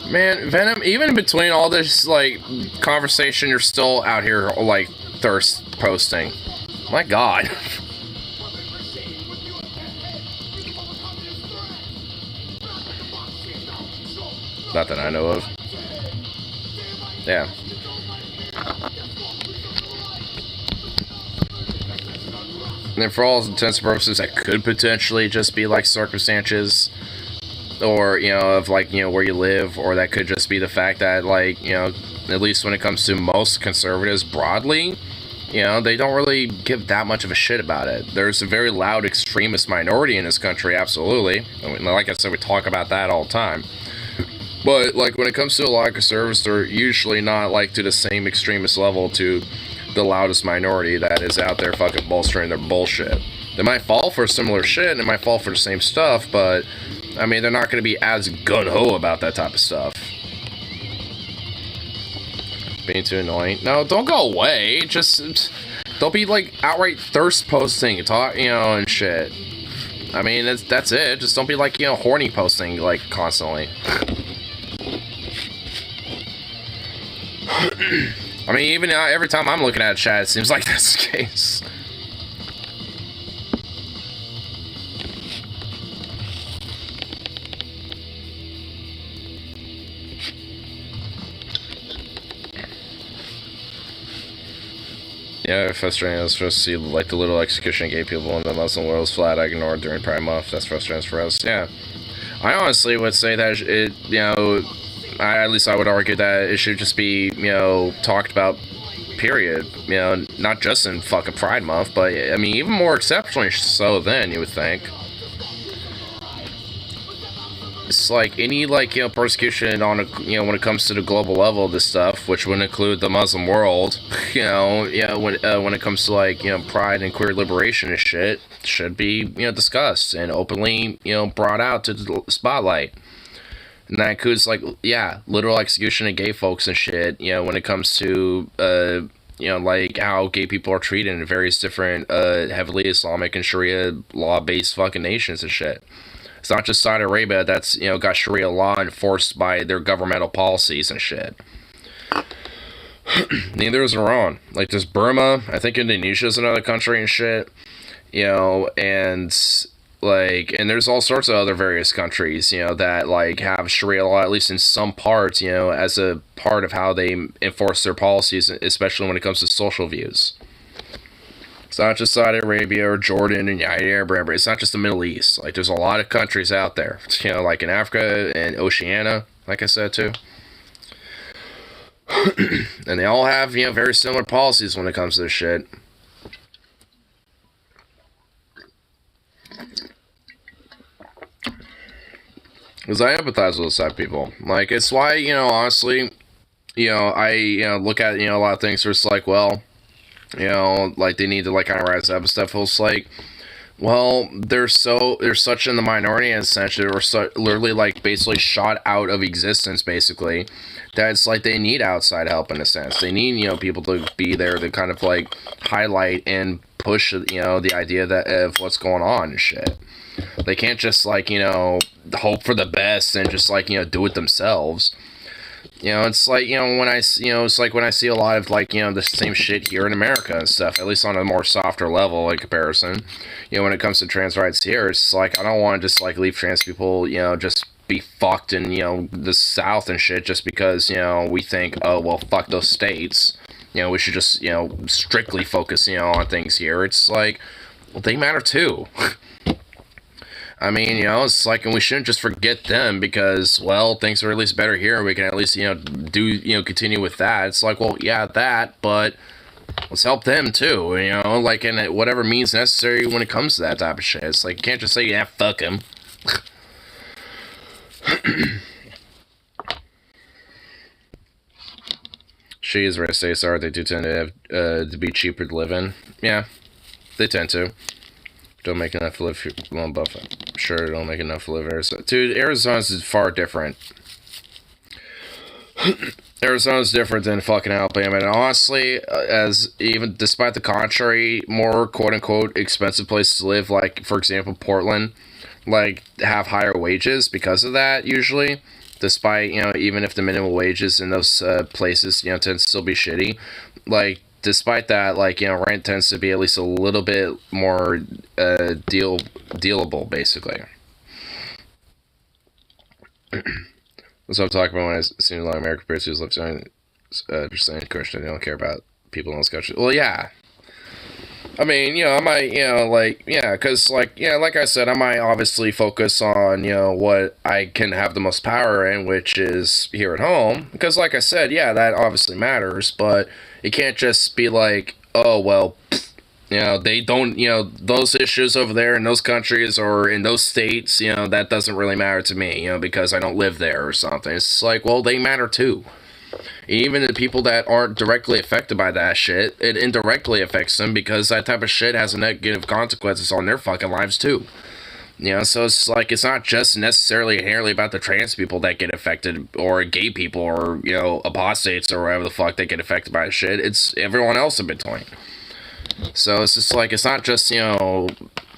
Man, Venom, even in between all this, like, conversation, you're still out here, like, thirst posting. My God. Not that I know of. Yeah. And for all intents and purposes, that could potentially just be, like, circumstances, or, you know, of, like, you know, where you live, or that could just be the fact that, like, you know, at least when it comes to most conservatives broadly, you know, they don't really give that much of a shit about it. There's a very loud extremist minority in this country, absolutely. I mean, like I said, we talk about that all the time. But, like, when it comes to a lot of conservatives, they're usually not, like, to the same extremist level to the loudest minority that is out there fucking bolstering their bullshit. They might fall for similar shit, and they might fall for the same stuff, but I mean, they're not going to be as gung-ho about that type of stuff. Being too annoying. No, don't go away. Just don't be, like, outright thirst posting, talk, you know, and shit. I mean, that's it. Just don't be, like, you know, horny posting, like, constantly. I mean, even every time I'm looking at a chat, it seems like that's the case. Yeah, frustrating. I was supposed to see, like, the little execution of gay people in the Muslim world is flat ignored during Pride Month. That's frustrating for us. Yeah. I honestly would say that it, you know, at least I would argue that it should just be, you know, talked about, period. You know, not just in fucking Pride Month, but, I mean, even more exceptionally so then, you would think. It's like any, like, you know, persecution on a, you know, when it comes to the global level of this stuff, which would include the Muslim world, you know, yeah, when it comes to, like, you know, pride and queer liberation and shit, should be, you know, discussed and openly, you know, brought out to the spotlight. And that includes, like, yeah, literal execution of gay folks and shit, you know, when it comes to, you know, like, how gay people are treated in various different, heavily Islamic and Sharia law-based fucking nations and shit. It's not just Saudi Arabia that's, you know, got Sharia law enforced by their governmental policies and shit. Neither is Iran. Like, there's Burma, I think Indonesia's another country and shit, you know, and, like, and there's all sorts of other various countries, you know, that, like, have Sharia law, at least in some parts, you know, as a part of how they enforce their policies, especially when it comes to social views. It's not just Saudi Arabia or Jordan and United Arab Emirates. It's not just the Middle East. Like, there's a lot of countries out there, you know, like in Africa and Oceania, like I said, too. And they all have, you know, very similar policies when it comes to this shit. Because I empathize with those type of people. Like, it's why, you know, honestly, you know, I, you know, look at, you know, a lot of things where it's like, well, you know, like, they need to, like, kind of rise up and stuff. It's like, well, they're such in the minority in a sense, they were literally, like, basically shot out of existence, basically, that it's like they need outside help in a sense. They need, you know, people to be there to kind of, like, highlight and push, you know, the idea that of what's going on and shit. They can't just, like, you know, hope for the best and just, like, you know, do it themselves. You know, it's like, you know, when I, you know, it's like when I see a lot of, like, you know, the same shit here in America and stuff, at least on a more softer level in comparison. You know, when it comes to trans rights here, it's like, I don't want to just, like, leave trans people, you know, just be fucked in, you know, the South and shit just because, you know, we think, oh, well, fuck those states. You know, we should just, you know, strictly focus, you know, on things here. It's like, well, they matter too. I mean, you know, it's like, and we shouldn't just forget them because, well, things are at least better here. We can at least, you know, continue with that. It's like, well, yeah, that, but let's help them too, you know, like, in whatever means necessary when it comes to that type of shit. It's like, you can't just say, yeah, fuck him. She's rare states are, they do tend to have, to be cheaper to live in. Yeah, they tend to. Don't make enough to live here. Well, Buffett. Sure, don't make enough to live in Arizona. Dude, Arizona's far different. Arizona's different than fucking Alabama. And honestly, as even despite the contrary, more quote-unquote expensive places to live, like, for example, Portland, like, have higher wages because of that, usually. Despite, you know, even if the minimum wages in those places, you know, tend to still be shitty. Like, despite that, like, you know, rent tends to be at least a little bit more dealable, basically. That's what I'm talking about when I see a lot of American producers live just saying Christian, they don't care about people in those countries. Well, yeah. I mean, you know, I might, you know, like, yeah, because, like, yeah, like I said, I might obviously focus on, you know, what I can have the most power in, which is here at home. Because, like I said, yeah, that obviously matters, but it can't just be like, oh, well, you know, they don't, you know, those issues over there in those countries or in those states, you know, that doesn't really matter to me, you know, because I don't live there or something. It's like, well, they matter too. Even the people that aren't directly affected by that shit, it indirectly affects them because that type of shit has negative consequences on their fucking lives too. You know, so it's like, it's not just necessarily inherently about the trans people that get affected, or gay people, or, you know, apostates, or whatever the fuck that get affected by shit. It's everyone else in between. So it's just like, it's not just, you know,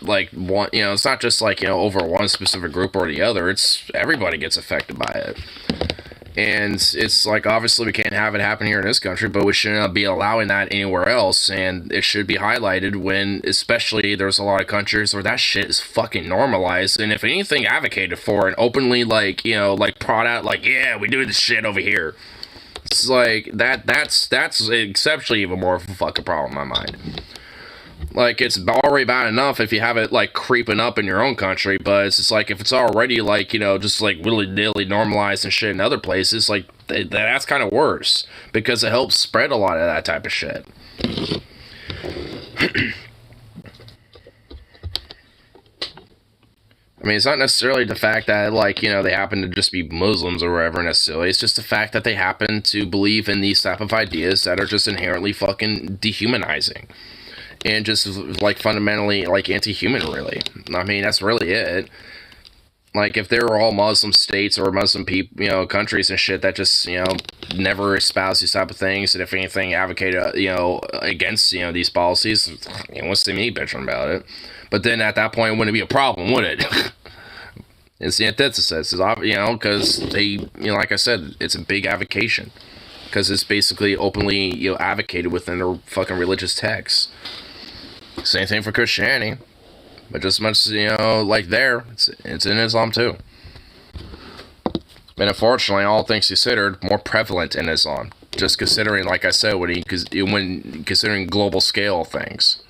like one, you know, it's not just like, you know, over one specific group or the other. It's everybody gets affected by it. And it's like, obviously we can't have it happen here in this country, but we shouldn't be allowing that anywhere else. And it should be highlighted when, especially, there's a lot of countries where that shit is fucking normalized. And if anything, advocated for and openly, like, you know, like, prod out, like, yeah, we do this shit over here. It's like, that's exceptionally even more of a fucking problem in my mind. Like, it's already bad enough if you have it, like, creeping up in your own country, but it's just like, if it's already, like, you know, just, like, willy-nilly normalized and shit in other places, like, that's kind of worse, because it helps spread a lot of that type of shit. I mean, it's not necessarily the fact that, like, you know, they happen to just be Muslims or whatever necessarily. It's just the fact that they happen to believe in these type of ideas that are just inherently fucking dehumanizing. And just, like, fundamentally, like, anti-human, really. I mean, that's really it. Like, if there were all Muslim states or Muslim people, you know, countries and shit that just, you know, never espouse these type of things, and if anything, advocate, you know, against, you know, these policies, you know, what's the me bitching about it? But then at that point, it wouldn't be a problem, would it? It's the antithesis, you know, because they, you know, like I said, it's a big avocation. Because it's basically openly, you know, advocated within their fucking religious texts. Same thing for Christianity, but just as much, you know, like there, it's in Islam too. And unfortunately, all things considered, more prevalent in Islam. Just considering, like I said, when considering global scale things.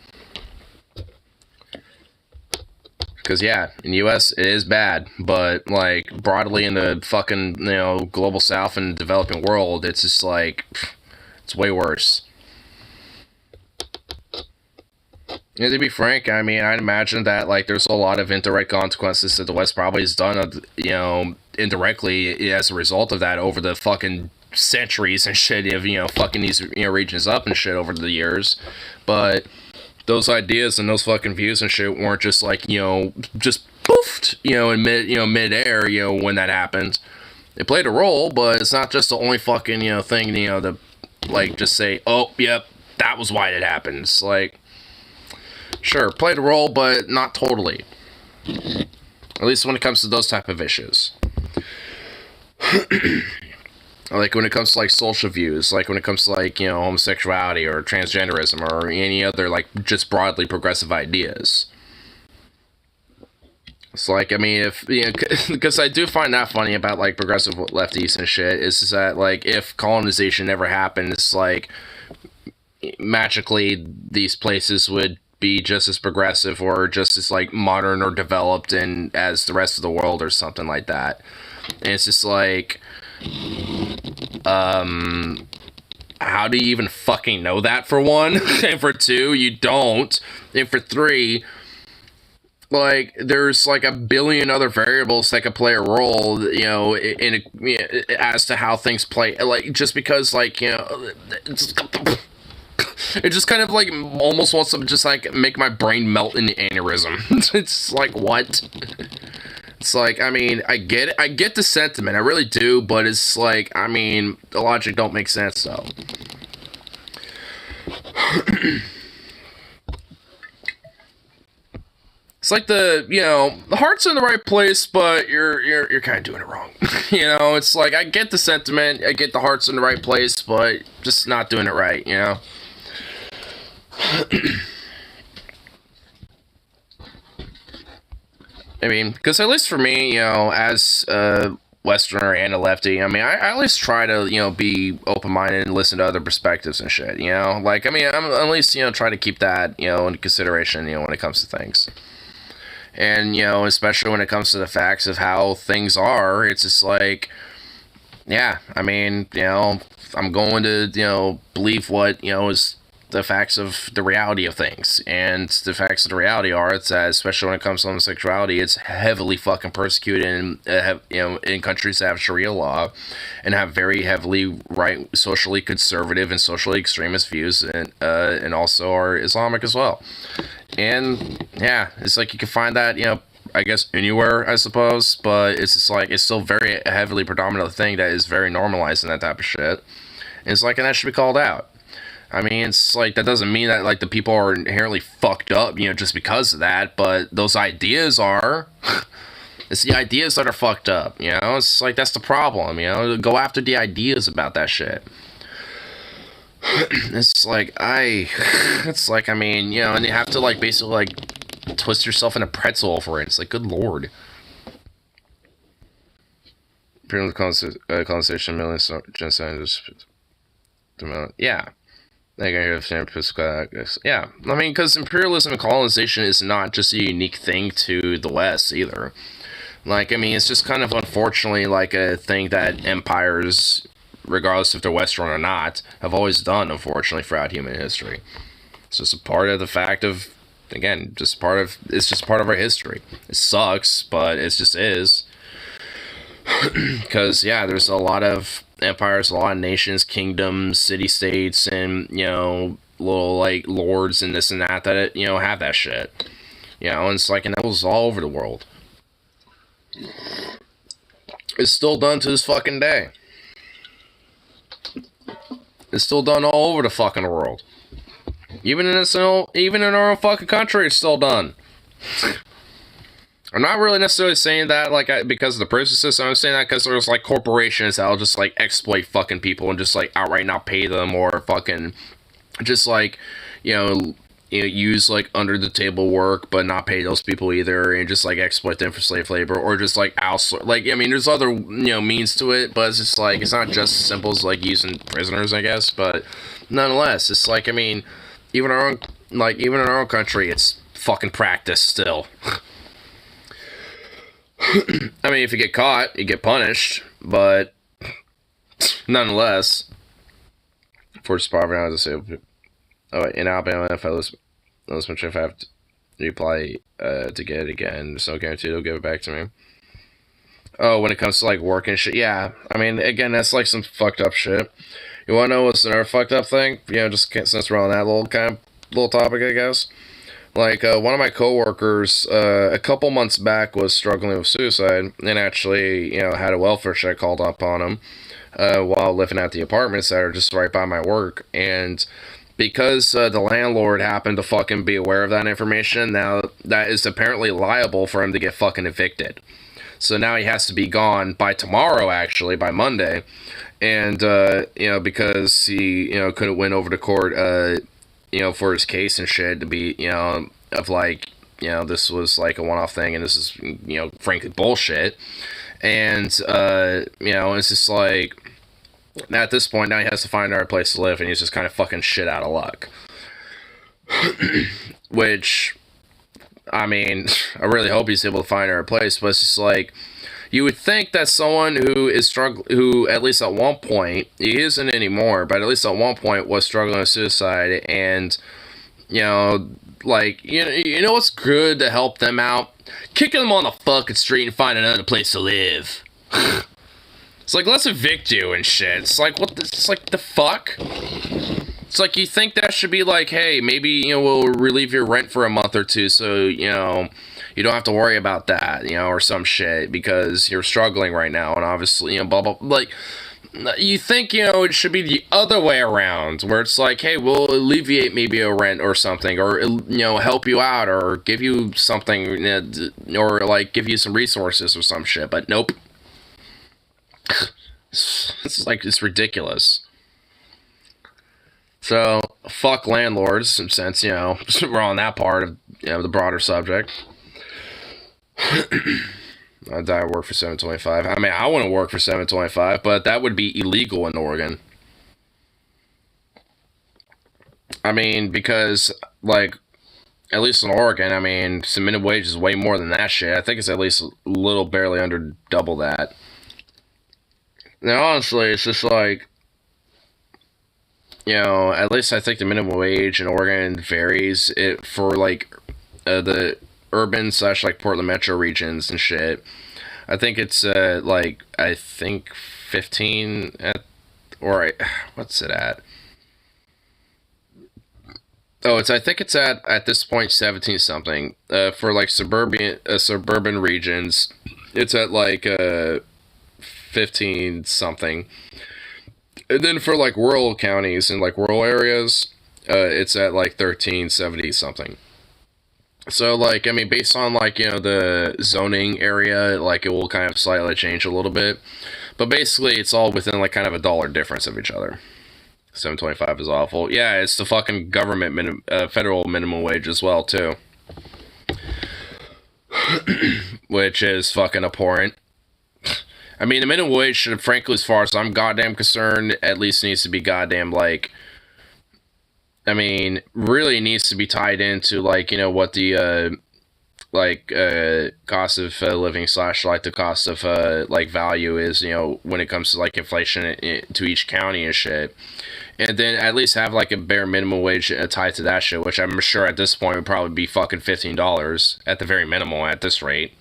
Because yeah, in the U.S. it is bad, but like broadly in the fucking, you know, global South and developing world, it's just like, it's way worse. Yeah, to be frank, I mean, I'd imagine that, like, there's a lot of indirect consequences that the West probably has done, you know, indirectly as a result of that over the fucking centuries and shit of, you know, fucking these, you know, regions up and shit over the years. But those ideas and those fucking views and shit weren't just, like, you know, just poofed, you know, in mid-air, you know, when that happened. It played a role, but it's not just the only fucking, you know, thing, you know, to, like, just say, oh, yep, that was why it happened. It's like, sure, played a role, but not totally. At least when it comes to those type of issues. Like when it comes to like social views, like when it comes to like, you know, homosexuality or transgenderism or any other like just broadly progressive ideas. It's like, I mean, if, you know, because I do find that funny about like progressive lefties and shit, is that like if colonization never happened, it's like magically these places would be just as progressive or just as like modern or developed and as the rest of the world or something like that. And it's just like, how do you even fucking know that, for one? And for two, you don't. And for three, like, there's like a billion other variables that could play a role, you know, as to how things play. Like, just because, like, you know, it just kind of like almost wants to just like make my brain melt in aneurysm. It's like, what? It's like, I mean, I get the sentiment, I really do, but it's like, I mean, the logic don't make sense, though. It's like the, you know, the heart's in the right place, but you're kind of doing it wrong. You know, it's like, I get the sentiment, I get the heart's in the right place, but just not doing it right, you know? I mean, because at least for me, you know, as a Westerner and a lefty, I mean, I at least try to, you know, be open-minded and listen to other perspectives and shit, you know? Like, I mean, I'm at least, you know, try to keep that, you know, in consideration, you know, when it comes to things. And, you know, especially when it comes to the facts of how things are, it's just like, yeah, I mean, you know, I'm going to, you know, believe what, you know, is the facts of the reality of things. And the facts of the reality are, it's that, especially when it comes to homosexuality, it's heavily fucking persecuted in, you know, in countries that have Sharia law and have very heavily right, socially conservative and socially extremist views, and also are Islamic as well. And yeah, it's like you can find that, you know, I guess anywhere, I suppose, but it's just like, it's still very heavily predominant thing that is very normalized in that type of shit. And it's like, and that should be called out. I mean, it's like, that doesn't mean that, like, the people are inherently fucked up, you know, just because of that, but those ideas are. It's the ideas that are fucked up, you know? It's like, that's the problem, you know? Go after the ideas about that shit. It's like, it's like, I mean, you know, and you have to, like, basically, like, twist yourself in a pretzel for it. It's like, good lord. Colonization, genocide, yeah. Yeah, I mean, because imperialism and colonization is not just a unique thing to the West either. Like, I mean, it's just kind of unfortunately like a thing that empires, regardless if they're Western or not, have always done, unfortunately, throughout human history. It's just a part of the fact of, again, it's just part of our history. It sucks, but it just is. Because, yeah, there's a lot of empires, a lot of nations, kingdoms, city-states, and, you know, little, like, lords and this and that, you know, have that shit. You know, and it's like, and that was all over the world. It's still done to this fucking day. It's still done all over the fucking world. Even in our own fucking country, it's still done. I'm not really necessarily saying that, like, because of the prison system. I'm saying that because there's, like, corporations that'll just, like, exploit fucking people and just, like, outright not pay them, or fucking just, like, you know, use, like, under-the-table work, but not pay those people either, and just, like, exploit them for slave labor, or just, like, outsource. Like, I mean, there's other, you know, means to it, but it's just, like, it's not just as simple as, like, using prisoners, I guess, but nonetheless, it's like, I mean, even in our own country, it's fucking practice still. I mean, if you get caught, you get punished, but nonetheless, forced poverty, I was disabled. Oh, in Alabama, if I lose much, if I have to reply to get it again, there's no guarantee they'll give it back to me. Oh, when it comes to, like, work and shit, yeah. I mean, again, that's, like, some fucked up shit. You wanna know what's another fucked up thing? You know, just since we're on that little topic, I guess. Like, one of my coworkers, a couple months back, was struggling with suicide, and actually, you know, had a welfare check called up on him, while living at the apartments that are just right by my work, and because the landlord happened to fucking be aware of that information, now that is apparently liable for him to get fucking evicted. So now he has to be gone by tomorrow, actually, by Monday. And, you know, because he, you know, couldn't win over the court, you know, for his case and shit to be, you know, of like, you know, this was like a one-off thing and this is, you know, frankly bullshit. And, you know, it's just like, at this point, now he has to find another place to live and he's just kind of fucking shit out of luck. Which, I mean, I really hope he's able to find another place, but it's just like, you would think that someone who is who at least at one point, he isn't anymore, but at least at one point was struggling with suicide, and, you know, like, you know what's good to help them out? Kicking them on the fucking street and find another place to live. It's like, let's evict you and shit. It's like, what the, it's like, the fuck? It's like, you think that should be like, hey, maybe, you know, we'll relieve your rent for a month or two, so, you know, you don't have to worry about that, you know, or some shit, because you're struggling right now, and obviously, you know, blah, blah, like, you think, you know, it should be the other way around, where it's like, hey, we'll alleviate maybe a rent or something, or, you know, help you out, or give you something, you know, or, like, give you some resources or some shit, but nope. It's like, it's ridiculous. So, fuck landlords, since, you know, we're on that part of, you know, the broader subject. I die at work for $7.25. I mean, I wouldn't work for $7.25, but that would be illegal in Oregon. I mean, because, like, at least in Oregon, I mean, some minimum wage is way more than that shit. I think it's at least a little barely under double that. Now, honestly, it's just like, you know, at least I think the minimum wage in Oregon varies it for, like, the urban / like Portland metro regions and shit. I think it's like, I think 15 at, or what's it at? Oh, it's, I think it's at this point 17 something. For like suburban regions, it's at like 15 something. And then for like rural counties and like rural areas, it's at like 1370 something. So, like, I mean, based on, like, you know, the zoning area, like, it will kind of slightly change a little bit. But basically, it's all within, like, kind of $1 difference of each other. $7.25 is awful. Yeah, it's the fucking government federal minimum wage as well, too. Which is fucking abhorrent. I mean, the minimum wage should, frankly, as far as I'm goddamn concerned, at least needs to be goddamn, like, I mean, really needs to be tied into, like, you know, what the, cost of living / like, the cost of, like, value is, you know, when it comes to, like, inflation to each county and shit. And then at least have, like, a bare minimum wage tied to that shit, which I'm sure at this point would probably be fucking $15 at the very minimal at this rate.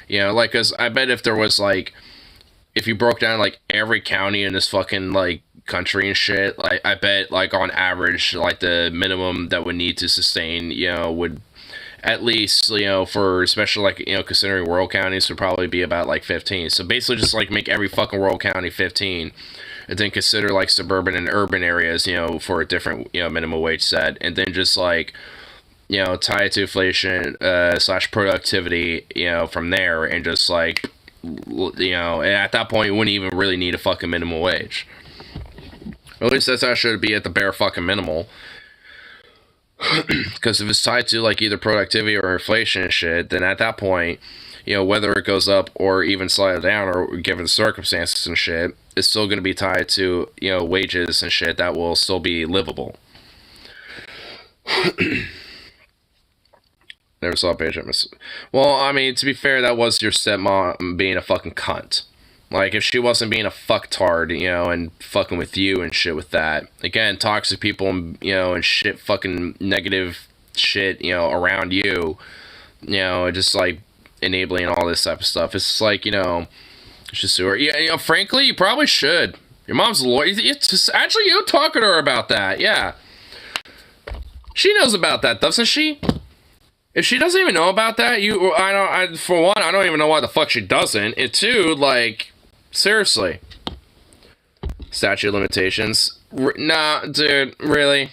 You know, like, because I bet if there was, like, if you broke down, like, every county in this fucking, like, country and shit, like, I bet, like, on average, like, the minimum that would need to sustain, you know, would at least, you know, for especially, like, you know, considering rural counties, would probably be about, like, 15. So basically just, like, make every fucking rural county 15, and then consider, like, suburban and urban areas, you know, for a different, you know, minimum wage set, and then just, like, you know, tie it to inflation / productivity, you know, from there, and just, like, you know, and at that point you wouldn't even really need a fucking minimum wage. At least that's how it should be, at the bare fucking minimal. Because if it's tied to, like, either productivity or inflation and shit, then at that point, you know, whether it goes up or even slightly down, or given the circumstances and shit, it's still going to be tied to, you know, wages and shit that will still be livable. Never saw a page I missed. Well, I mean, to be fair, that was your stepmom being a fucking cunt. Like, if she wasn't being a fucktard, you know, and fucking with you and shit with that. Again, toxic people, and, you know, and shit, fucking negative shit, you know, around you. You know, just, like, enabling all this type of stuff. It's just like, you know, just sue her. Yeah, you know, frankly, you probably should. Your mom's a lawyer. It's just, actually, you talk to her about that, yeah. She knows about that, doesn't she? If she doesn't even know about that, for one, I don't even know why the fuck she doesn't. And two, like, seriously. Statute of limitations. Nah, dude, really?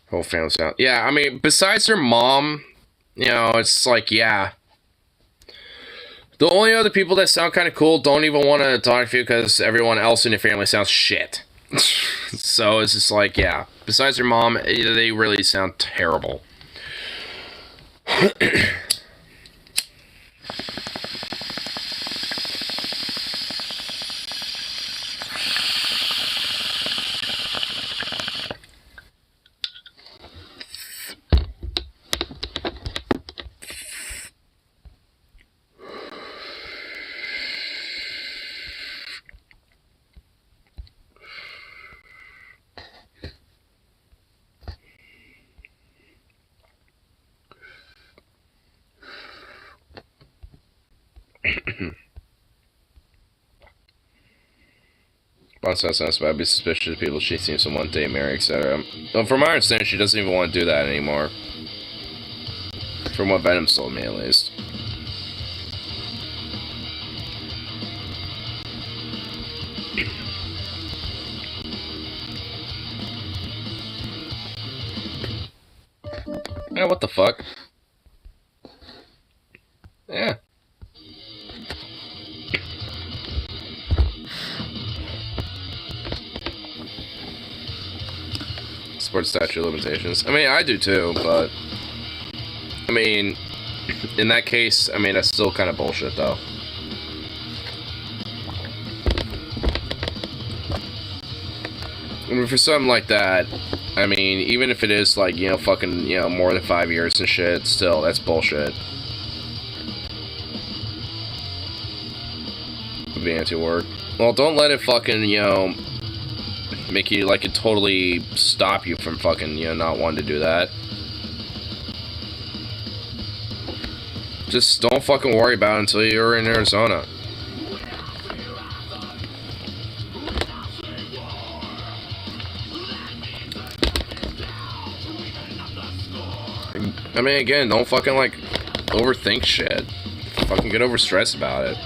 Whole family sound. Yeah, I mean, besides her mom, you know, it's like, yeah. The only other people that sound kind of cool don't even want to talk to you because everyone else in your family sounds shit. So it's just like, yeah. Besides your mom, they really sound terrible. Boss sounds bad. Be suspicious of people she seems to want to date, marry, etc. Well, from my understanding, she doesn't even want to do that anymore. From what Venom told me, at least. Yeah, what the fuck? Yeah. Sports statute of limitations. I mean, I do too, but... I mean, in that case, I mean, that's still kind of bullshit, though. I mean, for something like that, I mean, even if it is, like, you know, fucking, you know, more than 5 years and shit, still, that's bullshit. Be anti-work. Well, don't let it fucking, you know, make you, like, it totally stop you from fucking, you know, not wanting to do that. Just don't fucking worry about it until you're in Arizona. I mean, again, don't fucking, like, overthink shit. Fucking get overstressed about it.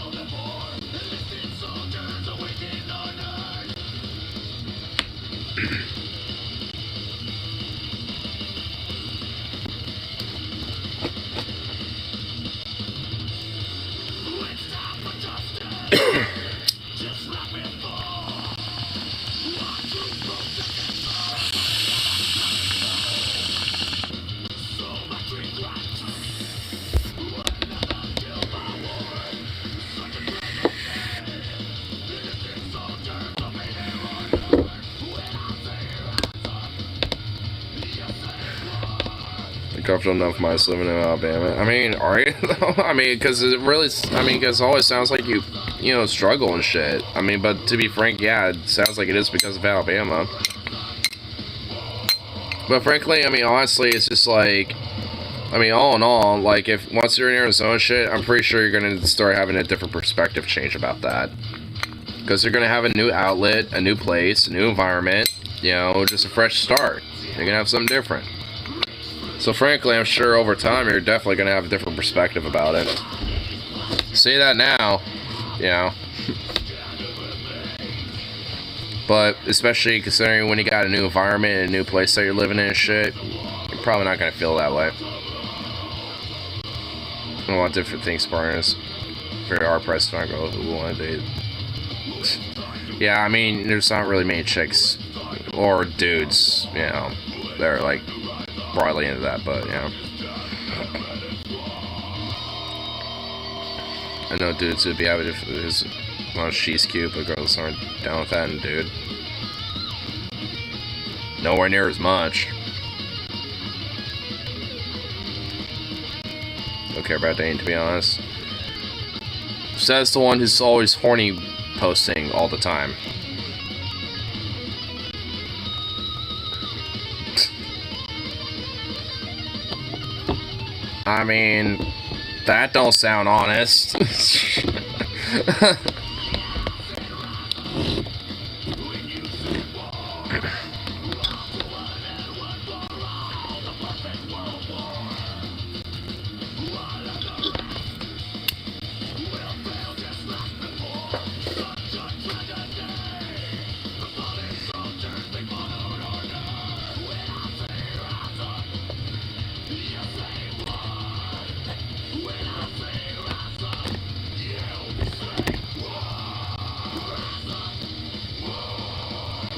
Comfortable enough mice living in Alabama. I mean, are you? I mean, because it really, I mean, because it always sounds like you know, struggle and shit. I mean, but to be frank, yeah, it sounds like it is because of Alabama. But frankly, I mean, honestly, it's just like, I mean, all in all, like, if once you're in Arizona shit, I'm pretty sure you're gonna start having a different perspective change about that. Because you're gonna have a new outlet, a new place, a new environment, you know, just a fresh start. You're gonna have something different. So frankly, I'm sure over time you're definitely going to have a different perspective about it. Say that now, you know. But especially considering when you got a new environment and a new place that you're living in and shit, you're probably not going to feel that way. I want different things, partners. For our price to find a girl who want to date. Yeah, I mean, there's not really many chicks or dudes, you know, that are like broadly into that, but you know, I know dudes would be happy if it was, well, she's cute, but girls aren't down with that, and dude, nowhere near as much. Don't care about dating, to be honest. Says the one who's always horny posting all the time. I mean, that don't sound honest.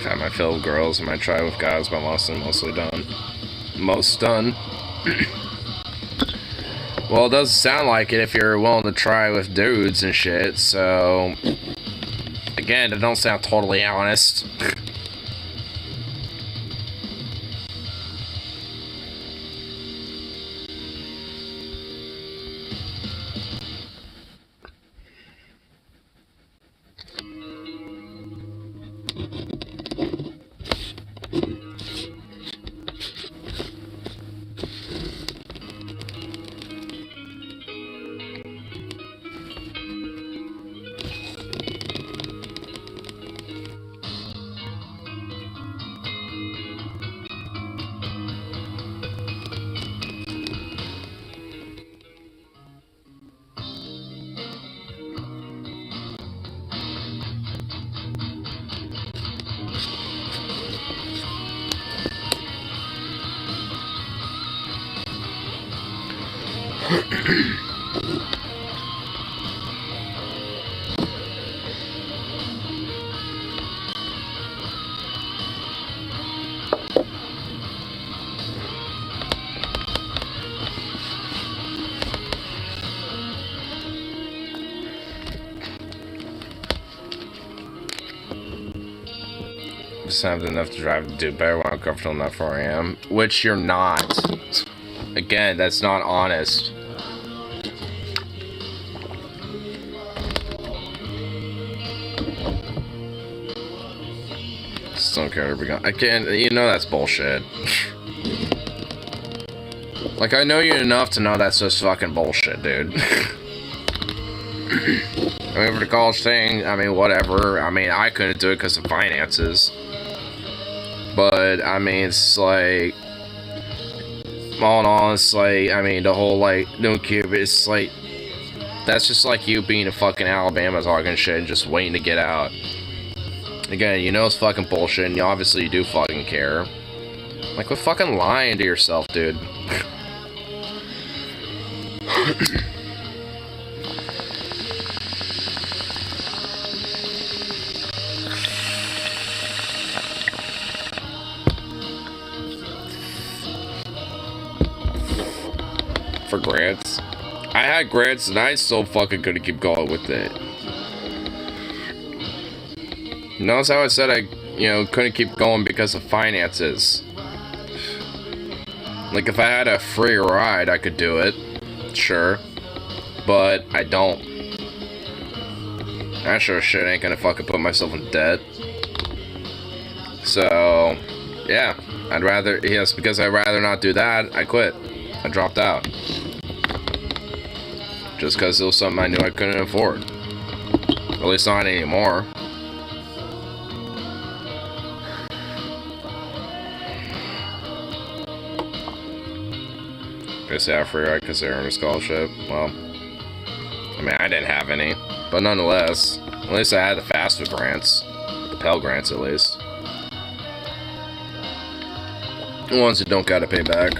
Try my fill with girls, I might try with guys, but mostly done. Most done. Well, it doesn't sound like it if you're willing to try with dudes and shit, so... Again, it don't sound totally honest. Just have enough to drive to do better when I'm comfortable enough where I am. Which you're not. Again, that's not honest. Just don't care to be gone. I can't, you know that's bullshit. Like, I know you enough to know that's just fucking bullshit, dude. I mean, for the college thing, I mean, whatever. I mean, I couldn't do it because of finances. But, I mean, it's like... all in all, it's like, I mean, the whole, like, no cube, it's like... That's just like you being a fucking Alabama talking shit and just waiting to get out. Again, you know it's fucking bullshit, and obviously you do fucking care. Like, quit fucking lying to yourself, dude. For grants. I had grants and I still fucking couldn't keep going with it. Notice how I said I, you know, couldn't keep going because of finances. Like, if I had a free ride, I could do it. Sure. But I don't. That sure shit ain't gonna fucking put myself in debt. So, yeah. I'd rather, yes, because I'd rather not do that, I quit. I dropped out. Just because it was something I knew I couldn't afford. At least not anymore. Guess I have free ride because they earned a scholarship. Well, I mean, I didn't have any. But nonetheless, at least I had the fast food grants. The Pell grants, at least. The ones that don't gotta pay back.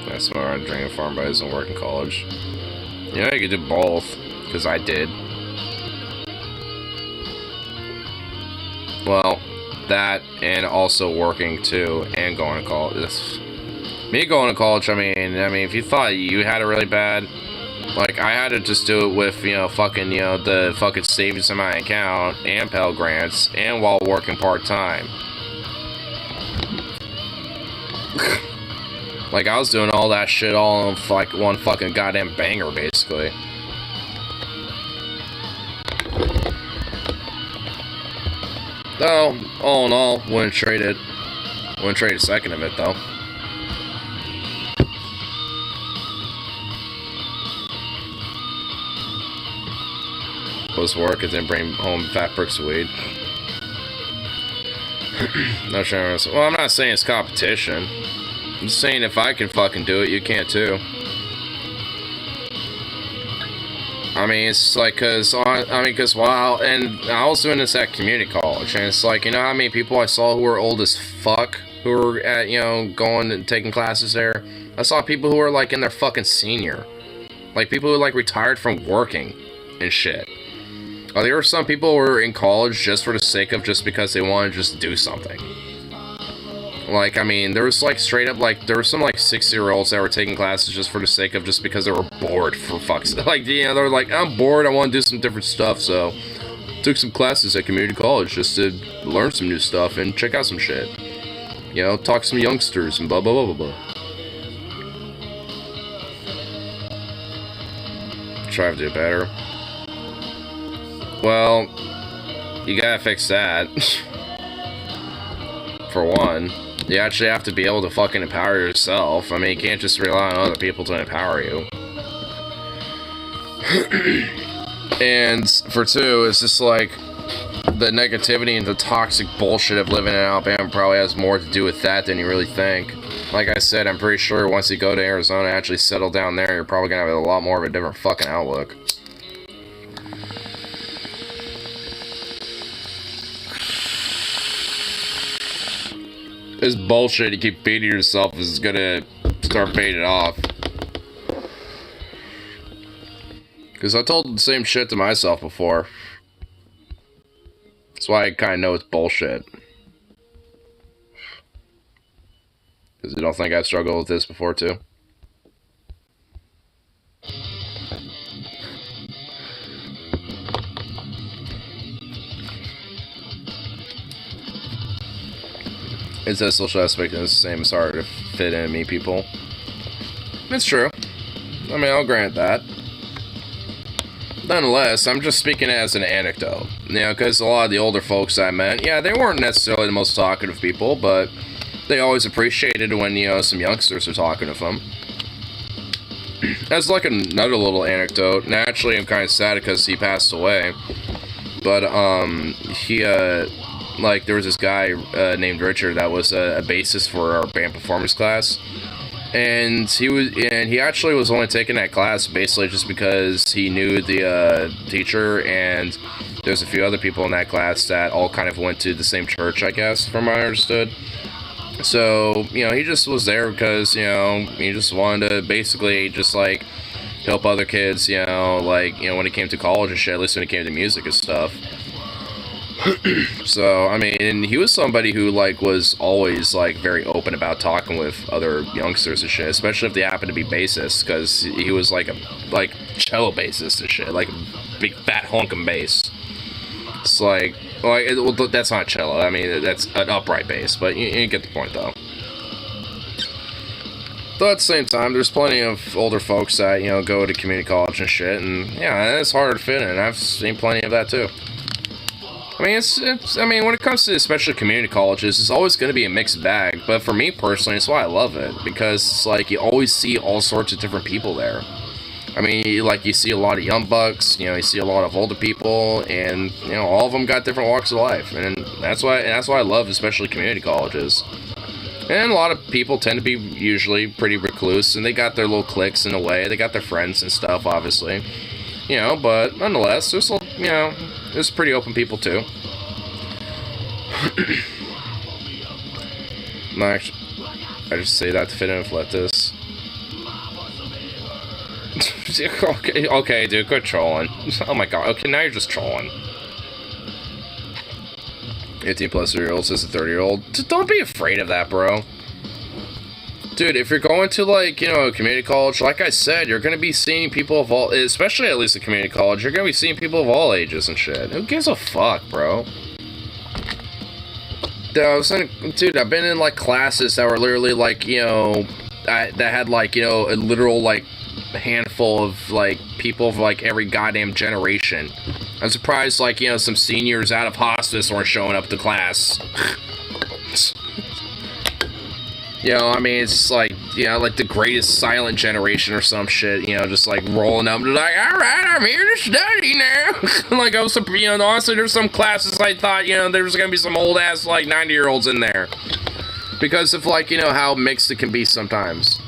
That's why I'm drinking farm buys and work in college. You know, you could do both, because I did. Well, that and also working too, and going to college. Me going to college, I mean, if you thought you had it really bad, like, I had to just do it with, you know, fucking, you know, the fucking savings in my account, and Pell grants, and while working part-time. Like, I was doing all that shit all in, like, one fucking goddamn banger, basically. Though, all in all, wouldn't trade it. Wouldn't trade a second of it, though. Post work and then bring home fat bricks of weed. No chance. Well, I'm not saying it's competition. I'm just saying if I can fucking do it, you can too. I mean, it's like, wow, and I was doing this at community college, and it's like, you know how many people I saw who were old as fuck, who were at, you know, going and taking classes there? I saw people who were, like, in their fucking senior. Like, people who, like, retired from working and shit. There were some people who were in college just for the sake of just because they wanted to just do something. Like, I mean, there was, like, straight up, like, there were some, like, 6-year-olds that were taking classes just for the sake of just because they were bored, for fuck's sake. Like, you know, they were like, I'm bored, I want to do some different stuff, so took some classes at community college just to learn some new stuff and check out some shit. You know, talk to some youngsters and blah, blah, blah, blah, blah. Try to do better. Well, you gotta fix that. For one. You actually have to be able to fucking empower yourself. I mean, you can't just rely on other people to empower you. And for two, it's just like the negativity and the toxic bullshit of living in Alabama probably has more to do with that than you really think. Like I said, I'm pretty sure once you go to Arizona and actually settle down there, you're probably gonna have a lot more of a different fucking outlook. This bullshit you keep feeding yourself is gonna start fading off. Because I told the same shit to myself before. That's why I kind of know it's bullshit. Because you don't think I've struggled with this before too? It's a social aspect and it's the same. It's hard to fit in me people. It's true. I mean, I'll grant that. Nonetheless, I'm just speaking as an anecdote. You know, because a lot of the older folks I met, yeah, they weren't necessarily the most talkative people, but they always appreciated when, you know, some youngsters are talking to them. That's like another little anecdote. And actually, I'm kind of sad because he passed away. But, like, there was this guy named Richard that was a bassist for our band performance class, and he actually was only taking that class basically just because he knew the teacher, and there's a few other people in that class that all kind of went to the same church, I guess, from what I understood. So, you know, he just was there because, you know, he just wanted to basically just, like, help other kids, you know, like, you know, when it came to college and shit, at least when it came to music and stuff. So, I mean, and he was somebody who, like, was always, like, very open about talking with other youngsters and shit, especially if they happened to be bassists, because he was, like, cello bassist and shit, like, a big fat honkin' bass. It's like, well, that's not cello, I mean, that's an upright bass, but you get the point, though. Though at the same time, there's plenty of older folks that, you know, go to community college and shit, and, yeah, it's harder to fit in, I've seen plenty of that, too. I mean, I mean, when it comes to especially community colleges, it's always going to be a mixed bag. But for me personally, it's why I love it, because it's like you always see all sorts of different people there. I mean, like, you see a lot of young bucks, you know, you see a lot of older people, and, you know, all of them got different walks of life, and that's why I love especially community colleges. And a lot of people tend to be usually pretty recluse, and they got their little cliques in a way. They got their friends and stuff, obviously, you know. But nonetheless, there's, you know, there's pretty open people too. I just say that to fit in with let this. Okay, dude, quit trolling. Oh my god, okay, now you're just trolling. 18 plus year-old says a 30-year-old. Don't be afraid of that, bro. Dude, if you're going to, like, you know, a community college, like I said, you're going to be seeing people of all, especially at least a community college, you're going to be seeing people of all ages and shit. Who gives a fuck, bro? Dude, I've been in, like, classes that were literally, like, you know, that had, like, you know, a literal, like, handful of, like, people of, like, every goddamn generation. I'm surprised, like, you know, some seniors out of hospice weren't showing up to class. You know, I mean, it's like, you know, like the greatest silent generation or some shit, you know, just like rolling up and like, alright, I'm here to study now. Like, I was, you know, honestly, there's some classes I thought, you know, there was gonna be some old ass, like, 90-year-olds in there. Because of, like, you know, how mixed it can be sometimes.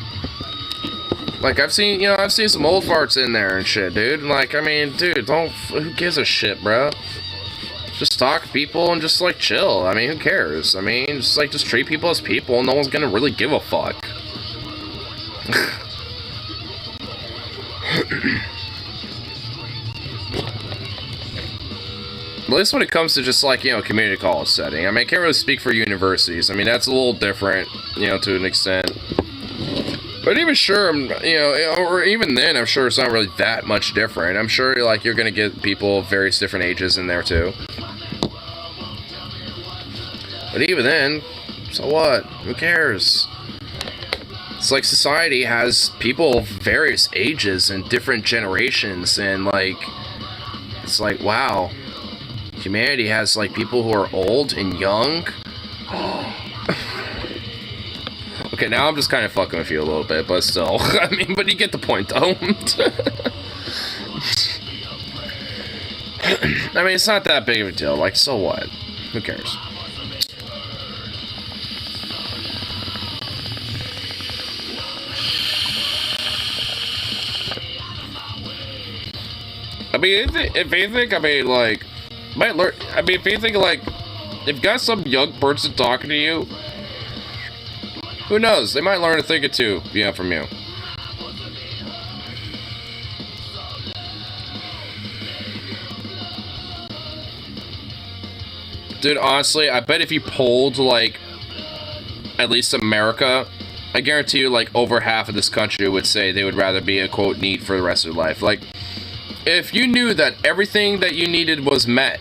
Like, I've seen some old farts in there and shit, dude. Like, I mean, dude, who gives a shit, bro? Just talk to people and just, like, chill. I mean, who cares? I mean, just treat people as people, and no one's gonna really give a fuck. At least when it comes to just, like, community college setting. I mean, I can't really speak for universities. I mean, that's a little different, to an extent. But even sure, or even then, I'm sure it's not really that much different. I'm sure, like, you're gonna get people of various different ages in there, too. But even then, so what? Who cares? It's like society has people of various ages and different generations, and, like, it's like, wow. Humanity has, like, people who are old and young. Okay, now I'm just kind of fucking with you a little bit, but still. I mean, but you get the point, though. I mean, it's not that big of a deal. Like, so what? Who cares? I mean, if you think, I mean, like, might learn. I mean, if you think, like, if you got some young person talking to you, who knows? They might learn a thing or two, from you. Dude, honestly, I bet if you polled, like, at least America, I guarantee you, like, over half of this country would say they would rather be a, quote, NEET for the rest of their life. Like, if you knew that everything that you needed was met,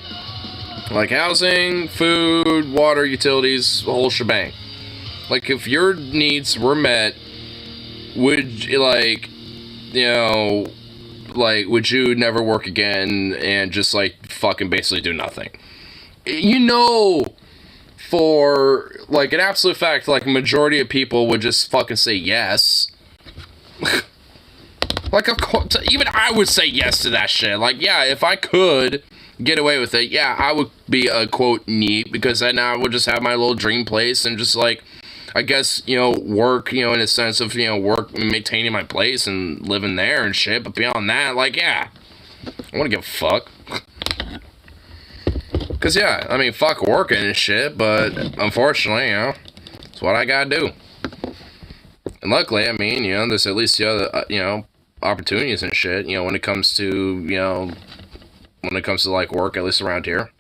like housing, food, water, utilities, the whole shebang. Like, if your needs were met, would, like, would you never work again and just, like, fucking basically do nothing? For, like, an absolute fact, like, a majority of people would just fucking say yes. Like, of course, even I would say yes to that shit. Like, yeah, if I could get away with it, yeah, I would be a, quote, NEET, because then I would just have my little dream place and just, like, I guess, work, in a sense of, work, maintaining my place and living there and shit. But beyond that, like, yeah, I want to give a fuck. Because, yeah, I mean, fuck working and shit, but unfortunately, it's what I gotta do. And luckily, I mean, there's at least the other, opportunities and shit, when it comes to, like, work, at least around here.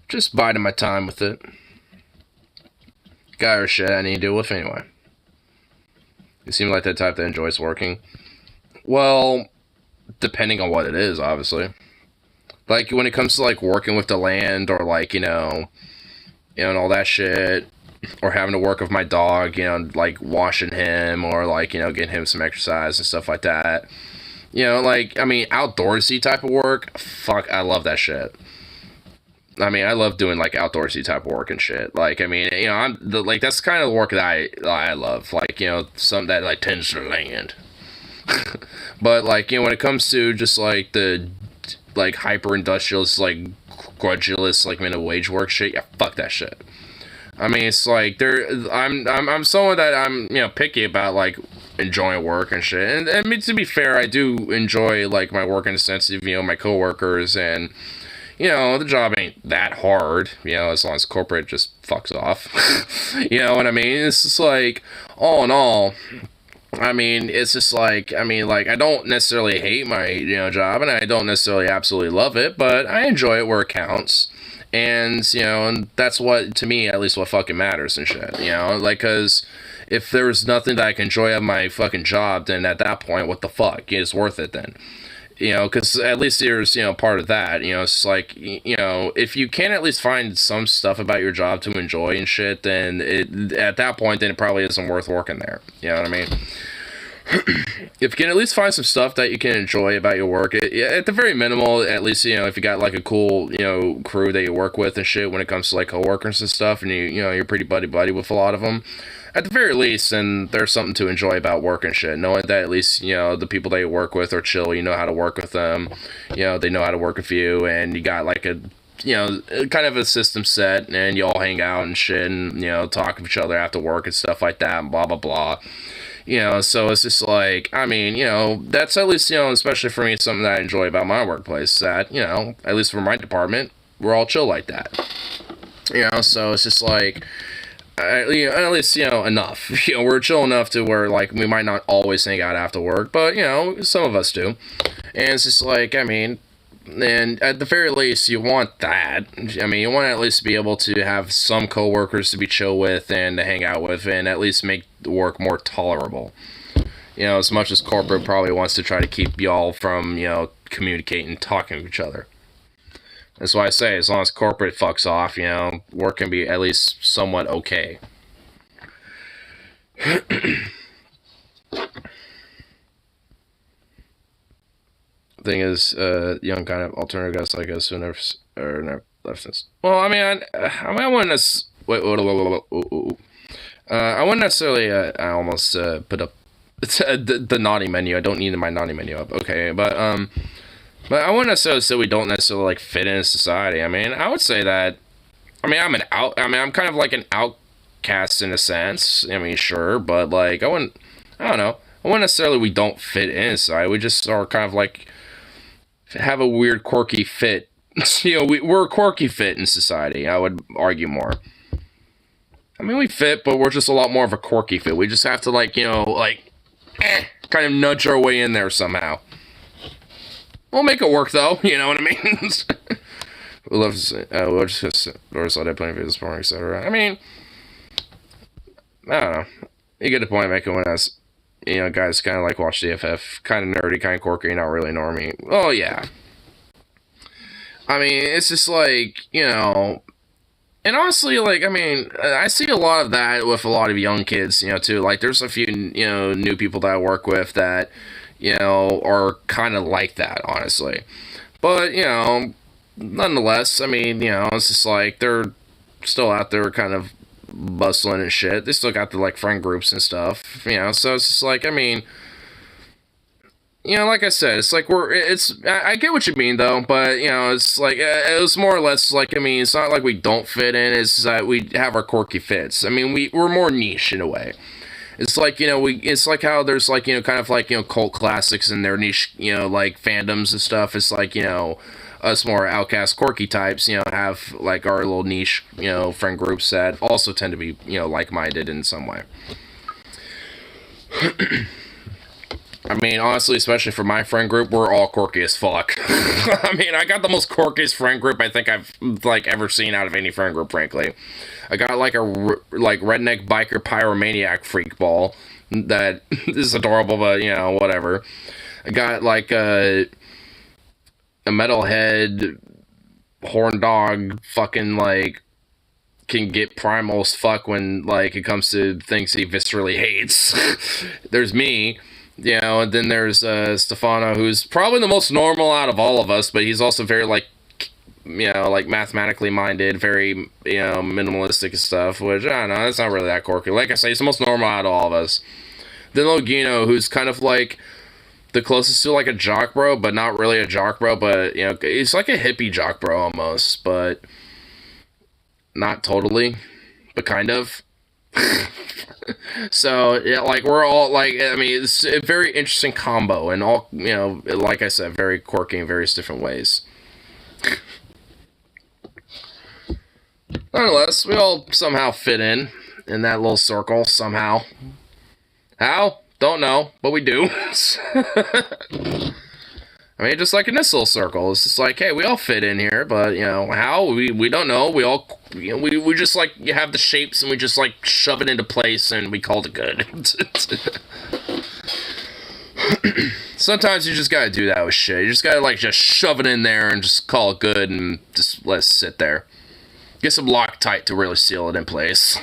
Just biding my time with it. Guy or shit I need to deal with anyway. You seem like that type that enjoys working. Well, depending on what it is, obviously. Like, when it comes to, like, working with the land, or, like, and all that shit, or having to work with my dog, like, washing him, or, like, getting him some exercise and stuff like that. Like, I mean, outdoorsy type of work, fuck, I love that shit. I mean, I love doing, like, outdoorsy type of work and shit. Like, I mean, that's kind of the work that I love. Like, some that, like, tends to land. But, like, when it comes to just, like, the, like, hyper-industrialist, like, grudgeless, like, minimum wage work shit, yeah, fuck that shit. I mean, it's like, I'm someone that I'm, picky about, like, enjoying work and shit. And I mean, to be fair, I do enjoy, like, my work in a sense of, my coworkers, and, the job ain't that hard, as long as corporate just fucks off. You know what I mean? It's just like, all in all, I mean, it's just like, I mean, like, I don't necessarily hate my, job, and I don't necessarily absolutely love it, but I enjoy it where it counts. And, and that's what, to me, at least what fucking matters and shit, like, cause if there's nothing that I can enjoy of my fucking job, then at that point, what the fuck, it's worth it then. Because at least there's, part of that, it's like, if you can at least find some stuff about your job to enjoy and shit, then at that point, then it probably isn't worth working there. You know what I mean? If you can at least find some stuff that you can enjoy about your work, at the very minimal, at least, if you got, like, a cool, crew that you work with and shit when it comes to, like, coworkers and stuff, and you're pretty buddy-buddy with a lot of them, at the very least, and there's something to enjoy about work and shit, knowing that at least, the people that you work with are chill, you know how to work with them, they know how to work with you, and you got, like, a, kind of a system set, and you all hang out and shit, and, talk with each other after work and stuff like that, and blah, blah, blah. You know, so it's just like, I mean, you know, that's at least, you know, especially for me, something that I enjoy about my workplace, that, you know, at least for my department, we're all chill like that. You know, so it's just like, you know, at least, you know, enough. You know, we're chill enough to where, like, we might not always hang out after work, but, you know, some of us do. And it's just like, I mean, and at the very least, you want that. I mean, you want to at least be able to have some coworkers to be chill with and to hang out with, and at least make the work more tolerable. You know, as much as corporate probably wants to try to keep y'all from, you know, communicating and talking to each other. That's why I say, as long as corporate fucks off, you know, work can be at least somewhat okay. Thing is, young kind of alternative guys like us who never left since. Well, I mean, I wouldn't I wouldn't necessarily. I almost put up the naughty menu. I don't need my naughty menu up. Okay, but I wouldn't necessarily say we don't necessarily like fit in society. I mean, I would say that. I mean, I'm kind of like an outcast in a sense. I mean, sure, but like I don't know. I wouldn't necessarily we don't fit in society. We just are kind of like have a weird quirky fit. You know, we're a quirky fit in society. I would argue more. I mean, we fit, but we're just a lot more of a quirky fit. We just have to, like, you know, like, kind of nudge our way in there somehow. We'll make it work, though. You know what I mean? We love to say, we'll just Doris let I play this morning, etc. I mean, I don't know. You get the point I'm making when us, you know, guys kind of like watch DFF, kind of nerdy, kind of quirky, not really normie. Oh, yeah. I mean, it's just like, you know, and honestly, like, I mean, I see a lot of that with a lot of young kids, you know, too. Like, there's a few, you know, new people that I work with that, you know, are kind of like that, honestly. But, you know, nonetheless, I mean, you know, it's just like, they're still out there kind of bustling and shit. They still got the, like, friend groups and stuff, you know, so it's just like, I mean, you know, like I said, it's like I get what you mean, though, but, you know, it's like, it was more or less like, I mean, it's not like we don't fit in, it's that we have our quirky fits. I mean, we're more niche in a way. It's like, you know, it's like how there's, like, you know, kind of like, you know, cult classics and their niche, you know, like, fandoms and stuff. It's like, you know, us more outcast, quirky types, you know, have, like, our little niche, you know, friend groups that also tend to be, you know, like-minded in some way. I mean, honestly, especially for my friend group, we're all quirky as fuck. I mean, I got the most quirkiest friend group I think I've, like, ever seen out of any friend group, frankly. I got, like, like, redneck biker pyromaniac freak ball that is adorable, but, you know, whatever. I got, like, a metalhead horn dog fucking, like, can get primal as fuck when, like, it comes to things he viscerally hates. There's me. You know, and then there's Stefano, who's probably the most normal out of all of us, but he's also very, like, you know, like, mathematically minded, very, you know, minimalistic and stuff, which, I don't know, that's not really that quirky. Like I say, he's the most normal out of all of us. Then Logino, who's kind of, like, the closest to, like, a jock bro, but not really a jock bro, but, you know, he's like a hippie jock bro almost, but not totally, but kind of. So, yeah, like, we're all, like, I mean, it's a very interesting combo, and all, you know, like I said, very quirky in various different ways. Nonetheless, we all somehow fit in that little circle, somehow. How? Don't know, but we do. I mean, just like in this little circle, it's just like, hey, we all fit in here, but, you know, how? We don't know. We all, you know, we just, like, you have the shapes, and we just, like, shove it into place, and we called it good. Sometimes you just gotta do that with shit. You just gotta, like, just shove it in there and just call it good, and just let it sit there. Get some Loctite to really seal it in place.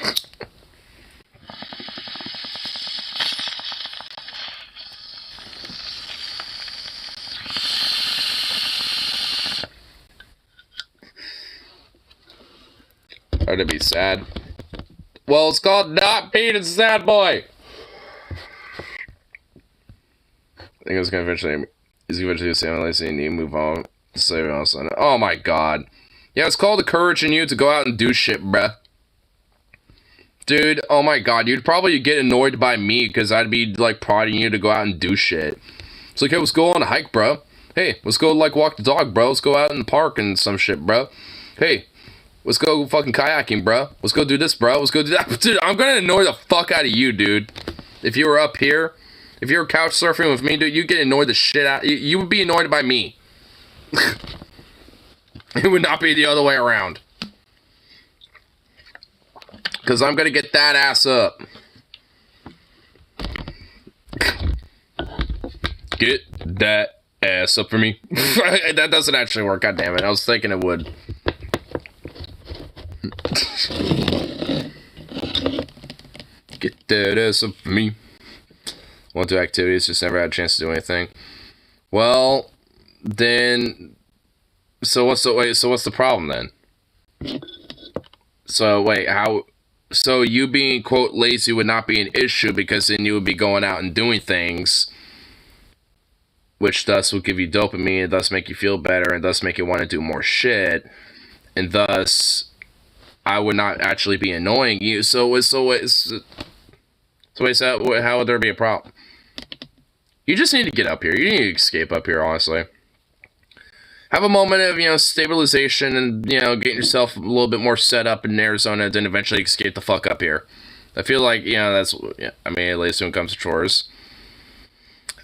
Or to be sad. Well, it's called not being a sad boy. I think it's gonna eventually. He's eventually say, "Let's see, need to move on." Save else. Oh my god. Yeah, it's called the courage in you to go out and do shit, bruh. Dude, oh my god, you'd probably get annoyed by me because I'd be, like, prodding you to go out and do shit. It's like, hey, let's go on a hike, bro. Hey, let's go, like, walk the dog, bro. Let's go out in the park and some shit, bro. Hey, let's go fucking kayaking, bro. Let's go do this, bro. Let's go do that. Dude, I'm gonna annoy the fuck out of you, dude. If you were up here, if you were couch surfing with me, dude, you'd get annoyed the shit out. You would be annoyed by me. It would not be the other way around. Because I'm going to get that ass up. Get that ass up for me. That doesn't actually work. God damn it. I was thinking it would. Get that ass up for me. Won't do activities. Just never had a chance to do anything. Well, then... So what's the problem then? So, wait, how... So you being, quote, lazy would not be an issue because then you would be going out and doing things which thus will give you dopamine and thus make you feel better and thus make you want to do more shit. And thus, I would not actually be annoying you. How would there be a problem? You just need to get up here. You need to escape up here, honestly. Have a moment of, stabilization and, getting yourself a little bit more set up in Arizona, then eventually escape the fuck up here. I feel like, that's, at least when it comes to chores.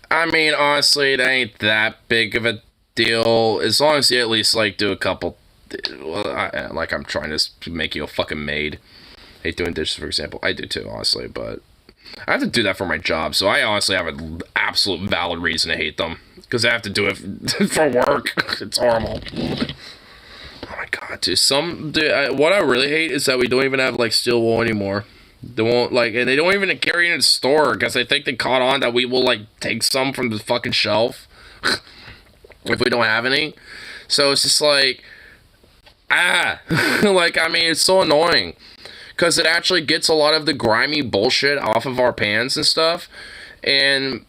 I mean, honestly, it ain't that big of a deal, as long as you at least, like, do a couple, like, I'm trying to make you a fucking maid. I hate doing dishes, for example. I do too, honestly, but I have to do that for my job, so I honestly have an absolute valid reason to hate them. Because I have to do it for work. It's horrible. Oh my god, dude. What I really hate is that we don't even have, like, steel wool anymore. They won't, like, and they don't even carry it in the store because I think they caught on that we will, like, take some from the fucking shelf if we don't have any. So it's just like, like, I mean, it's so annoying because it actually gets a lot of the grimy bullshit off of our pans and stuff, and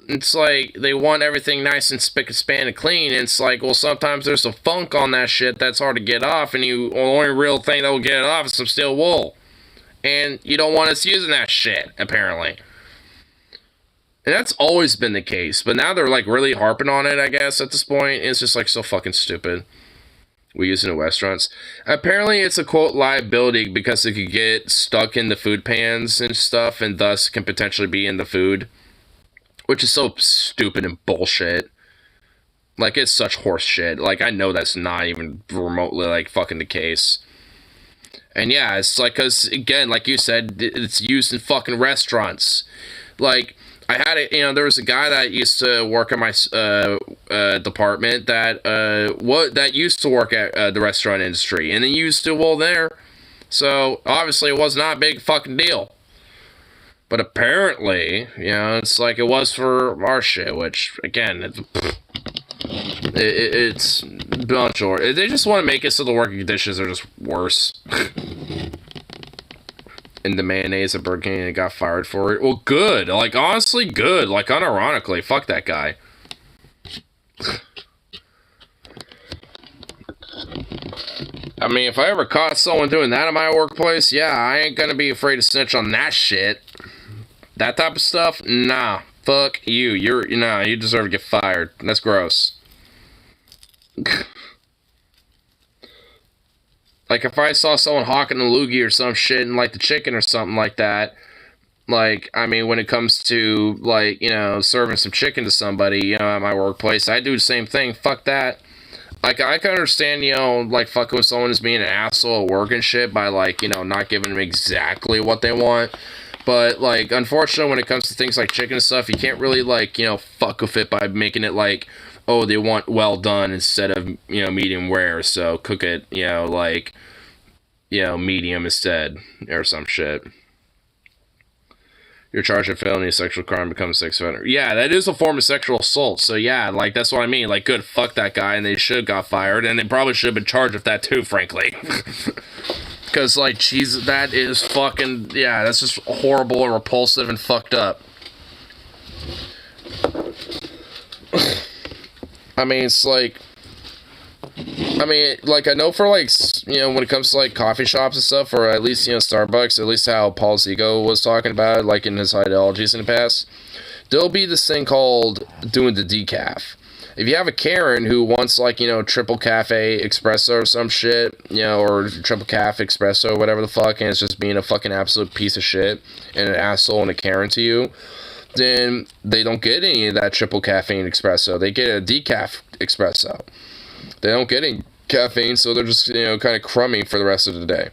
it's like, they want everything nice and spick and span and clean, and it's like, well, sometimes there's a funk on that shit that's hard to get off, and the only real thing that will get it off is some steel wool. And you don't want us using that shit, apparently. And that's always been the case, but now they're, like, really harping on it, I guess, at this point. It's just, like, so fucking stupid. We use it in restaurants. Apparently, it's a, quote, liability because it could get stuck in the food pans and stuff, and thus can potentially be in the food. Which is so stupid and bullshit. Like, it's such horse shit. Like, I know that's not even remotely, like, fucking the case. And yeah, it's like, because, again, like you said, it's used in fucking restaurants. Like, I had it, there was a guy that used to work in my department that used to work at the restaurant industry. And he used steel wool there. So, obviously, it was not a big fucking deal. But apparently, it's like it was for our shit, which, again, it's not sure. They just want to make it so the working conditions are just worse. And the mayonnaise at Burger King got fired for it. Well, good. Like, honestly, good. Like, unironically, fuck that guy. I mean, if I ever caught someone doing that in my workplace, yeah, I ain't gonna be afraid to snitch on that shit. That type of stuff? Nah. Fuck you. You deserve to get fired. That's gross. Like, if I saw someone hawking a loogie or some shit and, like, the chicken or something like that, like, I mean, when it comes to, like, serving some chicken to somebody, at my workplace, I do the same thing. Fuck that. Like, I can understand, like, fucking with someone as being an asshole at work and shit by, like, not giving them exactly what they want. But, like, unfortunately, when it comes to things like chicken and stuff, you can't really, like, fuck with it by making it like, oh, they want well done instead of, medium rare, so cook it, medium instead, or some shit. You're charged with felony sexual crime, becomes a sex offender. Yeah, that is a form of sexual assault, so yeah, like, that's what I mean. Like, good, fuck that guy, and they should have got fired, and they probably should have been charged with that too, frankly. Because, like, Jesus, that is fucking, yeah, that's just horrible and repulsive and fucked up. I mean, it's like, I know for, like, because, you know, when it comes to, like, coffee shops and stuff, or at least, you know, Starbucks, at least how Paul Zigo was talking about it, like, in his ideologies in the past, there'll be this thing called doing the decaf. If you have a Karen who wants, like, you know, triple cafe espresso or some shit, you know, or triple cafe espresso, whatever the fuck, and it's just being a fucking absolute piece of shit and an asshole and a Karen to you, then they don't get any of that triple caffeine espresso. They get a decaf espresso. They don't get any caffeine, so they're just, you know, kind of crummy for the rest of the day.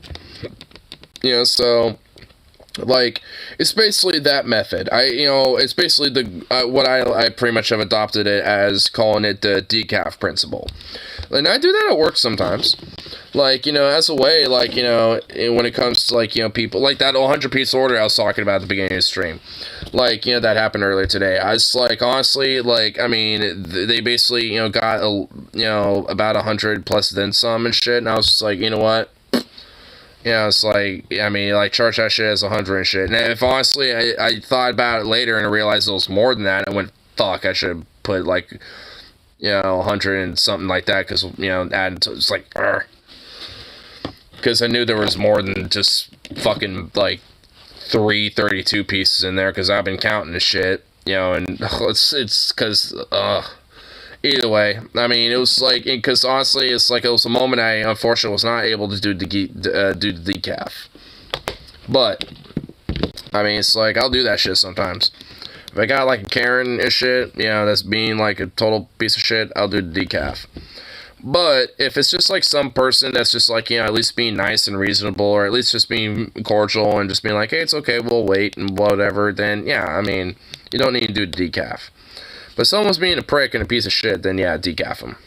You know, so, like, it's basically that method. It's basically the what I pretty much have adopted it as, calling it the decaf principle. And I do that at work sometimes. Like, you know, as a way, like, you know, when it comes to, like, you know, people, like that 100-piece order I was talking about at the beginning of the stream. Like, you know, that happened earlier today. I was like, honestly, like, I mean, they basically, you know, got, you know, about 100 plus then some and shit. And I was just like, you know what? You know, it's like, I mean, like, charge that shit as 100 and shit. And if honestly, I thought about it later and I realized it was more than that, I went, fuck, I should have put, like, you know, 100 and something like that, because, you know, adding to, it's like, because I knew there was more than just fucking, like, 32 pieces in there, because I've been counting this shit, you know, and it's because, either way, I mean, it was like, because honestly, it's like, it was a moment I unfortunately was not able to do the decaf. But, I mean, it's like, I'll do that shit sometimes. If I got, like, a Karen and shit, you know, that's being, like, a total piece of shit, I'll do the decaf. But if it's just, like, some person that's just, like, you know, at least being nice and reasonable, or at least just being cordial and just being like, hey, it's okay, we'll wait and whatever, then, yeah, I mean, you don't need to do the decaf. But if someone's being a prick and a piece of shit, then, yeah, decaf them.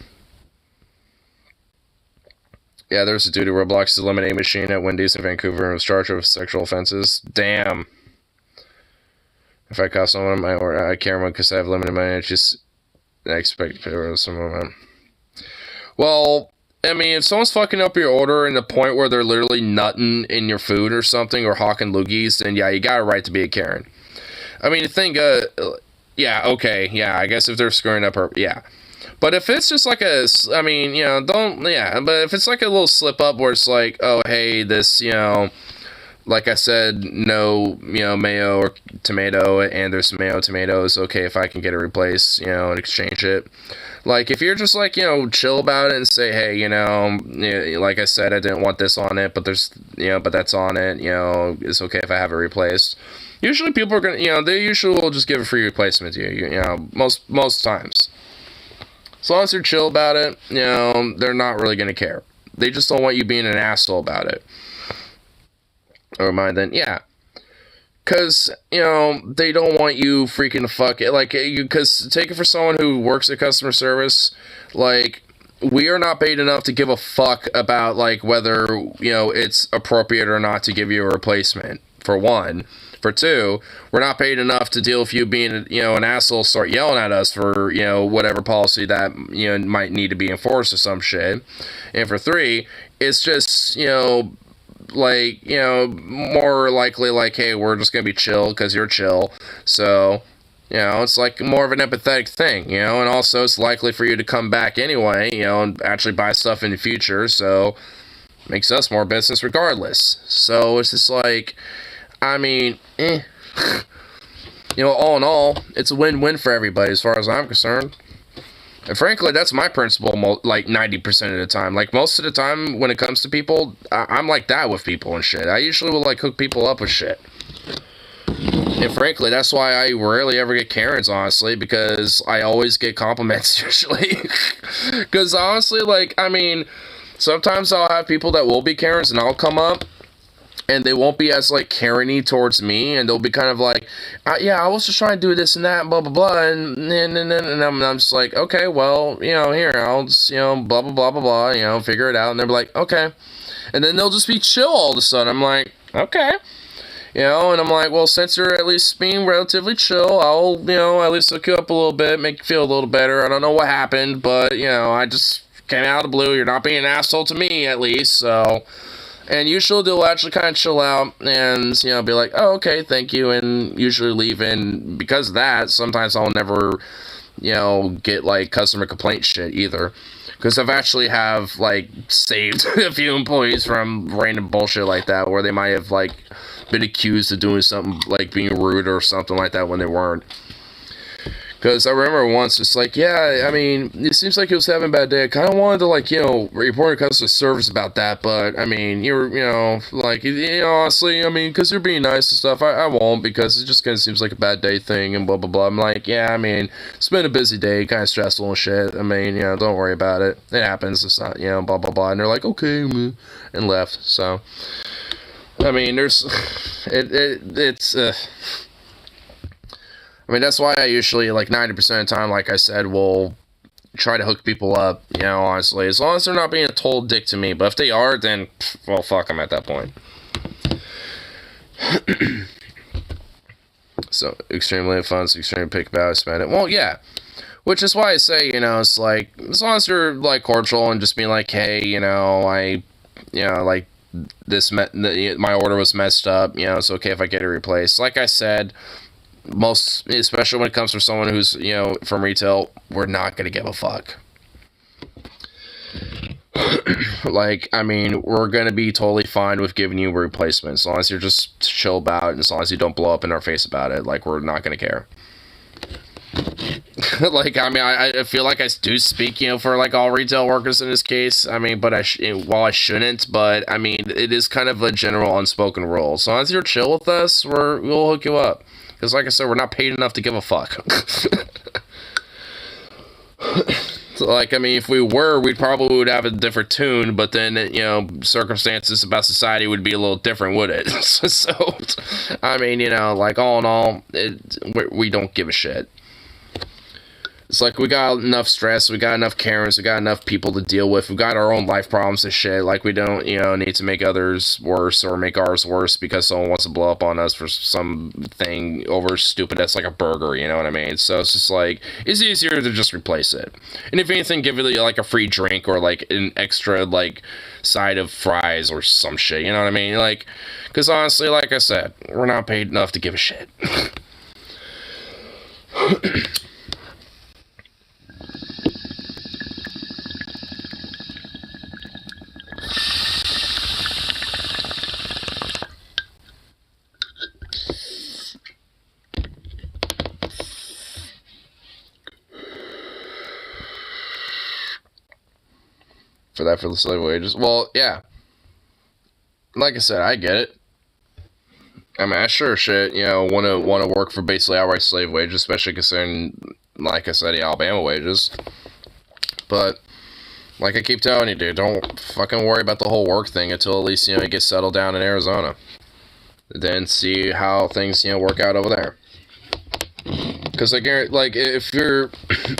Yeah, there's a dude who Roblox's lemonade machine at Wendy's in Vancouver and was charged with sexual offenses. Damn. If I caught someone, I can't because I have limited money. I expect to pay some of them. Well, I mean, if someone's fucking up your order in the point where they're literally nutting in your food or something, or hawking loogies, then yeah, you got a right to be a Karen. I mean, yeah, okay, yeah, I guess if they're screwing up her, yeah. But if it's just like I mean, you know, but if it's like a little slip up where it's like, oh, hey, this, you know, like I said, no, you know, mayo or tomato, and there's some mayo tomatoes, okay, if I can get it replaced, you know, and exchange it. Like, if you're just, like, you know, chill about it and say, hey, you know, like I said, I didn't want this on it, but there's, you know, but that's on it, you know, it's okay if I have it replaced. Usually people are gonna, you know, they usually will just give a free replacement to you, you know, most times. As long as you're chill about it, you know, they're not really gonna care. They just don't want you being an asshole about it. Or mind then, yeah. Because, you know, they don't want you freaking fuck it. Like, because take it for someone who works at customer service, like, we are not paid enough to give a fuck about, like, whether, you know, it's appropriate or not to give you a replacement, for one. For two, we're not paid enough to deal with you being, you know, an asshole, start yelling at us for, you know, whatever policy that, you know, might need to be enforced or some shit. And for three, it's just, you know, like, you know, more likely like, hey, we're just gonna be chill because you're chill, so, you know, it's like more of an empathetic thing, you know, and also it's likely for you to come back anyway, you know, and actually buy stuff in the future, so makes us more business regardless. So it's just like, I mean, you know, all in all, it's a win-win for everybody as far as I'm concerned. And frankly, that's my principle, like, 90% of the time. Like, most of the time, when it comes to people, I'm like that with people and shit. I usually will, like, hook people up with shit. And frankly, that's why I rarely ever get Karens, honestly, because I always get compliments, usually. Because, honestly, like, I mean, sometimes I'll have people that will be Karens, and I'll come up, and they won't be as, like, Karen-y towards me, and they'll be kind of like, yeah, I was just trying to do this and that, blah, blah, blah, and I'm just like, okay, well, you know, here, I'll just, you know, blah, blah, blah, blah, blah, you know, figure it out, and they'll be like, okay, and then they'll just be chill all of a sudden. I'm like, okay, you know, and I'm like, well, since you're at least being relatively chill, I'll, you know, at least hook you up a little bit, make you feel a little better. I don't know what happened, but, you know, I just came out of the blue. You're not being an asshole to me, at least, so. And usually they'll actually kind of chill out and, you know, be like, oh, okay, thank you, and usually leave. And because of that, sometimes I'll never, you know, get, like, customer complaint shit either. Because I've actually have, like, saved a few employees from random bullshit like that, where they might have, like, been accused of doing something, like, being rude or something like that when they weren't. Because I remember once, it's like, yeah, I mean, it seems like he was having a bad day. I kind of wanted to, like, you know, report to customer service about that, but, I mean, you know, like, you know, honestly, I mean, because you're being nice and stuff, I won't, because it just kind of seems like a bad day thing, and blah, blah, blah. I'm like, yeah, I mean, it's been a busy day, kind of stressful and shit. I mean, you know, don't worry about it. It happens. It's not, you know, blah, blah, blah. And they're like, okay, and left. So, I mean, there's, I mean, that's why I usually, like, 90% of the time, like I said, will try to hook people up, you know, honestly. As long as they're not being a total dick to me. But if they are, then, well, fuck them at that point. So, extremely fun, so extremely pick about it, spend it. Well, yeah. Which is why I say, you know, it's like, as long as you're, like, cordial and just being like, hey, you know, like, my order was messed up, you know, it's okay if I get it replaced. Like I said, most, especially when it comes from someone who's, you know, from retail, we're not gonna give a fuck. Like, I mean, we're gonna be totally fine with giving you a replacement, as long as you're just chill about it, and as long as you don't blow up in our face about it. Like, we're not gonna care. Like, I mean, I feel like I do speak, you know, for, like, all retail workers in this case. I mean, but while I shouldn't, but, I mean, it is kind of a general unspoken rule. As long as you're chill with us, we'll hook you up. Because, like I said, we're not paid enough to give a fuck. So, like, I mean, if we were, we probably would have a different tune, but then, you know, circumstances about society would be a little different, would it? So, I mean, you know, like, all in all, we don't give a shit. It's like, we got enough stress, we got enough Karens, we got enough people to deal with, we got our own life problems and shit. Like, we don't, you know, need to make others worse or make ours worse because someone wants to blow up on us for something over stupid that's like a burger, you know what I mean? So it's just like, it's easier to just replace it. And if anything, give it like a free drink or like an extra like side of fries or some shit, you know what I mean? Like, because honestly, like I said, we're not paid enough to give a shit. For the slave wages. Well, yeah. Like I said, I get it. I mean, I sure shit, you know, want to work for basically outright slave wages, especially considering, like I said, the Alabama wages. But, like I keep telling you, dude, don't fucking worry about the whole work thing until at least, you know, you get settled down in Arizona. Then see how things, you know, work out over there. Because I guarantee, like, if your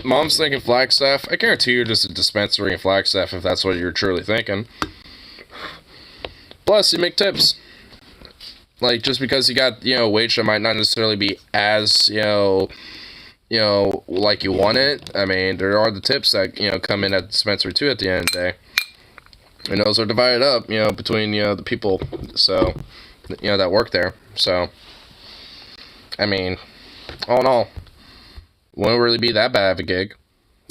mom's thinking Flagstaff, I guarantee you're just a dispensary in Flagstaff if that's what you're truly thinking. Plus, you make tips. Like, just because you got, you know, a wage that might not necessarily be as, you know, like you want it. I mean, there are the tips that, you know, come in at the dispensary too at the end of the day. And those are divided up, you know, between, you know, the people, so, you know, that work there. So, I mean, all in all, wouldn't really be that bad of a gig.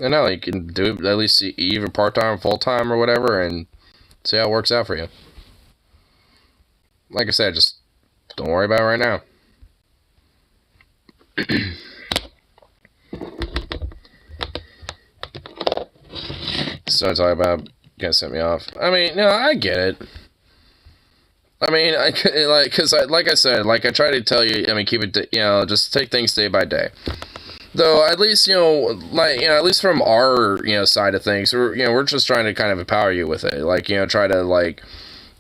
I know, you can do it at least either part-time or full-time or whatever, and see how it works out for you. Like I said, just don't worry about it right now. So talking about gonna set me off. I mean, no, I get it. I mean, like I said, like I try to tell you. I mean, keep it, you know, just take things day by day. Though, at least, you know, like, you know, at least from our, you know, side of things, we're just trying to kind of empower you with it. Like, you know, try to, like,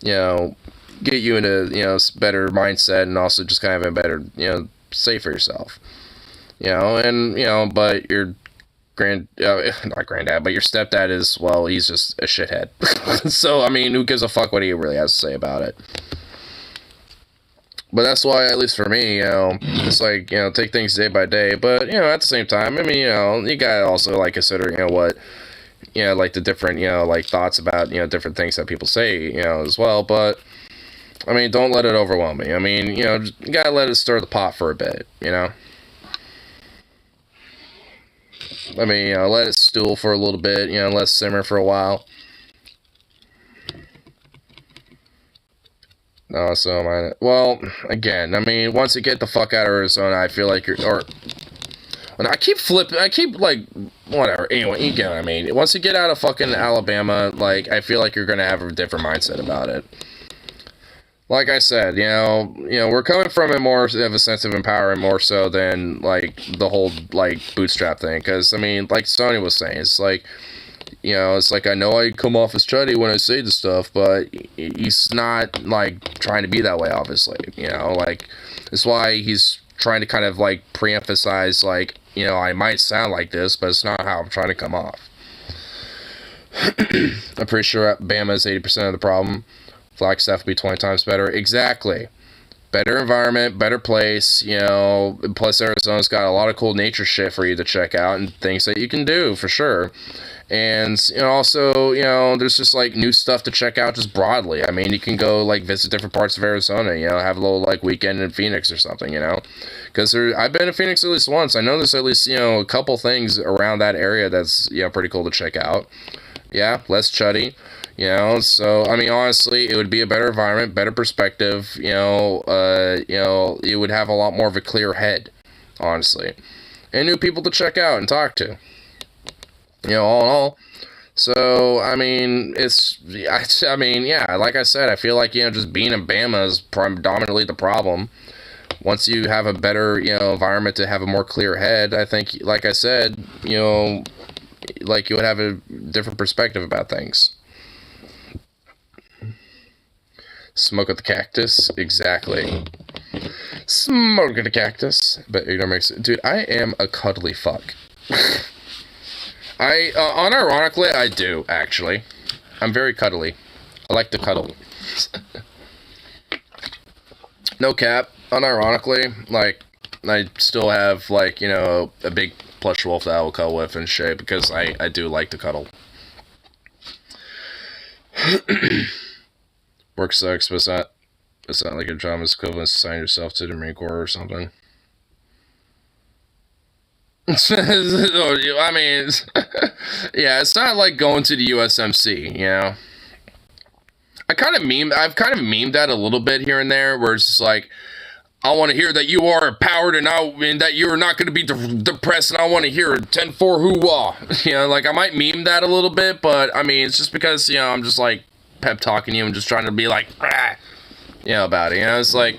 you know, get you into, you know, better mindset and also just kind of a better, you know, say for yourself. You know, and, you know, but your not granddad, but your stepdad is, well, he's just a shithead. So, I mean, who gives a fuck what he really has to say about it? But that's why, at least for me, you know, it's like, you know, take things day by day. But, you know, at the same time, I mean, you know, you gotta also, like, consider, you know, what, you know, like, the different, you know, like, thoughts about, you know, different things that people say, you know, as well. But, I mean, don't let it overwhelm me. I mean, you know, you gotta let it stir the pot for a bit, you know? I mean, you know, let it stew for a little bit, you know, let it simmer for a while. No, so well, again, I mean, once you get the fuck out of Arizona, I feel like when I keep flipping, I keep, like, whatever, anyway, you get what I mean. Once you get out of fucking Alabama, like, I feel like you're gonna have a different mindset about it. Like I said, you know, we're coming from a more of a sense of empowerment more so than, like, the whole, like, bootstrap thing, because, I mean, like Sony was saying, it's like, you know, it's like, I know I come off as chuddy when I say this stuff, but he's not, like, trying to be that way, obviously, you know, like, that's why he's trying to kind of, like, pre-emphasize, like, you know, I might sound like this, but it's not how I'm trying to come off. I'm pretty sure Bama is 80% of the problem. Flagstaff would be 20 times better. Exactly. Better environment, better place, you know, plus Arizona's got a lot of cool nature shit for you to check out and things that you can do, for sure. And, you know, also, you know, there's just, like, new stuff to check out just broadly. I mean, you can go, like, visit different parts of Arizona, you know, have a little, like, weekend in Phoenix or something, you know. Because I've been to Phoenix at least once. I know there's at least, you know, a couple things around that area that's, you know, pretty cool to check out. Yeah, less chuddy, you know. So, I mean, honestly, it would be a better environment, better perspective, you know, you would have a lot more of a clear head, honestly. And new people to check out and talk to. You know, all in all. So, I mean, I mean, yeah, like I said, I feel like, you know, just being in Bama is predominantly the problem. Once you have a better, you know, environment to have a more clear head, I think, like I said, you know, like, you would have a different perspective about things. Smoke at the cactus? Exactly. Smoke at the cactus. But you know, dude, I am a cuddly fuck. Unironically, I do, actually. I'm very cuddly. I like to cuddle. No cap. Unironically, like, I still have, like, you know, a big plush wolf that I will cuddle with and shit, because I do like to cuddle. Work sucks, but it's not like your job is equivalent to sign yourself to the Marine Corps or something. I mean, yeah, it's not like going to the USMC, you know. I've kind of memed that a little bit here and there, where it's just like, I want to hear that you are empowered and that you're not going to be depressed, and I want to hear 10-4 hoo-wah. You know, like, I might meme that a little bit, but, I mean, it's just because, you know, I'm just, like, pep talking you and just trying to be like, you know, about it, you know. It's like,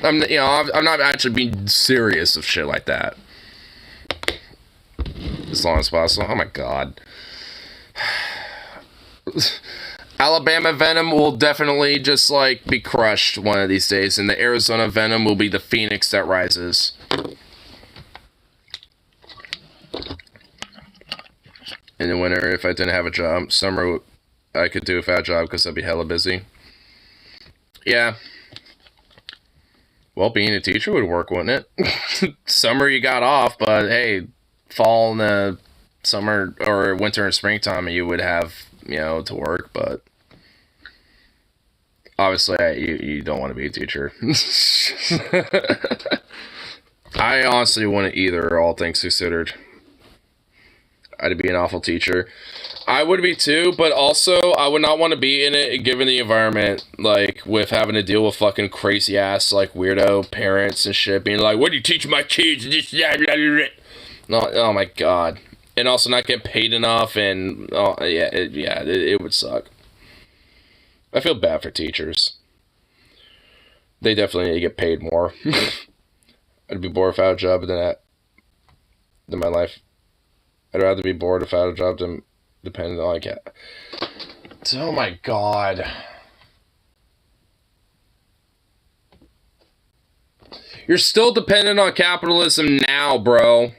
I'm not actually being serious of shit like that. As long as possible. Oh my god. Alabama Venom will definitely just, like, be crushed one of these days, and the Arizona Venom will be the phoenix that rises. In the winter, if I didn't have a job. Summer, I could do without a job because I'd be hella busy. Yeah. Well, being a teacher would work, wouldn't it? Summer you got off, but hey, fall and the summer or winter and springtime you would have, you know, to work, but obviously you don't want to be a teacher. I honestly wouldn't either, all things considered. I'd be an awful teacher. I would be too, but also I would not want to be in it given the environment, like, with having to deal with fucking crazy ass, like, weirdo parents and shit, being like, what do you teach my kids? No, oh my god. And also not get paid enough, and it would suck. I feel bad for teachers. They definitely need to get paid more. I'd be bored without a job than my life. I'd rather be bored without a job than dependent on oh my god. You're still dependent on capitalism now, bro.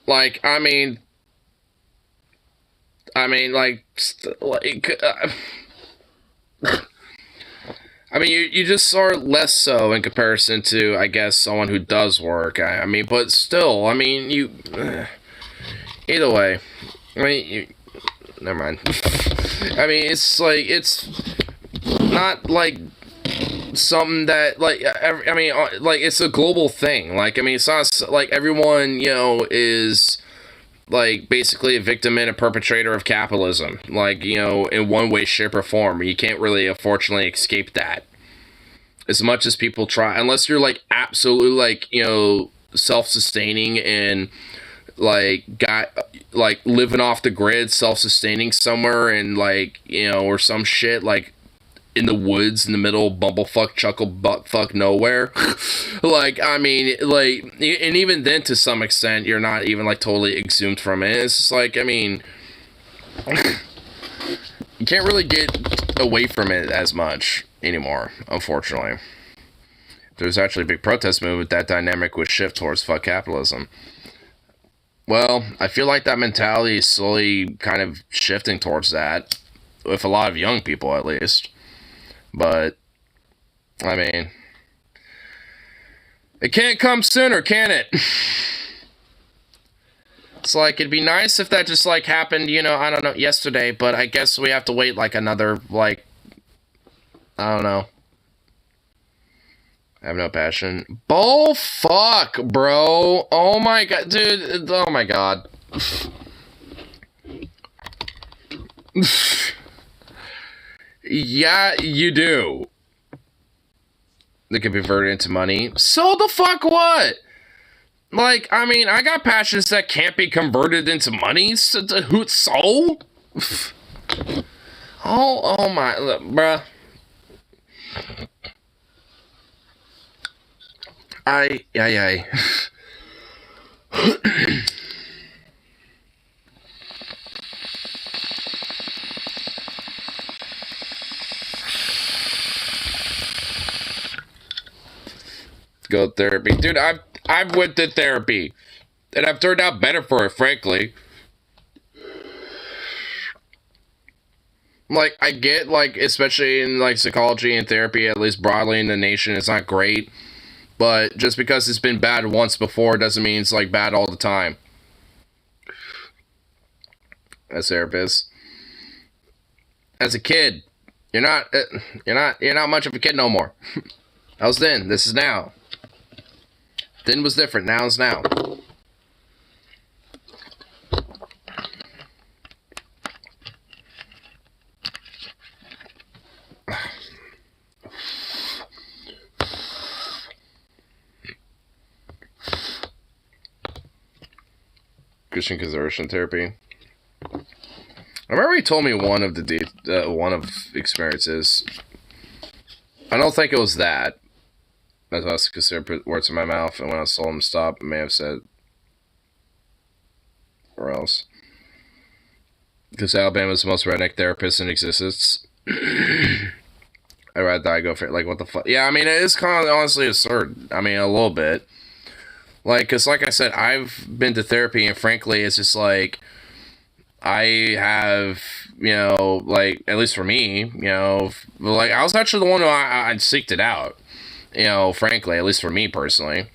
Like, I mean, like, I mean, you just are less so in comparison to, I guess, someone who does work. I mean, but still, I mean, either way, I mean, never mind. I mean, it's like, it's not like something that, like, I mean, like, it's a global thing. Like, I mean, it's not like everyone, you know, is like basically a victim and a perpetrator of capitalism, like, you know, in one way, shape, or form. You can't really, unfortunately, escape that. As much as people try, unless you're like absolutely, like, you know, self-sustaining and like living off the grid, self-sustaining somewhere, and like, you know, or some shit like in the woods in the middle of bumblefuck chuckle buttfuck nowhere. Like, I mean, like, and even then, to some extent, you're not even like totally exhumed from it. It's just like, I mean, you can't really get away from it as much anymore, unfortunately. There's actually a big protest movement, that dynamic would shift towards fuck capitalism. Well, I feel like that mentality is slowly kind of shifting towards that, with a lot of young people at least. But, I mean, it can't come sooner, can it? It's like, it'd be nice if that just, like, happened, you know, I don't know, yesterday, but I guess we have to wait, like, another, like, I don't know. I have no passion. Bull fuck, bro. Oh my god, dude. Oh my god. Yeah, you do. They can be converted into money. So the fuck what? Like, I mean, I got passions that can't be converted into money. So? Oh my, bruh. Aye. Go to therapy. Dude, I've went to therapy. And I've turned out better for it, frankly. Like, I get, like, especially in, like, psychology and therapy, at least broadly in the nation, it's not great. But just because it's been bad once before doesn't mean it's, like, bad all the time. As therapist. As a kid, you're not much of a kid no more. That was then. This is now. Then was different. Now is now. Christian conversion therapy. I remember he told me one of experiences. I don't think it was that. That's what I was considered put words in my mouth, and when I told him to stop, I may have said, or else. Because Alabama's the most redneck therapist in existence. I'd rather die go for it. Like, what the fuck? Yeah, I mean, it is kind of honestly absurd. I mean, a little bit. Like, because like I said, I've been to therapy, and frankly, it's just like, I have, you know, like, at least for me, you know, like, I was actually the one who I seeked it out. You know, frankly, at least for me personally.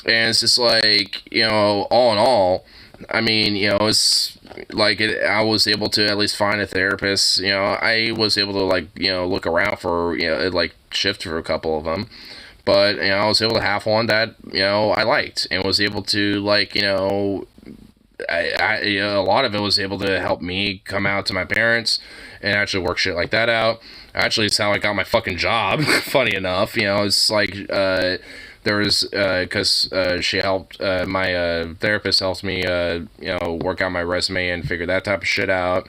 And it's just like, you know, all in all, I mean, you know, it's like I was able to at least find a therapist. You know, I was able to, like, you know, look around for, you know, like, shift for a couple of them. But, you know, I was able to have one that, you know, I liked, and was able to, like, you know, you know, a lot of it was able to help me come out to my parents and actually work shit like that out. Actually, it's how I got my fucking job, funny enough. You know, it's like, there was, because she helped, my therapist helped me, you know, work out my resume and figure that type of shit out.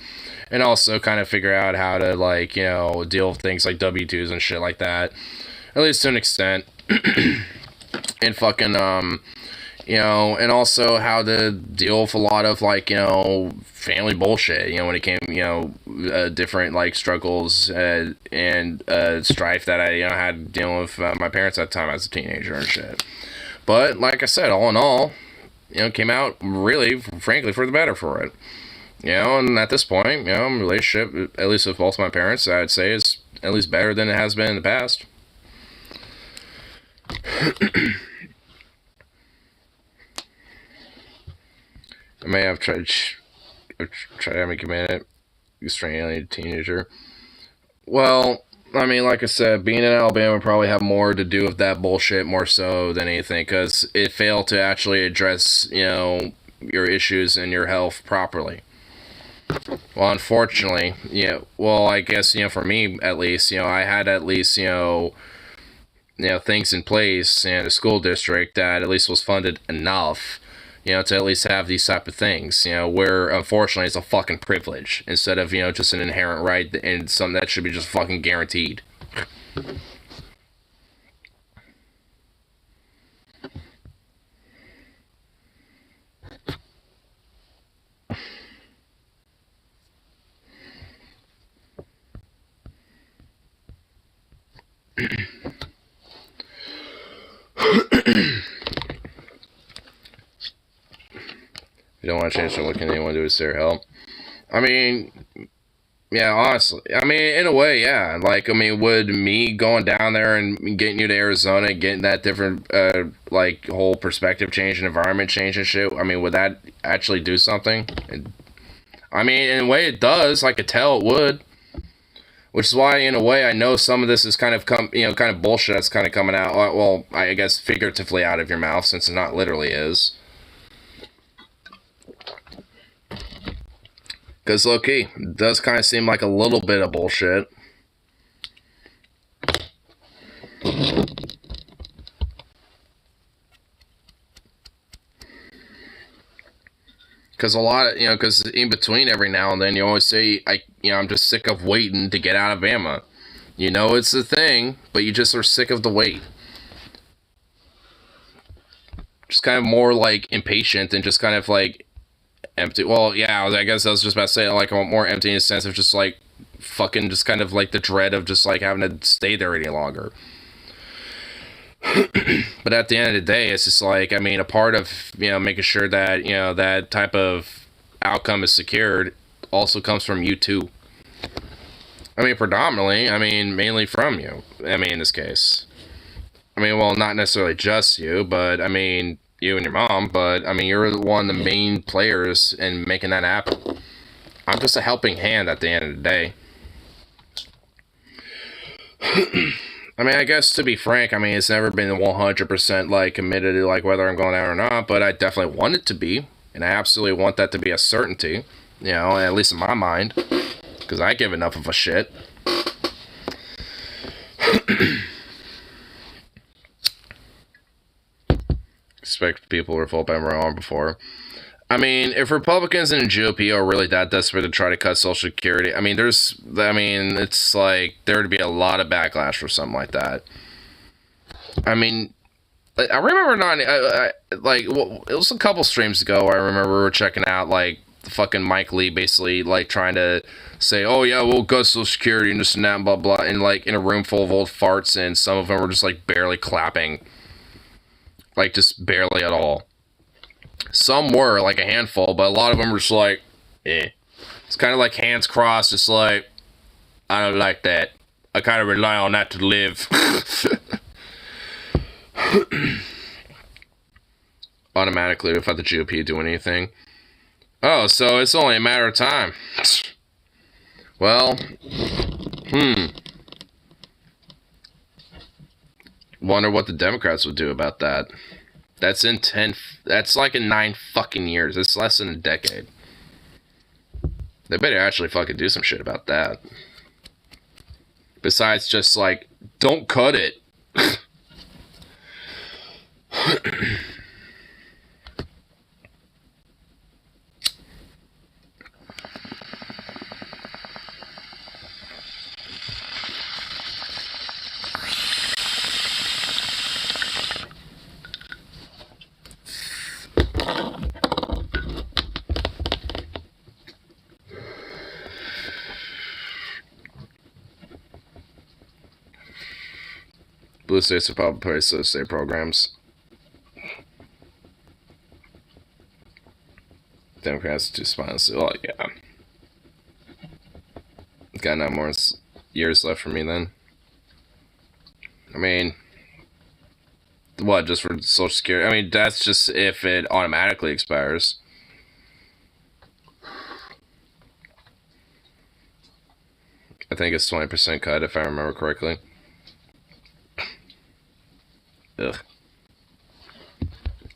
And also kind of figure out how to, like, you know, deal with things like W-2s and shit like that. At least to an extent. And fucking, you know, and also how to deal with a lot of, like, you know, family bullshit, you know, when it came, you know, different, like, struggles and strife that I, you know, had dealing with my parents at the time as a teenager and shit. But, like I said, all in all, you know, came out really, frankly, for the better for it. You know, and at this point, you know, relationship, at least with both my parents, I'd say is at least better than it has been in the past. I may have tried to make a minute, extreme alien teenager. Well, I mean, like I said, being in Alabama would probably have more to do with that bullshit more so than anything, because it failed to actually address, you know, your issues and your health properly. Well, unfortunately, yeah. Well, I guess, you know, for me at least, you know, I had at least, you know, things in place in a school district that at least was funded enough, you know, to at least have these type of things, you know, where unfortunately it's a fucking privilege instead of, you know, just an inherent right and something that should be just fucking guaranteed. You don't want to change the look, and you want to do is their help. I mean, yeah, honestly. I mean, in a way, yeah. Like, I mean, would me going down there and getting you to Arizona, getting that different, like, whole perspective change and environment change and shit, I mean, would that actually do something? I mean, in a way it does. I could tell it would. Which is why, in a way, I know some of this is kind of kind of bullshit that's kind of coming out. Well, I guess figuratively out of your mouth, since it not literally is. Because, low-key, it does kind of seem like a little bit of bullshit. Because a lot of, because in between every now and then, you always say, I'm just sick of waiting to get out of Bama. You know it's a thing, but you just are sick of the wait. Just kind of more, like, impatient and just kind of, like, empty. Well, yeah, I guess I was just about to say, like, more empty in the sense of just, like, fucking just kind of, like, the dread of just, like, having to stay there any longer. But at the end of the day, it's just, like, I mean, a part of, making sure that, that type of outcome is secured also comes from you, too. I mean, predominantly, mainly from you. I mean, in this case. I mean, well, not necessarily just you, but, you and your mom, but, you're one of the main players in making that happen. I'm just a helping hand at the end of the day. I guess, to be frank, it's never been 100%, like, committed to, like, whether I'm going out or not, but I definitely want it to be, and I absolutely want that to be a certainty, at least in my mind, because I give enough of a shit. Expect people to revolt by wrong before. If Republicans and the GOP are really that desperate to try to cut Social Security, it's like there would be a lot of backlash for something like that. I remember it was a couple streams ago. I remember we were checking out like fucking Mike Lee basically like trying to say, oh yeah, we'll cut Social Security and this and that and blah blah, and like in a room full of old farts, and some of them were just like barely clapping, like just barely at all. Some were, like a handful, but a lot of them were just like, eh. It's kind of like hands crossed, just like, I don't like that. I kind of rely on that to live. Automatically, without the GOP doing anything. Oh, so it's only a matter of time. Well, wonder what the Democrats would do about that. That's like in 9 fucking years. It's less than a decade. They better actually fucking do some shit about that. Besides just like, don't cut it. Blue states are probably pretty slow state programs. Democrats do spineless. Well, yeah. Got 9 more years left for me then. What, just for Social Security? That's just if it automatically expires. I think it's 20% cut if I remember correctly. Ugh.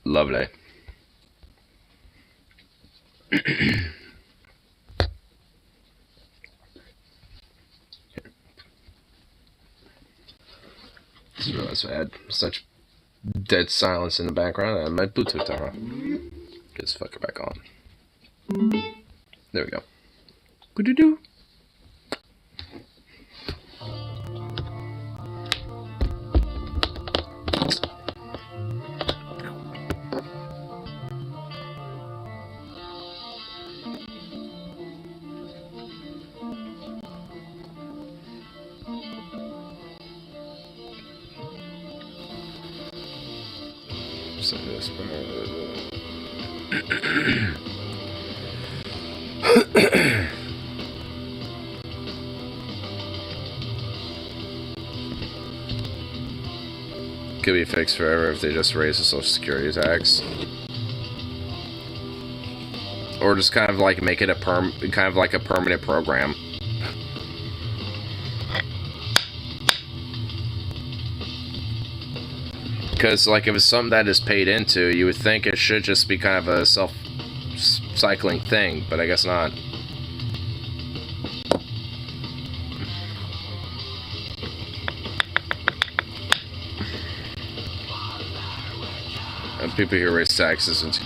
Lovely. Just realized I had such dead silence in the background. I had my Bluetooth on. Get this fucker back on. There we go. Good-do-do. So this could be fixed forever if they just raise the Social Security tax, or just kind of like make it a permanent program. Because, like, if it's something that is paid into, you would think it should just be kind of a self-cycling thing, but I guess not. And people here raise taxes and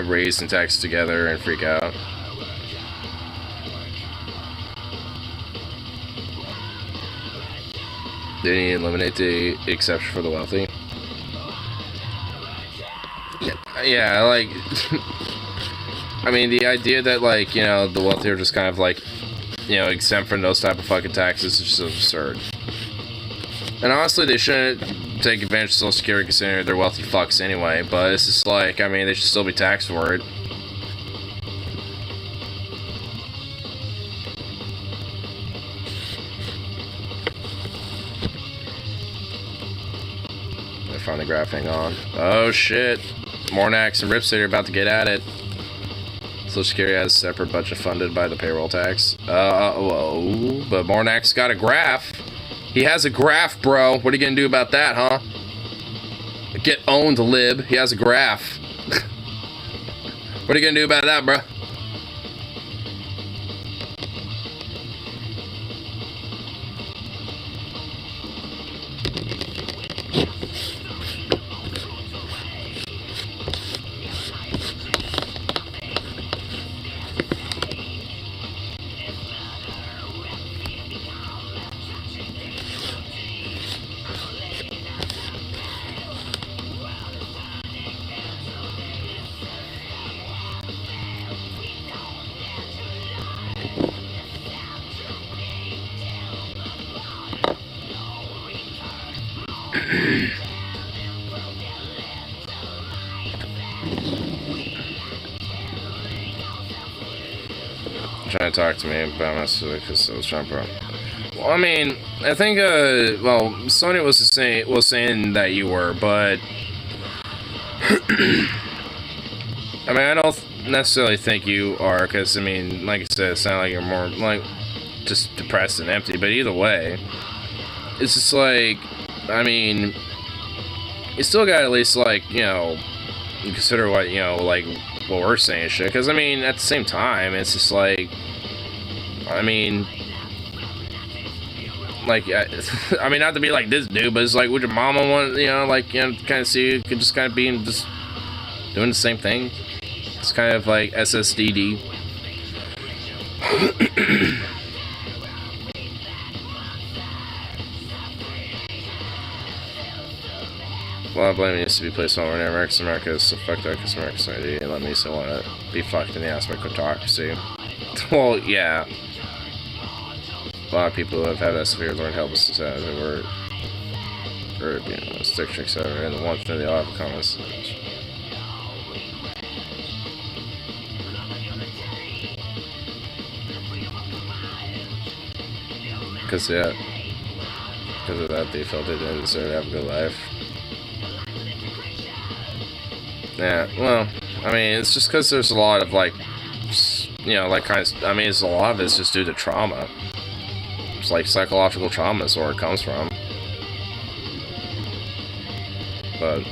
raise and tax together and freak out. They need to eliminate the exception for the wealthy. Yeah, like, I mean, the idea that, like, you know, the wealthy are just kind of, like, you know, exempt from those type of fucking taxes is just absurd. And honestly, they shouldn't take advantage of Social Security considering they're wealthy fucks anyway, but it's just like, I mean, they should still be taxed for it. I found the graphing on. Oh shit. Mornax and Ripcity are about to get at it. Social Security has a separate budget funded by the payroll tax. Whoa. But Mornax got a graph. He has a graph, bro. What are you gonna do about that, huh? Get owned, lib. He has a graph. What are you gonna do about that, bro? Trying to talk to me about myself because I was trying to. Well, I mean, I think well, Sonya was saying that you were, but I mean, I don't necessarily think you are, because I mean, like I said, it sounds like you're more like just depressed and empty. But either way, it's just like, I mean, you still got to at least, like, you know, consider what, you know, like what we're saying and shit. Because I mean, at the same time, it's just like, I mean, like, I mean, not to be like this dude, but it's like, would your mama want, you know, like, you know, kind of see you could just kind of be just doing the same thing? It's kind of like SSDD. Well, blame needs to be placed on whenever America's America, so fuck that, because America's ID, and let me so want to be fucked in the ass by autocracy. Well, yeah. A lot of people who have had that severe learned help us to who were, you know, stick tricks over, and the one thing they all have in common is. Because, yeah. Because of that, they felt they didn't deserve to have a good life. Yeah, well, I mean, it's just because there's a lot of, like, you know, like, kind of, I mean, it's a lot of it's just due to trauma. like psychological trauma is where it comes from. But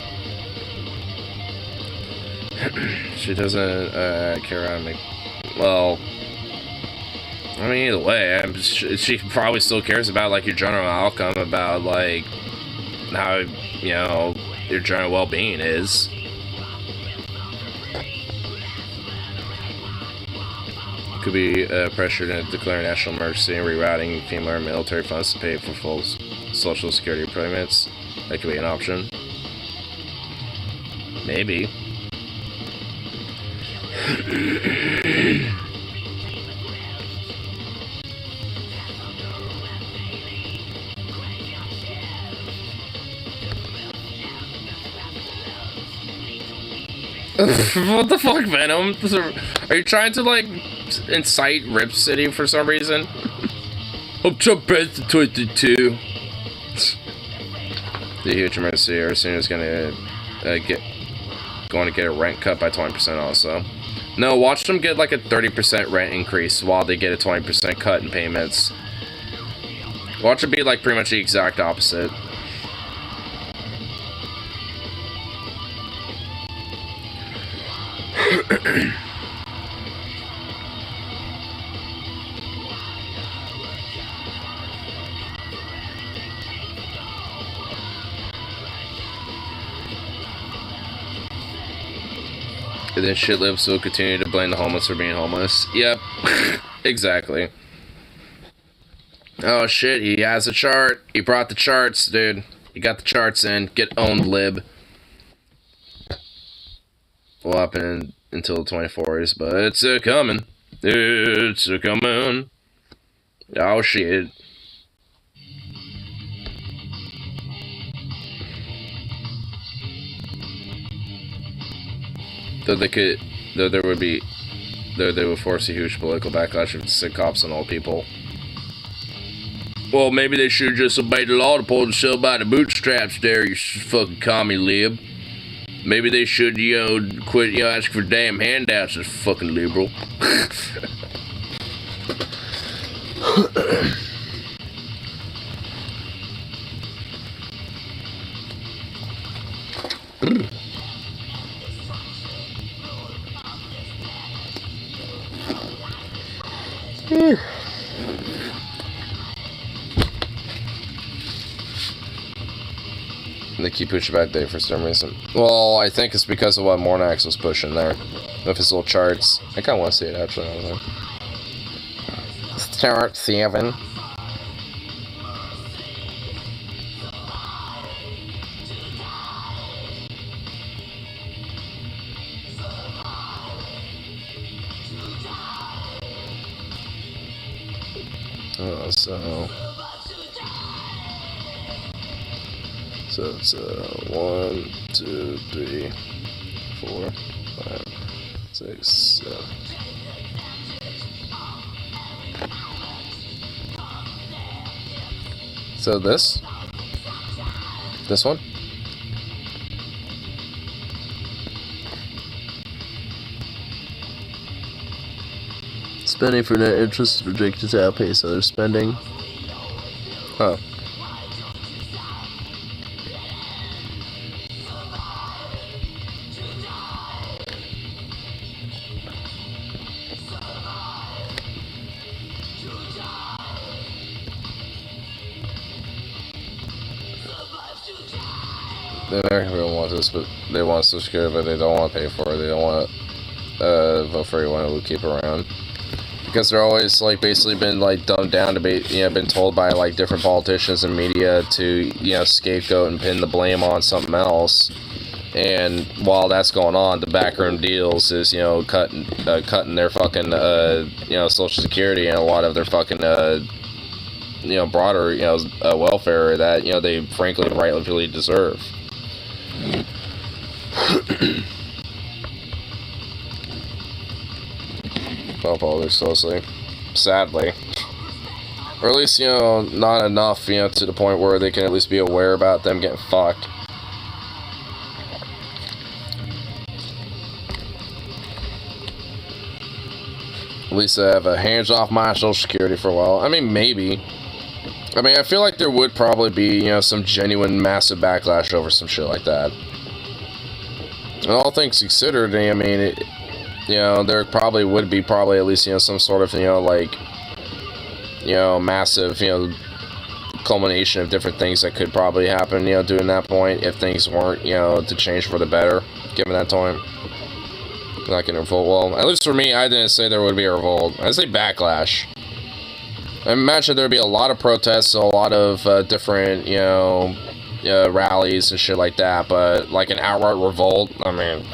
she doesn't care about me. Well, I mean, either way, she probably still cares about like your general outcome, about like how, you know, your general well-being is. Could be pressured into declaring national emergency and rerouting FEMA and military funds to pay for full social security payments. That could be an option. Maybe. What the fuck, Venom? Are you trying to, like, incite Rip City for some reason? I'm Trump president 22. The huge emergency or soon is gonna get a rent cut by 20% also. No, watch them get like a 30% rent increase while they get a 20% cut in payments. Watch it be like pretty much the exact opposite. And then shit lives will continue to blame the homeless for being homeless. Yep, exactly. Oh shit, he has a chart. He brought the charts, dude. He got the charts in. Get owned, lib. Will happen until the 24s, but it's a coming. It's a coming. Oh shit. Though they would force a huge political backlash of sick cops on old people. Well, maybe they should just obey the law to pull themselves by the bootstraps there, you fucking commie lib. Maybe they should, you know, quit, you know, asking for damn handouts as fucking liberal. They keep pushing back day for some reason. Well, I think it's because of what Mornax was pushing there. With his little charts. I kinda wanna see it actually. Chart 7. So it's 1, 2, 3, 4, 5, 6, 7. So this one. Spending for net interest is projected to outpace other spending. Huh. The American people want this, but they want Social Security, but they don't want to pay for it. They don't want to vote for anyone who will keep around. Because they're always, like, basically been, like, dumbed down to be, you know, been told by, like, different politicians and media to, you know, scapegoat and pin the blame on something else. And while that's going on, the backroom deals is, you know, cutting their fucking, you know, Social Security and a lot of their fucking, you know, broader, you know, welfare that, you know, they frankly rightfully deserve. Don't follow this closely, sadly, or at least, you know, not enough, you know, to the point where they can at least be aware about them getting fucked. At least I have a hands off my Social Security for a while. I mean, maybe I mean, I feel like there would probably be, you know, some genuine massive backlash over some shit like that. And all things considered, I mean, you know, there probably would be at least, you know, some sort of, you know, like, you know, massive, you know, culmination of different things that could probably happen, you know, during that point, if things weren't, you know, to change for the better, given that time. Not gonna revolt. Well, at least for me, I didn't say there would be a revolt. I say backlash. I imagine there'd be a lot of protests, a lot of different, you know, rallies and shit like that, but like an outright revolt, I mean,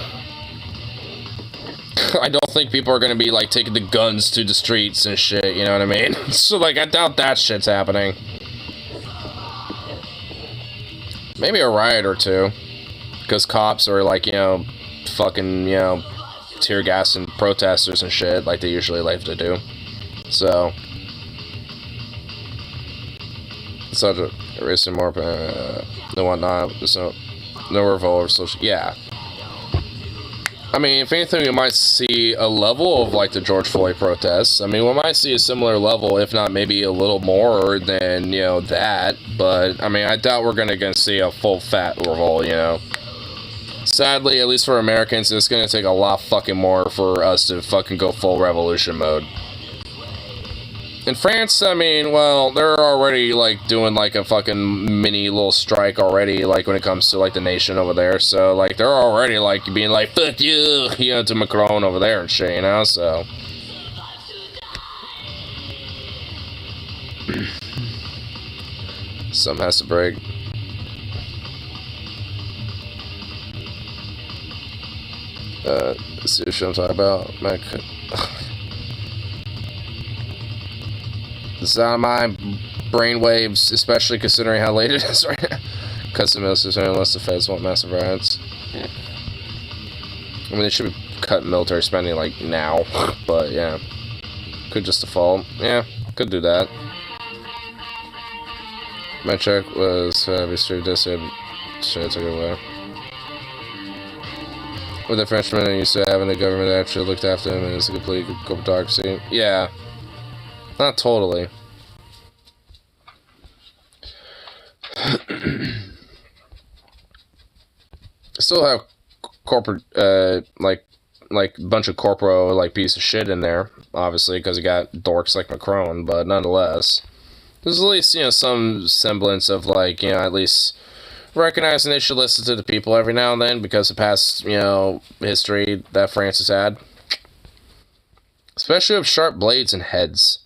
I don't think people are gonna be like taking the guns to the streets and shit, you know what I mean? So like, I doubt that shit's happening. Maybe a riot or two, because cops are like, you know, fucking, you know, tear gas and protesters and shit like they usually like to do. So such a racing more no whatnot. There's no revolt. So yeah. I mean, if anything, we might see a level of like the George Floyd protests. I mean, we might see a similar level, if not maybe a little more than, you know, that. But I mean, I doubt we're gonna see a full fat revolt, you know. Sadly, at least for Americans, it's gonna take a lot fucking more for us to fucking go full revolution mode. In France, I mean, well, they're already, like, doing, like, a fucking mini little strike already, like, when it comes to, like, the nation over there. So, like, they're already, like, being like, fuck you, you know, to Macron over there and shit, you know, so. Something has to break. Let's see what I'm talking about. Mac. The sound of my brainwaves, especially considering how late it is right now. Custom military unless the feds want massive riots. I mean, they should be cutting military spending like now, but yeah, could just default. Yeah, could do that. My check was restricted. This took it away. With the Frenchman, I used to having the government actually looked after him, and it's a complete corporatocracy. Yeah. Not totally. Still have corporate, like a bunch of corporo, like, piece of shit in there, obviously, because you got dorks like Macron, but nonetheless, there's at least, you know, some semblance of, like, you know, at least recognizing they should listen to the people every now and then, because of past, you know, history that France has had. Especially with sharp blades and heads.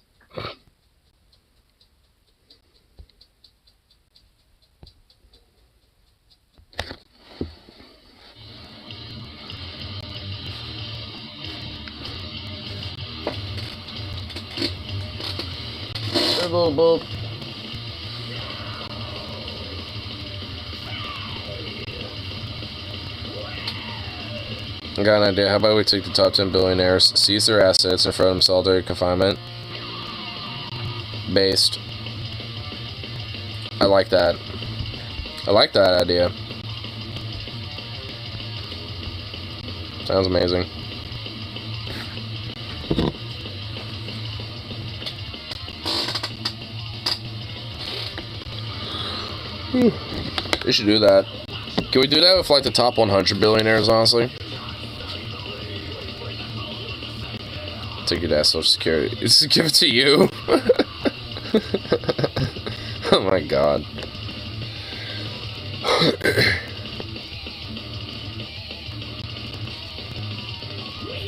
Boop. I got an idea. How about we take the top 10 billionaires, seize their assets, and throw them solitary confinement? Based. I like that. I like that idea. Sounds amazing. We should do that. Can we do that with, like, the top 100 billionaires, honestly? Take your dad's social security. Just give it to you. Oh my god.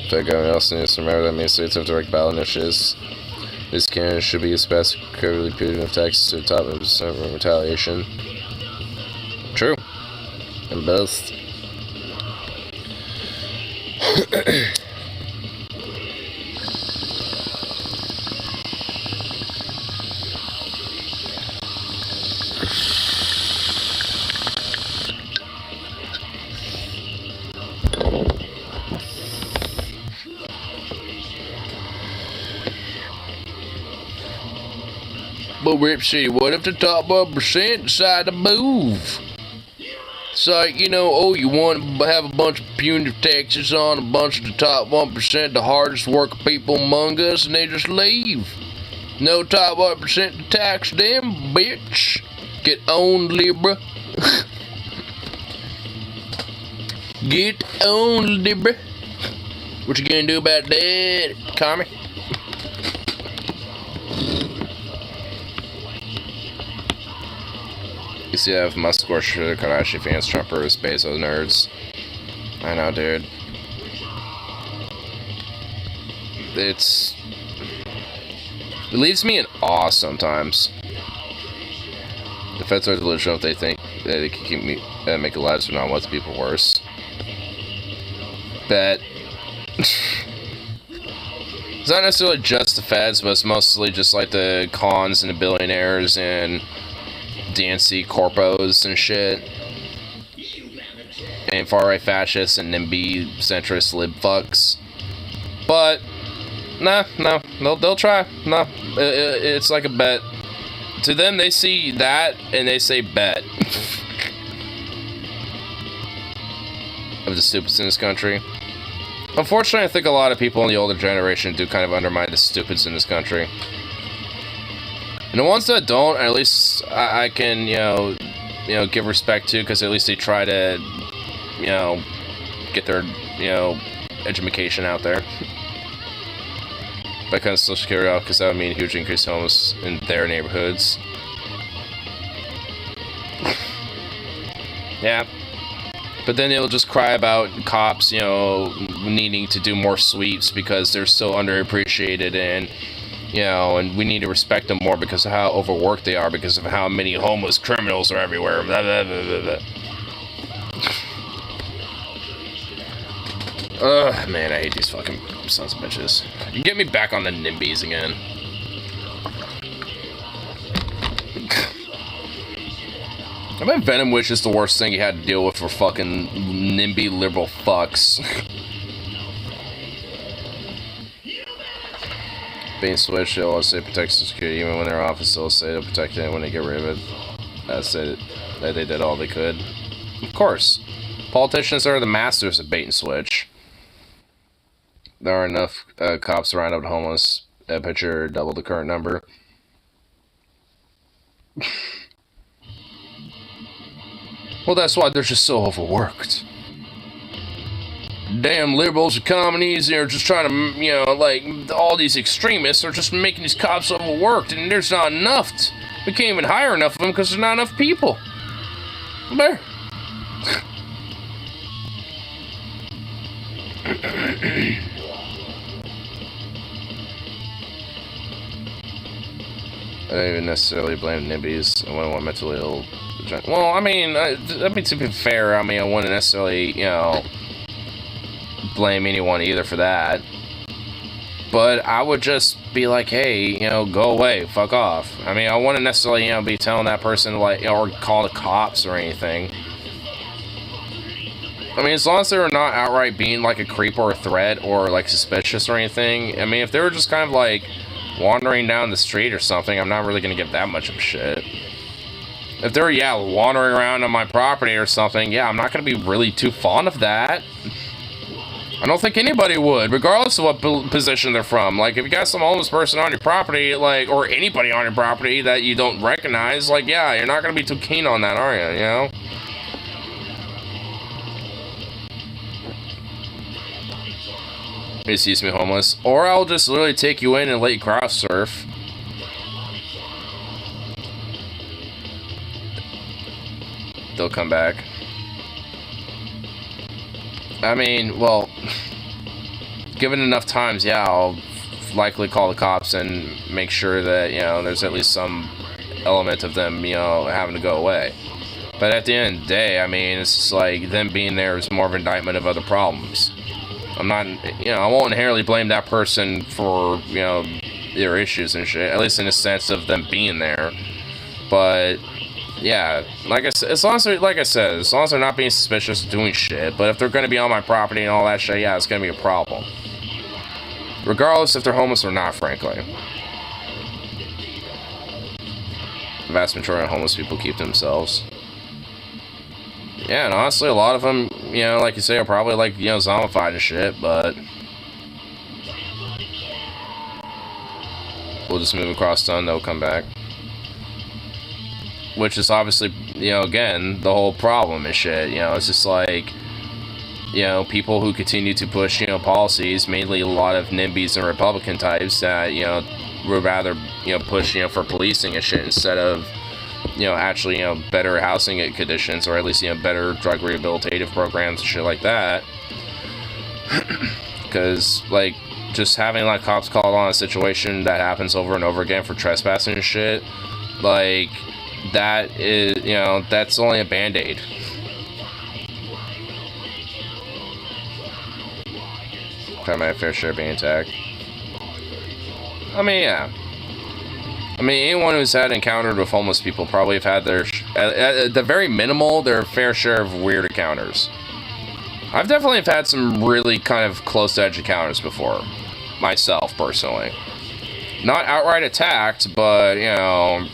If everyone else needs to remember that means states have direct ballot initiatives. This candidate should be especially punitive taxes to the top of the retaliation. True. And both. But Ripsy, what if the top 1% decide to move? It's like, you know, oh, you want to have a bunch of punitive taxes on a bunch of the top 1%, the hardest working people among us, and they just leave. No top 1% tax, damn bitch. Get on, Libra. Get on, Libra. What you gonna do about that, Commie? You see, I have must score shit Kardashian fans, Trumpers, Bezos nerds. I know, dude. It leaves me in awe sometimes. The feds are delusional if they think that they can keep me make the lives of non-white people worse. Bet. It's not necessarily just the feds, but it's mostly just like the cons and the billionaires and DNC corpos and shit. And far-right fascists and NIMBY centrist lib fucks. But no, they'll try. No, it's like a bet. To them, they see that and they say bet. Of the stupids in this country. Unfortunately, I think a lot of people in the older generation do kind of undermine the stupids in this country. And the ones that don't, at least I can, you know, give respect to, because at least they try to, you know, get their, you know, education out there. But kind of Social Security off, because that would mean a huge increase in homeless in their neighborhoods. Yeah. But then they'll just cry about cops, you know, needing to do more sweeps because they're so underappreciated, and, you know, and we need to respect them more because of how overworked they are, because of how many homeless criminals are everywhere. Blah, blah, blah, blah, blah. Ugh, man, I hate these fucking sons of bitches. You get me back on the NIMBYs again. I bet Venom Witch is the worst thing you had to deal with for fucking NIMBY liberal fucks. Being switched, they'll always say protect security, even when they're office, they'll say they'll protect it when they get rid of it. That's it. That they did all they could. Of course. Politicians are the masters of bait and switch. There are enough cops to round up homeless. A picture double the current number. Well, that's why they're just so overworked. Damn liberals and communists are just trying to, you know, like, all these extremists are just making these cops overworked, and there's not enough. We can't even hire enough of them because there's not enough people. There. I don't even necessarily blame NIMBYs. I wouldn't want mentally ill. Well, I mean, to be fair, I mean, I wouldn't necessarily, you know, blame anyone either for that. But I would just be like, hey, you know, go away, fuck off. I mean, I wouldn't necessarily, you know, be telling that person, like, or call the cops or anything. I mean, as long as they're not outright being, like, a creep or a threat or, like, suspicious or anything. I mean, if they were just kind of, like, wandering down the street or something, I'm not really gonna give that much of a shit. If they're, yeah, wandering around on my property or something, yeah, I'm not gonna be really too fond of that. I don't think anybody would, regardless of what position they're from. Like, if you got some homeless person on your property, like, or anybody on your property that you don't recognize, like, yeah, you're not gonna be too keen on that, are you, you know? Excuse me, homeless. Or I'll just literally take you in and let you cross surf. They'll come back. I mean, well, given enough times, yeah, I'll likely call the cops and make sure that, you know, there's at least some element of them, you know, having to go away. But at the end of the day, I mean, it's just like them being there is more of an indictment of other problems. I'm not, you know, I won't inherently blame that person for, you know, their issues and shit, at least in the sense of them being there. But yeah, like I said, as long as they're not being suspicious of doing shit, but if they're going to be on my property and all that shit, yeah, it's going to be a problem. Regardless if they're homeless or not, frankly. The vast majority of homeless people keep to themselves. Yeah, and honestly, a lot of them, you know, like you say, are probably, like, you know, zombified and shit, but we'll just move across town, they'll come back. Which is obviously, you know, again, the whole problem and shit. You know, it's just like, you know, people who continue to push, you know, policies, mainly a lot of NIMBYs and Republican types that, you know, would rather, you know, push, you know, for policing and shit instead of, you know, actually, you know, better housing conditions, or at least, you know, better drug rehabilitative programs and shit like that. Because, like, just having, like, cops called on a situation that happens over and over again for trespassing and shit, like, that is, you know, that's only a band-aid. Try my fair share being attacked. I mean, yeah. I mean, anyone who's had encountered with homeless people probably have had their, at the very minimal, their fair share of weird encounters. I've definitely had some really kind of close-edge encounters before, myself, personally. Not outright attacked, but, you know,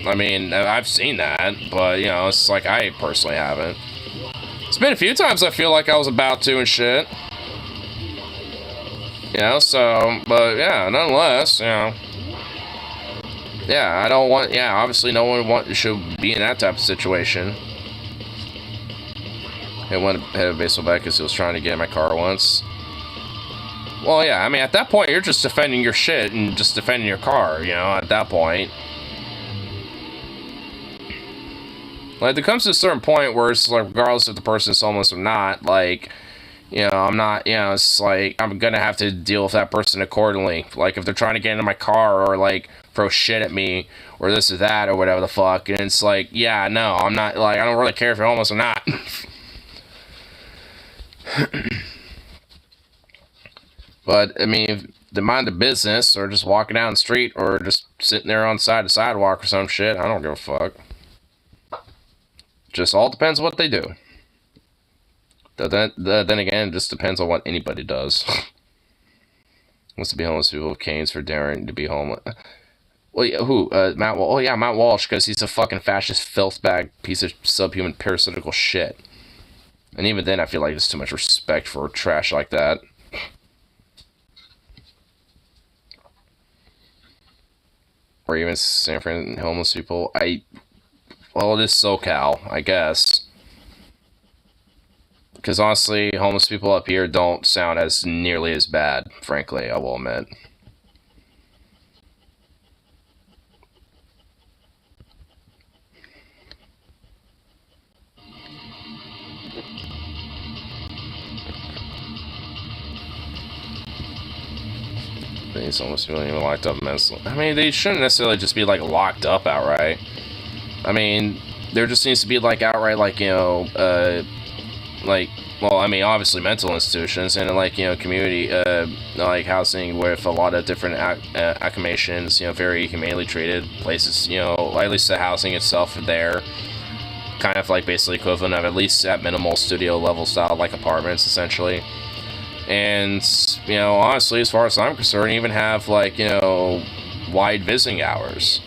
I mean, I've seen that, but, you know, it's like I personally haven't. It's been a few times I feel like I was about to and shit. You know, so, but, yeah, nonetheless, you know. Yeah, I don't want, yeah, obviously no one should be in that type of situation. I went ahead of baseball bat because he was trying to get in my car once. Well, yeah, I mean, at that point, you're just defending your shit and just defending your car, you know, at that point. Like, there comes to a certain point where it's like, regardless if the person is homeless or not, like, you know, I'm not, you know, it's like, I'm gonna have to deal with that person accordingly. Like, if they're trying to get into my car or, like, throw shit at me or this or that or whatever the fuck, and it's like, yeah, no, I'm not, like, I don't really care if you're homeless or not. But, I mean, if they mind the business or just walking down the street or just sitting there on the side of the sidewalk or some shit, I don't give a fuck. Just all depends on what they do. Then again, it just depends on what anybody does. Wants to be homeless people with canes for daring to be homeless. Well, yeah, who? Matt Walsh. Oh, yeah, Matt Walsh, because he's a fucking fascist filth bag piece of subhuman parasitical shit. And even then, I feel like there's too much respect for trash like that. Or even San Fran homeless people. Well, it is SoCal, I guess. Because honestly, homeless people up here don't sound as nearly as bad, frankly, I will admit. These homeless people even locked up mentally. I mean, they shouldn't necessarily just be, like, locked up outright. I mean, there just needs to be, like, outright, like, you know, like, well, I mean, obviously mental institutions and, like, you know, community, like, housing with a lot of different accommodations, you know, very humanely treated places, you know, at least the housing itself there, kind of, like, basically equivalent of at least at minimal studio level style, like, apartments, essentially. And, you know, honestly, as far as I'm concerned, even have, like, you know, wide visiting hours.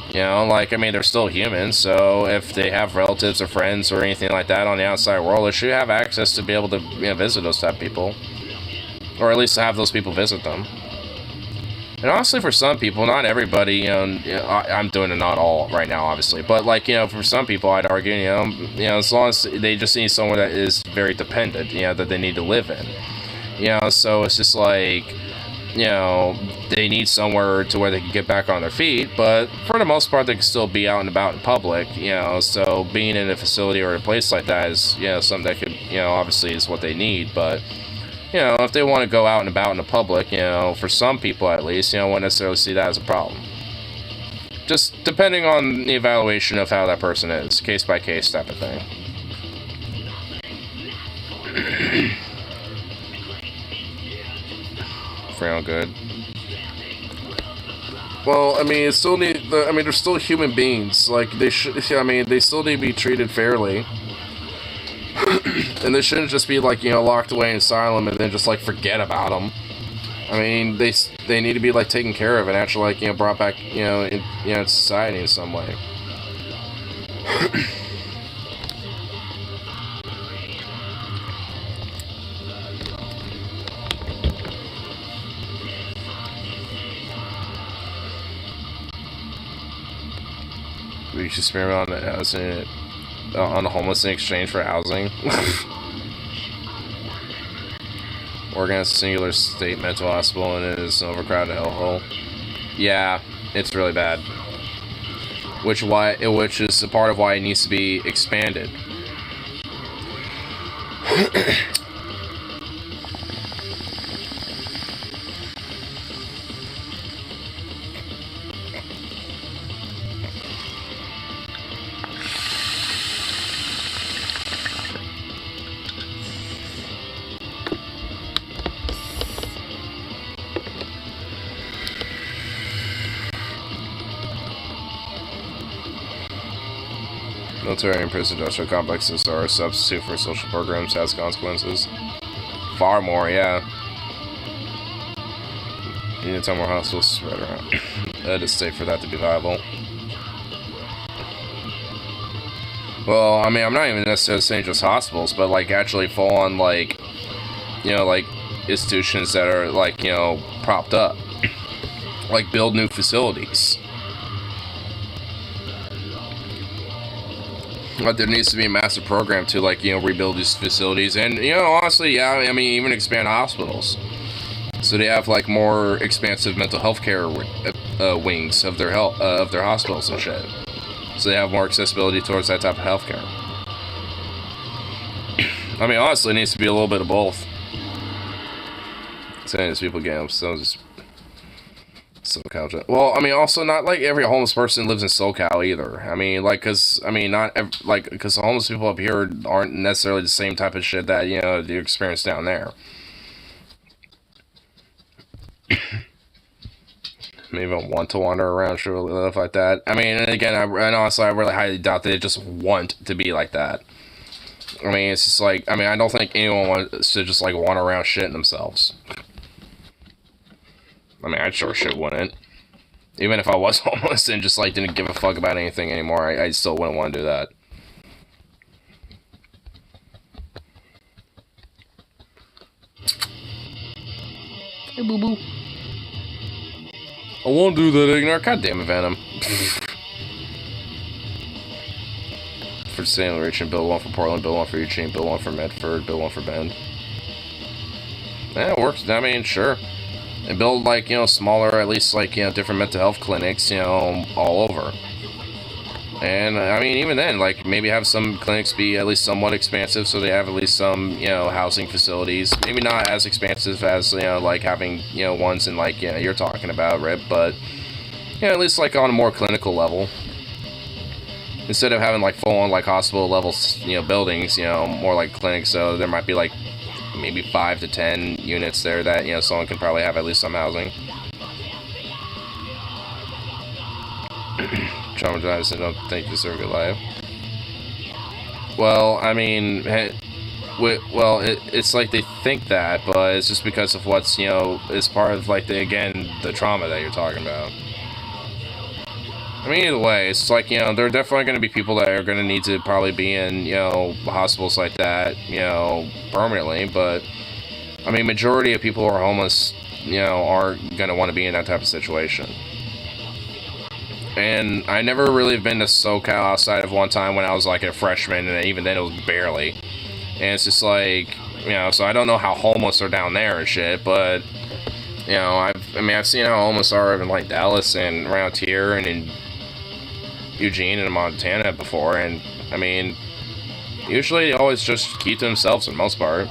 You know, like, I mean, they're still humans, so if they have relatives or friends or anything like that on the outside world, they should have access to be able to, you know, visit those type of people. Or at least have those people visit them. And honestly, for some people, not everybody, you know, I'm doing it not all right now, obviously, but, like, you know, for some people, I'd argue, you know, as long as they just need someone that is very dependent, you know, that they need to live in. You know, so it's just like, you know, they need somewhere to where they can get back on their feet, but for the most part, they can still be out and about in public, you know, so being in a facility or a place like that is, you know, something that could, you know, obviously is what they need, but, you know, if they want to go out and about in the public, you know, for some people at least, you know, I wouldn't necessarily see that as a problem. Just depending on the evaluation of how that person is, case by case type of thing. Frown good. Well, I mean, it still need. I mean, they're still human beings. Like, they should. I mean, they still need to be treated fairly. And they shouldn't just be, like, you know, locked away in asylum and then just, like, forget about them. I mean, they need to be, like, taken care of and actually, like, you know, brought back, you know, in society in some way. We should experiment on the homeless in exchange for housing. Organize a singular state mental hospital, and it is an overcrowded hellhole. Yeah, it's really bad. Which is a part of why it needs to be expanded. Military and prison industrial complexes are a substitute for social programs, has consequences. Far more, yeah. You need 10 more hospitals spread around the state for that to be viable. Well, I mean, I'm not even necessarily saying just hospitals, but like actually full on like, you know, like institutions that are like, you know, propped up. Like build new facilities. Like there needs to be a massive program to like, you know, rebuild these facilities, and you know, honestly, yeah, I mean, even expand hospitals, so they have like more expansive mental health care wings of their hospitals and shit, so they have more accessibility towards that type of health care. I mean, honestly, it needs to be a little bit of both. Saying these people getting so just SoCal. Well, I mean, also not like every homeless person lives in SoCal either. I mean, like, cause I mean, because homeless people up here aren't necessarily the same type of shit that you know you experience down there. Maybe want to wander around, sure, stuff like that. I mean, and again, and honestly, I really highly doubt that they just want to be like that. I mean, it's just like, I mean, I don't think anyone wants to just like wander around shitting themselves. I mean, I sure shit wouldn't. Even if I was homeless and just, like, didn't give a fuck about anything anymore, I still wouldn't want to do that. Hey, boo-boo. I won't do that, Ignore. God damn it, Venom. For St. Richard, build one for Portland, build one for Eugene, build one for Medford, build one for Bend. Yeah, it works. I mean, sure. And build, like, you know, smaller, at least, like, you know, different mental health clinics, you know, all over. And, I mean, even then, like, maybe have some clinics be at least somewhat expansive, so they have at least some, you know, housing facilities. Maybe not as expansive as, you know, like, having, you know, ones in, like, you know, you're talking about, Rip, but, you know, at least, like, on a more clinical level. Instead of having, like, full-on, like, hospital-level, you know, buildings, you know, more like clinics, so there might be, like, maybe 5 to 10 units there that, you know, someone can probably have at least some housing. Traumatized and don't think deserve your life. Well, I mean, well, it's like they think that, but it's just because of what's, you know, is part of, like, the trauma that you're talking about. I mean, either way, it's like, you know, there are definitely going to be people that are going to need to probably be in, you know, hospitals like that, you know, permanently, but, I mean, majority of people who are homeless, you know, aren't going to want to be in that type of situation. And I never really have been to SoCal outside of one time when I was, like, a freshman, and even then it was barely. And it's just like, you know, so I don't know how homeless are down there and shit, but, you know, I've seen how homeless are in, like, Dallas and around here and in Eugene and Montana before, and I mean, usually they always just keep to themselves for the most part.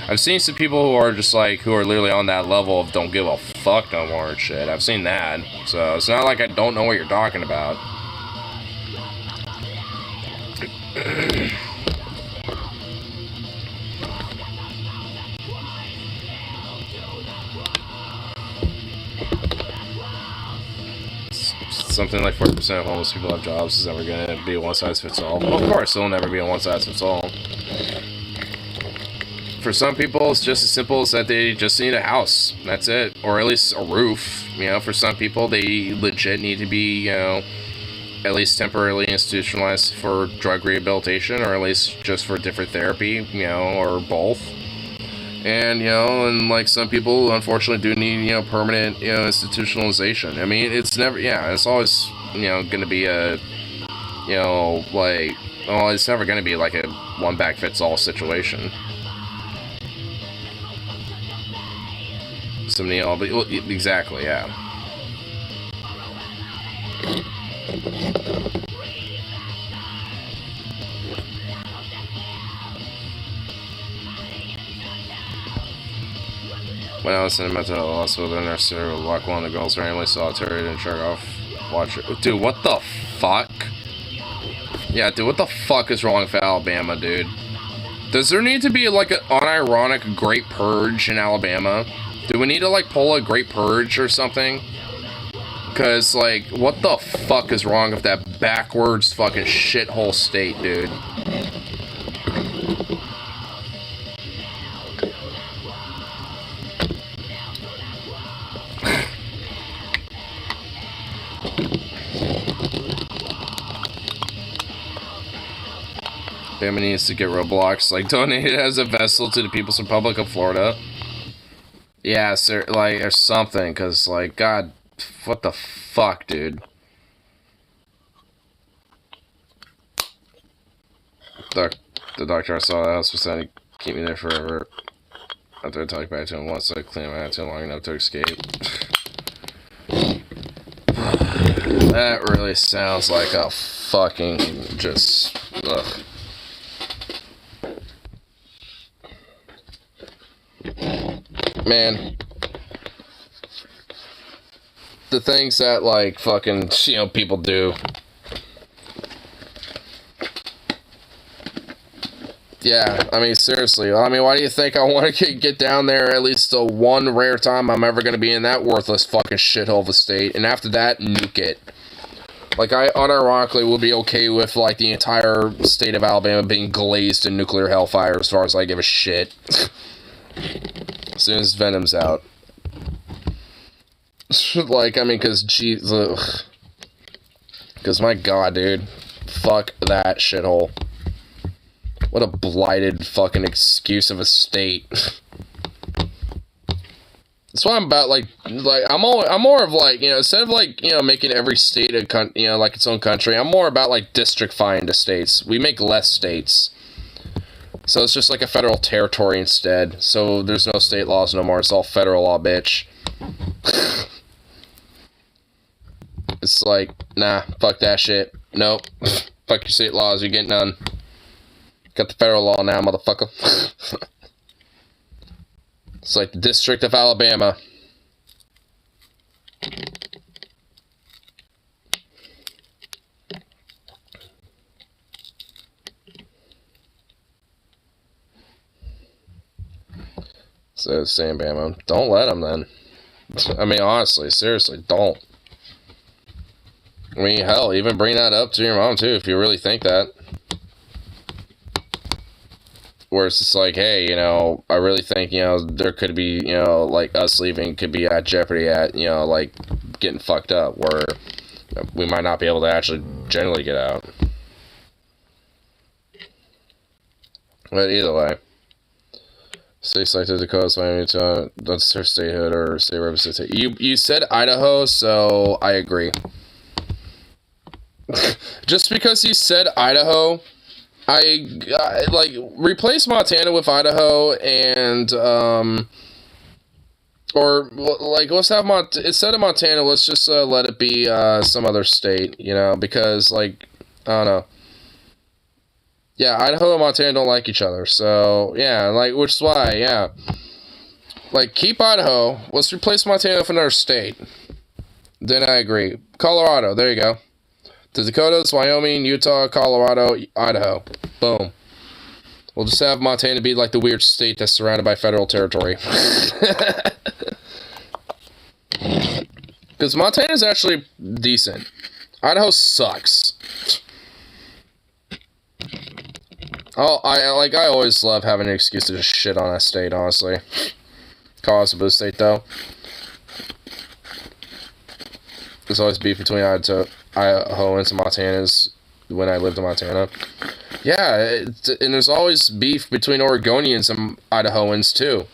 I've seen some people who are just like, who are literally on that level of don't give a fuck no more and shit. I've seen that, so it's not like I don't know what you're talking about. Something like 40% of homeless people have jobs is never going to be a one-size-fits-all. Well, of course, it'll never be a one-size-fits-all. For some people, it's just as simple as that they just need a house. That's it. Or at least a roof. You know, for some people, they legit need to be, you know, at least temporarily institutionalized for drug rehabilitation, or at least just for different therapy, you know, or both. And, you know, and, like, some people, unfortunately, do need, you know, permanent, you know, institutionalization. I mean, it's never, yeah, it's always, you know, going to be a you know, like, well, it's never gonna be like a one-bag-fits-all situation. Some, you know, but, well, exactly, yeah. When I was in a mental health hospital, the nurse would lock one of the girls randomly solitary and jerk off. Watch it. Dude, what the fuck? Yeah, dude, what the fuck is wrong with Alabama, dude? Does there need to be, like, an unironic Great Purge in Alabama? Do we need to, like, pull a Great Purge or something? Because, like, what the fuck is wrong with that backwards fucking shithole state, dude? Bama needs to get Roblox, like, donated as a vessel to the People's Republic of Florida. Yeah, sir, like, or something, because, like, God, what the fuck, dude? The doctor I saw at the house was saying to keep me there forever. After I talked back to him once, I cleaned my attitude long enough to escape. That really sounds like a fucking just, ugh. Man, the things that, like, fucking, you know, people do. Yeah, I mean, seriously. I mean, why do you think I want to get down there at least the one rare time I'm ever going to be in that worthless fucking shithole of a state, and after that, nuke it. Like, I unironically will be okay with, like, the entire state of Alabama being glazed in nuclear hellfire as far as I give a shit. As soon as Venom's out. Like, I mean, because, jeez, because, my god, dude. Fuck that shithole. What a blighted fucking excuse of a state. That's why I'm about, like, I'm more of, like, you know, instead of, like, you know, making every state a, you know, like, its own country, I'm more about, like, districtifying the states. We make less states. So it's just like a federal territory instead. So there's no state laws no more. It's all federal law, bitch. It's like, nah, fuck that shit. Nope. Fuck your state laws, you get none. Got the federal law now, motherfucker. It's like the District of Alabama. So, Sam Bama, don't let him then. I mean, honestly, seriously, don't. I mean, hell, even bring that up to your mom, too, if you really think that. Where it's just like, hey, you know, I really think, you know, there could be, you know, like, us leaving could be at jeopardy at, you know, like, getting fucked up, where we might not be able to actually generally get out. But either way. States like the Dakotas, Wyoming, that's her statehood or state representation. You said Idaho, so I agree. Just because you said Idaho, I like, replace Montana with Idaho and, or, like, let's have instead of Montana, let's just, let it be, some other state, you know, because, like, I don't know. Yeah, Idaho and Montana don't like each other, so, yeah, like, which is why, yeah. Like, keep Idaho, let's replace Montana with another state. Then I agree. Colorado, there you go. The Dakotas, Wyoming, Utah, Colorado, Idaho. Boom. We'll just have Montana be, like, the weird state that's surrounded by federal territory. Because Montana's actually decent. Idaho sucks. Oh, I always love having an excuse to just shit on a state, honestly. Cause of a state, though. There's always beef between Idahoans and Montanans when I lived in Montana. Yeah, and there's always beef between Oregonians and Idahoans, too.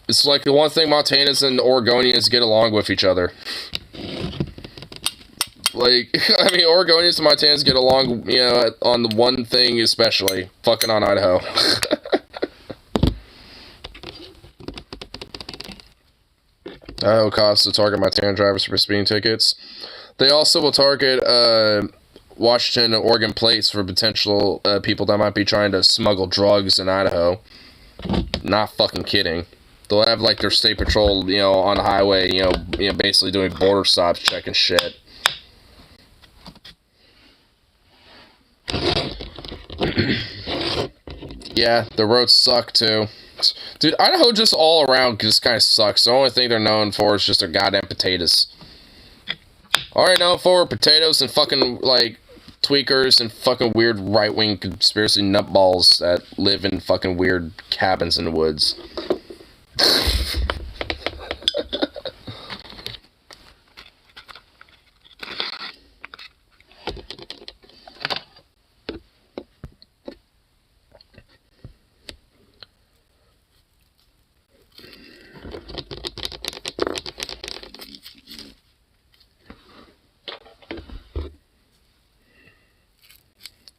It's like the one thing Montanans and Oregonians get along with each other. Like, I mean, Oregonians and Montanans get along, you know, on the one thing especially. Fucking on Idaho. Idaho costs to target Montana drivers for speeding tickets. They also will target Washington and Oregon plates for potential people that might be trying to smuggle drugs in Idaho. Not fucking kidding. They'll have like their state patrol, you know, on the highway, you know, basically doing border stops, checking shit. Yeah, the roads suck too. Dude, Idaho just all around just kind of sucks. The only thing they're known for is just their goddamn potatoes. All they're known for potatoes and fucking, like, tweakers and fucking weird right-wing conspiracy nutballs that live in fucking weird cabins in the woods.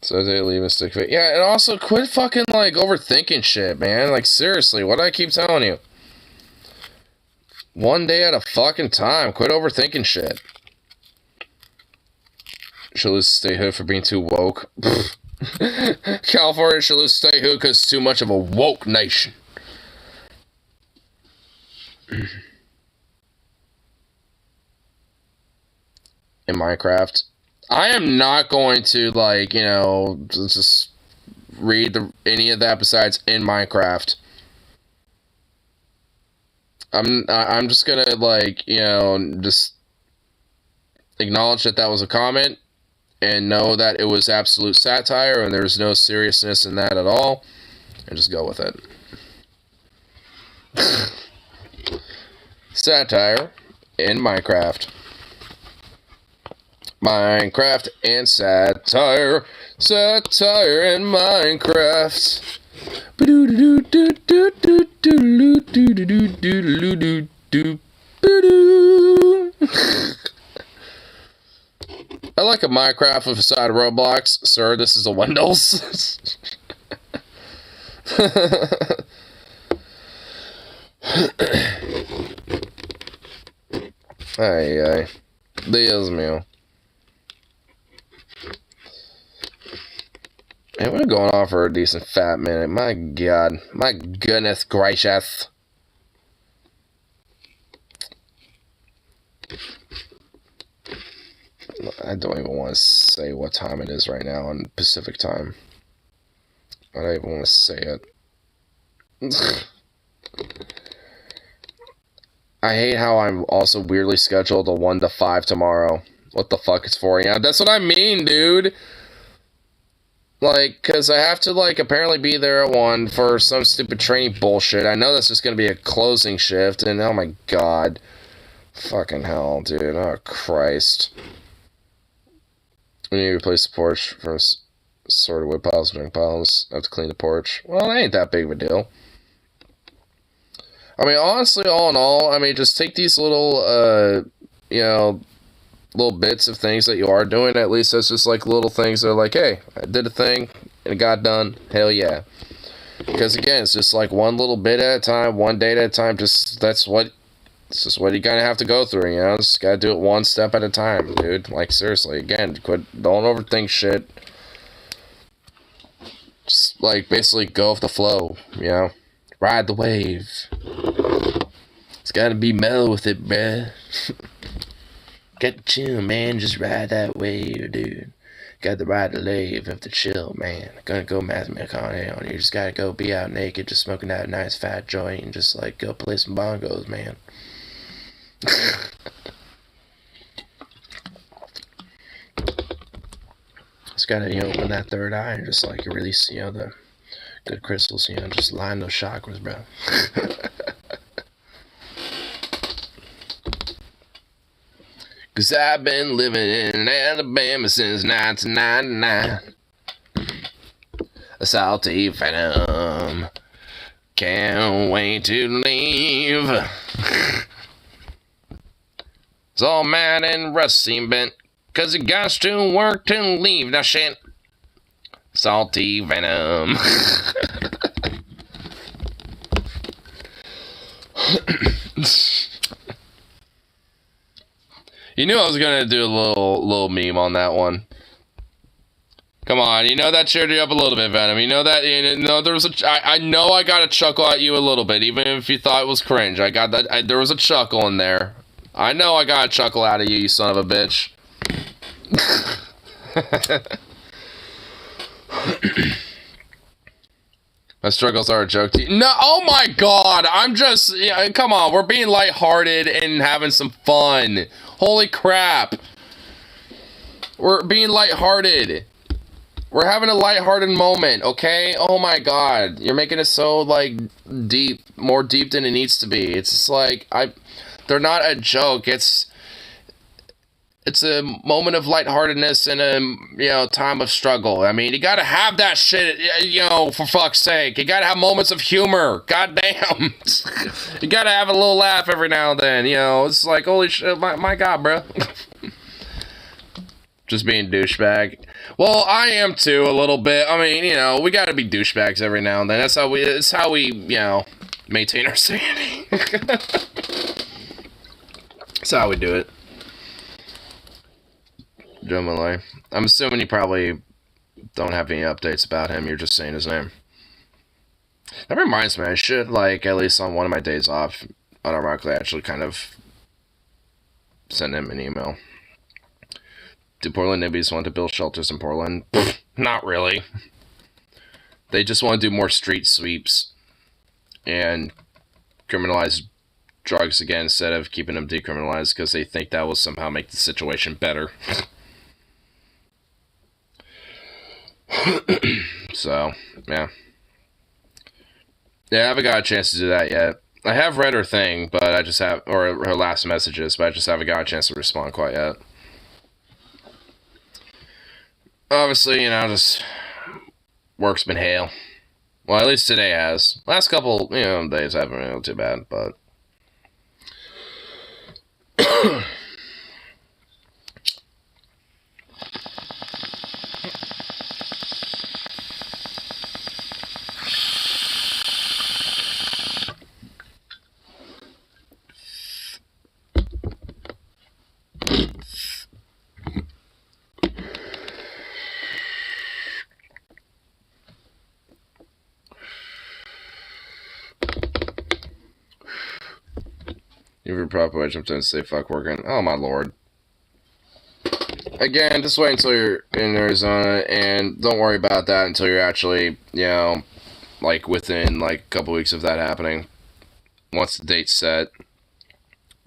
So they leave a stick fit. Yeah, and also quit fucking, like, overthinking shit, man. Like, seriously, what do I keep telling you? One day at a fucking time. Quit overthinking shit. Should lose statehood for being too woke. California should lose statehood because it's too much of a woke nation. In Minecraft. I am not going to, like, you know, just read any of that besides in Minecraft. I'm just gonna, like, you know, just acknowledge that that was a comment and know that it was absolute satire and there's no seriousness in that at all, and just go with it. Satire in Minecraft. Minecraft and satire. Satire in Minecraft. I like a Minecraft with a side of Roblox. Sir, this is a Windows. Ay, ay. Dios mío. Hey, we're going on for a decent fat minute. My God. My goodness gracious. I don't even want to say what time it is right now on Pacific time. I don't even want to say it. I hate how I'm also weirdly scheduled a 1 to 5 tomorrow. What the fuck is 4 a.m.? That's what I mean, dude. Like, because I have to, like, apparently be there at 1 for some stupid training bullshit. I know that's just going to be a closing shift, and oh my God. Fucking hell, dude. Oh, Christ. We need to replace the porch from sorted wood piles and piles. I have to clean the porch. Well, it ain't that big of a deal. I mean, honestly, all in all, I mean, just take these little, you know, little bits of things that you are doing. At least that's just like little things that are like, hey, I did a thing and it got done. Hell yeah. Because again, it's just like one little bit at a time, one day at a time. It's just what you kind of have to go through, you know. Just gotta do it one step at a time, dude. Like, seriously, again, don't overthink shit. Just, like, basically go with the flow, you know. Ride the wave. It's gotta be mellow with it, bruh. Got to chill, man. Just ride that wave, dude. Got to ride the wave of the chill, man. Gonna go Matthew McConaughey on you. Just gotta go be out naked, just smoking that nice fat joint, and just, like, go play some bongos, man. Just gotta, you know, open that third eye and just, like, release, you know, the good crystals, you know, just line those chakras, bro. Cause I've been living in Alabama since 1999. A salty phantom. Can't wait to leave. It's all mad and rusty bent. 'Cause you got to work to leave the shit. Salty Venom. You knew I was gonna do a little meme on that one. Come on, you know that cheered you up a little bit, Venom. You know that, you know, there was I know I got a chuckle at you a little bit, even if you thought it was cringe. I got that, there was a chuckle in there. I know I got a chuckle out of you, you son of a bitch. My struggles are a joke to you. No, oh my god, I'm just, yeah, come on, we're being lighthearted and having some fun. Holy crap. We're being lighthearted. We're having a lighthearted moment, okay? Oh my god, you're making it so, like, deep, more deep than it needs to be. It's just like, they're not a joke, it's a moment of lightheartedness and a, you know, time of struggle. I mean, you gotta have that shit, you know, for fuck's sake. You gotta have moments of humor. God damn. You gotta have a little laugh every now and then, you know. It's like, holy shit, my god, bro. Just being douchebag. Well, I am too, a little bit. I mean, you know, we gotta be douchebags every now and then. It's how we, you know, maintain our sanity. That's how we do it. Joe Malloy. I'm assuming you probably don't have any updates about him. You're just saying his name. That reminds me, I should, like, at least on one of my days off, unironically, actually kind of send him an email. Do Portland Nibbies want to build shelters in Portland? Not really. They just want to do more street sweeps and criminalize drugs again instead of keeping them decriminalized because they think that will somehow make the situation better. So, yeah. Yeah, I haven't got a chance to do that yet. I have read her thing, but I just have, or her last messages, but I just haven't got a chance to respond quite yet. Obviously, you know, just work's been hell. Well, at least today has. Last couple, you know, days haven't been too bad, but you're proper. I jumped in to say fuck working. Oh my lord. Again, just wait until you're in Arizona, and don't worry about that until you're actually, you know, like within like a couple weeks of that happening. Once the date's set,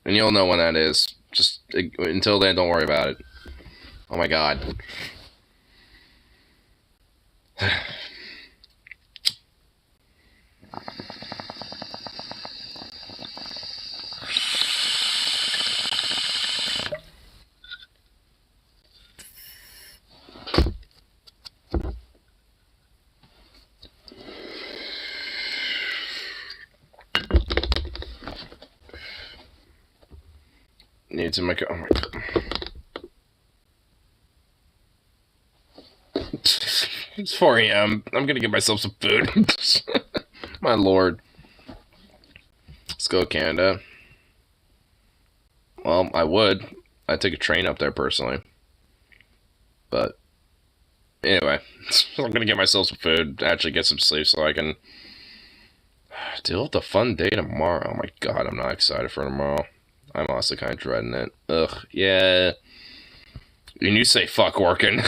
and you'll know when that is. Just until then, don't worry about it. Oh my god. Need to make it. Oh my god. It's 4 a.m. I'm gonna get myself some food. My lord. Let's go, Canada. Well, I would. I'd take a train up there personally. But anyway, I'm gonna get myself some food, actually get some sleep so I can deal with the fun day tomorrow. Oh my god, I'm not excited for tomorrow. I'm also kind of dreading it. Ugh, yeah. And you say fuck working.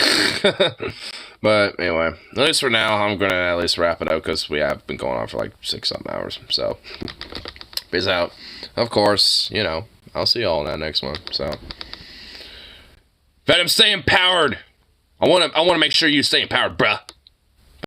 But anyway, at least for now, I'm going to at least wrap it out because we have been going on for like 6-something hours. So, peace out. Of course, you know, I'll see y'all in that next one. So, Venom, stay empowered. I want to make sure you stay empowered, bruh.